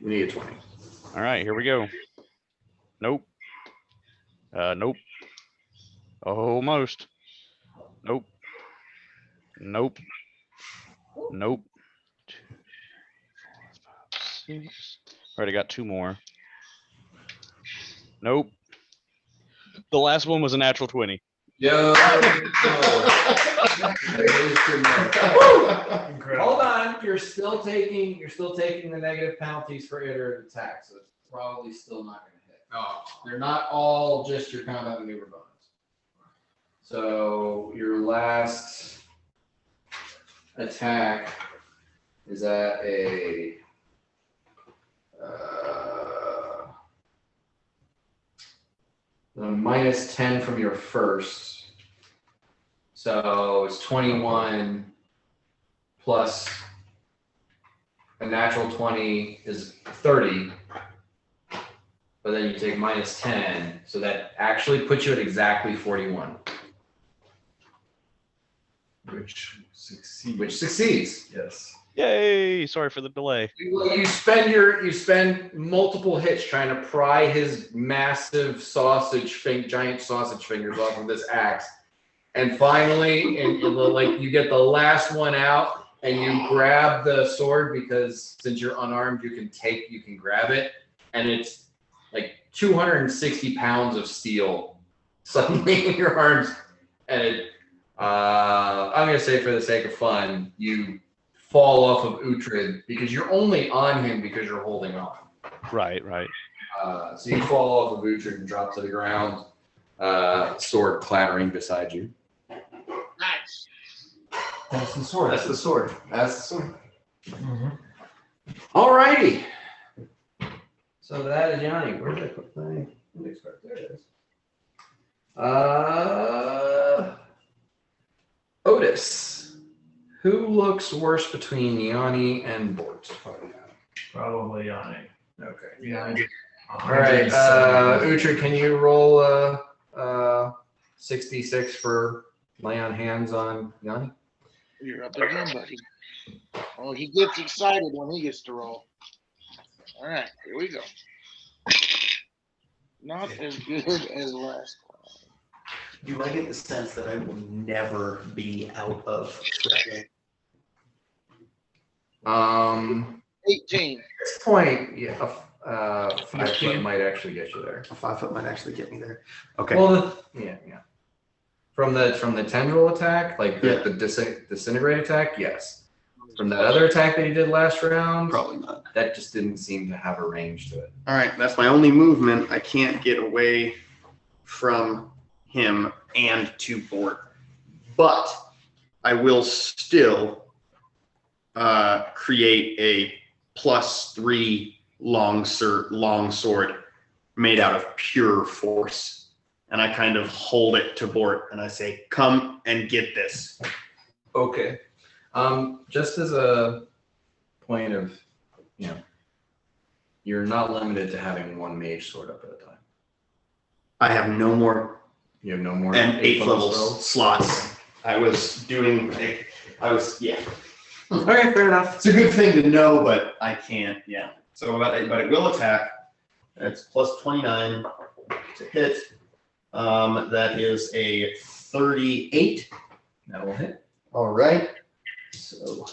You need a 20. All right, here we go. Nope. Nope. Almost. Nope. Nope. Nope. 2, 3, 4, 5, 6. Already got 2 more. Nope. The last one was a natural 20. Yo. Hold on, you're still taking the negative penalties for iterative attack, so it's probably still not going to hit. Oh. They're not all just your combat maneuver bonus. So your last attack is at a -10 from your first. So it's 21 plus a natural 20 is 30. But then you take -10, so that actually puts you at exactly 41. Which succeeds. Which succeeds. Yes. Yay! Sorry for the delay. You spend multiple hits trying to pry his massive giant sausage fingers off of this axe, and finally, you get the last one out, and you grab the sword because since you're unarmed, you can grab it, and it's like 260 pounds of steel suddenly in your arms, and I'm gonna say for the sake of fun, you fall off of Uhtred because you're only on him because you're holding on. Right. So you fall off of Uhtred and drop to the ground. sword clattering beside you. Nice. That's the sword. That's the sword. That's the sword. Mhm. Alrighty. So that is Yanni. Where did I put my index card? There it is. Otis. Who looks worse between Yanni and Bort? Probably Yanni. Okay. Yeah. All right. Uhtred, can you roll 66 for lay on hands on Yanni? You're up again, buddy. Oh, he gets excited when he gets to roll. All right, here we go. Not as good as last one. Do I get the sense that I will never be out of tracking? 18. At this point, yeah, 5 foot might actually get you there. A 5 foot might actually get me there. Okay. Well, yeah. From the tendril attack, like the disintegrate attack, yes. From that other attack that he did last round, Probably not. that just didn't seem to have a range to it. All right, that's my only movement. I can't get away from him and to Bort, but I will still create a +3 long sword made out of pure force, and I kind of hold it to Bort and I say, "Come and get this." Okay. Just as a point of, you're not limited to having one mage sword up at a time. I have no more You have no more and 8th level spells? slots. I was, yeah. Okay, fair enough. It's a good thing to know, but I can't, yeah. So, but it will attack. It's +29 to hit. That is a 38. That will hit. All right. So,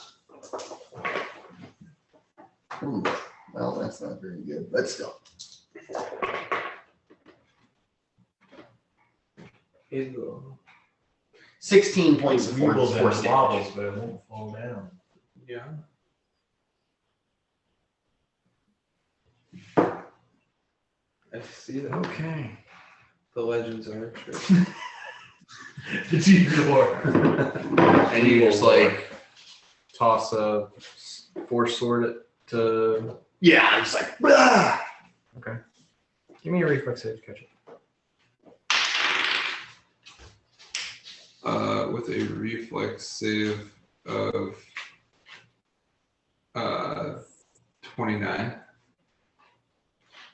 well, that's not very good, but still. 16 points of Weebles force and damage. wobbles, but it won't fall down. Yeah. I see that. Okay. The legends are true. It's even more. And you just like toss a force sword to. Yeah, I'm just like, "Blah!" Okay. Give me a reflex save to catch it. With a reflex save of 29.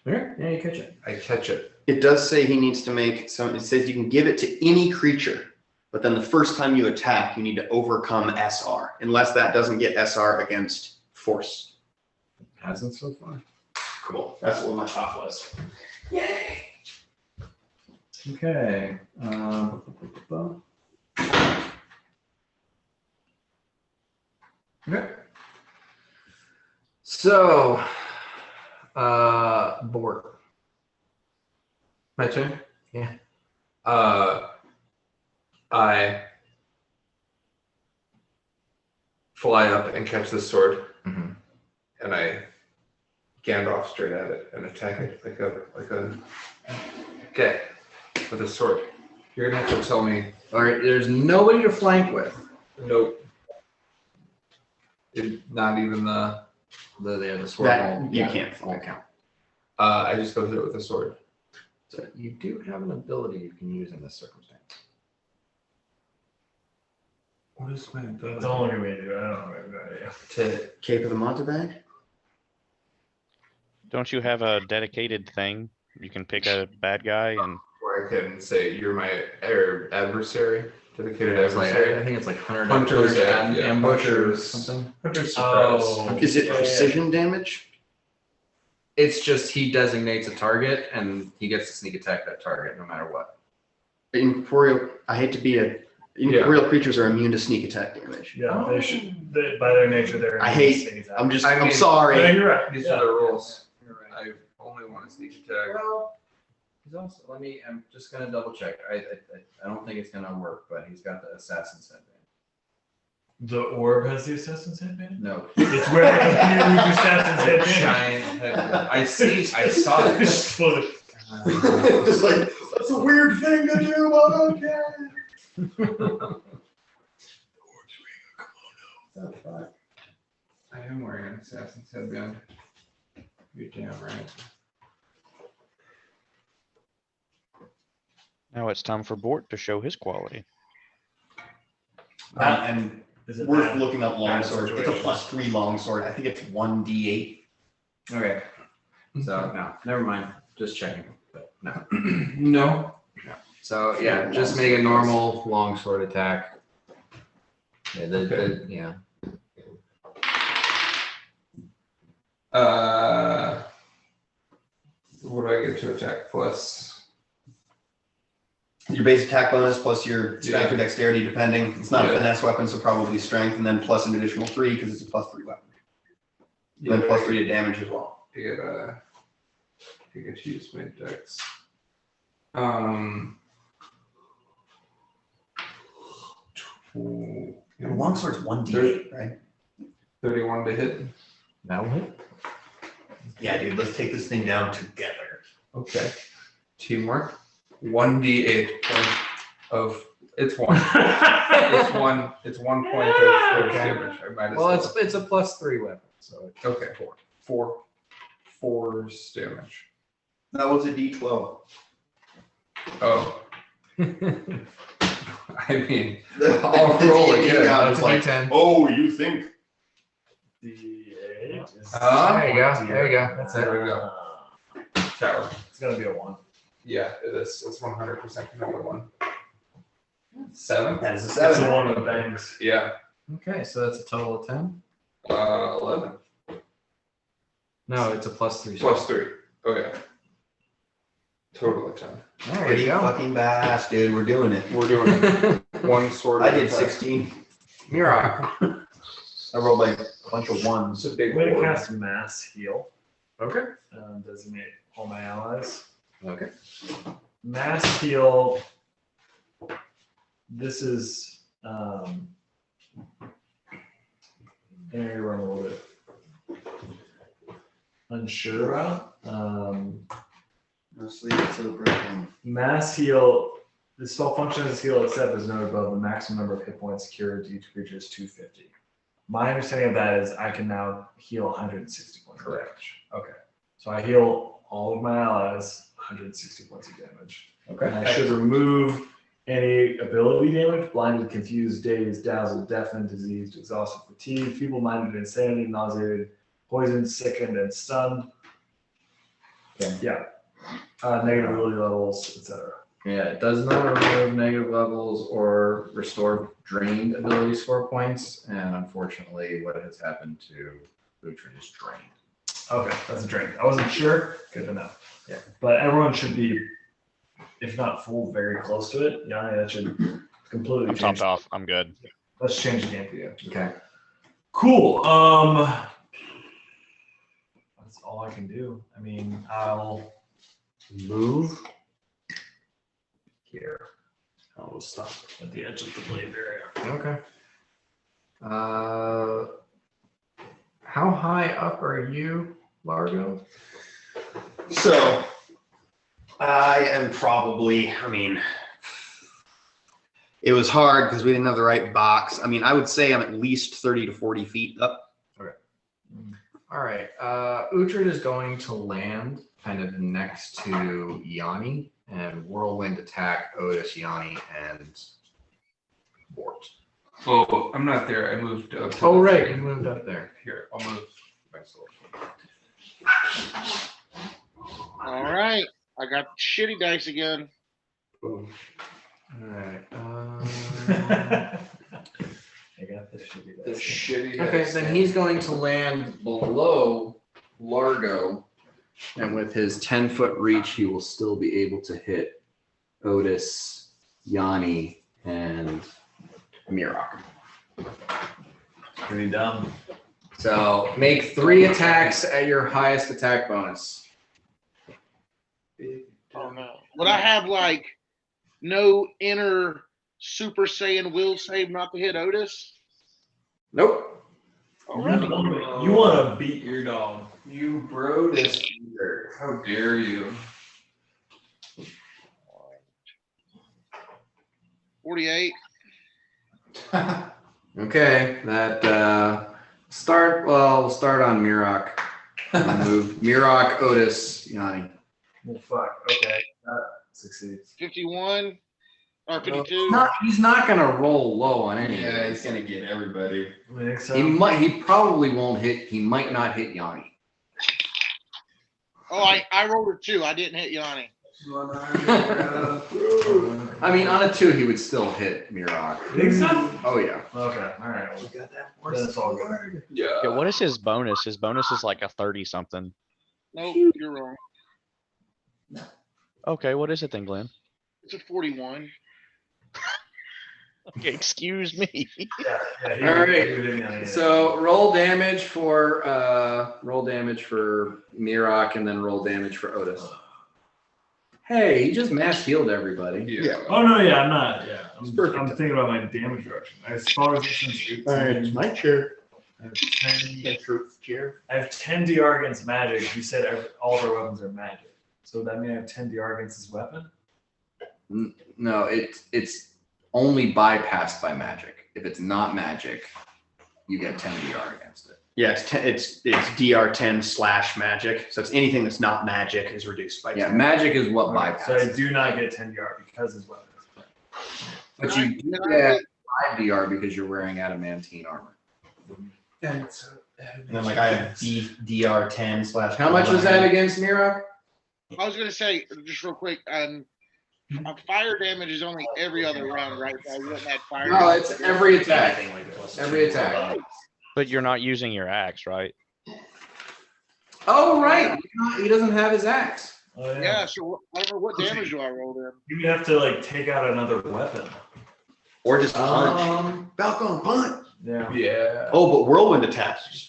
Okay. Yeah, you catch it. I catch it. It does say he needs to make some, it says you can give it to any creature, but then the first time you attack, you need to overcome SR, unless that doesn't get SR against force. Hasn't so far. Cool. That's what my top was. Yay! Okay. Okay. So, Bort. My turn? Yeah. I fly up and catch the sword, Mm-hmm. and I Gandalf straight at it and attack it like a okay with a sword. You're gonna have to tell me. All right. There's nobody to flank with. Nope. Not even the. The sword. That won't- you yeah, can't won't count. I just go through it with a sword. So you do have an ability you can use in this circumstance. What is my ability? Don't look at me, dude. I don't know what I do. To Cape of the Mountebank? Don't you have a dedicated thing? You can pick a bad guy and where I can say you're my adversary, dedicated It's like, I adversary. think it's like hunter Hunters, and yeah, ambush or hunters. something. Oh. Is it Yeah, yeah. precision damage? It's just he designates a target and he gets to sneak attack that target no matter what. Incorporeal, I hate to be incorporeal creatures are immune to sneak attack damage. Yeah, they should. By their nature, they're. I hate- things I'm out. I'm mean- sorry. Yeah, you're right. These Yeah. are the rules. You're right. I only want to sneak attack. Well, he's also. I'm just gonna double check. I don't think it's gonna work, but he's got the assassin's headband. The orb has the assassin's headband? No. It's where the computer with your assassin's headband. Giant head. I saw it. Just float it. It's like, That's a weird thing to do, but okay. I am wearing an assassin's headband. You're damn right. Now it's time for Bort to show his quality. And Is it worth bad? looking up Bad longsword. It's a situation. +3 longsword. I think it's 1d8. Okay. So no, never mind. Just checking. But no. No. So yeah, just make a normal longsword attack. Yeah, yeah. What do I get to attack plus? Your base attack bonus plus your strength or Yeah. dexterity, depending. It's not a Yeah. finesse weapon, so probably strength, and then plus an additional 3 because it's a +3 weapon. And then plus 3 to damage as well. I get to use my dex. Your longsword's 1d8, right? 31 to hit. That'll hit. Yeah, dude, let's take this thing down together. Okay. Teamwork. 1d8 point of it's one. It's 1 point of force Okay. damage. I might as Well, it's a +3 weapon, so it's okay. Four force damage. That was a d12. Oh, I mean, The- I'll the roll D&D again. guy was That's like, 10. oh, you think? D8 is. There you go. There you go. That's it. There we go. Tower. It's gonna be a 1. Yeah, it is. It's 100% another one. 7. That is a That's 7. the one with bangs. Yeah. Okay, so that's a total of 10. 11 No, it's a +3. plus 3. Oh yeah. Total of 10. There you Pretty go. fucking badass, dude. We're doing it. We're doing it. One sword. I at a did time. 16. Mirak. I rolled like a bunch of ones. It's a big I'm gonna board. cast Mass Heal. Okay. Designate all my allies. Okay. Mass Heal. This is area where I'm a little bit unsure about. Mostly it's a broken. Mass Heal. The spell function as heal except is noted above. The maximum number of hit points cured to each creature is 250. My understanding of that is I can now heal 160 points of damage. Okay. So I heal all of my allies 160 points of damage. Okay. And I should remove any ability damage, blinded, confused, dazed, dazzled, deafened, diseased, exhausted, fatigued, feeble-minded, insanity, nauseated, poisoned, sickened, and stunned. Okay. Yeah. Negative ability levels, etc. Yeah, it does not remove negative levels or restore drained ability score points, and unfortunately, what has happened to Boutron is drained. Okay, that's a drink. I wasn't sure. Good to know. Yeah. But everyone should be, if not full, very close to it. Yeah, that should completely I'm change. topped off. I'm good. Let's change the game for you. Okay. Cool. That's all I can do. I mean, I'll move here. I'll stop at the edge of the blade area. Okay. How high up are you, Largo? So, I am probably, I mean, it was hard because we didn't have the right box. I mean, I would say I'm at least 30 to 40 feet up. All right. Uhtred is going to land kind of next to Yanni and whirlwind attack Otis, Yanni, and Bort. Oh, I'm not there. I moved up. To Oh, the right. tree. You moved up there. Here, I'll move myself. All right. I got shitty dice again. Boom. All right. I got this shitty The dice. shitty. Okay, dice. then he's going to land below Largo, and with his 10-foot reach, he will still be able to hit Otis, Yanni, and Mirak. Pretty dumb. So make 3 attacks at your highest attack bonus. Oh no. Would I have like no inner Super Saiyan will save not to hit Otis? Nope. All right. You want to beat your dog. You Brodus eater. How dare you? 48. Okay, that we'll start on Mirok. We'll move Mirok, Otis, Yanni. Well, fuck. Okay. That succeeds. 51 or 52. He's not gonna roll low on any of Yeah, it. he's gonna get everybody. I think so. He probably won't hit. He might not hit Yanni. Oh, I rolled a 2. I didn't hit Yanni. I mean, on a 2, he would still hit Mirok. You think so? Oh yeah. Okay. All right. Well, got that. then it's all good. Yeah, what is his bonus? His bonus is like a 30 something. Nope, you're wrong. Okay, what is it then, Glenn? It's a 41. Okay, excuse me. Yeah. All right. So roll damage for Mirok, and then roll damage for Otis. Hey, he just mass healed everybody. Yeah. Oh no, yeah, I'm not. Yeah, I'm perfect. thinking about my damage reduction. I have spell resistance 18. All right, it's my chair. I have 10. Truth chair. I have 10 DR against magic. You said all of our weapons are magic, so that means I have 10 DR against this weapon. No, it's only bypassed by magic. If it's not magic, you get 10 DR against it. Yeah, it's DR10/magic. So it's anything that's not magic is reduced by 10. Yeah, magic is what bypasses. So I do not get 10 DR because his weapon is magic. But you do get 5 DR because you're wearing adamantine armor. And then like I have DR10/. How much is that against Mirok? I was gonna say just real quick. Fire damage is only every other round, right? You don't add fire. No, damage. it's every attack. Every attack. But you're not using your axe, right? Oh, right. He doesn't have his axe. Oh, Yeah. So I don't know what damage do I roll then. You would have to like take out another weapon. Or just punch. Falcon punch. Yeah. Yeah. Oh, but whirlwind attacks.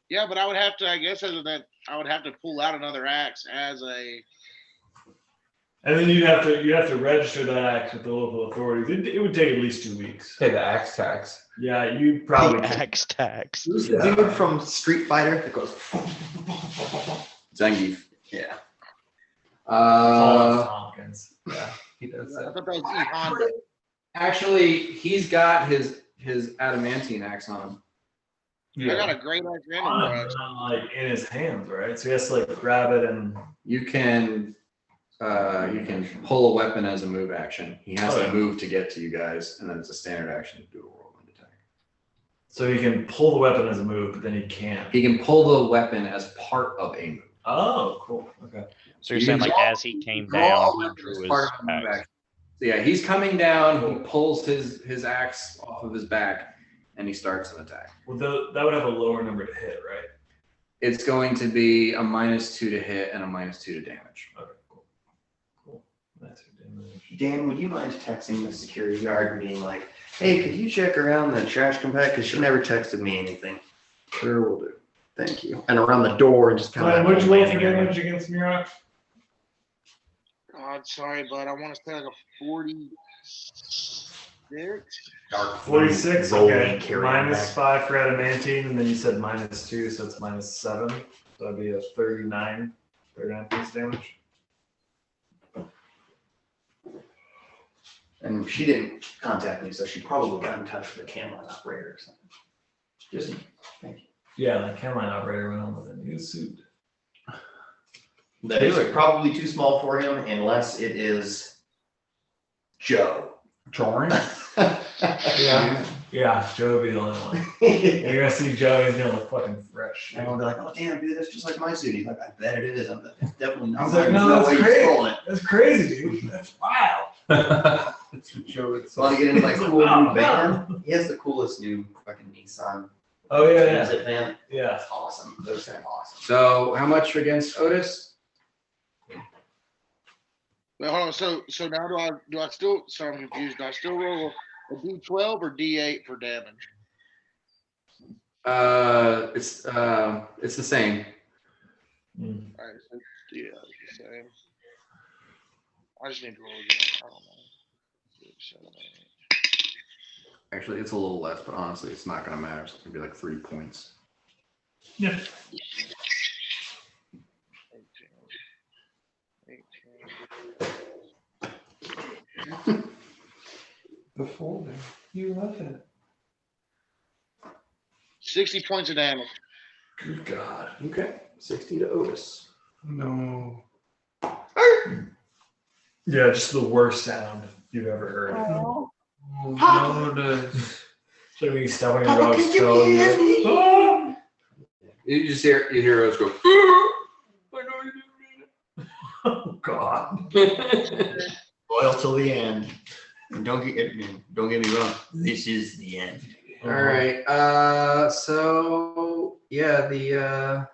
Yeah, but I would have to. I guess other than I would have to pull out another axe as a. And then you'd have to register that axe with the local authorities. It would take at least 2 weeks. Pay the axe tax. Yeah, you probably. Axe tax. Who's the dude from Street Fighter that goes? Zangief. Yeah. Paul Tompkins. Yeah, he does I that. thought that was E Honda. Actually, he's got his adamantine axe on him. I got a great axe and a war axe. Like in his hands, right? So he has to like grab it and. You can pull a weapon as a move action. He has to move to get to you guys, and then it's a standard action to do a whirlwind attack. So he can pull the weapon as a move, but then he can't. He can pull the weapon as part of a move. Oh, cool. Okay. So you're You saying can like draw- as he came Draw a down, he weapon drew as his part of a move axe. action. So yeah, he's coming down. He pulls his axe off of his back, and he starts an attack. Well, that would have a lower number to hit, right? It's going to be a -2 to hit and a -2 to damage. Okay, cool. Cool. That's your damage. Dan, would you mind texting the security guard and being like, "Hey, could you check around the trash compact? Because she never texted me anything." Sure, will do. Thank you. And around the door, just kind of. What'd you roll for damage against Mirok? God, sorry, but I want to say like a 46. 46. Rolling, Okay. carrying -5 for adamantine, and then you said -2, so it's -7. So that'd be a 39 points damage. And she didn't contact me, so she probably got in touch with the camera operator or something. Just thank you. Yeah, the camline operator went on with a new suit. That is probably too small for him unless it is Joe. Drawing? Yeah. Yeah, Joe would be the only one. You're gonna see Joe, he's gonna look fucking fresh. And I'll be like, "Oh damn, dude, that's just like my suit." He's like, "I bet it is. It's definitely not." He's like, mine. "No, There's that's way great. you're trolling it." That's crazy, dude. That's wild. So want to get into like cool Wow. new van? He has the coolest new fucking Nissan Oh yeah, Transit van. yeah. That's awesome. Those are awesome. So how much against Otis? Wait, hold on. So now do I still? So I'm confused. Do I still roll a D12 or D8 for damage? It's the same. Mm. All right, so yeah, it's the same. I just need to roll again. I don't know. 6, 7, 8. Actually, it's a little less, but honestly, it's not gonna matter. So it's gonna be like 3 points. Yeah. 18. The folder. You love it. 60 points of damage. Good God. Okay. 60 to Otis. No. Yeah, just the worst sound you've ever heard. Oh, no, the- So when you step on your dog's toe, You just hear Otis go. oh god. Loyal till the end. And don't get me wrong. This is the end. All right. So yeah, the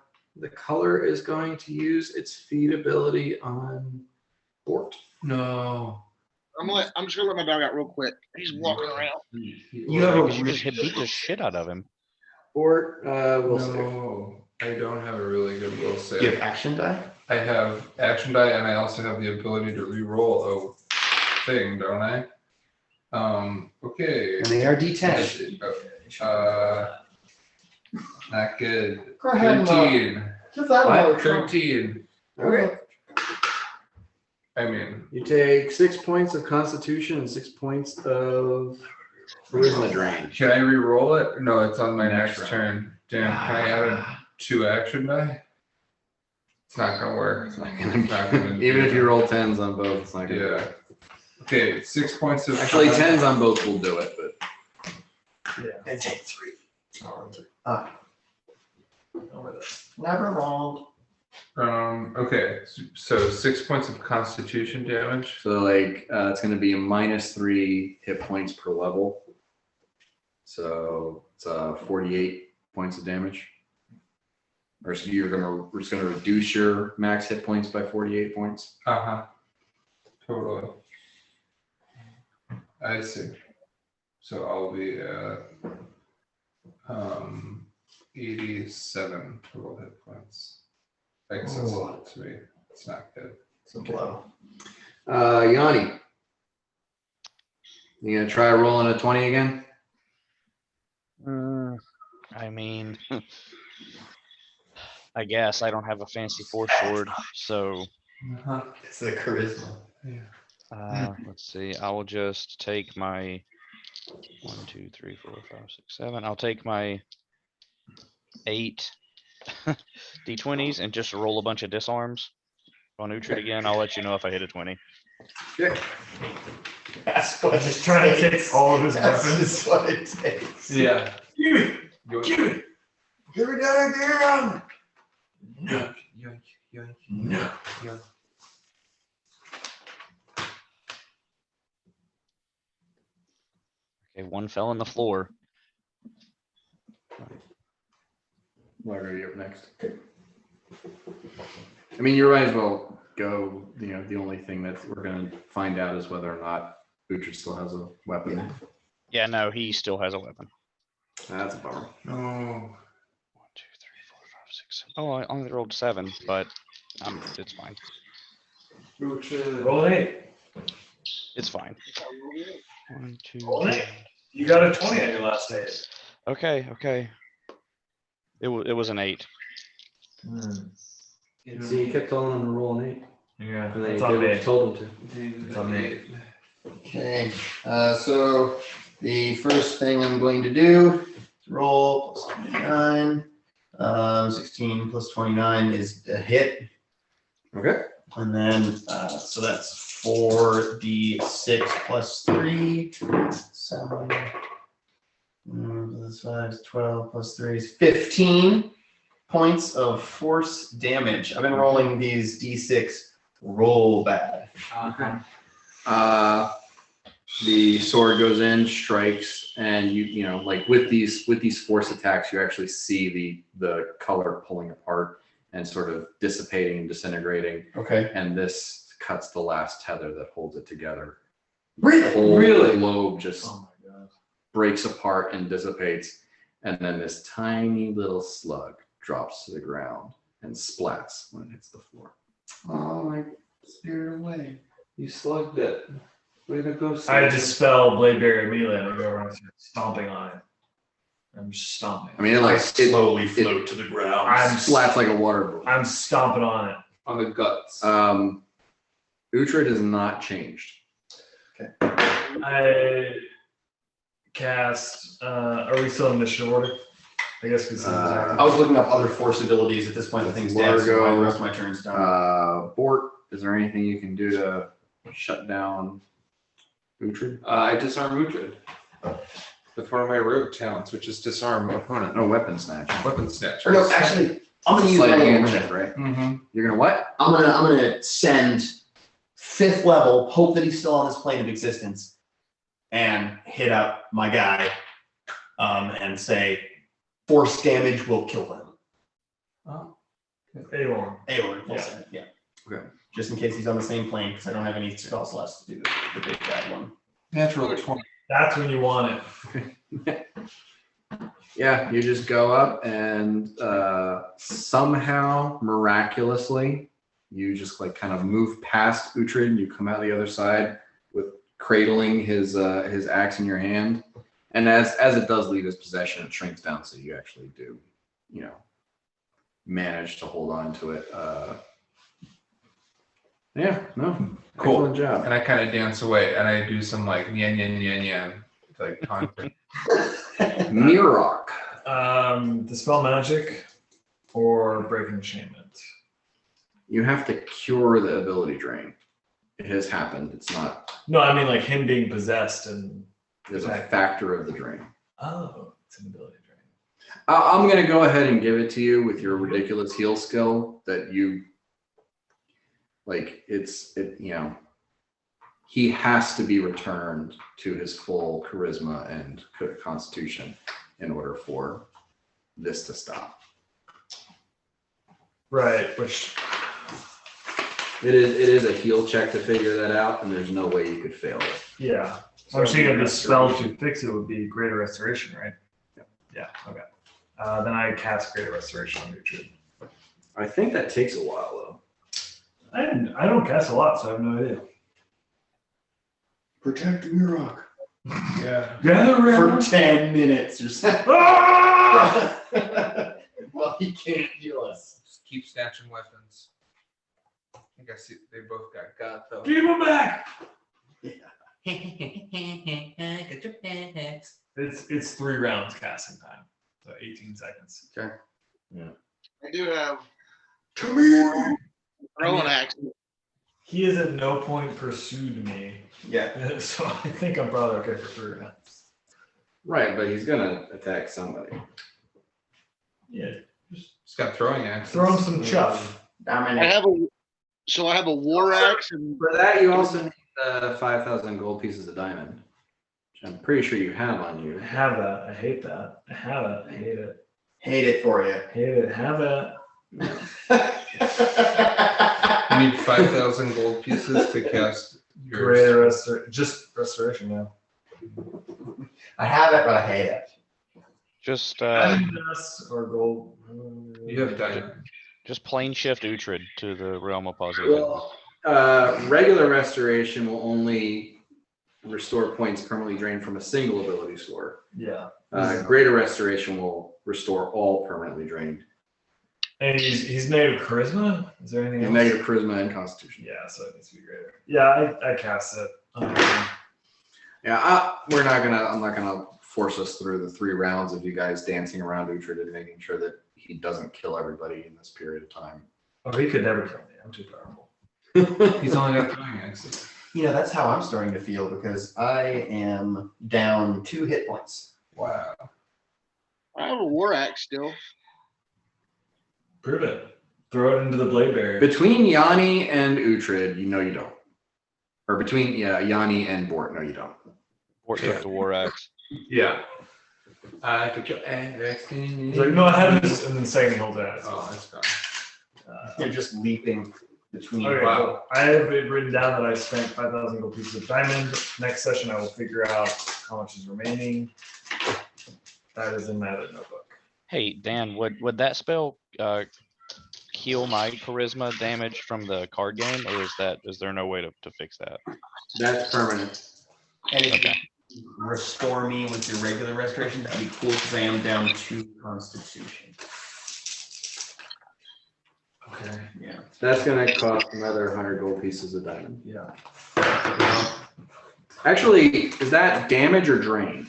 color is going to use its feed ability on Bort. no. I'm just gonna let my dog out real quick. He's walking around. You have a You just beat the shit out of him. Bort, will save. No, I don't have a really good will save. You have action die? I have action die, and I also have the ability to re-roll a thing, don't I? Okay. And they are D10. Not good. Go ahead, 13. Give that What? another try. 13. Okay. I mean, You take 6 points of Constitution and 6 points of Poison the Drain. can I re-roll it? No, it's on my Next next round. turn. Damn, can I add a 2 action die? It's not gonna work. It's not It's not gonna gonna, do even if you it. roll 10s on both, it's not gonna. Yeah. Okay, 6 points of. Actually, 10s on both will do it, but And take 3. Never wrong. Okay, so 6 points of Constitution damage. so like it's gonna be a -3 hit points per level. So it's 48 points of damage. Or so we're just gonna reduce your max hit points by 48 points. Totally. I see. So I'll be at 87 total hit points. I guess that's a lot to me. It's not good. It's a blow. Yanni, you gonna try rolling a 20 again? I mean, I guess I don't have a fancy force sword, so It's the charisma. let's see. I will just take my 1, 2, 3, 4, 5, 6, 7. I'll take my 8 d20s and just roll a bunch of disarms on Uhtred again. I'll let you know if I hit a 20. That's what Just trying to take all of his That's weapons. just what it takes. Yeah. Give it! Give it! Give it down again! Yoink, yoink, yoink, No. yoink. Okay, one fell on the floor. Margaret, you're up next. I mean, you might as well go. You know, the only thing that we're going to find out is whether or not Uhtred still has a weapon. Yeah, no, he still has a weapon. That's a bummer. Oh. 1, 2, 3, 4, 5, 6. Oh, I only rolled 7, but it's fine. Roll an 8. It's fine. 1, 2. Roll an 8. You got a 20 on your last hit. Okay, okay. It was an 8. See, you kept telling him to roll an 8. Yeah, And then it's you on did what me. you told him It's on me. Okay, so the first thing I'm going to do is roll plus 29. 16 plus 29 is a hit. Okay. And then, so that's 4d6 plus 3. 7. Plus 5 is 12 plus 3 is 15 points of force damage. I've been rolling these d6 roll bad. The sword goes in, strikes, and you know, like with these force attacks, you actually see the color pulling apart and sort of dissipating and disintegrating. Okay. And this cuts the last tether that holds it together. Really? Whole Really? globe just Oh my god. breaks apart and dissipates, and then this tiny little slug drops to the ground and splats when it hits the floor. Oh, I steered away. You slugged it. Way to go, I dispel Blade Barrier melee and I go around and start stomping on it. I'm just stomping. I mean, it like it Slowly float to the ground. splats like a water balloon. I'm stomping on it. on the guts. Uhtred is not changed. I cast. Are we still in initiative order? I guess because I was looking up other force abilities at this point. The thing's dead, so the rest of my turn's done. Bort, is there anything you can do to shut down Uhtred? I disarm Uhtred. With one of my rogue talents, which is disarm opponent. No, weapon snatch. Weapon snatch. Or no, actually, I'm gonna use Sleight my of hand hand. check, right? Mm-hmm. You're gonna what? I'm gonna send 5th level, hope that he's still on this plane of existence, and hit up my guy, and say, force damage will kill them. Oh. Aorn. Aorn, full Yeah. send, yeah. Okay. Just in case he's on the same plane, because I don't have any spell slots to do the big bad one. Natural 20. That's when you want it. Yeah, you just go up and somehow, miraculously, you just like kind of move past Uhtred and you come out the other side with cradling his axe in your hand. And as it does leave his possession, it shrinks down, so you actually do, manage to hold on to it. Yeah, no, Cool. excellent job. And I kind of dance away and I do some like yen yen yen yen like content. Mirok. Dispel magic or break enchantment. You have to cure the ability drain. It has happened. It's not. No, I mean like him being possessed and. There's a factor of the drain. Oh, it's an ability drain. I'm gonna go ahead and give it to you with your ridiculous heal skill that you. Like he has to be returned to his full charisma and constitution in order for this to stop. Right, which It is a heal check to figure that out, and there's no way you could fail it. yeah. I was thinking of the spell to fix it would be Greater Restoration, right? Yeah. Okay. Then I cast Greater Restoration on Uhtred. I think that takes a while though. I don't cast a lot, so I have no idea. Protect Mirok. Yeah. Gather For 10 minutes or so. Ah! Well, he can't heal us. Just keep snatching weapons. I think I see they both got though. Give him back. It's 3 rounds casting time, so 18 seconds. Okay. I do have Come here. throwing axe. He has at no point pursued me, Yeah. so I think I'm probably okay for 3 rounds. Right, but he's gonna attack somebody. Yeah, He's got throwing axes. throw him some chuff. I have a war axe and For that, you also need 5,000 gold pieces of diamond, which I'm pretty sure you have on you. I have that. I hate that. I have it. I hate it. Hate it for you. Hate it. Have it. You need 5,000 gold pieces to cast your Greater just restoration now. I have it, but I hate it. Just Dust or gold. You have diamond. just plain shift Uhtred to the realm of positive. Regular restoration will only restore points permanently drained from a single ability score. Yeah. Greater restoration will restore all permanently drained. And he's negative charisma. Is there anything He's else? negative charisma and constitution. Yeah, so it needs to be greater. Yeah, I cast it. Yeah, I'm not gonna force us through the 3 rounds of you guys dancing around Uhtred and making sure that he doesn't kill everybody in this period of time. Oh, he could never kill me. I'm too powerful. He's only got throwing axes. That's how I'm starting to feel because I am down 2 hit points. Wow. I have a war axe still. Prove it. Throw it into the blade barrier. Between Yanni and Uhtred, you don't. Or between Yanni and Bort, no, you don't. Or took the war axe. Yeah. I took your axe. He's like, no, I have this, and then saying he holds it out. Oh, that's gone. They're just leaping between. Okay, Wow. cool. I have it written down that I spent 5,000 gold pieces of diamond. Next session, I will figure out how much is remaining. That is in my other notebook. Hey, Dan, would that spell heal my charisma damage from the card game, or is there no way to fix that? That's permanent. And if Okay. you restore me with your regular restoration, that'd be cool because I am down 2 constitution. Okay. Yeah. That's gonna cost another 100 gold pieces of diamond. Yeah. Actually, is that damage or drain?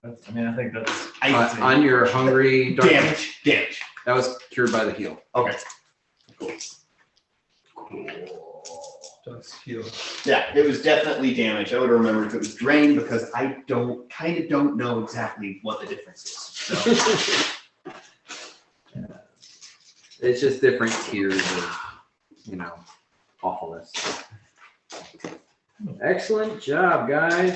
That's, I mean, I think that's. On your hungry darkness? Damage. That was cured by the heal. Okay. Just heal. Yeah, it was definitely damage. I would remember if it was drain because I kind of don't know exactly what the difference is. So. It's just different tiers of, awfulness. Excellent job, guys.